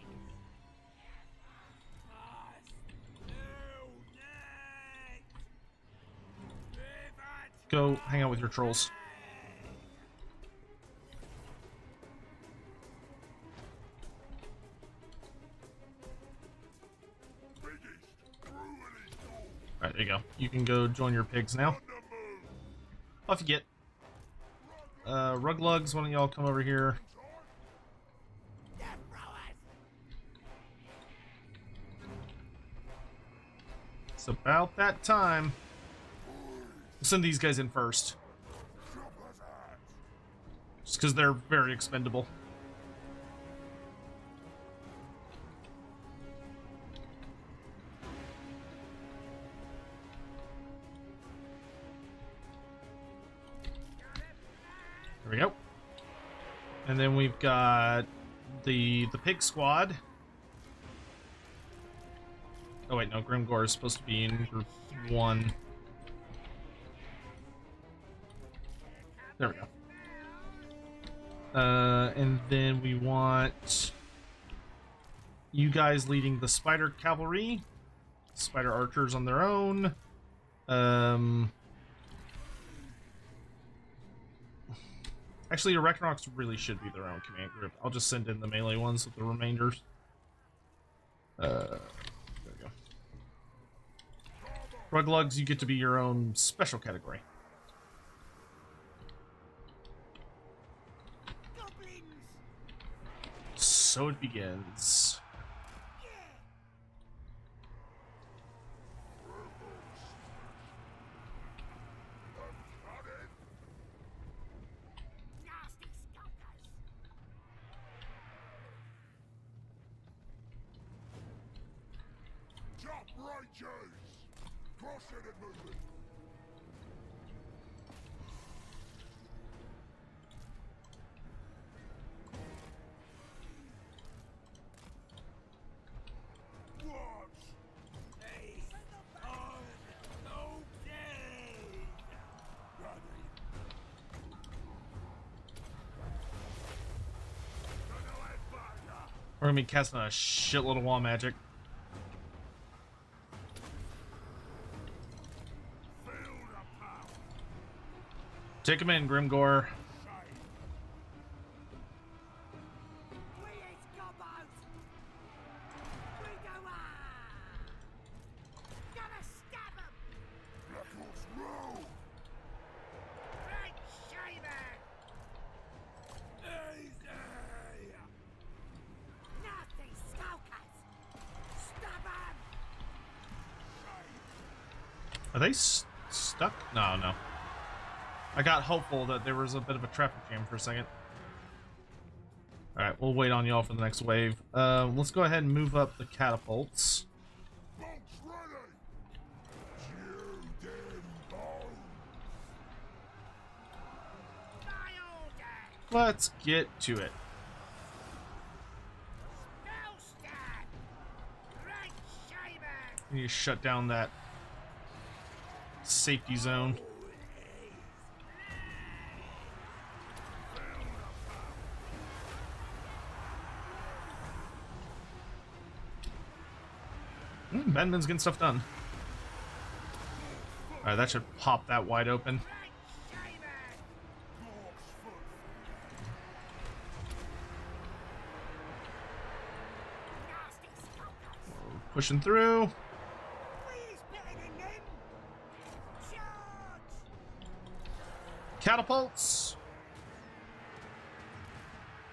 Go hang out with your trolls. Alright, there you go. You can go join your pigs now. Off you get. Rug lugs, why don't y'all come over here? It's about that time. We'll send these guys in first. Just because they're very expendable. There we go. And then we've got the pig squad. Oh wait, no, Grimgore is supposed to be in group 1. There we go. And then we want you guys leading the spider cavalry, spider archers on their own. Actually, your Reckonox really should be their own command group. I'll just send in the melee ones with the remainders. There we go. Ruglugs, you get to be your own special category. So it begins. Top righteous! Cross-headed movement! What? Hey, on no day. We're gonna be casting a shitload of wall magic. Take him in, Grimgore. We is Gorbad. We go Gonna stab him. Black Horse roll! Right shaver. Easy. Nasty skulkers. Stab him. Are they stuck? No, no. I got hopeful that there was a bit of a traffic jam for a second. Alright, we'll wait on y'all for the next wave. Let's go ahead and move up the catapults. Bolts ready! You damn bones! My order. Let's get to it. Spell stab. Right shaver. We need to shut down that safety zone. Badman's getting stuff done. Alright, that should pop that wide open. Right shaver. Nasty skulkers. Pushing through. We is better than them. Charge. Catapults.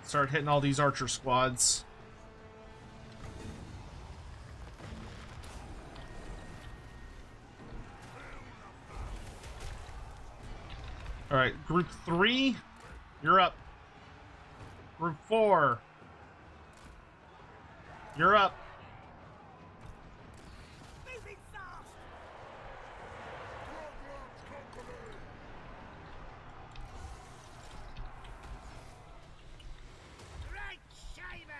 Start hitting all these archer squads. All right, group 3, you're up. Group 4, you're up. Moving fast. Right shaver.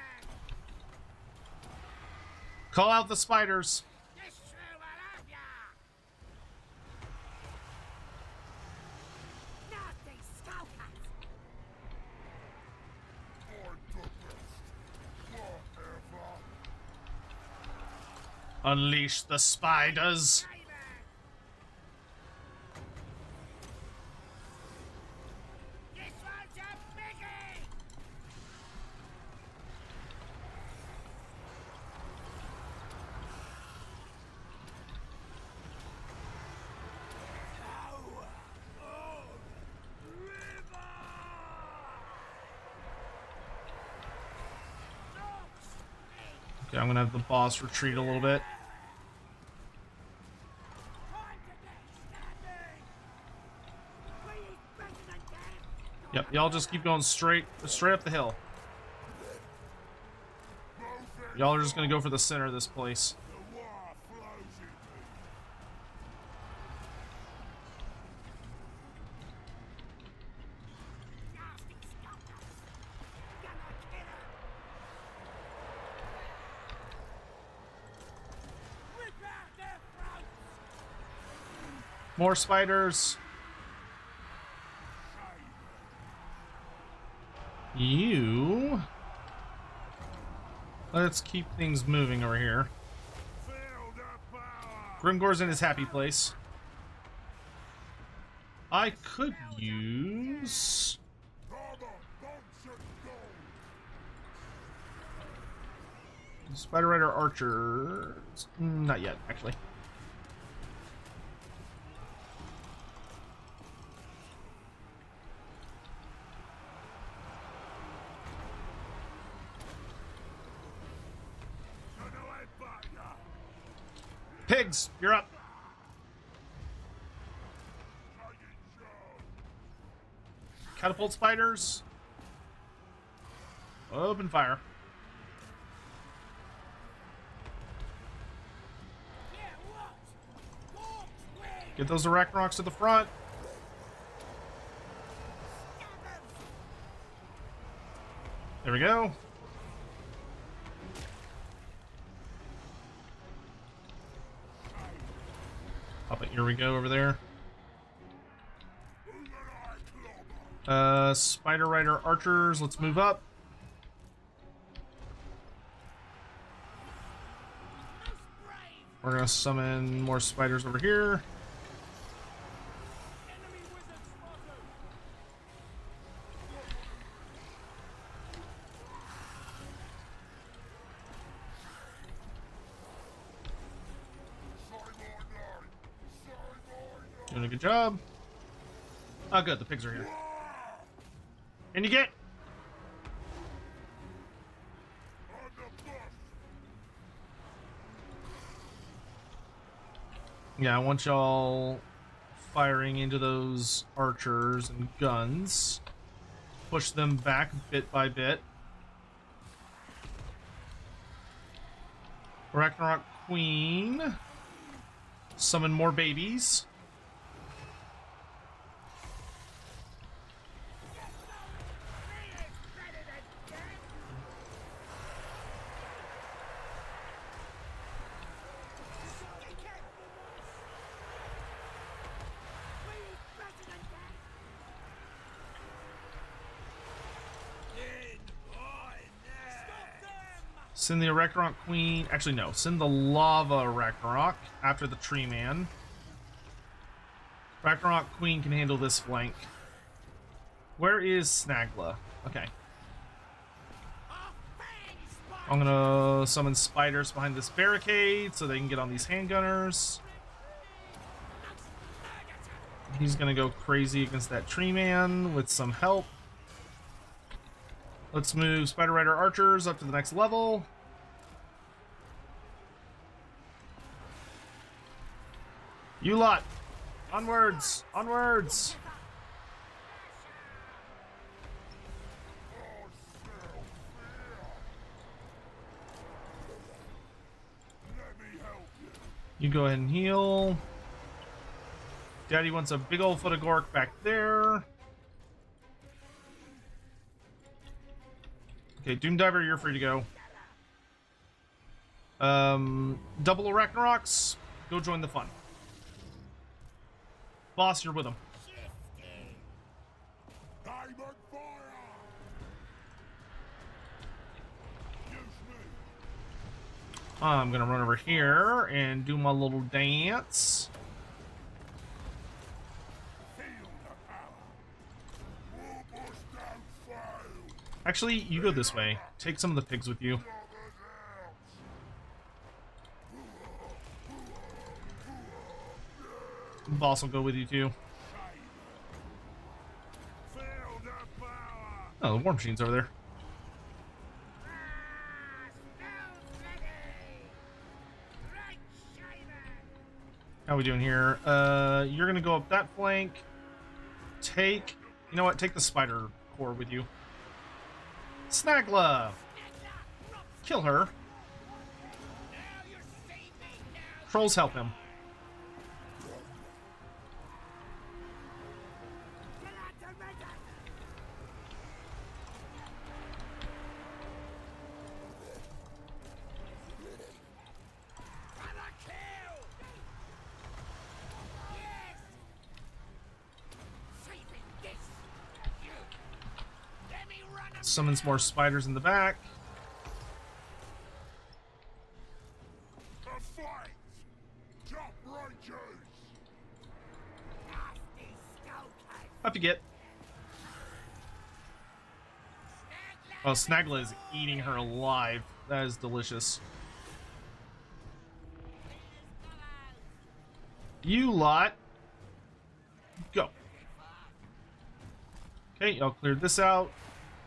Call out the spiders. This through will have ya. Nasty skulkers. For the best! Forever! Unleash the spiders. Shaver. This one's a biggie. Okay, I'm gonna have the boss retreat a little bit. Yep, y'all just keep going straight up the hill. Y'all are just gonna go for the center of this place. More spiders. You. Let's keep things moving over here. Grimgor's in his happy place. I could use... Spider Rider Archers. Not yet, actually. Pigs, you're up. Catapult spiders. Open fire. Get those Arachnoids to the front. There we go. Here we go over there. Spider Rider Archers, let's move up. We're gonna summon more spiders over here. Doing a good job. Oh, good. The pigs are here. And you get... Yeah, I want y'all firing into those archers and guns. Push them back bit by bit. Ragnarok Queen. Summon more babies. Send the Ragnarok Queen. Actually, no. Send the Lava Ragnarok after the Tree Man. Ragnarok Queen can handle this flank. Where is Snagla? Okay. I'm gonna summon spiders behind this barricade so they can get on these handgunners. He's gonna go crazy against that Tree Man with some help. Let's move Spider Rider Archers up to the next level. You lot, onwards, onwards. You go ahead and heal. Daddy wants a big old foot of Gork back there. Okay, Doom Diver, you're free to go. Double Arachnaroks, go join the fun. Boss, you're with him. I'm gonna run over here and do my little dance. Actually, you go this way. Take some of the pigs with you. Boss will go with you too. Oh, the war machine's over there. How we doing here? You're gonna go up that flank. Take, you know what? Take the spider core with you. Snagla! Kill her. Trolls help him. Summons more spiders in the back. Up you get. Oh, Snagla is eating her alive. That is delicious. You lot. Go. Okay, y'all cleared this out.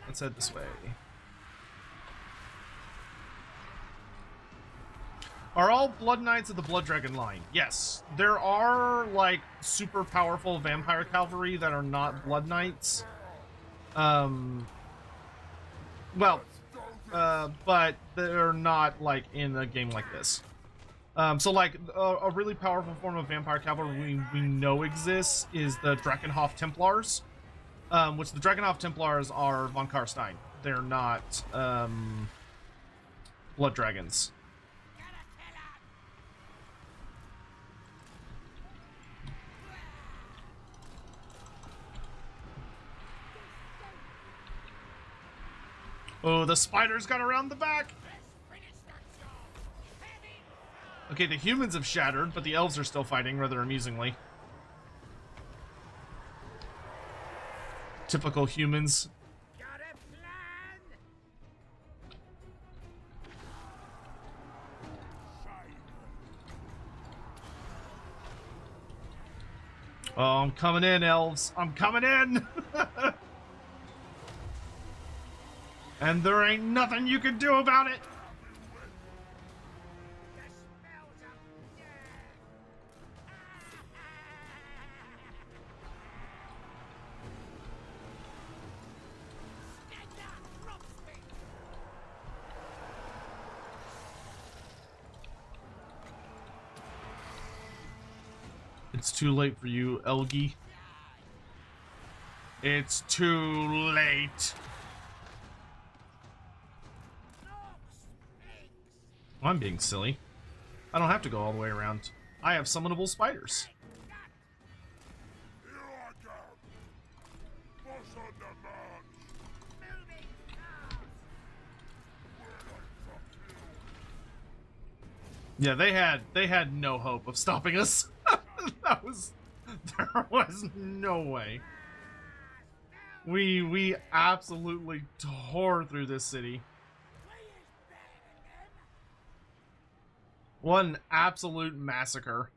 Let's head this way. Are all Blood Knights of the Blood Dragon line? Yes. There are, like, super powerful vampire cavalry that are not Blood Knights. But they're not, like, in a game like this. So, like, a really powerful form of vampire cavalry we know exists is the Drakenhof Templars. Which the Drakenhof Templars are von Karstein. They're not, Blood Dragons. Oh, the spiders got around the back! Okay, the humans have shattered, but the elves are still fighting, rather amusingly. Typical humans. Oh, I'm coming in, elves. I'm coming in! And there ain't nothing you can do about it! It's too late for you, Elgi. It's too late. Well, I'm being silly. I don't have to go all the way around. I have summonable spiders. Yeah, they had no hope of stopping us. There was no way. We absolutely tore through this city. One absolute massacre.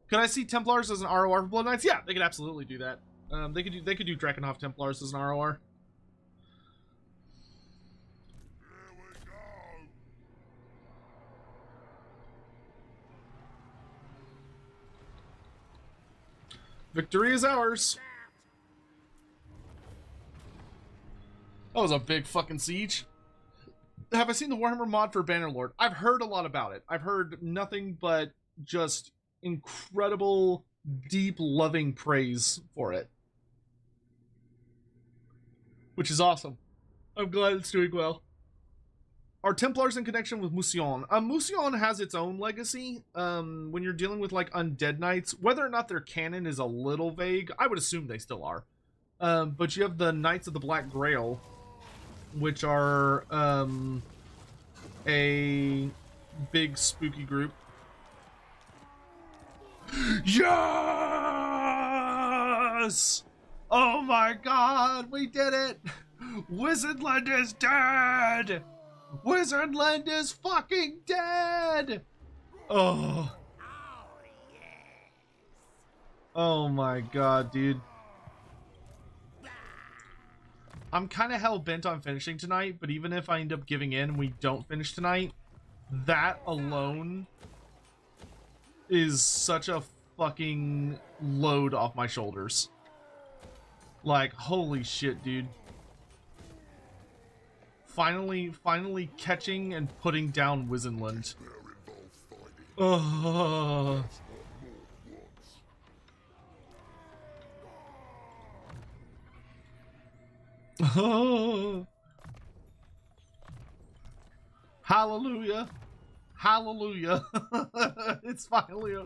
Could I see Templars as an ROR for Blood Knights? Yeah, they could absolutely do that. They could do Drakenhof Templars as an ROR. Victory is ours. That was a big fucking siege. Have I seen the Warhammer mod for Bannerlord? I've heard a lot about it. I've heard nothing but just incredible, deep, loving praise for it. Which is awesome. I'm glad it's doing well. Are Templars in connection with Mousillon? Mousillon has its own legacy. When you're dealing with like undead knights, whether or not they're canon is a little vague. I would assume they still are. But you have the Knights of the Black Grail, which are a big spooky group. Yes! Oh my god, we did it! Wizardland is dead! Wizardland is fucking dead! Oh. Oh my god, dude. I'm kind of hell-bent on finishing tonight, but even if I end up giving in and we don't finish tonight, that alone is such a fucking load off my shoulders. Like, holy shit, dude. Finally catching and putting down Wizenland. Oh. Oh. Hallelujah. Hallelujah. It's finally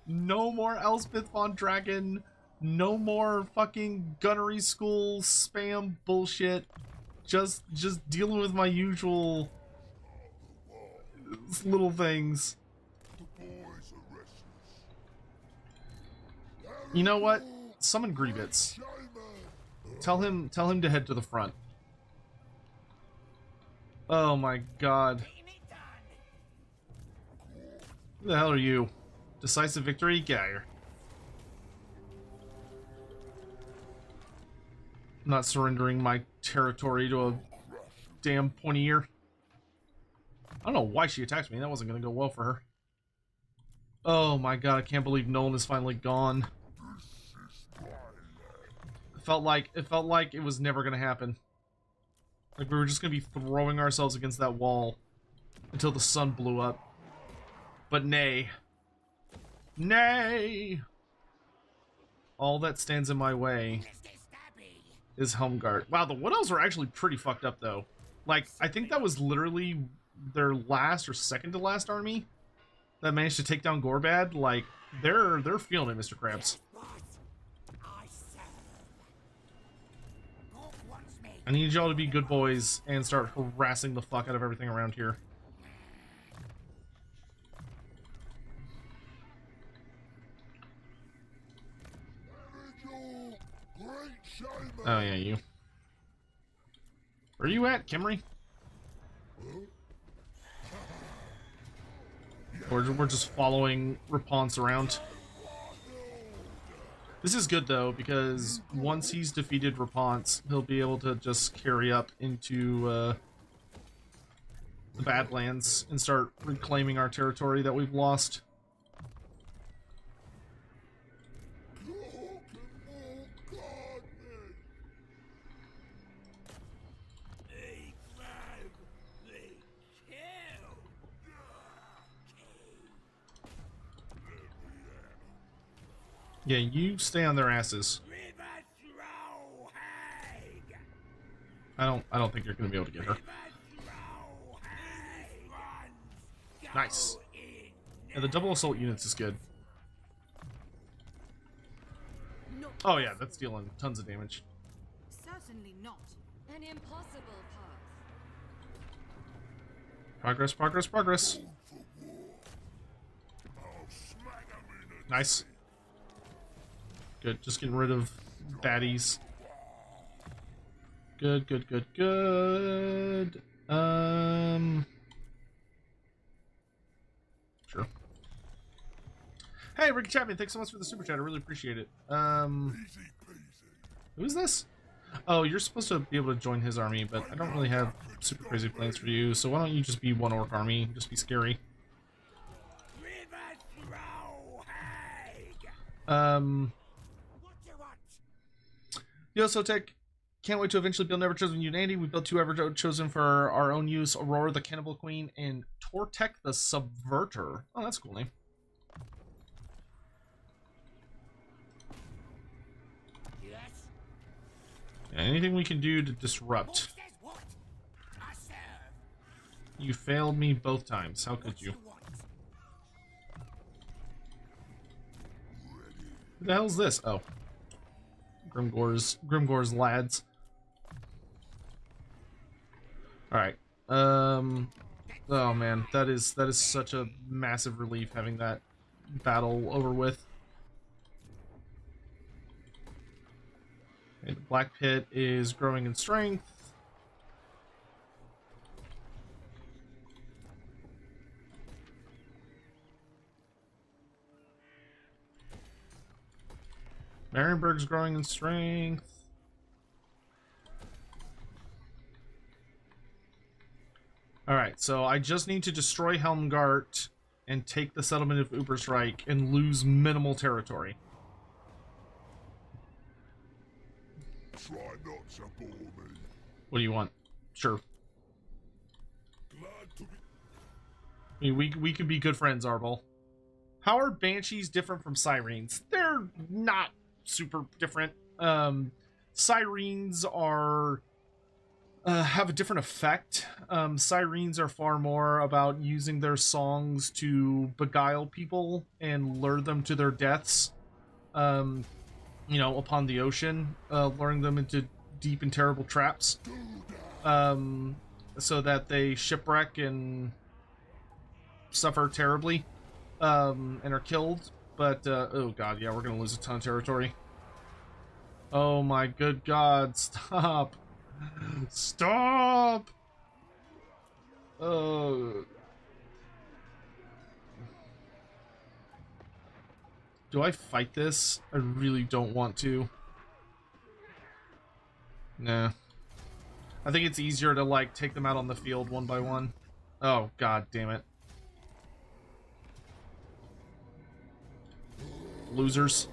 no more Elspeth von Dragon. No more fucking gunnery school spam bullshit. Just dealing with my usual little things. You know what? Summon Grievous. Tell him to head to the front. Oh my god. Who the hell are you? Decisive victory? Get out of here. I'm not surrendering my territory to a damn pointy ear. I don't know why she attacked me. That wasn't going to go well for her. Oh my god, I can't believe Nolan is finally gone. It felt like it was never going to happen. Like we were just going to be throwing ourselves against that wall until the sun blew up. But nay. Nay! All that stands in my way is Helmgart. Wow, the Wood Elves were actually pretty fucked up, though. Like, I think that was literally their last or second to last army that managed to take down Gorbad. Like, they're feeling it, Mr. Krabs. I need y'all to be good boys and start harassing the fuck out of everything around here. Oh yeah, you. Where are you at, Kimry? We're just following Raponce around. This is good though, because once he's defeated Raponce, he'll be able to just carry up into the Badlands and start reclaiming our territory that we've lost. Yeah, you stay on their asses. I don't think you're gonna be able to get her. Nice. Yeah, the double assault units is good. Oh yeah, that's dealing tons of damage. Certainly not. An impossible path. Progress, progress, progress. Nice. Good, just getting rid of baddies. Good, good, good, good. Sure. Hey, Ricky Chapman, thanks so much for the super chat. I really appreciate it. Who's this? Oh, you're supposed to be able to join his army, but I don't really have super crazy plans for you, so why don't you just be one orc army? Just be scary. Yo, Sotek, can't wait to eventually build Never Chosen Unity. We built two Ever Chosen for our own use: Aurora the Cannibal Queen and Tortek the Subverter. Oh, that's a cool name. Yes. Yeah, anything we can do to disrupt. You failed me both times. How could you? Who the hell's this? Oh. Grimgore's lads. Alright. Oh man, that is such a massive relief having that battle over with. Okay, the Black Pit is growing in strength. Marienburg's growing in strength. Alright, so I just need to destroy Helmgart and take the settlement of Uberstrike and lose minimal territory. Try not to bore me. What do you want? Sure. Glad to be. I mean, we could be good friends, Arbol. How are Banshees different from Sirens? They're not super different. Sirens are have a different effect. Sirens are far more about using their songs to beguile people and lure them to their deaths. You know, upon the ocean, luring them into deep and terrible traps, so that they shipwreck and suffer terribly, and are killed. But oh god, yeah, we're gonna lose a ton of territory. Oh my good god, stop! Stop! Oh. Do I fight this? I really don't want to. Nah. I think it's easier to, like, take them out on the field one by one. Oh, god damn it. Losers.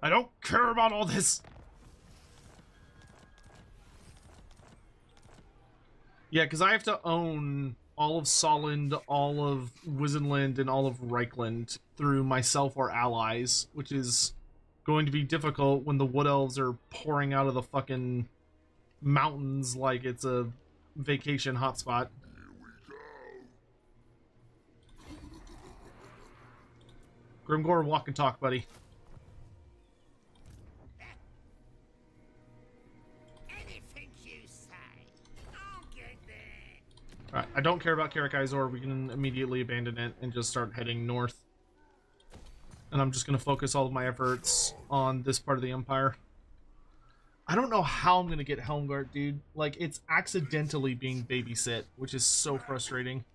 I don't care about all this! Yeah, because I have to own all of Solland, all of Wizenland, and all of Reichland through myself or allies, which is going to be difficult when the Wood Elves are pouring out of the fucking mountains like it's a vacation hotspot. Grimgor, walk and talk, buddy. Alright, I don't care about Karak-Izor. We can immediately abandon it and just start heading north. And I'm just going to focus all of my efforts on this part of the Empire. I don't know how I'm going to get Helmgart, dude. Like, it's accidentally being babysit, which is so frustrating.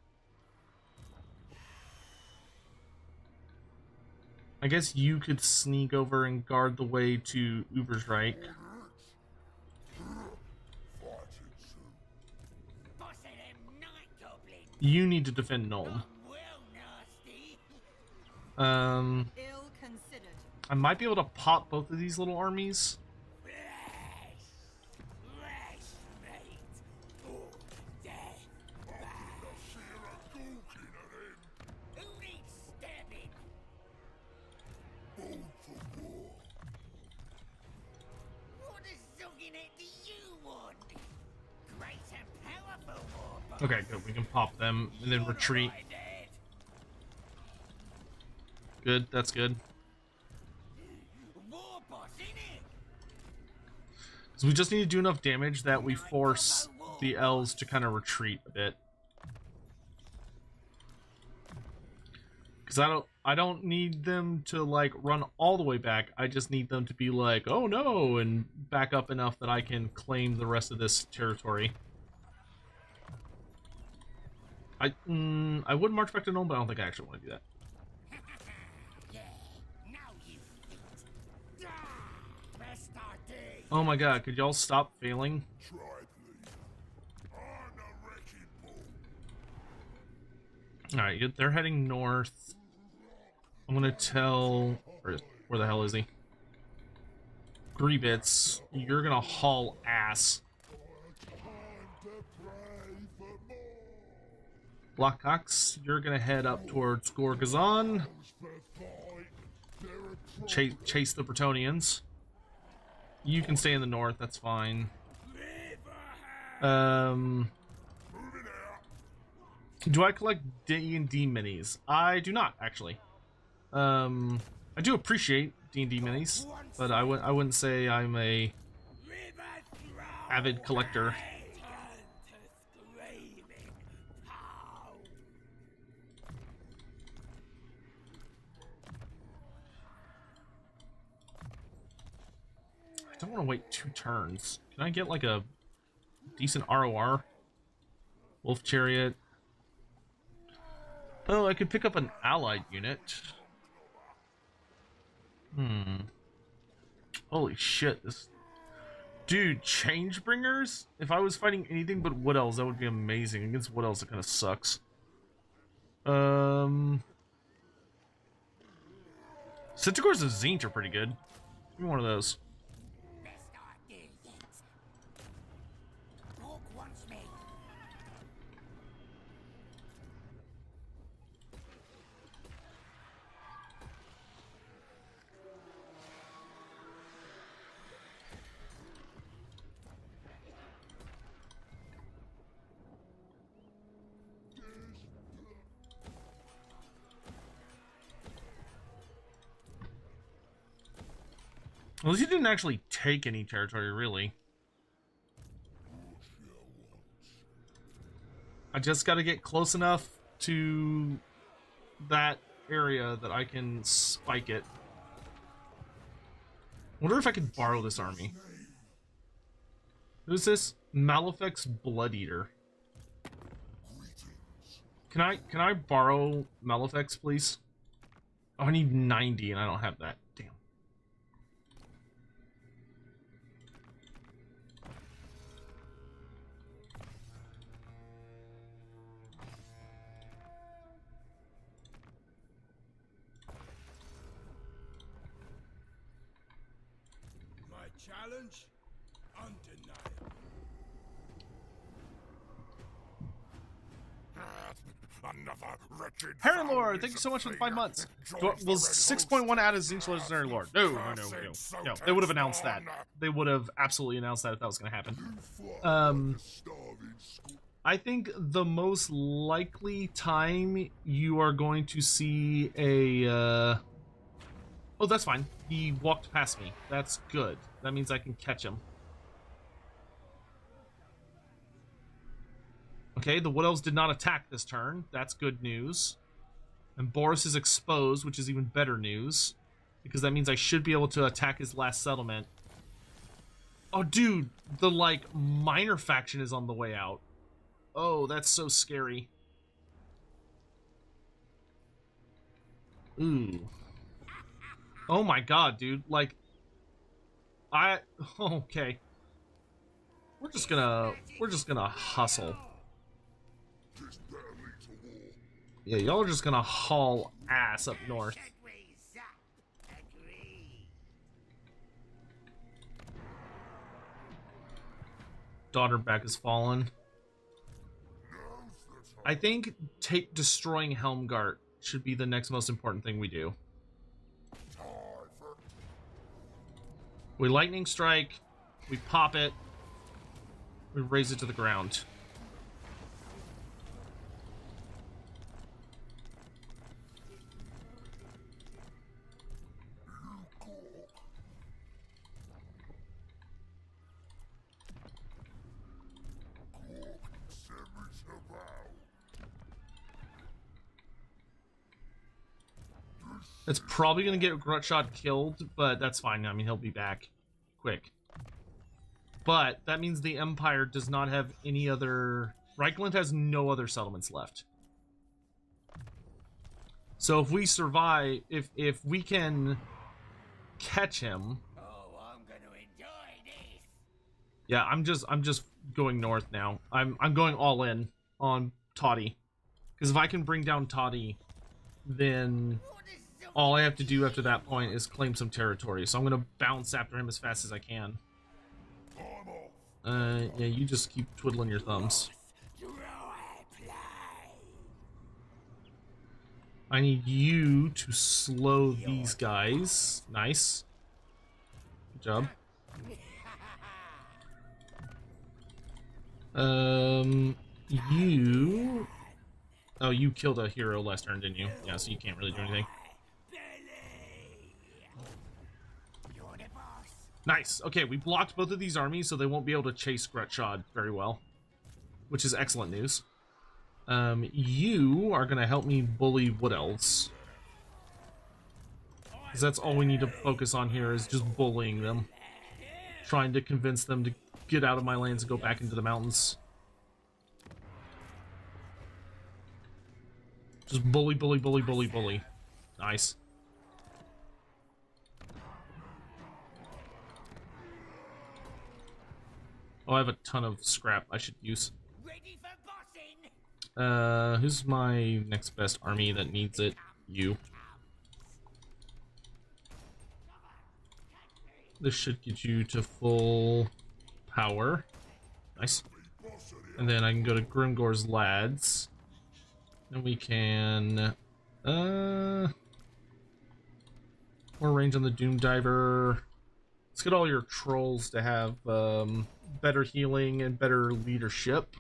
I guess you could sneak over and guard the way to Ubersreich. You need to defend Nuln. I might be able to pop both of these little armies. Okay, good. We can pop them and then retreat. Good, that's good. So we just need to do enough damage that we force the Elves to kind of retreat a bit. Because I don't need them to like run all the way back. I just need them to be like, oh no, and back up enough that I can claim the rest of this territory. I would march back to Nuln, but I don't think I actually want to do that. Oh my god, could y'all stop failing? Alright, they're heading north. I'm gonna tell... Where the hell is he? Greebits, you're gonna haul ass. Blackcox, you're gonna head up towards Gorgazon. Chase the Bretonnians. You can stay in the north, that's fine. Do I collect D&D minis? I do not, actually. I do appreciate D&D minis, but I wouldn't say I'm a avid collector. I don't want to wait 2 turns. Can I get like a decent ROR? Wolf Chariot. Oh, I could pick up an allied unit. Holy shit, this Dude, Changebringers? If I was fighting anything but Wood Elves, that would be amazing. Against Wood Elves, it kind of sucks. Centaurs and Zint are pretty good. Give me one of those. Well, you didn't actually take any territory, really. I just got to get close enough to that area that I can spike it. Wonder if I could borrow this army. Who's this? Malefac's Blood Eater. Can I borrow Malefac's, please? Oh, I need 90 and I don't have that. Damn. Challenge undeniable. Another wretched Heron Lord, thank you so much for the 5 months. Will 6.1 add as Zinch Legendary Lord? No. They would have announced that. They would have absolutely announced that if that was going to happen. I think the most likely time you are going to see a... Oh, that's fine. He walked past me. That's good. That means I can catch him. Okay, the Wood Elves did not attack this turn. That's good news. And Boris is exposed, which is even better news. Because that means I should be able to attack his last settlement. Oh, dude. The, minor faction is on the way out. Oh, that's so scary. Ooh. Oh my god, dude. Okay. We're just gonna hustle. Yeah, y'all are just gonna haul ass up north. Daughterback has fallen. I think destroying Helmgart should be the next most important thing we do. We lightning strike, we pop it, we raise it to the ground. It's probably going to get Grutshot killed, but that's fine. I mean, he'll be back quick. But that means the Empire does not have any other... Reichland has no other settlements left. So if we survive, if we can catch him... Oh, I'm gonna enjoy this. Yeah, I'm just going north now. I'm going all in on Toddy. Because if I can bring down Toddy, then... all I have to do after that point is claim some territory. So I'm going to bounce after him as fast as I can. Yeah, you just keep twiddling your thumbs. I need you to slow these guys. Nice. Good job. You... Oh, you killed a hero last turn, didn't you? Yeah, so you can't really do anything. Nice. Okay, we blocked both of these armies, so they won't be able to chase Grutshod very well, which is excellent news. You are going to help me bully Wood Elves. Because that's all we need to focus on here is just bullying them. Trying to convince them to get out of my lands and go back into the mountains. Just bully, bully, bully, bully, bully. Nice. Oh, I have a ton of scrap I should use. Ready for bossing? Who's my next best army that needs it? You. This should get you to full power. Nice. And then I can go to Grimgor's Lads. And we can... more range on the Doom Diver. Let's get all your trolls to have better healing and better leadership.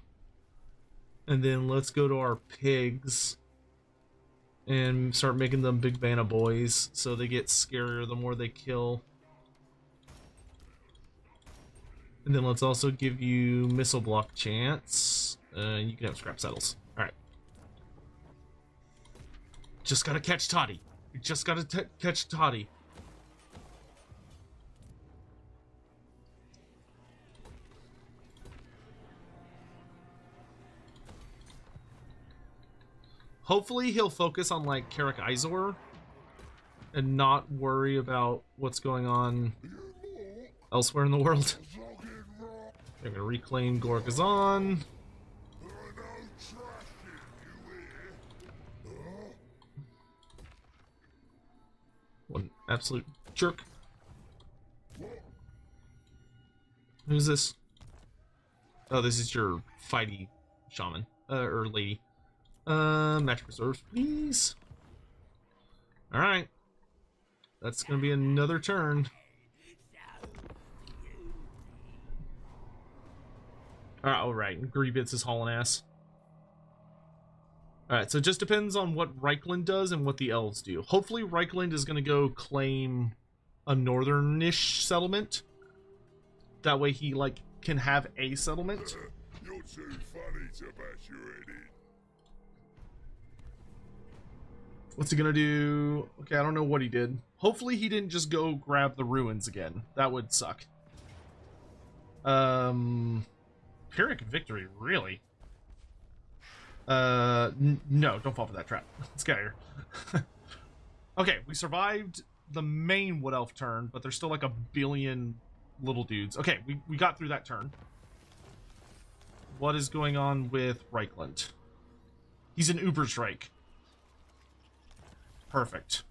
And then let's go to our pigs and start making them big banna boys so they get scarier the more they kill. And then let's also give you missile block chance. You can have scrap saddles. Alright. Just gotta catch Toddy. We just gotta catch Toddy. Hopefully he'll focus on like Karak Izor and not worry about what's going on elsewhere in the world. They're gonna reclaim Gorgazon. What an absolute jerk. Who's this? Oh, this is your fighty shaman. Or lady. Magic reserves, please. Alright. That's gonna be another turn. Alright, Grievous is hauling ass. Alright, so it just depends on what Reichland does and what the Elves do. Hopefully Reichland is gonna go claim a northern-ish settlement. That way he, like, can have a settlement. You're too funny to bash your head in. What's he gonna do? Okay, I don't know what he did. Hopefully he didn't just go grab the ruins again. That would suck. Pyrrhic victory, really? No, don't fall for that trap. Let's get out of here. Okay, we survived the main Wood Elf turn, but there's still like a billion little dudes. Okay, we got through that turn. What is going on with Reichland? He's an Uberstrike. Perfect.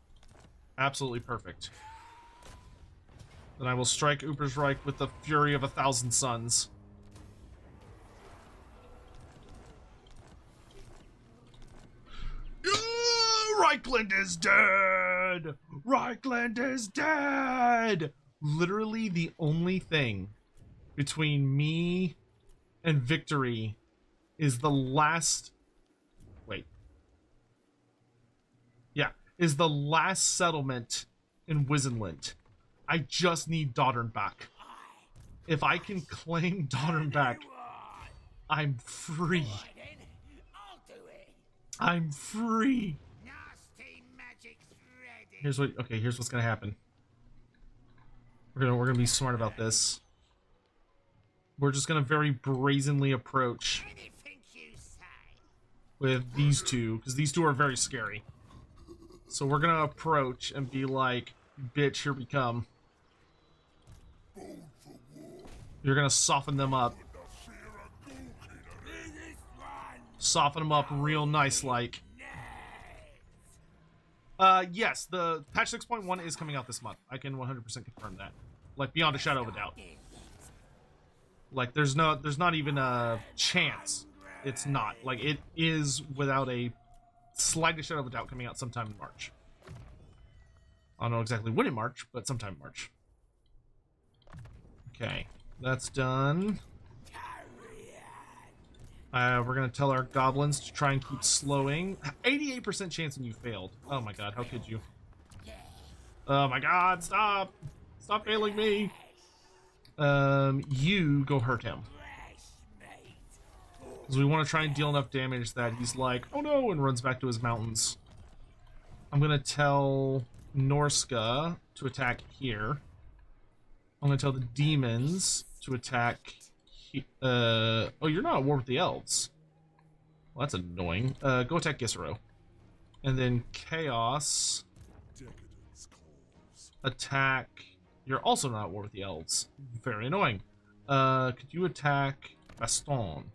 Absolutely perfect. Then I will strike Ubersreich with the fury of 1,000 suns. Reichland is dead! Reichland is dead! Literally the only thing between me and victory is the last... Wait. Yeah, is the last settlement in Wizenland. I just need Doddern back. If I can claim Doddern back, I'm free. I'm free. Here's what's gonna happen. We're gonna be smart about this. We're just gonna very brazenly approach with these two, because these two are very scary. So we're gonna approach and be like, bitch, here we come. You're gonna soften them up. Soften them up real nice like. Yes, the patch 6.1 is coming out this month. I can 100% confirm that. Like, beyond a shadow of a doubt. Like, there's not even a chance it's not. Like, it is without a slightest shadow of a doubt coming out sometime in March. I don't know exactly when in March, but sometime in March. Okay, that's done. We're gonna tell our goblins to try and keep slowing. 88% chance and you failed. Oh my god, how could you? Oh my god, stop! Stop failing me! You go hurt him. Because we want to try and deal enough damage that he's like, oh no, and runs back to his mountains. I'm gonna tell Norska to attack here. I'm gonna tell the demons to attack. Oh, you're not at war with the elves. Well, that's annoying. Go attack Gisero. And then Chaos. Attack. You're also not at war with the elves. Very annoying. Could you attack Baston?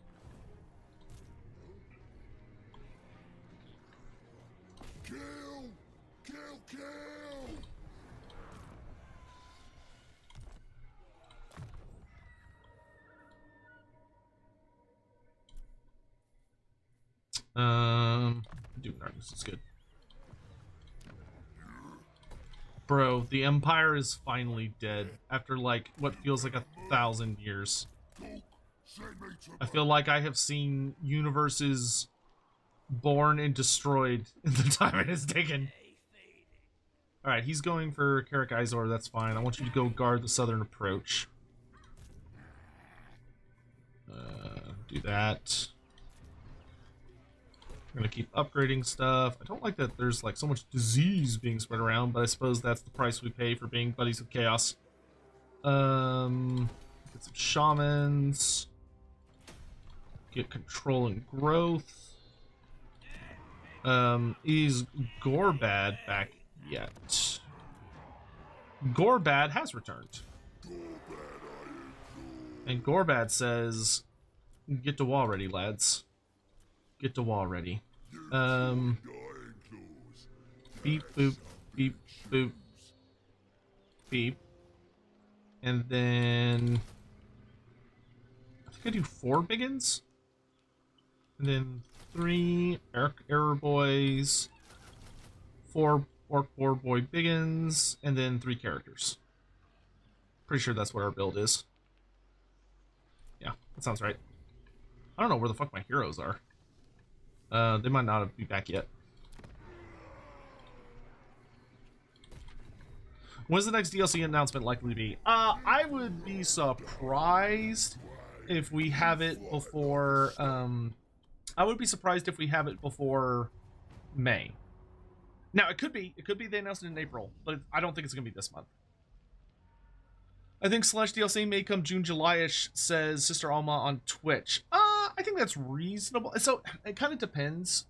Kill! Kill! Kill! Doom Darkness is good. Bro, the Empire is finally dead after like what feels like 1,000 years. I feel like I have seen universes born and destroyed in the time it has taken. Alright, he's going for Karak Izor, that's fine. I want you to go guard the southern approach. Do that. We're gonna keep upgrading stuff. I don't like that there's like so much disease being spread around, but I suppose that's the price we pay for being buddies with chaos. Get some shamans. Get control and growth. Is Gorbad back yet? Gorbad has returned. And Gorbad says, get to wall ready, lads. Get to wall ready. Beep, boop, beep, boop, beep. And then I think I do 4 biggins. And then 3 error boys, 4 orc war boy biggins, and then 3 characters. Pretty sure that's what our build is. Yeah, that sounds right. I don't know where the fuck my heroes are. They might not be back yet. When's the next DLC announcement likely to be? I would be surprised if we have it before, I would be surprised if we have it before May. Now, it could be they announced it in April, but I don't think it's gonna be this month. I think Slash DLC may come June, July-ish, says Sister Alma on Twitch. I think that's reasonable. So, it kind of depends.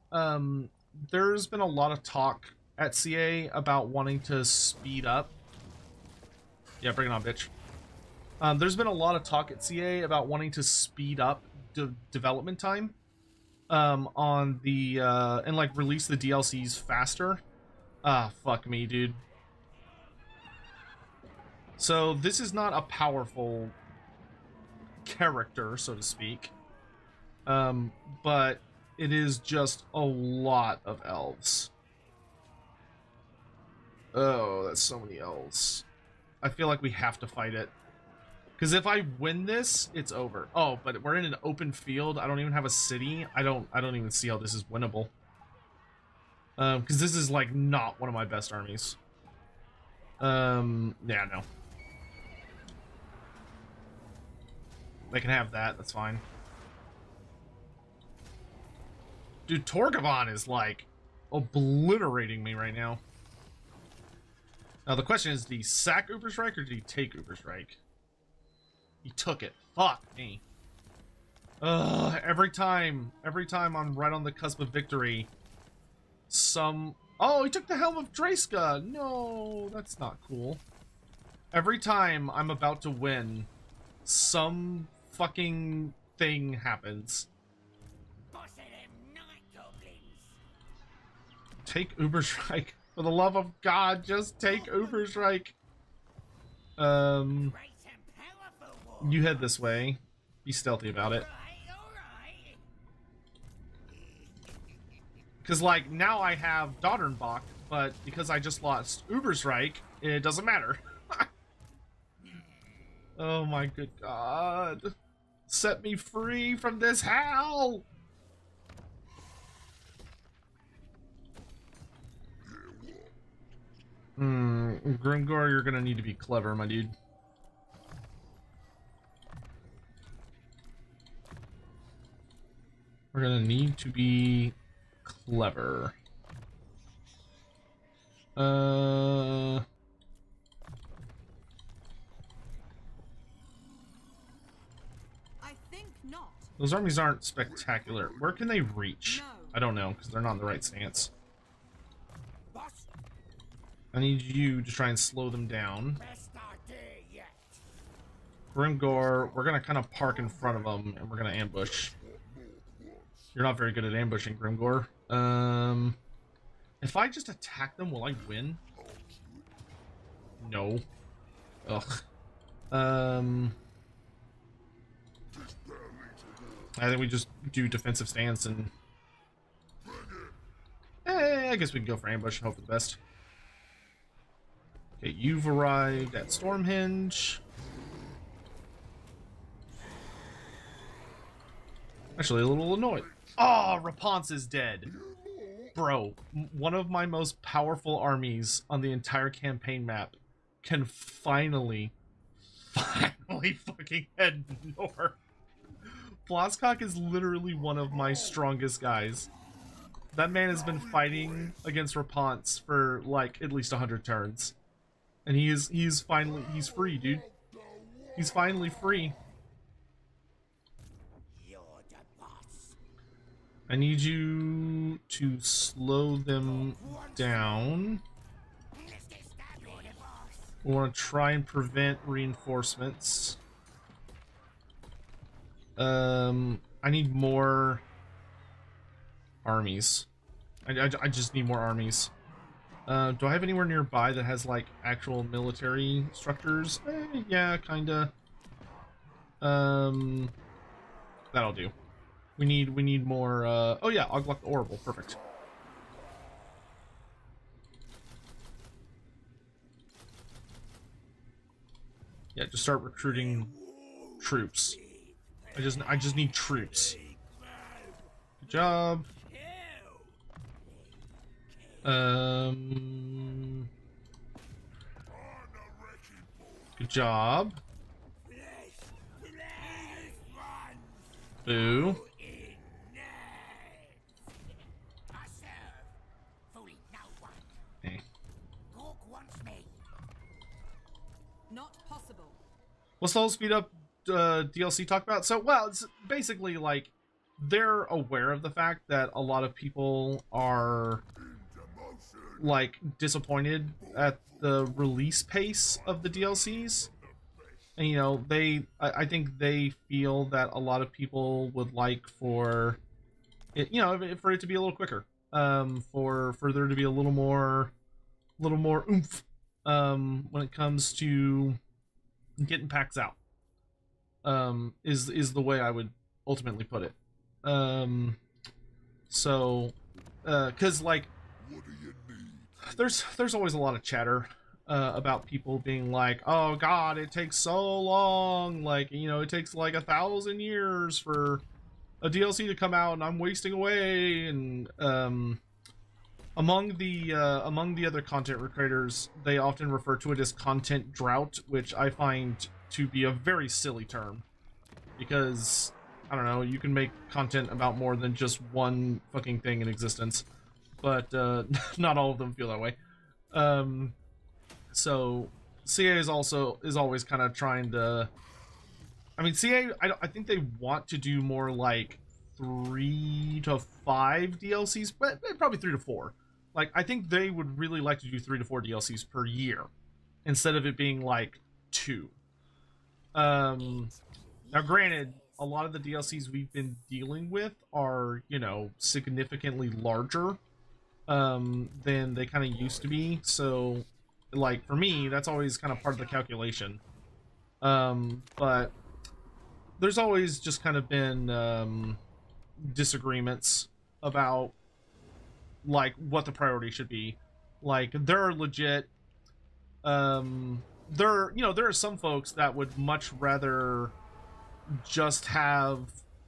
There's been a lot of talk at CA about wanting to speed up. Yeah, bring it on, bitch. There's been a lot of talk at CA about wanting to speed up development time. On the, and like release the DLCs faster. Fuck me, dude. So, this is not a powerful character, so to speak. But it is just a lot of elves. Oh, that's so many elves. I feel like we have to fight it. Because if I win this, it's over. Oh, but we're in an open field. I don't even have a city. I don't even see how this is winnable. Because this is like not one of my best armies. Yeah, no. They can have that. That's fine. Dude, Torgavon is like obliterating me right now. Now the question is, did he sack Uberstrike or did he take Uberstrike? He took it. Fuck me. Ugh, every time I'm right on the cusp of victory, oh, he took the Helm of Dreska. No, that's not cool. Every time I'm about to win, some fucking thing happens. Take Uberstrike. For the love of God, just take Uberstrike. You head this way. Be stealthy about it. Because, like, now I have Doddernbach, but because I just lost Uberstrike, it doesn't matter. Oh my good God. Set me free from this hell! Grimgor, you're gonna need to be clever, my dude. We're gonna need to be clever. I think not. Those armies aren't spectacular. Where can they reach? No. I don't know, because they're not in the right stance. I need you to try and slow them down. Best idea yet. Grimgor, we're gonna kind of park in front of them and we're gonna ambush. You're not very good at ambushing, Grimgor. If I just attack them, will I win? No. Ugh. I think we just do defensive stance and... I guess we can go for ambush and hope for the best. Okay, you've arrived at Stormhenge. Actually, a little annoyed. Oh, Raponce is dead. Bro, one of my most powerful armies on the entire campaign map can finally fucking head north. Flosscock is literally one of my strongest guys. That man has been fighting against Raponce for like at least 100 turns. And he's free, dude. He's finally free. I need you to slow them down. We want to try and prevent reinforcements. I need more armies. I just need more armies. Do I have anywhere nearby that has like actual military structures? Yeah, kinda. That'll do. We need more. Oh yeah, Oglok the Orrible, perfect. Yeah, just start recruiting troops. I just need troops. Good job. Good job. Boo. Hey. Not possible. What's the whole speed up DLC talk about? So, well, it's basically like they're aware of the fact that a lot of people are like disappointed at the release pace of the DLCs. And, you know, I think they feel that a lot of people would like for it, you know, for it to be a little quicker, for there to be a little more oomph, when it comes to getting packs out, is the way I would ultimately put it. So, cause like, there's always a lot of chatter about people being like, oh god, it takes so long, like, you know, it takes like 1,000 years for a DLC to come out and I'm wasting away. And among the other content creators, they often refer to it as content drought, which I find to be a very silly term, because I don't know, you can make content about more than just one fucking thing in existence, but not all of them feel that way. So CA is always kind of trying to, I mean, CA, I think they want to do more like 3 to 5 DLCs, but probably 3 to 4. Like, I think they would really like to do 3 to 4 DLCs per year instead of it being like 2. Now granted, a lot of the DLCs we've been dealing with are, you know, significantly larger than they kind of used to be. So, like, for me, that's always kind of part of the calculation. But there's always just kind of been disagreements about, like, what the priority should be. Like, there are legit, there are some folks that would much rather just have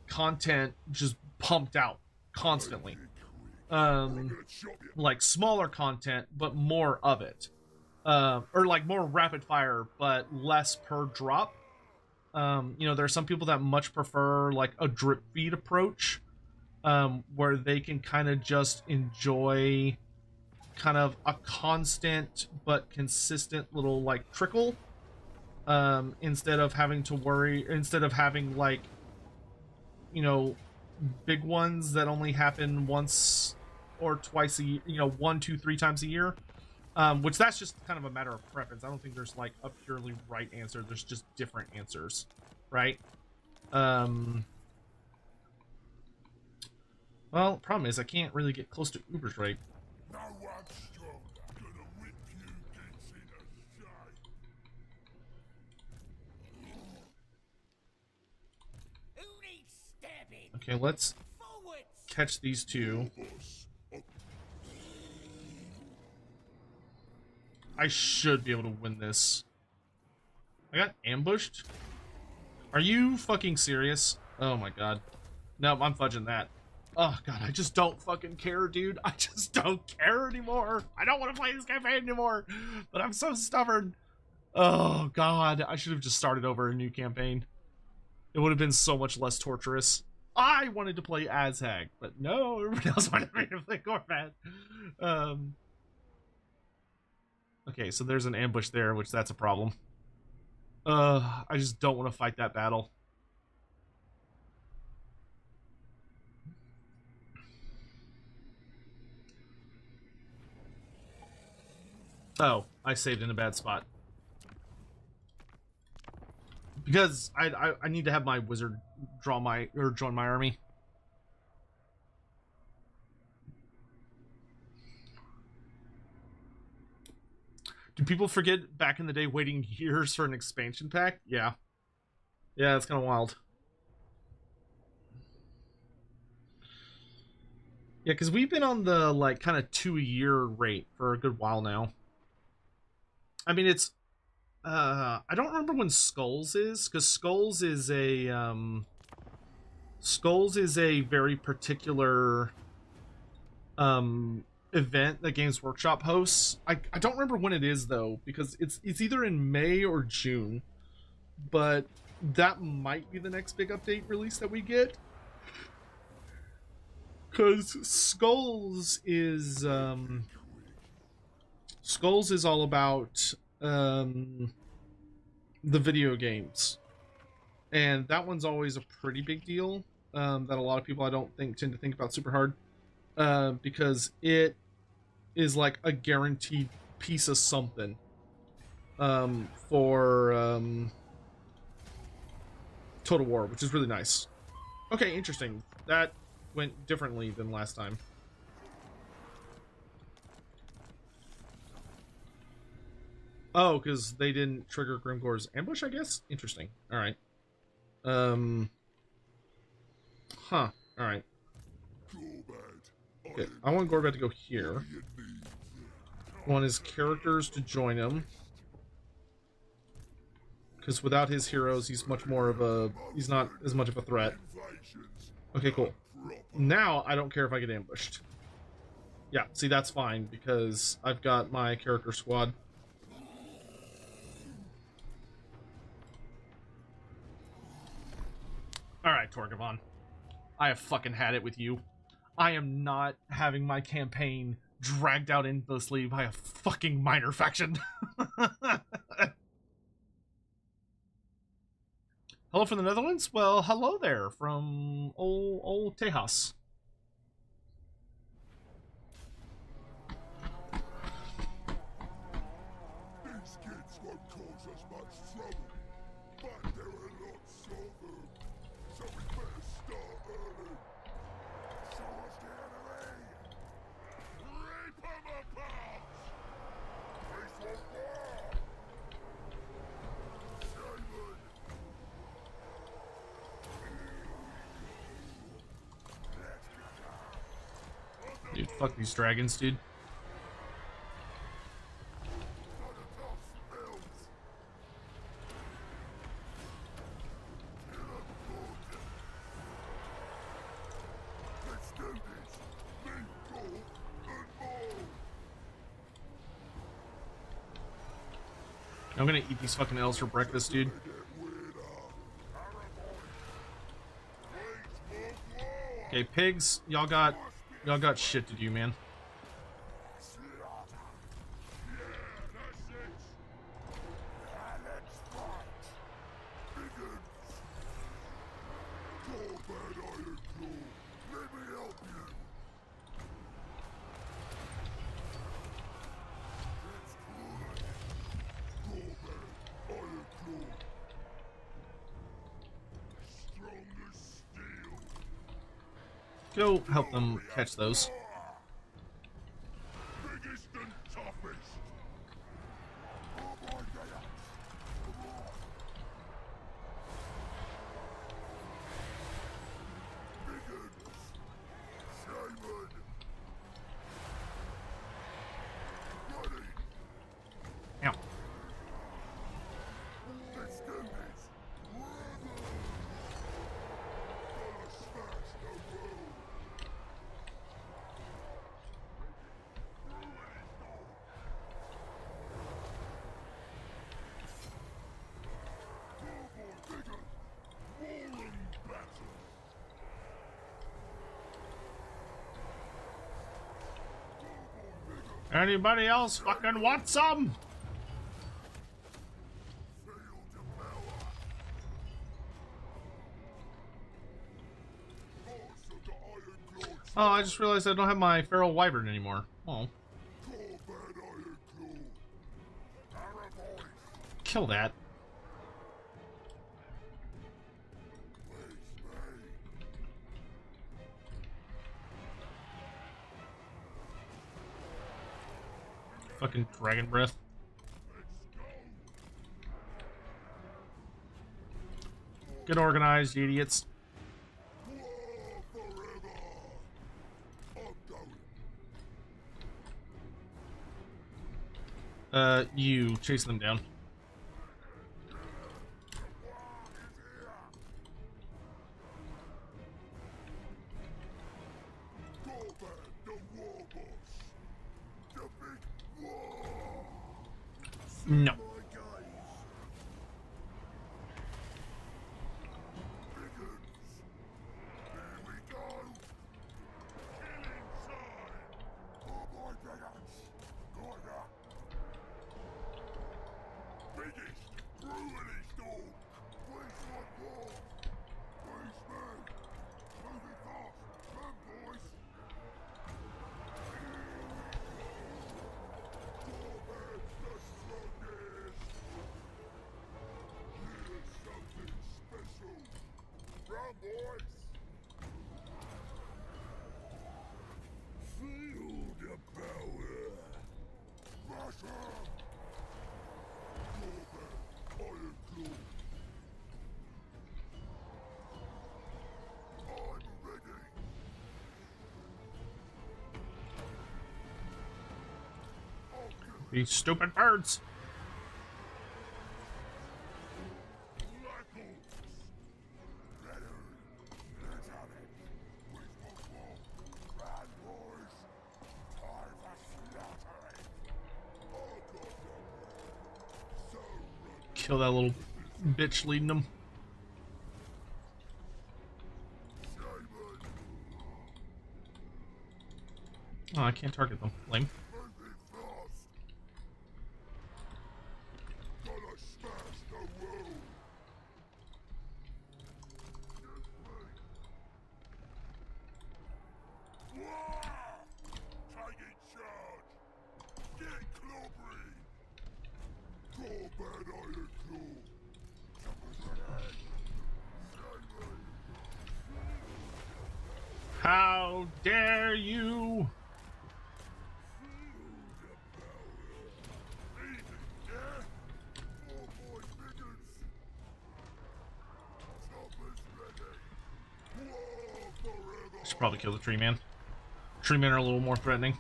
content just pumped out constantly. Like smaller content, but more of it. Or like more rapid fire, but less per drop. You know, there are some people that much prefer like a drip feed approach, where they can kind of just enjoy kind of a constant but consistent little like trickle, instead of having like, you know, big ones that only happen once or twice a year, you know, 1, 2, 3 times a year. Which that's just kind of a matter of preference. I don't think there's like a purely right answer. There's just different answers, right? Well, problem is I can't really get close to Uber's rate. No one's strong. Gonna rip you kids into shape. Who needs stabbing? Okay, let's Forwards! catch these two. I should be able to win this. I got ambushed? Are you fucking serious? Oh my god. No, I'm fudging that. Oh god, I just don't fucking care, dude. I just don't care anymore. I don't want to play this campaign anymore. But I'm so stubborn. Oh god, I should have just started over a new campaign. It would have been so much less torturous. I wanted to play Azhag, but no, everybody else wanted me to play Gorbad. Okay, so there's an ambush there, which that's a problem. I just don't want to fight that battle. Oh, I saved in a bad spot. Because I need to have my wizard join my army. Do people forget back in the day waiting years for an expansion pack? Yeah. Yeah, that's kind of wild. Yeah, because we've been on the, like, kind of 2-a-year rate for a good while now. I mean, it's... I don't remember when Skulls is, because Skulls is a very particular event that Games Workshop hosts. I don't remember when it is though, because it's either in May or June, but that might be the next big update release that we get. Because Skulls is all about the video games, and that one's always a pretty big deal, that a lot of people I don't think tend to think about super hard, because it is like a guaranteed piece of something for Total War, which is really nice. Okay, interesting. That went differently than last time. Oh, because they didn't trigger Grimgore's ambush, I guess? Interesting. Alright. Huh. Alright. Okay, I want Gorbad to go here. I want his characters to join him. Because without his heroes, he's much more of a... he's not as much of a threat. Okay, cool. Now, I don't care if I get ambushed. Yeah, see, that's fine, because I've got my character squad. Alright, Torgavon. I have fucking had it with you. I am not having my campaign dragged out endlessly by a fucking minor faction. Hello from the Netherlands? Well, hello there from old Tejas. These kids won't cause us much trouble, but there are lots of them, so we better start early. Show us the enemy! Rip them apart! Place one more! Shaman! Dude, fuck these dragons, dude. Let's do this! Leave go and move! I'm gonna eat these fucking elves for breakfast, dude. Okay, pigs, y'all got shit to do, man. go help them catch those. Biggest and toughest. Oh my God. Biggins. Shaman. Ready. Ow. Let's do this. Gotta smash the world. Anybody else fucking want some? Oh, I just realized I don't have my feral wyvern anymore. Oh. Kill that. Fucking dragon breath. Get organized, you idiots. You chase them down. No. These stupid birds. Kill that little bitch leading them. Oh, I can't target them. Lame. How dare you? Should probably kill the tree man. Tree men are a little more threatening.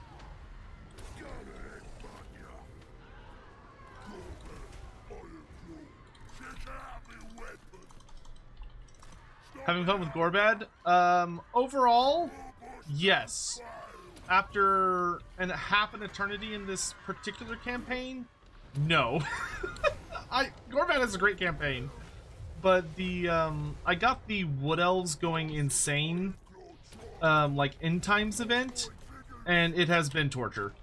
Having fun with Gorbad? Overall, yes. After half an eternity in this particular campaign, no. Gorbad is a great campaign, but the I got the Wood Elves going insane, like end times event, and it has been torture,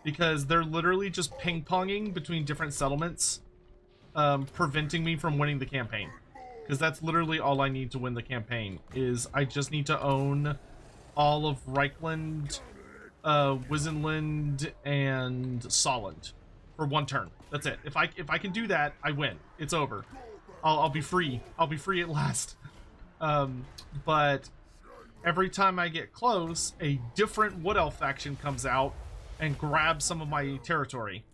because they're literally just ping-ponging between different settlements, preventing me from winning the campaign. Because that's literally all I need to win the campaign, is I just need to own all of Reichland, Wisenland, and Solent for one turn. That's it. If I can do that, I win. It's over. I'll be free. I'll be free at last. But every time I get close, a different Wood Elf faction comes out and grabs some of my territory.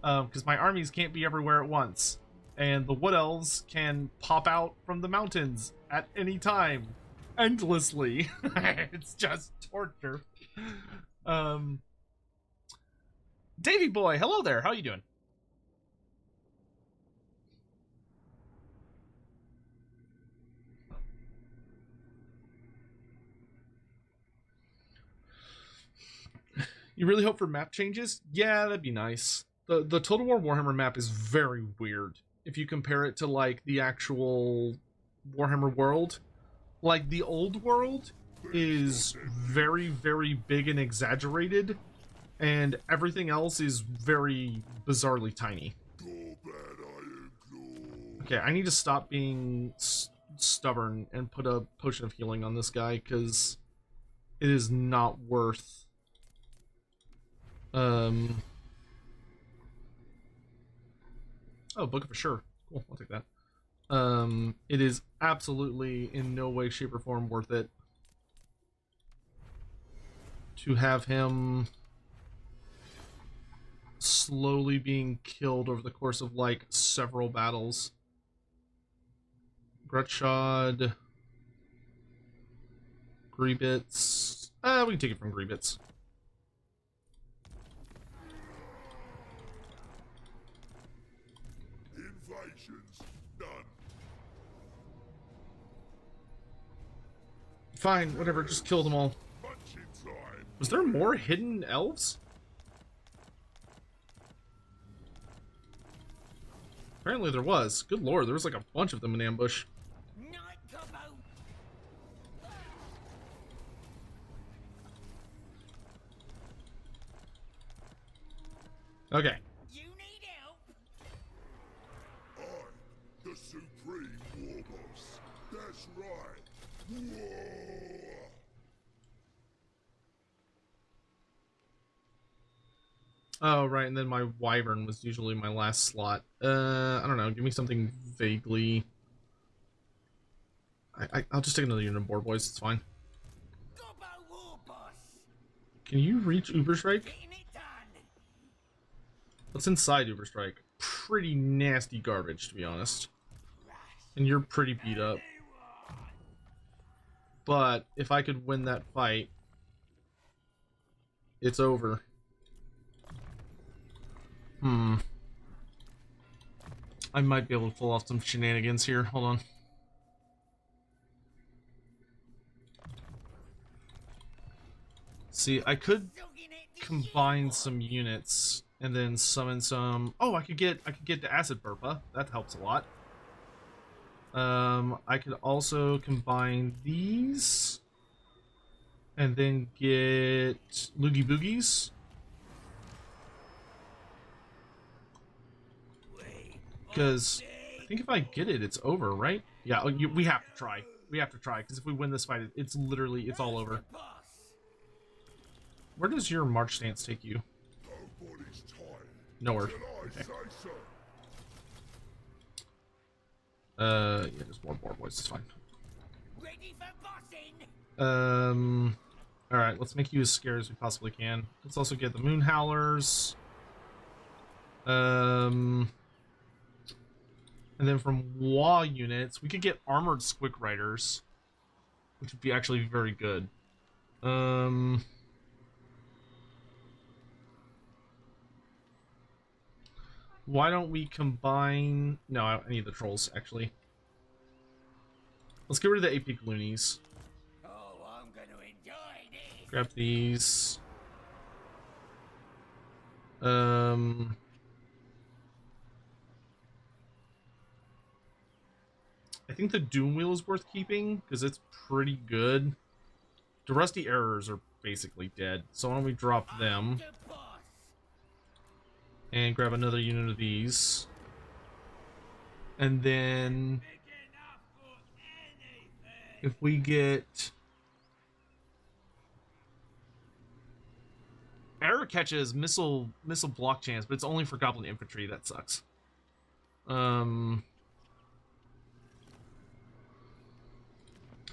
Because my armies can't be everywhere at once. And the Wood Elves can pop out from the mountains at any time. Endlessly. It's just torture. Davey boy, hello there. How you doing? You really hope for map changes? Yeah, that'd be nice. The Total War Warhammer map is very weird if you compare it to like the actual Warhammer world. Like the old world is very, very big and exaggerated, and everything else is very bizarrely tiny. Okay, I need to stop being stubborn and put a potion of healing on this guy, because it is not worth... Oh, Book of Assure. Cool, I'll take that. It is absolutely in no way, shape, or form worth it to have him slowly being killed over the course of, like, several battles. Grutshod. Greebits. We can take it from Greebits. Invasion's done. Fine, whatever, just kill them all. Punching time. Was there more hidden elves? Apparently there was. Good lord, there was like a bunch of them in ambush. Night combo. Okay. You need help? I'm the Supreme War Boss. That's right. Whoa. Oh, right, and then my Wyvern was usually my last slot. I don't know, give me something vaguely... I'll just take another unit of board boys, it's fine. Gobbo War Boss. Can you reach Uberstrike? Getting it done. What's inside Uberstrike? Pretty nasty garbage, to be honest. And you're pretty beat up. But if I could win that fight, it's over. I might be able to pull off some shenanigans here. Hold on. See, I could combine some units and then summon some... Oh, I could get the Acid Burpa. That helps a lot. I could also combine these and then get Loogie Boogies. Because I think if I get it, it's over, right? Yeah, we have to try. We have to try, because if we win this fight, it's literally, it's all over. Where does your march stance take you? Nobody's tired. Nowhere. Till I Okay. say so. Yeah, just more board boys, it's fine. Ready for bossing. Alright, let's make you as scared as we possibly can. Let's also get the Moon Howlers. And then from WA units, we could get Armored Squick Riders, which would be actually very good. Why don't we combine... No, I need the Trolls, actually. Let's get rid of the AP Loonies. Oh, I'm gonna enjoy this. Grab these. I think the Doom Wheel is worth keeping, because it's pretty good. The Rusty Errors are basically dead, so why don't we drop them. The boss. And grab another unit of these. And then... Big enough for anything. if we get... Error catches missile block chance, but it's only for Goblin Infantry. That sucks.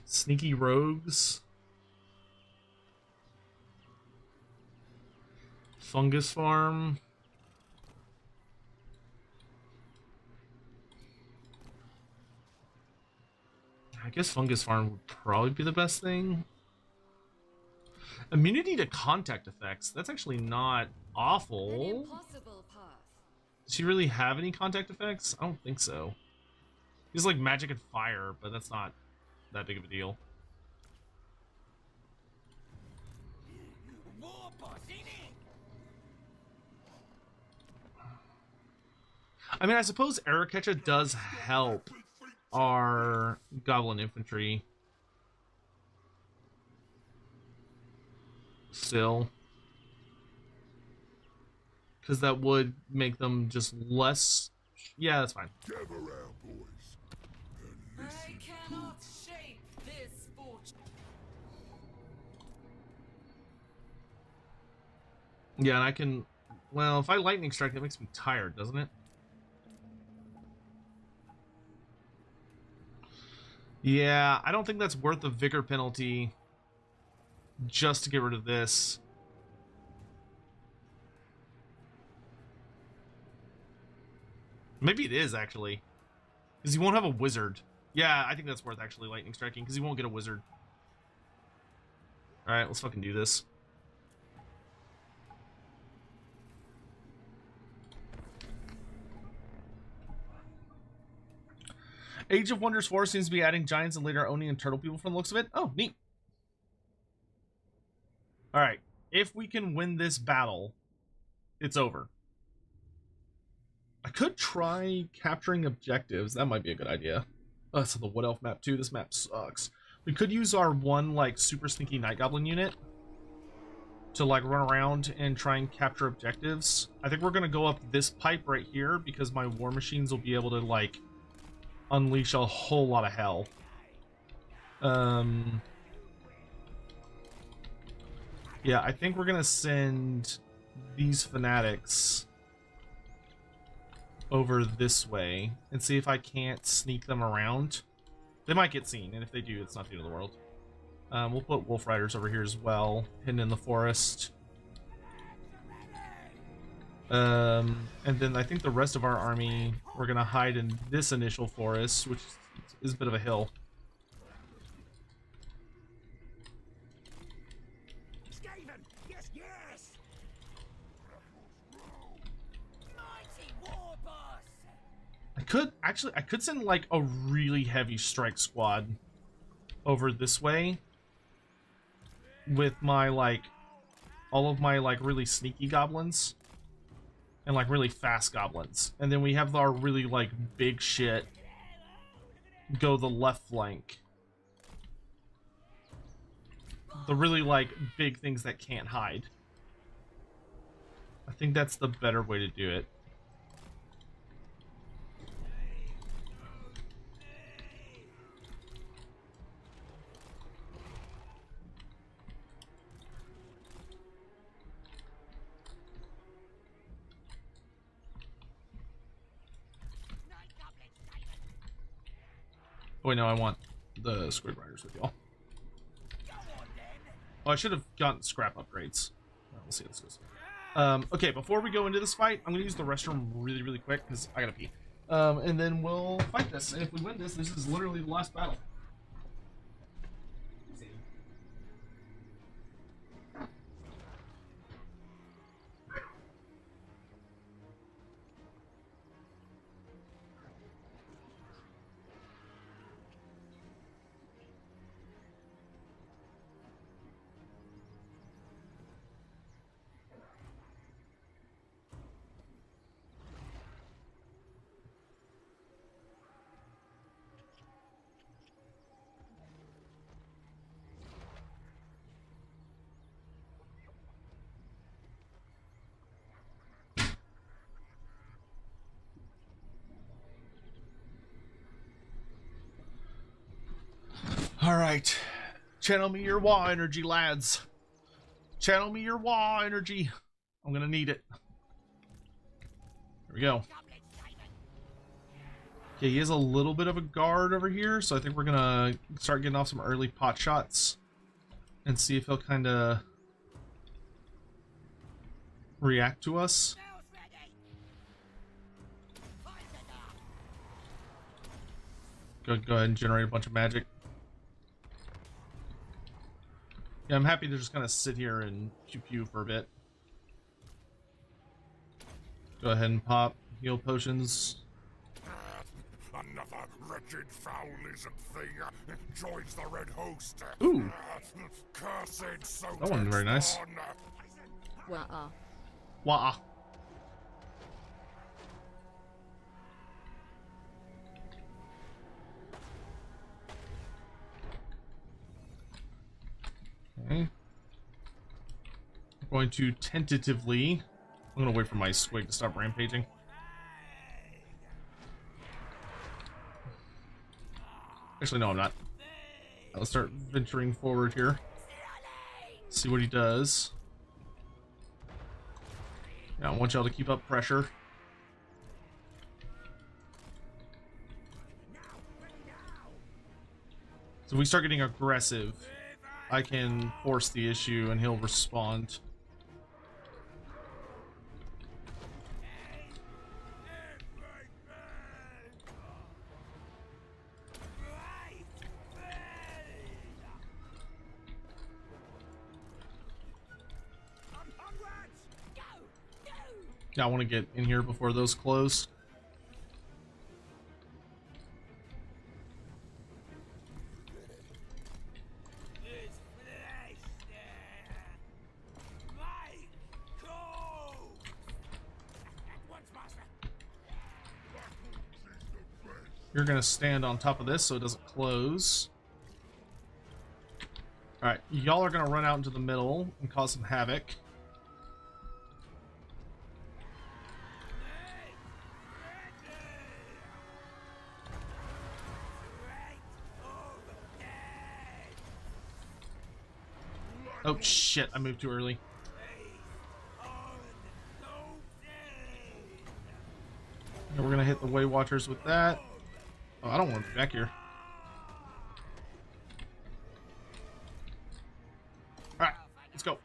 Sneaky Rogues. Fungus farm. I guess fungus farm would probably be the best thing. Immunity to contact effects. That's actually not awful. Does he really have any contact effects? I don't think so. He's like magic and fire, but that's not that big of a deal. I mean, I suppose Araketcha does help our goblin infantry. Still. Because that would make them just less... Yeah, that's fine. Gather round, boys. And I cannot shape this fortune. Yeah, and I can... Well, if I lightning strike, that makes me tired, doesn't it? Yeah, I don't think that's worth the vigor penalty just to get rid of this. Maybe it is, actually. Because he won't have a wizard. Yeah, I think that's worth actually lightning striking, because he won't get a wizard. Alright, let's fucking do this. Age of Wonders 4 seems to be adding giants and later Oni and turtle people from the looks of it. Oh, neat. Alright, if we can win this battle, it's over. I could try capturing objectives. That might be a good idea. Oh, it's on the Wood Elf map too. This map sucks. We could use our one, like, super sneaky Night Goblin unit to, like, run around and try and capture objectives. I think we're going to go up this pipe right here because my war machines will be able to, like, unleash a whole lot of hell. Yeah, I think we're gonna send these fanatics over this way and see if I can't sneak them around. They might get seen, and if they do, it's not the end of the world. We'll put wolf riders over here as well, hidden in the forest. And then I think the rest of our army, we're gonna hide in this initial forest, which is a bit of a hill. Yes, yes. Mighty war boss. I could send like a really heavy strike squad over this way with my like all of my like really sneaky goblins and like really fast goblins, and then we have our really like big shit go the left flank, the really like big things that can't hide. I think that's the better way to do it. Oh wait, no, I want the Squid Riders with y'all. Oh, I should have gotten scrap upgrades. We'll see how this goes. Okay, before we go into this fight, I'm gonna use the restroom really, really quick because I gotta pee. And then we'll fight this. And if we win this, this is literally the last battle. Alright. Channel me your Wa energy, lads. Channel me your Wa energy. I'm gonna need it. There we go. Okay, he has a little bit of a guard over here, so I think we're gonna start getting off some early pot shots and see if he'll kind of react to us. Spells ready. Fight it up. Go ahead and generate a bunch of magic. Yeah, I'm happy to just kind of sit here and pew for a bit. Go ahead and pop heal potions. Another wretched, foul-lizard thing joins the Red Host. Ooh. Cursed Sotek. That one's very nice. Wah-ah. Wah. Okay. I'm going to tentatively... I'm going to wait for my squig to stop rampaging. Actually, no, I'm not. Let's start venturing forward here. See what he does. Yeah, I want y'all to keep up pressure. So if we start getting aggressive, I can force the issue and he'll respond. Yeah, I want to get in here before those close. You're gonna stand on top of this so it doesn't close. Alright, y'all are gonna run out into the middle and cause some havoc. Oh shit, I moved too early. And we're gonna hit the Way Watchers with that. Oh, I don't want to be back here. Alright, let's go.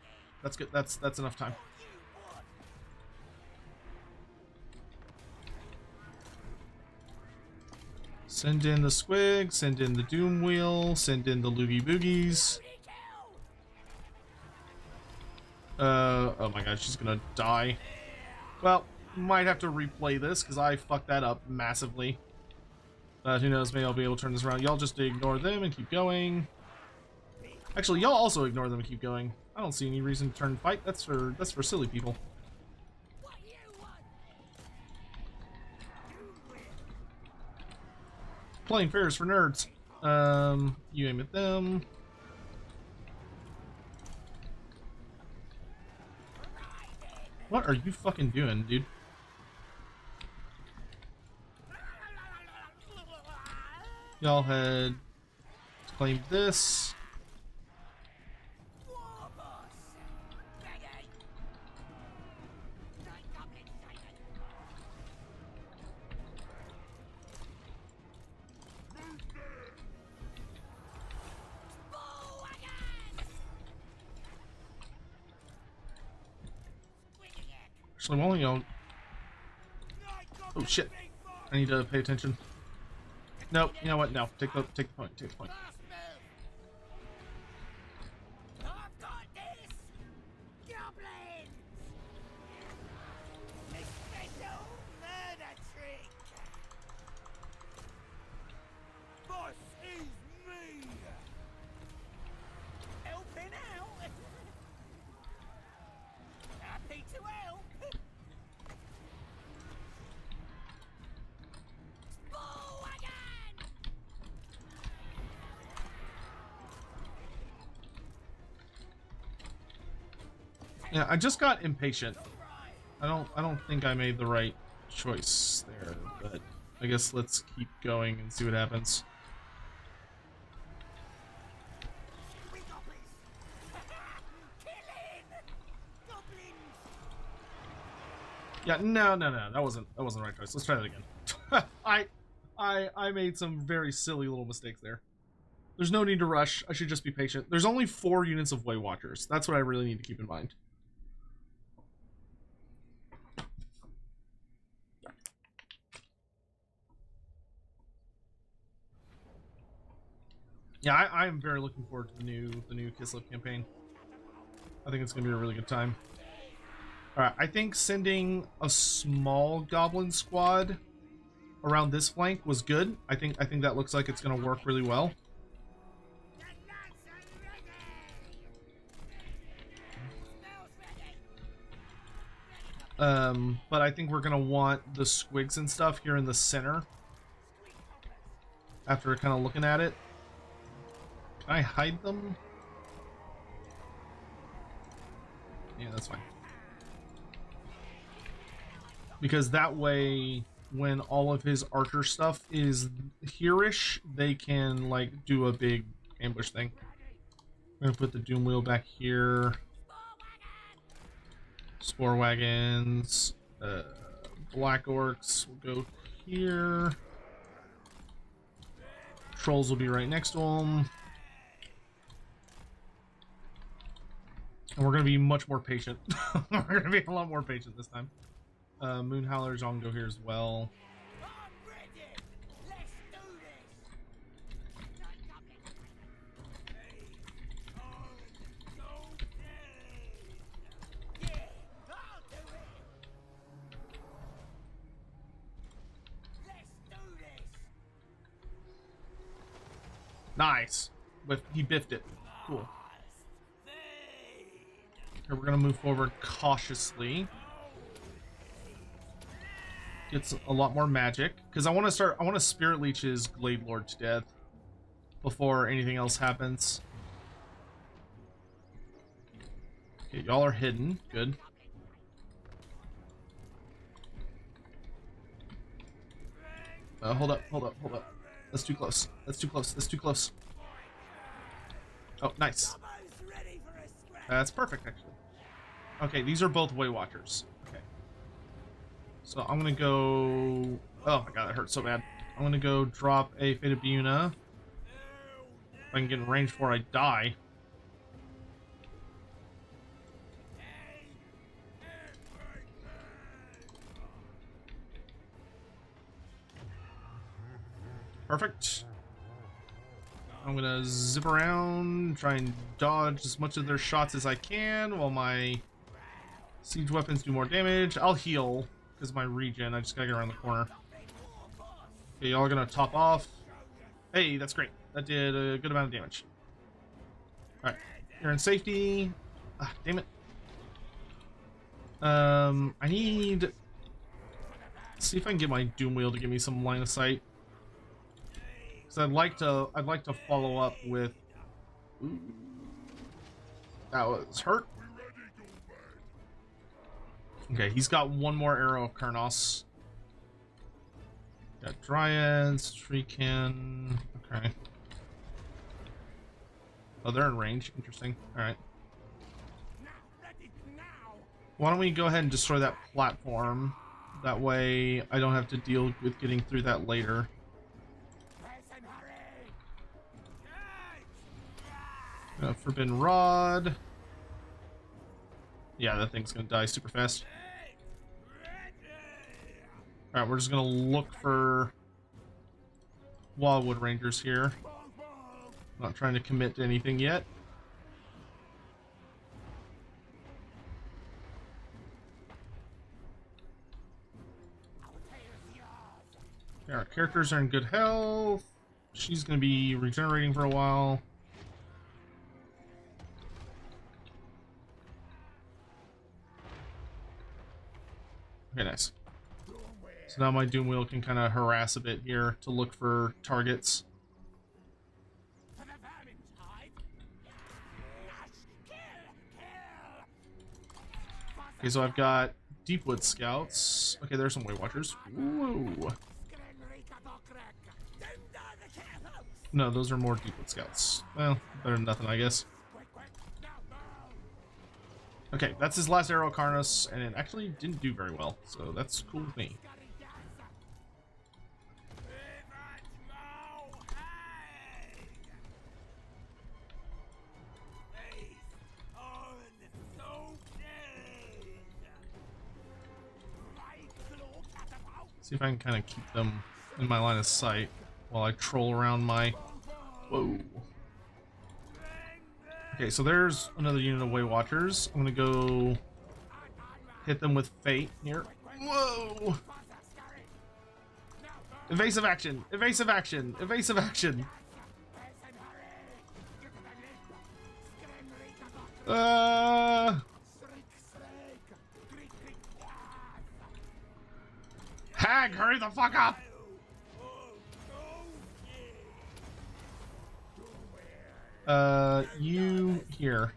That's good. That's enough time. Send in the squig, send in the doom wheel, send in the loogie boogies. Oh my god, she's gonna die. Well, might have to replay this because I fucked that up massively. Who knows, maybe I'll be able to turn this around. Y'all just ignore them and keep going. Actually, y'all also ignore them and keep going. I don't see any reason to turn and fight. That's for silly people. Playing fair is for nerds. You aim at them. What are you fucking doing, dude? Y'all had claimed this. Actually, why don't y'all... Oh shit! I need to pay attention. No, you know what? No, take the point. Take the point. I've got this! Goblins! A special murder trick! Boss is me! Helping out! Happy to help! Yeah, I just got impatient. I don't think I made the right choice there, but I guess let's keep going and see what happens. Yeah, no, that wasn't the right choice. Let's try that again. I made some very silly little mistakes there. There's no need to rush. I should just be patient. There's only 4 units of Way Watchers. That's what I really need to keep in mind. Yeah, I am very looking forward to the new Kislev campaign. I think it's gonna be a really good time. All right, I think sending a small goblin squad around this flank was good. I think that looks like it's gonna work really well. But I think we're gonna want the squigs and stuff here in the center. After kind of looking at it, can I hide them? Yeah, that's fine. Because that way, when all of his archer stuff is here-ish, they can like do a big ambush thing. I'm gonna put the doom wheel back here. Spore wagons, black orcs will go here. Trolls will be right next to them. And we're gonna be much more patient. We're gonna be a lot more patient this time. Moon Howlers all can go here as well. Nice. But he biffed it. Cool. Here we're gonna move forward cautiously. Gets a lot more magic because I want to spirit leech his Glade Lord to death before anything else happens. Okay, y'all are hidden. Good. Hold up. That's too close. That's too close. Oh, nice. That's perfect, actually. Okay, these are both Way Watchers. Okay. So I'm gonna go... Oh my god, that hurt so bad. I'm gonna go drop a Fate of Biuna. If I can get in range before I die. Perfect. I'm gonna zip around, try and dodge as much of their shots as I can while my siege weapons do more damage. I'll heal because of my regen. I just gotta get around the corner. Okay, y'all are gonna top off. Hey, that's great. That did a good amount of damage. Alright, you're in safety. Ah, damn it. I need... See if I can get my Doom Wheel to give me some line of sight. Because I'd like to follow up with... Ooh. That was hurt. Okay, he's got one more arrow of Karnos. Got Dryads, Shriekin. Okay. Oh, they're in range. Interesting. Alright. Why don't we go ahead and destroy that platform? That way I don't have to deal with getting through that later. Forbidden Rod. Yeah, that thing's gonna die super fast. Alright, we're just gonna look for Wildwood Rangers here. Not trying to commit to anything yet. Okay, our characters are in good health. She's gonna be regenerating for a while. Okay, nice. So now my Doom Wheel can kind of harass a bit here to look for targets. Okay, so I've got Deepwood Scouts. Okay, there's some Way Watchers. Whoa. No, those are more Deepwood Scouts. Well, better than nothing, I guess. Okay, that's his last arrow, Karnos, and it actually didn't do very well, so that's cool with me. See if I can kind of keep them in my line of sight while I troll around my Whoa. Okay, so there's another unit of Way Watchers. I'm gonna go hit them with Fate here. Whoa! Evasive action! Evasive action! Evasive action! Hag, hurry the fuck up! You here.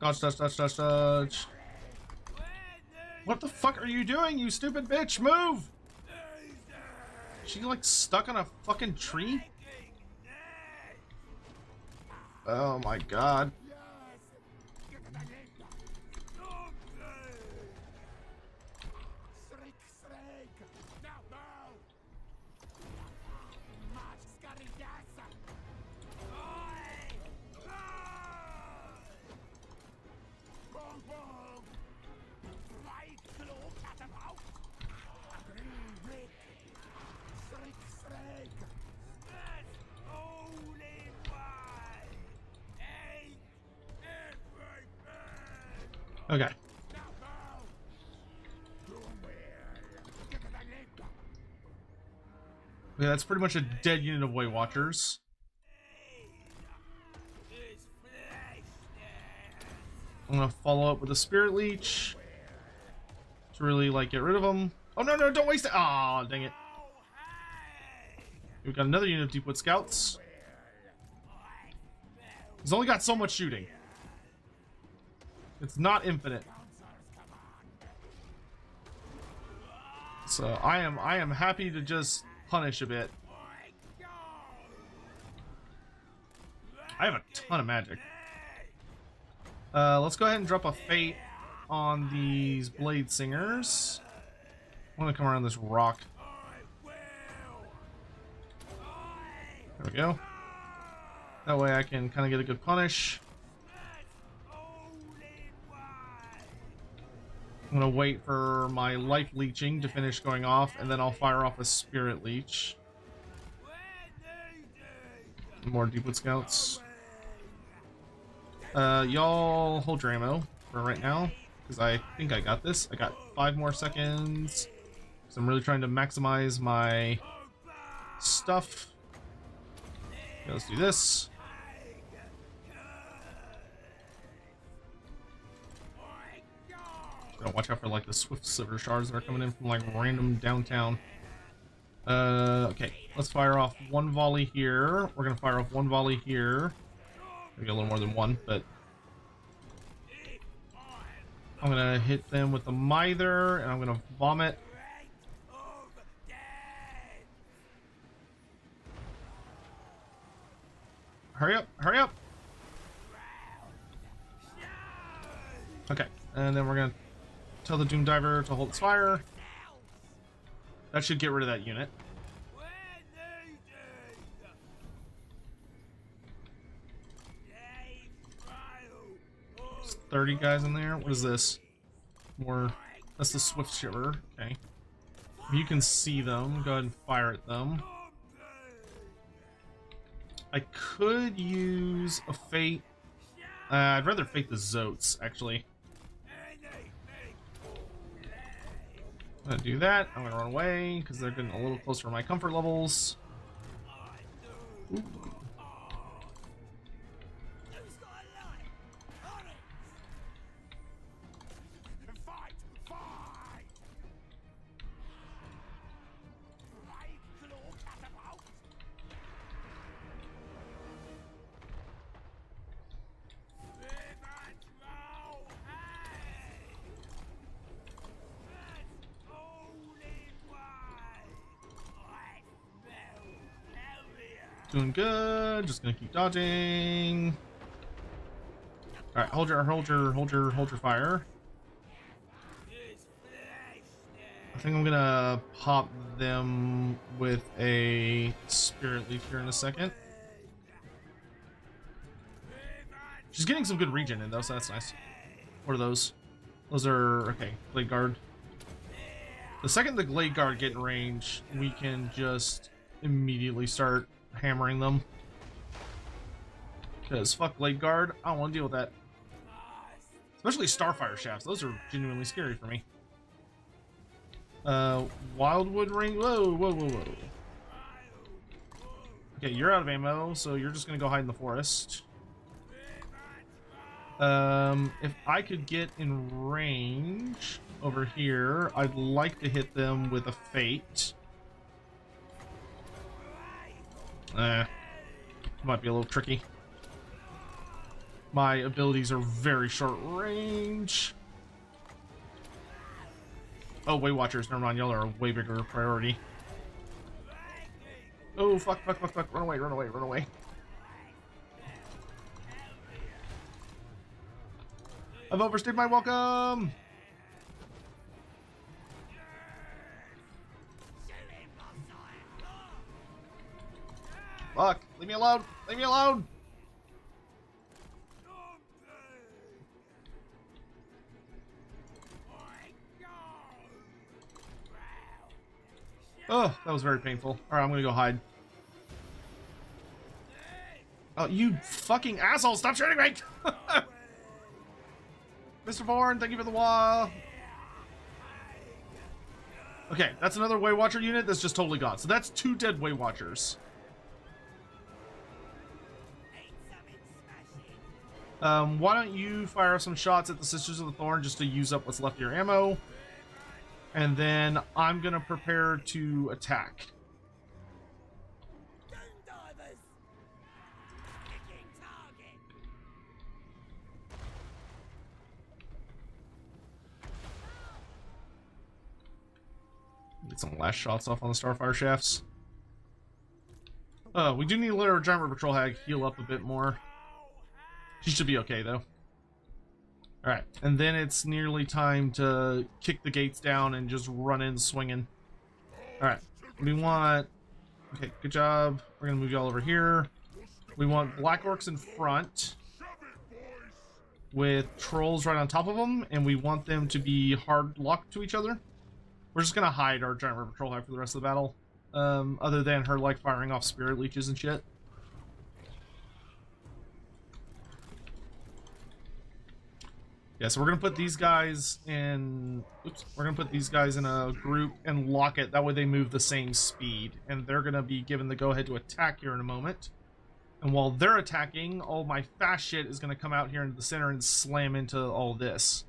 Dodge, dodge, dodge, dodge, dodge. What the fuck are you doing, you stupid bitch? Move! She like stuck on a fucking tree? Oh my god. Okay. Okay, that's pretty much a dead unit of Way Watchers. I'm gonna follow up with a Spirit Leech to really like get rid of them. Oh no, no, don't waste it! Aw, dang it. We've got another unit of Deepwood Scouts. He's only got so much shooting. It's not infinite. So I am happy to just punish a bit. I have a ton of magic. Let's go ahead and drop a Fate on these Blade Singers. I'm gonna come around this rock. There we go. That way I can kind of get a good punish. I'm gonna wait for my life leeching to finish going off, and then I'll fire off a Spirit Leech. More Deepwood Scouts. Y'all hold your ammo for right now, because I think I got this. I got 5 more seconds, so I'm really trying to maximize my stuff. Okay, let's do this. Gotta watch out for like the Swift Silver Shards that are coming in from like random downtown. Okay, let's fire off 1 volley here. We're gonna fire off 1 volley here. Maybe a little more than 1, but I'm gonna hit them with the Mither, and I'm gonna vomit. Hurry up, hurry up! Okay, and then we're gonna tell the Doom Diver to hold its fire. That should get rid of that unit. There's 30 guys in there. What is this? More. That's the Swift Shiver. Okay. If you can see them, go ahead and fire at them. I could use a Fate. I'd rather Fate the Zotes, actually. I'm gonna do that. I'm gonna run away because they're getting a little closer to my comfort levels. Ooh. Doing good. Just gonna keep dodging. All right, hold your fire. I think I'm gonna pop them with a Spirit Leaf here in a second. She's getting some good regen in though, so that's nice. What are those? Those are okay. Blade guard. The second the Glade Guard get in range, we can just immediately start hammering them. Because fuck Glade Guard, I don't want to deal with that. Especially Starfire Shafts, those are genuinely scary for me. Wildwood Ring, whoa, whoa, whoa, whoa. Okay, you're out of ammo, so you're just gonna go hide in the forest. If I could get in range over here, I'd like to hit them with a Fate. Might be a little tricky. My abilities are very short range. Oh, Way Watchers, never mind, y'all are a way bigger priority. Oh, fuck, fuck, fuck, fuck, run away, run away, run away. I've overstayed my welcome! Fuck, leave me alone, leave me alone! Oh, that was very painful. Alright, I'm gonna go hide. Oh, you fucking asshole! Stop shooting me! Mr. Bourne, thank you for the wall. Okay, that's another Way Watcher unit that's just totally gone. So that's 2 dead Way Watchers. Why don't you fire some shots at the Sisters of the Thorn just to use up what's left of your ammo? And then I'm gonna prepare to attack. Get some last shots off on the Starfire Shafts. We do need to let our Giant River Patrol Hag heal up a bit more. She should be okay, though. Alright, and then it's nearly time to kick the gates down and just run in swinging. Alright, we want... Okay, good job. We're gonna move y'all over here. We want Black Orcs in front with Trolls right on top of them, and we want them to be hard locked to each other. We're just gonna hide our Giant River Patrol Hag for the rest of the battle. Other than her, like, firing off Spirit Leeches and shit. Yeah, so we're gonna put these guys in... Oops. We're gonna put these guys in a group and lock it. That way they move the same speed. And they're gonna be given the go-ahead to attack here in a moment. And while they're attacking, all my fast shit is gonna come out here into the center and slam into all this.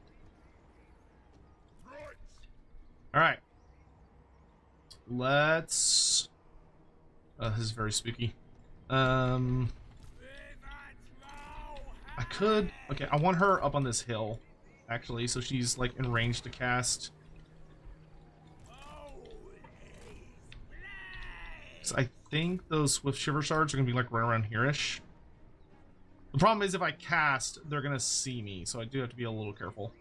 Alright. Let's... this is very spooky. I could... Okay, I want her up on this hill, actually, so she's, like, in range to cast. So I think those Swift Shiver Shards are going to be, like, right around here-ish. The problem is if I cast, they're going to see me, so I do have to be a little careful.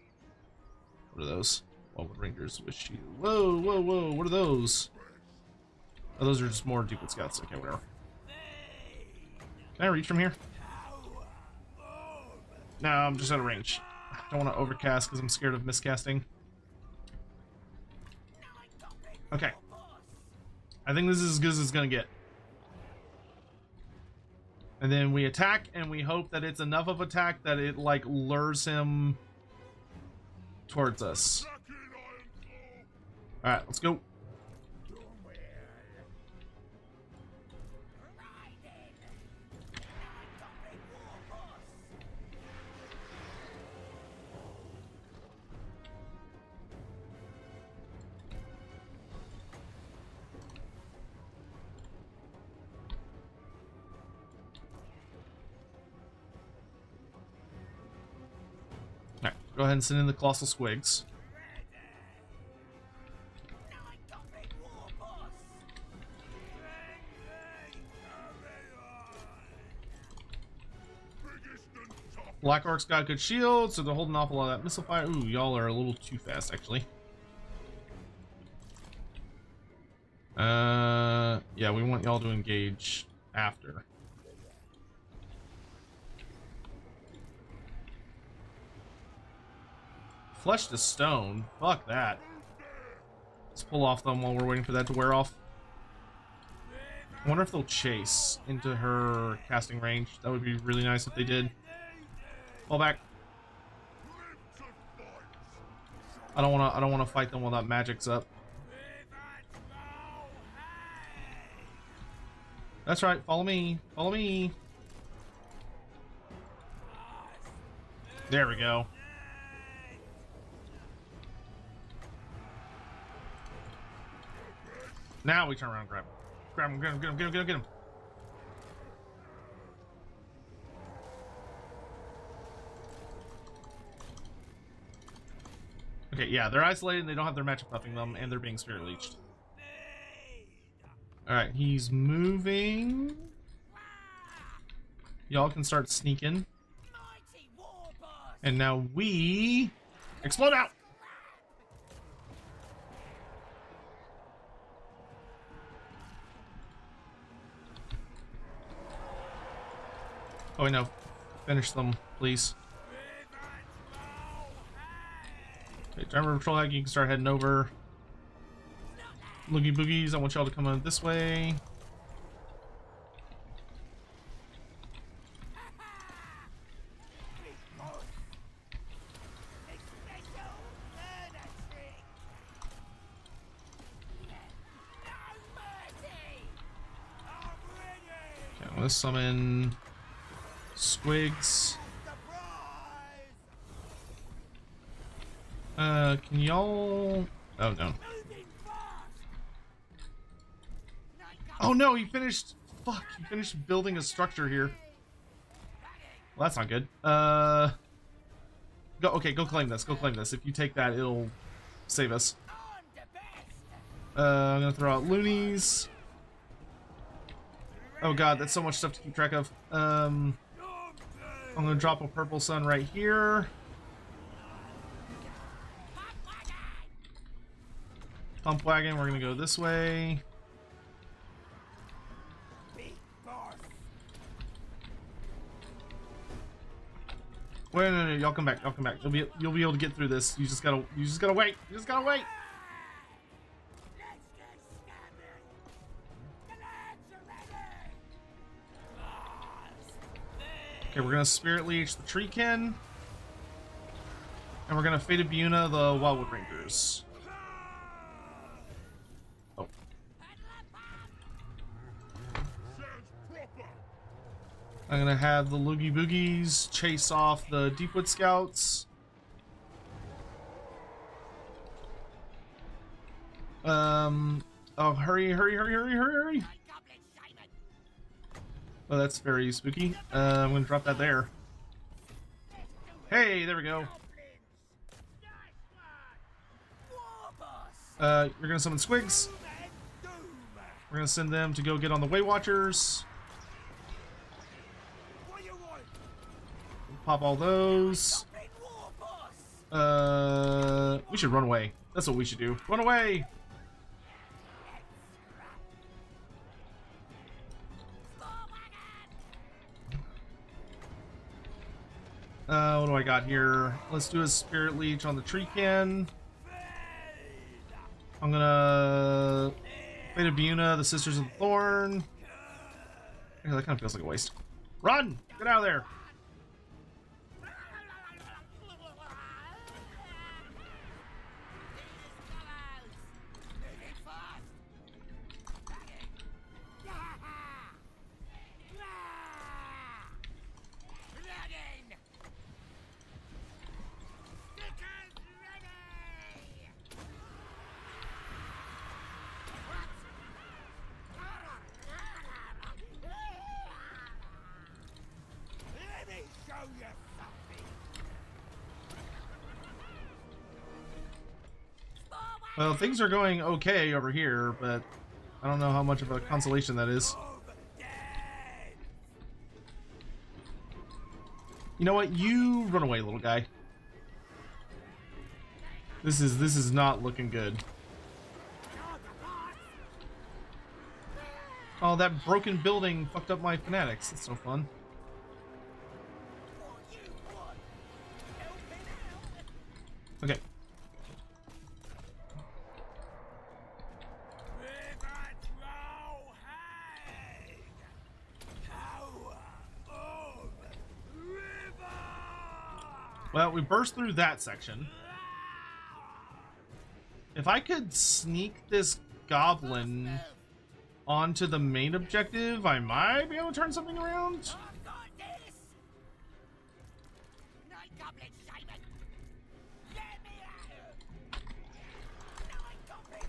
What are those? Wildwood Rangers with shield. Whoa, whoa, whoa, what are those? Oh, those are just more Duplicate Scouts. Okay, whatever. Can I reach from here? No, I'm just out of range. I don't want to overcast because I'm scared of miscasting. Okay. I think this is as good as it's going to get. And then we attack, and we hope that it's enough of attack that it, like, lures him towards us. Alright, let's go. Go ahead and send in the Colossal Squigs. Black Orcs got good shields, so they're holding off a lot of that missile fire. Ooh, y'all are a little too fast, actually. Yeah, we want y'all to engage after. Flesh to stone. Fuck that. Let's pull off them while we're waiting for that to wear off. I wonder if they'll chase into her casting range. That would be really nice if they did. Fall back. I don't wanna fight them while that magic's up. That's right, follow me. Follow me. There we go. Now we turn around and grab him. Grab him, get him, get him, get him, get him, get him. Okay, yeah, they're isolated and they don't have their magic buffing them, and they're being spirit leeched. Alright, he's moving. Y'all can start sneaking. And now we explode out! Oh, wait, no. Finish them, please. Okay, driver patrol hag, you can start heading over. Loogie boogies, I want y'all to come in this way. Okay, I'm gonna summon Squigs. Can y'all... Oh, no. Oh, no, he finished... Fuck, he finished building a structure here. Well, that's not good. Okay, go claim this. Go claim this. If you take that, it'll save us. I'm gonna throw out loonies. Oh god, that's so much stuff to keep track of. I'm gonna drop a purple sun right here. Pump wagon, we're gonna go this way. Wait, no, y'all come back. Y'all come back. You'll be able to get through this. You just gotta wait. You just gotta wait. Okay, we're gonna Spirit Leech the Treekin. And we're gonna Fate of Buna the Wildwood Rangers. Oh. I'm gonna have the Loogie Boogies chase off the Deepwood Scouts. Oh, hurry. Oh, that's very spooky. I'm gonna drop that there. Hey, there we go. You're gonna summon Squigs. We're gonna send them to go get on the Way Watchers. Pop all those. We should run away. That's what we should do. Run away! What do I got here? Let's do a Spirit Leech on the Treekin. I'm gonna Fate of Buna, the Sisters of the Thorn. Yeah, that kind of feels like a waste. Run! Get out of there! Well, things are going okay over here, but I don't know how much of a consolation that is. You know what? You run away, little guy. This is not looking good. Oh, that broken building fucked up my fanatics. That's so fun. Okay. Well, we burst through that section. If I could sneak this goblin onto the main objective, I might be able to turn something around.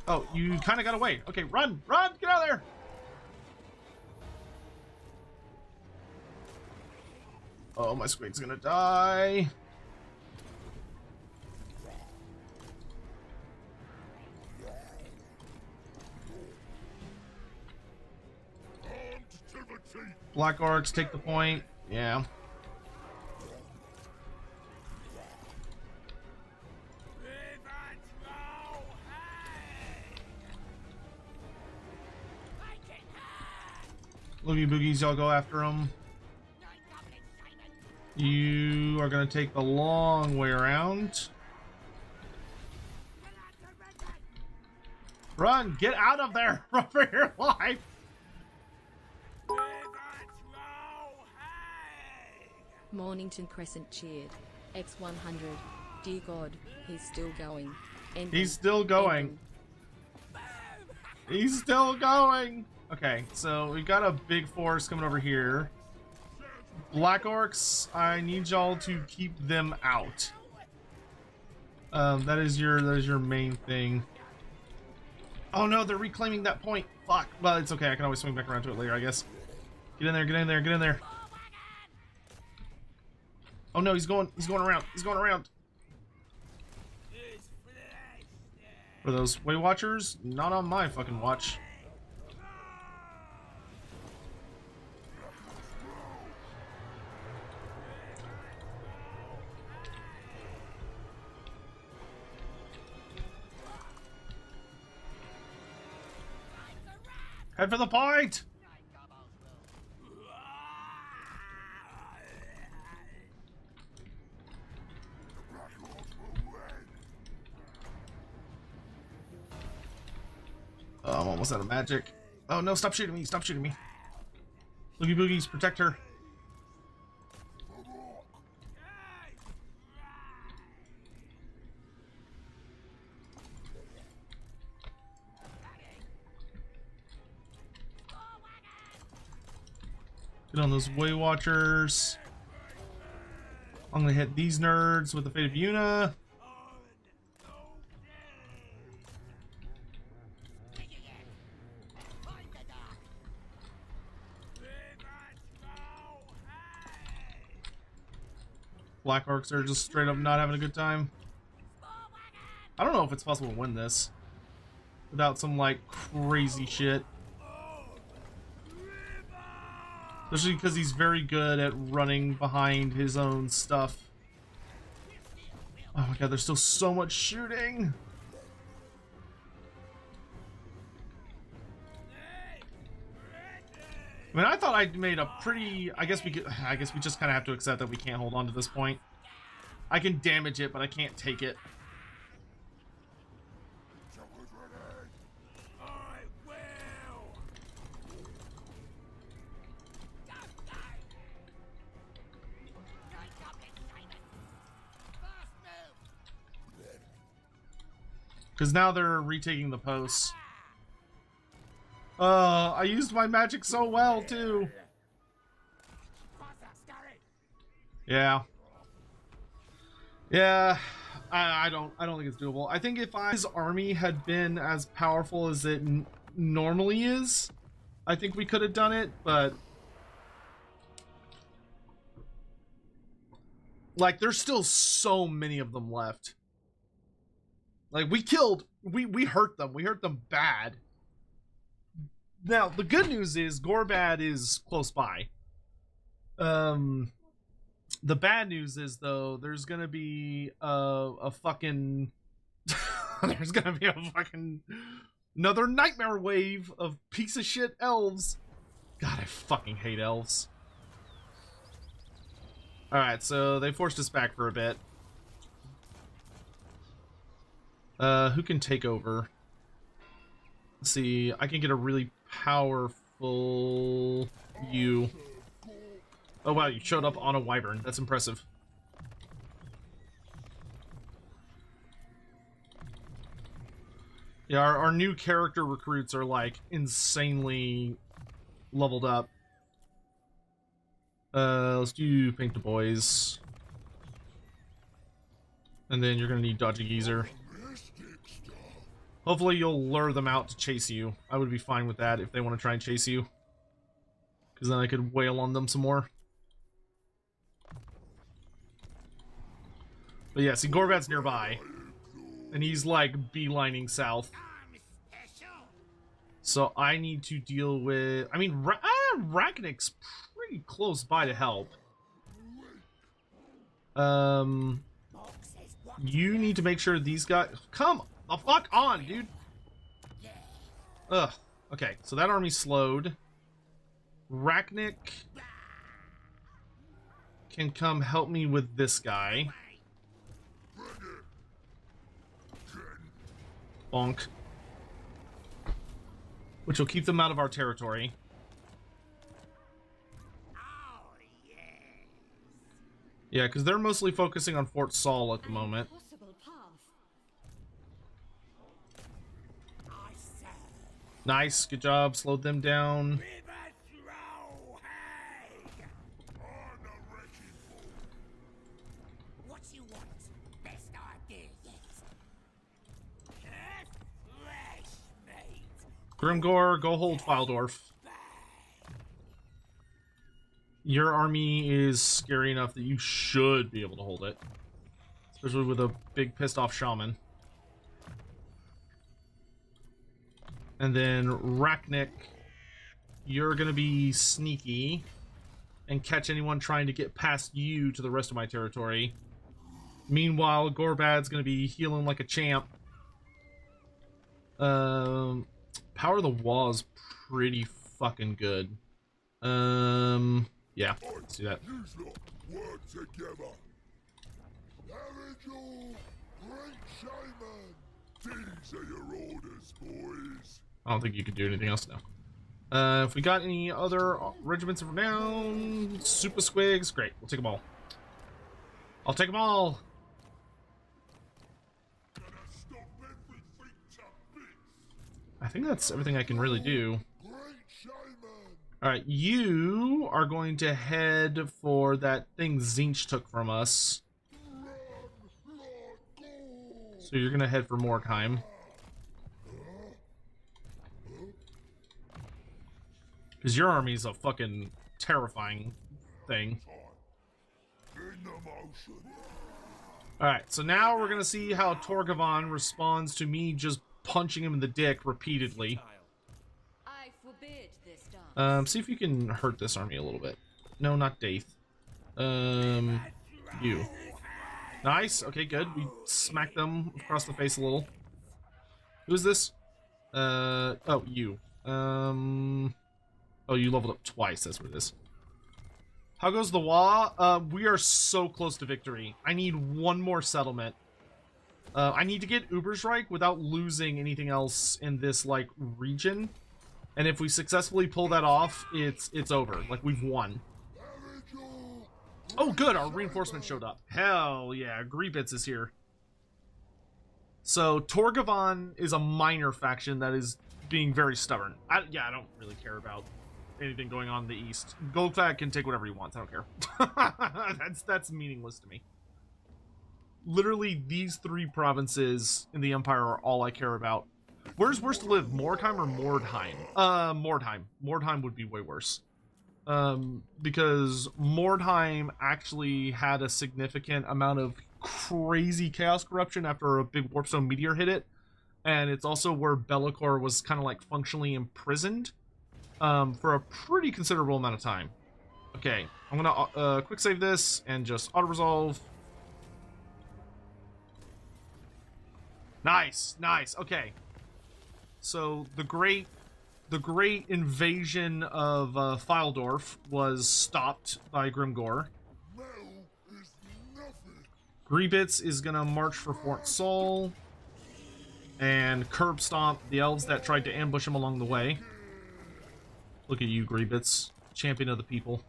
Oh, you kind of got away. Okay, run, run, get out of there. Oh, my squig's gonna die. Black Orcs take the point. Yeah. Loogie boogies, y'all go after them. You are going to take the long way around. Run! Get out of there! Run for your life! Mornington Crescent cheered. X100. Dear God, he's still going. Endgame. He's still going. He's still going! Okay, so we've got a big force coming over here. Black Orcs, I need y'all to keep them out. That is your main thing. Oh no, they're reclaiming that point. Fuck. Well, it's okay. I can always swing back around to it later, I guess. Get in there, get in there, get in there. Oh no, he's going around. He's going around. For those Way Watchers, not on my fucking watch. Head for the point! Oh, I'm almost out of magic. Oh no, stop shooting me, stop shooting me. Loogie boogies, protect her. Get on those Way Watchers. I'm gonna hit these nerds with the Fate of Yuna. Black Orcs are just straight up not having a good time. I don't know if it's possible to win this without some like crazy shit. Especially because he's very good at running behind his own stuff. Oh my god, there's still so much shooting. I mean, I thought I made a pretty... I guess we just kind of have to accept that we can't hold on to this point. I can damage it, but I can't take it. Because now they're retaking the posts. I used my magic so well, too. Yeah. Yeah. I don't think it's doable. I think if his army had been as powerful as it normally is, I think we could have done it, but... like, there's still so many of them left. Like, we hurt them. We hurt them bad. Now, the good news is Gorbad is close by. The bad news is, though, there's gonna be a fucking... there's gonna be a fucking... another nightmare wave of piece of shit elves. God, I fucking hate elves. Alright, so they forced us back for a bit. Who can take over? Let's see, I can get a really powerful you. Oh wow, you showed up on a wyvern. That's impressive. Yeah, our new character recruits are like insanely leveled up. Let's do paint the boys. And then you're gonna need dodgy geezer. Hopefully you'll lure them out to chase you. I would be fine with that if they want to try and chase you. Because then I could wail on them some more. But yeah, see, Gorbad's nearby. And he's like beelining south. So I need to deal with... I mean, Ragnik's pretty close by to help. You need to make sure these guys... Come the fuck on, dude! Ugh. Okay, so that army's slowed. Ragnik can come help me with this guy. Bonk. Which will keep them out of our territory. Yeah, because they're mostly focusing on Fort Saul at the moment. Nice, good job. Slowed them down. Grimgor, go hold Fildorf. Your army is scary enough that you should be able to hold it. Especially with a big pissed off shaman. And then Ragnik, you're gonna be sneaky and catch anyone trying to get past you to the rest of my territory. Meanwhile, Gorbad's gonna be healing like a champ. Power of the Wall is pretty fucking good. Yeah, let's do that. Work together. Nigel, great shaman. These are your orders, boys. I don't think you can do anything else now. If we got any other regiments of renown, super squigs, great. We'll take them all. I'll take them all. I think that's everything I can really do. Alright, you are going to head for that thing Zinch took from us. So you're going to head for Morkheim. Because your army's a fucking terrifying thing. Alright, so now we're going to see how Torgavan responds to me just punching him in the dick repeatedly. I forbid this dance. See if you can hurt this army a little bit. No, not Daith. You. Nice. Okay, good. We smacked them across the face a little. Who's this? Oh, you. Oh, you leveled up twice. That's what it is. How goes the Wa? We are so close to victory. I need one more settlement. I need to get Ubersreich without losing anything else in this, like, region. And if we successfully pull that off, it's over. Like, we've won. Oh, good! Our reinforcement showed up. Hell yeah, Greebits is here. So, Torgavan is a minor faction that is being very stubborn. I don't really care about anything going on in the east. Goldclad can take whatever he wants, I don't care. That's meaningless to me. Literally, these three provinces in the Empire are all I care about. Where's worse to live, Mordheim or Mordheim? Mordheim. Mordheim would be way worse. Because Mordheim actually had a significant amount of crazy chaos corruption after a big Warpstone meteor hit it. And it's also where Be'lakor was kind of like functionally imprisoned for a pretty considerable amount of time. Okay, I'm gonna quick save this and just auto-resolve. Nice, nice. Okay. So the great invasion of Fildorf was stopped by Grimgor. Greebits is gonna march for Fort Saul. and curb stomp the elves that tried to ambush him along the way. Look at you, Greebits, champion of the people.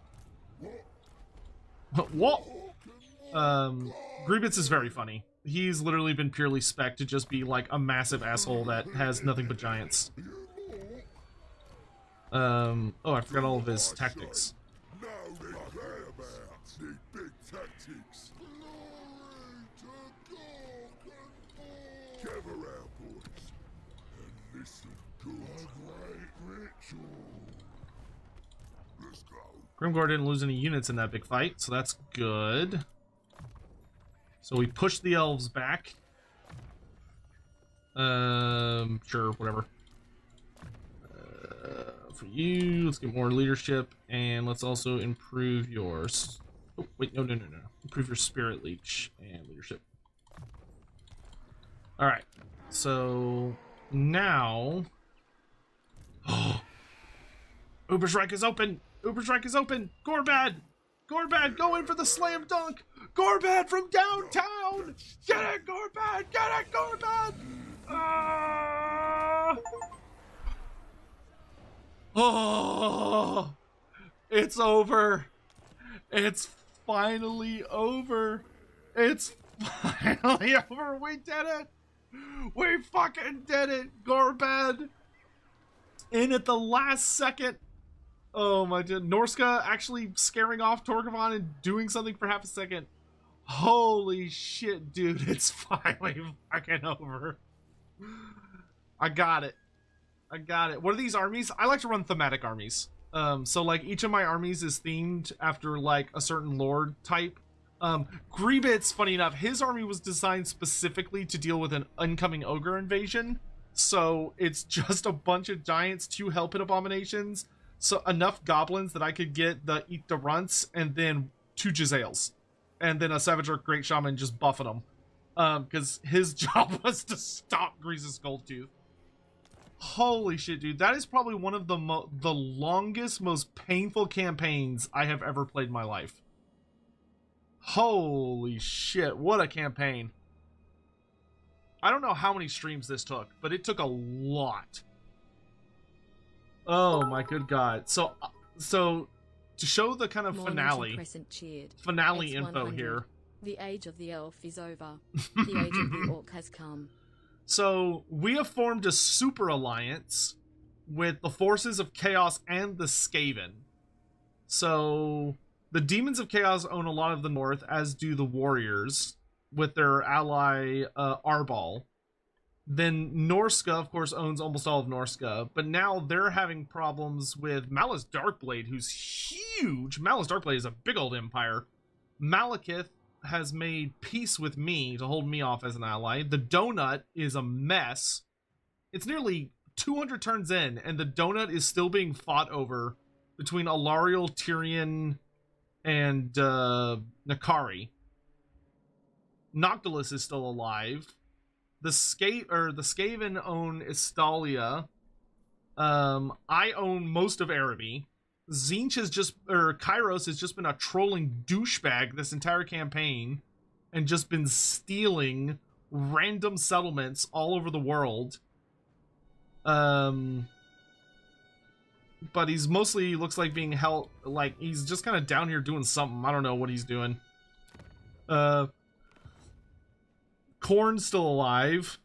What? Greebits is very funny. He's literally been purely spec'd to just be like a massive asshole that has nothing but giants. Oh, I forgot all of his tactics. Now they play about the big tactics. Gather round, boys, and listen good. A great ritual. Let's go. Grimgor didn't lose any units in that big fight, so that's good. So we pushed the elves back. Sure, whatever. For you, let's get more leadership, and let's also improve your... Oh, wait, no. Improve your spirit leech and leadership. Alright, so now... Oh! Uberstrike is open! Uberstrike is open! Gorbad! Gorbad, go in for the slam dunk! Gorbad from downtown! Get it, Gorbad! Get it, Gorbad! Oh! It's over! It's finally over! It's finally over! We did it! We fucking did it! Gorbad! In at the last second! Oh my god. Norska actually scaring off Torgavon and doing something for half a second. Holy shit, dude. It's finally fucking over. I got it. I got it. What are these armies? I like to run thematic armies. So like each of my armies is themed after like a certain lord type. Greebits, funny enough, his army was designed specifically to deal with an incoming ogre invasion. So it's just a bunch of giants, 2 hell pit abominations, so enough goblins that I could get the eat the runts, and then 2 Jezzails, and then a Savage Orc Great Shaman just buffing them. Because his job was to stop Grease's Goldtooth. Holy shit, dude. That is probably one of the longest, most painful campaigns I have ever played in my life. Holy shit, what a campaign. I don't know how many streams this took, but it took a lot. Oh my good god. So to show the kind of finale info here. The age of the elf is over. The age of the orc has come. So we have formed a super alliance with the forces of Chaos and the Skaven. So the Demons of Chaos own a lot of the north, as do the Warriors, with their ally Arbal. Then Norska, of course, owns almost all of Norska, but now they're having problems with Malus Darkblade, who's huge. Malus Darkblade is a big old empire. Malekith has made peace with me to hold me off as an ally. The Donut is a mess. It's nearly 200 turns in, and the Donut is still being fought over between Alariel, Tyrion, and Nakari. Noctilus is still alive. The Skaven own Estalia. I own most of Araby. Tzeentch has Kairos has just been a trolling douchebag this entire campaign and just been stealing random settlements all over the world. But he's mostly looks like being held, like he's just kind of down here doing something. I don't know what he's doing. Khorne's still alive.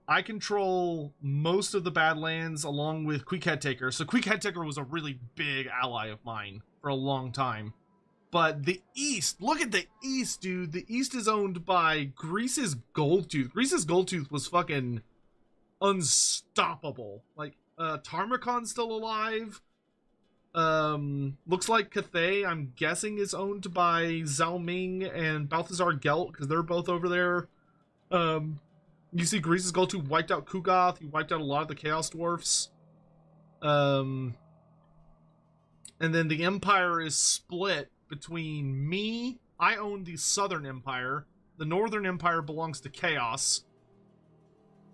I control most of the Badlands along with Queek Headtaker. So Queek Headtaker was a really big ally of mine for a long time. But the East, look at the East, dude. The East is owned by Grease's Goldtooth. Grease's Goldtooth was fucking unstoppable. Like, Tarmacon's still alive. Looks like Cathay, I'm guessing, is owned by Zhao Ming and Balthazar Gelt, because they're both over there. You see Grease's Goldtooth wiped out Kugoth. He wiped out a lot of the Chaos Dwarfs. And then the Empire is split between me. I own the Southern Empire. The Northern Empire belongs to Chaos.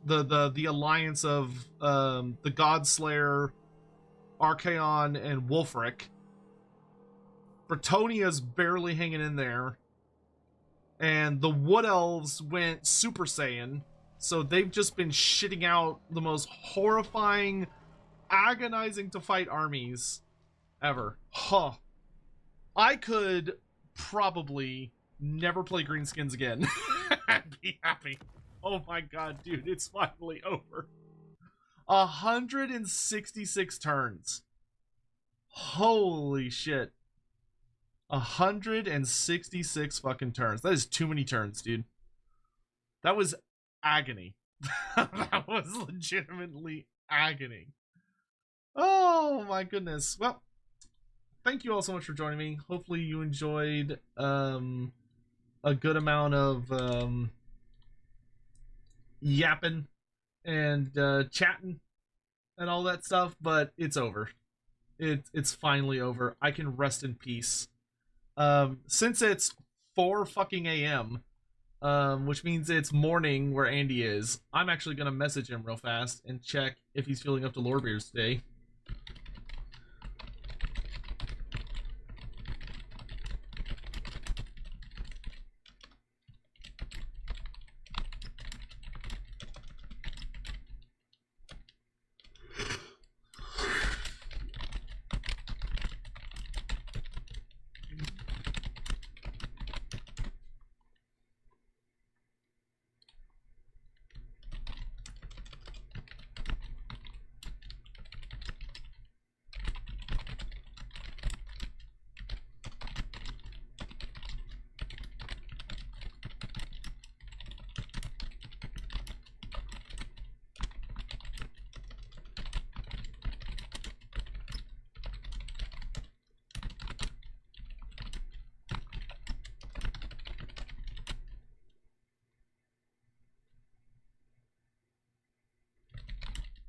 The alliance of the Godslayer, Archaon, and Wulfric. Bretonia's barely hanging in there. And the Wood Elves went Super Saiyan. So they've just been shitting out the most horrifying, agonizing to fight armies ever. Huh. I could probably never play Greenskins again and be happy. Oh my god, dude, it's finally over. 166 turns. Holy shit. 166 fucking turns. That is too many turns, dude. That was agony. That was legitimately agony. Oh my goodness. Well, thank you all so much for joining me. Hopefully you enjoyed a good amount of yapping and chatting and all that stuff, but it's over. It's finally over. I can rest in peace. Since it's 4 fucking a.m., which means it's morning where Andy is, I'm actually gonna message him real fast and check if he's feeling up to lore beers today.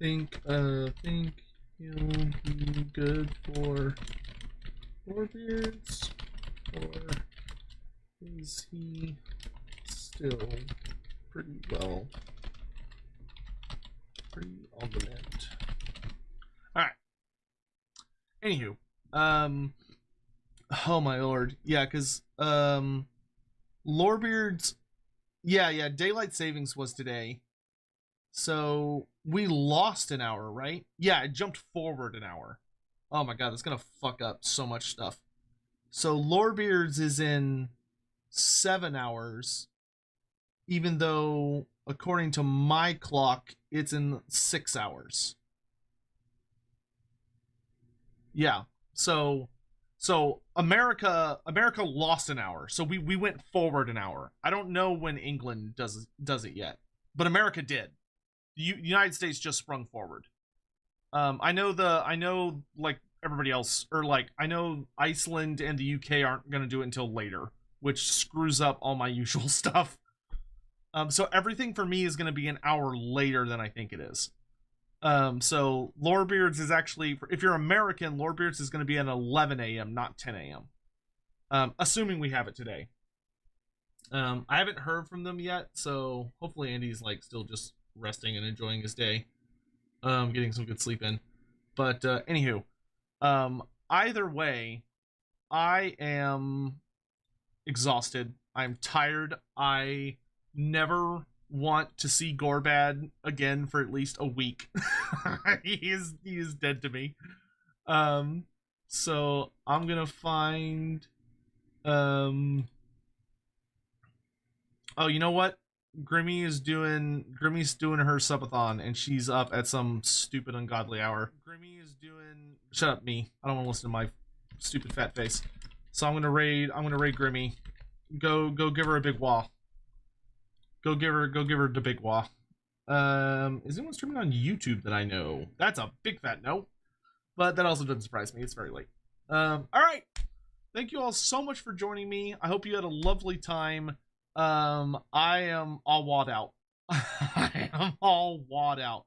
Think he'll be good for Warbeards, or is he still pretty on the mend? Alright. Anywho, oh my lord. Yeah, because, Lorebeards, yeah, daylight savings was today. So we lost an hour, right? Yeah, it jumped forward an hour. Oh my god, that's gonna fuck up so much stuff. So Lorebeards is in 7 hours, even though according to my clock, it's in 6 hours. Yeah, so America lost an hour, so we went forward an hour. I don't know when England does it yet, but America did. The United States just sprung forward. I know like everybody else, or like I know Iceland and the UK aren't gonna do it until later, which screws up all my usual stuff. So everything for me is gonna be an hour later than I think it is. So Lorebeards is actually, if you're American, Lorebeards is gonna be at 11 a.m., not 10 a.m. Assuming we have it today. I haven't heard from them yet, so hopefully Andy's like still just resting and enjoying his day, getting some good sleep in. But anywho, either way, I am exhausted. I'm tired. I never want to see Gorbad again for at least a week. he is dead to me. So I'm gonna find oh, you know what? Grimmy's doing her subathon, and she's up at some stupid ungodly hour. Shut up, me. I don't want to listen to my stupid fat face. So I'm gonna raid Grimmy. Go give her a big wah. Go give her the big wah. Is anyone streaming on YouTube that I know? That's a big fat no. But that also doesn't surprise me. It's very late. Alright. Thank you all so much for joining me. I hope you had a lovely time. I am all wad out. I am all wad out.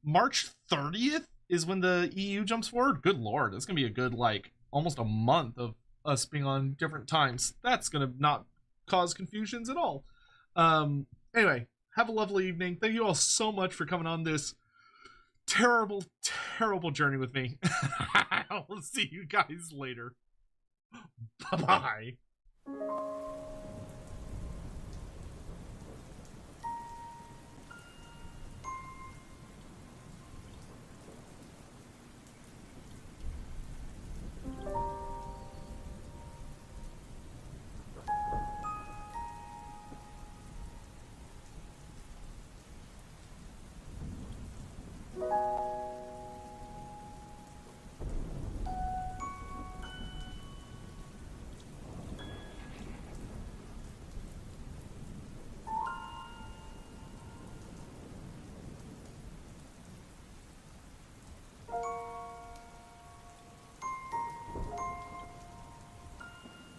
March 30th is when the EU jumps forward. Good lord, it's gonna be a good, like, almost a month of us being on different times. That's gonna not cause confusions at all. Anyway, have a lovely evening. Thank you all so much for coming on this terrible journey with me. I will see you guys later. Bye-bye.